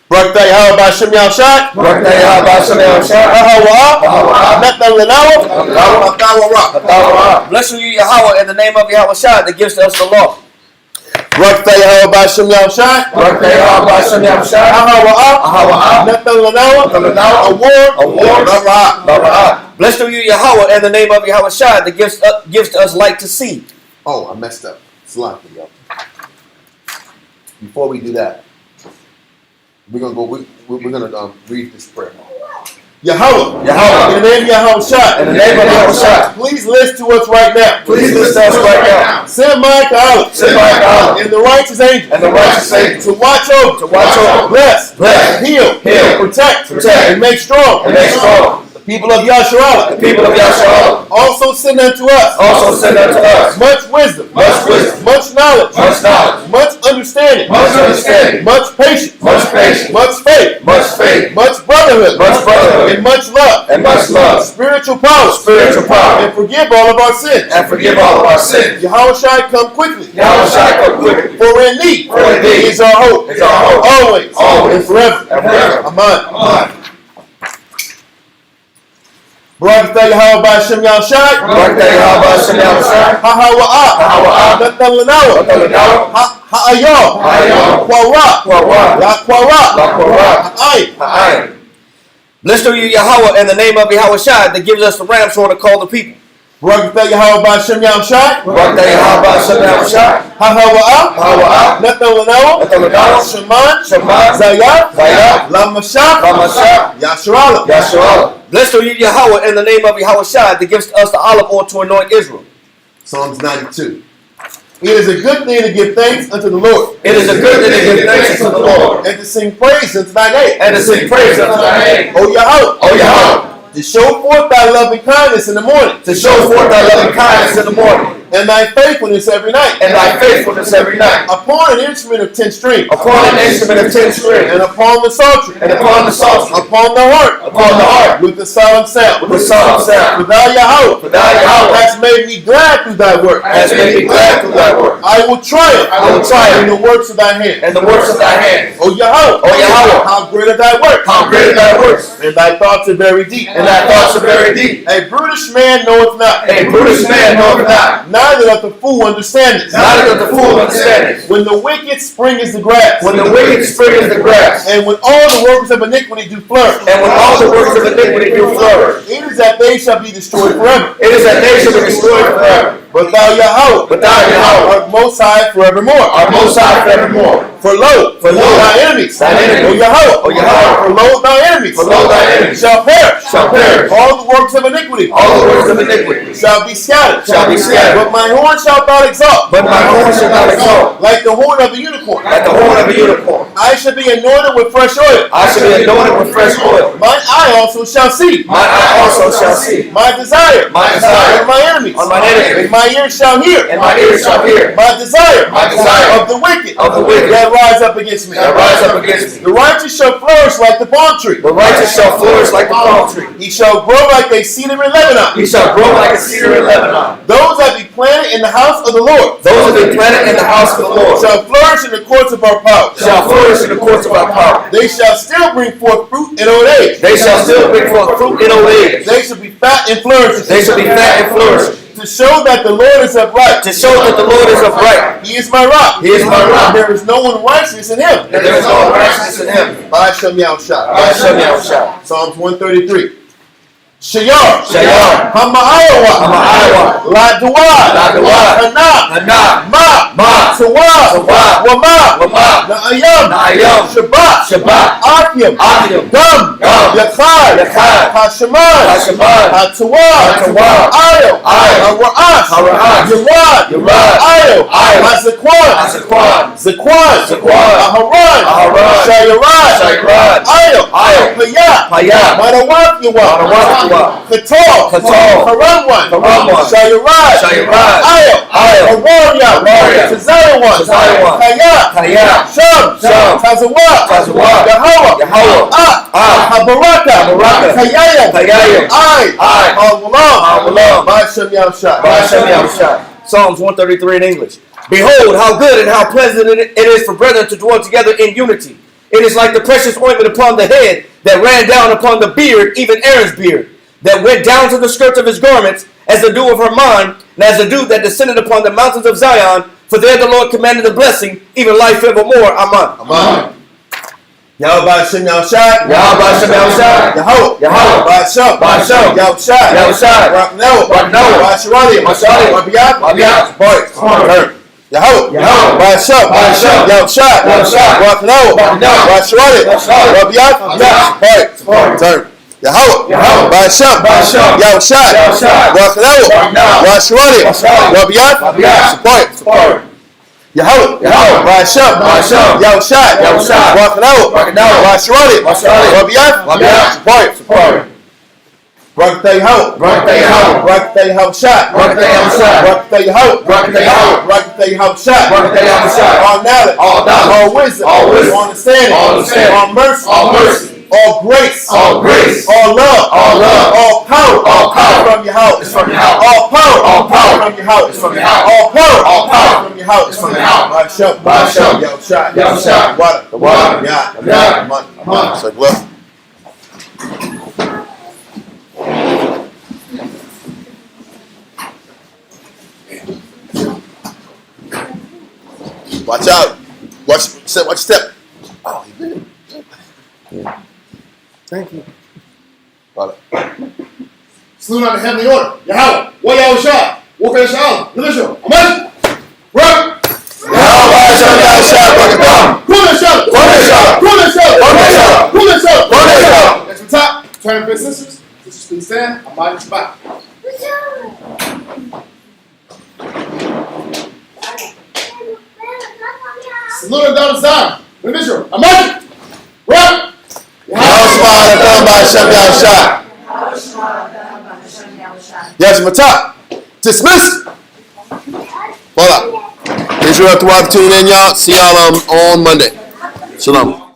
Birthday, how about Shem Yahshai? Birthday, how about Shem Yahshai? Bless you, Yahweh, in the name of Yahweh Shai that gives to us the law. Birthday, how about Shem Yahshai? Birthday, how about Shem Yahshai? Award. Bless you, Yahweh, in the name of Yahweh Shai that gives to us light to see. Oh, I messed up. Sloppy, yo. Before we do that, we're gonna read this prayer. Yahweh, in the name of Yahweh Shai, In the name of Yahweh Shai. please listen to us right now. Please listen to us right now. Send Michael and the righteous angel to watch over, bless, heal, protect, and make strong. The people of Yahshua. Also send unto us. Much wisdom. Much knowledge. Much understanding. Much patience. Much faith. Much brotherhood. And much love. Spiritual power. And forgive all of our sins. Yahweh Shai, come quickly. For in thee is our hope. Always. And forever. Amen. Barakatah Yahweh Ba'ashem Yahushai. Barakatah Yahweh Ba'ashem Yahushai. Ha'awa'ah. Ha'awa'ah. Natalanawa. Natalanawa. Ha'ayah. Ha'ayah. Kwara. Kwara. Kwara. Kwara. Ha'ay. Ha'ay. Blessed are you, Yahweh, in the name of Yahweh Shai, that gives us the ram's horn to call the people. Barakatah Yahweh Ba'ashem Yahushai. Barakatah Yahweh Ba'ashem Yahushai. Ha'awa'ah. Ha'awa'ah. Natalanawa. Natalanawa. Shaman. Shaman. Zayat. Zayat. Lamashah. Lamashah. Yasharala. Yahshua. Blessed are you, Yahweh, in the name of Yahweh Shai, that gives us the olive oil to anoint Israel. Psalms 92. It is a good thing to give thanks unto the Lord. It is a good thing to give thanks unto the Lord, And to sing praise unto thy name. and to sing praise unto thy name. O Yahweh. O Yahweh, To show forth thy loving kindness in the morning. to show forth thy loving kindness in the morning, And thy faithfulness every night. and thy faithfulness every night. Upon an instrument of 10 strings. Upon an instrument of 10 strings, And upon the psaltery. and upon the psaltery, Upon the harp. upon the harp, With the solemn sound. with the solemn For sound. thou Yahweh. For thou, Yahweh, Hast made me glad through thy work. hast made me glad through thy work, I will triumph. I will triumph in the works of thy hand. and the works of thy hands. O Yahweh. O Yahweh, How great are thy works. how great are thy works, And thy thoughts are very deep. and thy thoughts are very deep. A brutish man knoweth not. A brutish man knoweth not, Neither doth the fool understand it. neither doth the fool understand it. When the wicked spring is the grass. When the wicked spring is the grass, And when all the workers of iniquity do flourish. and when all the works of iniquity do flourish, It is that they shall be destroyed forever. it is that they shall be destroyed forever. But thou Yahweh. But thou, Yahweh, Art most high forevermore. are most high forevermore. For lo, For lo, thy enemies. thine enemies. O Yahweh. O Yahweh. For lo, thy enemies. For lo, thy enemies. Shall perish. Shall perish. All the works of iniquity. All the works of iniquity Shall be scattered. shall be scattered. But my horn shalt thou exalt. But my horn shall not exalt, Like the horn of the unicorn. like the horn of a unicorn. I shall be anointed with fresh oil. I shall be anointed with fresh oil. Mine eye also shall see. My eye also shall see. My desire. My desire. And my enemies. On mine enemies. And my ears shall hear. And my ears shall hear. My desire. My desire. Of the wicked. Of the wicked. That rise up against me. That rise up against me. The righteous shall flourish like the palm tree. The righteous shall flourish like the palm tree. He shall grow like a cedar in Lebanon. He shall grow like a cedar in Lebanon. Those that be planted in the house of the Lord Those that be planted in the house of the Lord shall flourish in the courts of our power. shall flourish in the courts of our power. They shall still bring forth fruit in old age. They shall still bring forth fruit in old age. They shall be fat and flourishing. They shall be fat and flourishing. To show that the Lord is upright. To show that the Lord is upright. He is my rock. He is my rock. There is no one righteous in him. And there is no righteousness in him. Ba'ashem Yahushai. Ba'ashem Yahushai. Psalms 133. Shayar. Shayar. Hama'ayawa. Hama'ayawa. Laduwa. Laduwa. Hanah. Hanah. Ma. Ma. Tawa. Tawa. Wama. Wama. Na'ayam. Na'ayam. Shabbat. Shabbat. Akim. Akim. Gum. Gum. Yachad. Yachad. Hasheman. Hasheman. Hatawa. Hatawa. Ayo. Ayo. Hara'as. Hara'as. Yerad. Yerad. Ayo. Ayo. Hazakwan. Hazakwan. Zakwan. Zakwan. Aharon. Aharon. Shayarad. Shayarad. Ayo. Ayo. Payah. Payah. Manawakiwa. Manawakiwa. Katal. Katal. Haranwan. Haranwan. Shayarad. Shayarad. Ayo. Ayo. Awaria. Awaria. Tazayawan. Tazayawan. Kayah. Kayah. Sham. Sham. Tazawa. Tazawa. Yahweh. Yahweh. Habaraka. Habaraka. Kayayim. Kayayim. Ai. Ha'olam. Ha'olam. Ba'ashem Yahushai. Ba'ashem Yahushai. Psalms 133 in English. Behold, how good and how pleasant it is for brethren to dwell together in unity. It is like the precious ointment upon the head that ran down upon the beard, even Aaron's beard, that went down to the skirts of his garments, as the dew of Hermon, and as the dew that descended upon the mountains of Zion. For there the Lord commanded the blessing, even life forevermore. Amen. Amen. Yahweh Ba'ashem Yahushai. Yahweh Ba'ashem Yahushai. Yahweh. Yahweh. Ba'ashem. Ba'ashem. Yahushai. Yahushai. Raknel. Raknel. Ba'ashiralim. Ba'ashiralim. Rabiyat. Rabiyat. Boy. Yahweh. Yahweh. Ba'ashem. Ba'ashem. Yahushai. Yahushai. Raknel. Raknel. Ba'ashiralim. Ba'ashiralim. Rabiyat. Rabiyat. Boy. Turn. Yahweh. Yahweh. Ba'ashem. Ba'ashem. Yahushai. Yahushai. Raknel. Raknel. Ba'ashiralim. Ba'ashiralim. Rabiyat. Rabiyat. Boy. Yahweh. Yahweh. Ba'ashem. Ba'ashem. Yahushai. Yahushai. Raknel. Raknel. Ba'ashiralim. Ba'ashiralim. Rabiyat. Rabiyat. Boy. Barakatah Yahweh. Barakatah Yahweh. Barakatah Yahushai. Barakatah Yahushai. Barakatah Yahweh. Barakatah Yahweh. Barakatah Yahushai. Barakatah Yahushai. All knowledge. All knowledge. All wisdom. All wisdom. All understanding. All understanding. All mercy. All mercy. All grace. All grace. All love. All love. All power. All power. From your house. It's from your house. All power. All power. From your house. It's from your house. All power. All power. From your house. It's from your house. Ba'ashem. Ba'ashem. Yahushai. Yahushai. Water. The water. Yeah. Yeah. Amen. Amen. Say well. Watch out. Watch step. Oh, he did. Thank you. Got it. Salute on the heavenly order. Yahweh, what y'all shot? Walk in Shalom. Militia. Amen. Run. Yahweh, Shalom. Cool and shut. Cool and shut. Cool and shut. Cool and shut. Cool and shut. Cool and shut. Next from top. Turn big sisters. Sisters please stand. I'm by the spot. Salute and daughter Zion. Militia. Amen. Run. Yes, my top. Dismissed. Voila. Israel, tuning in, y'all. See y'all on Monday. Shalom.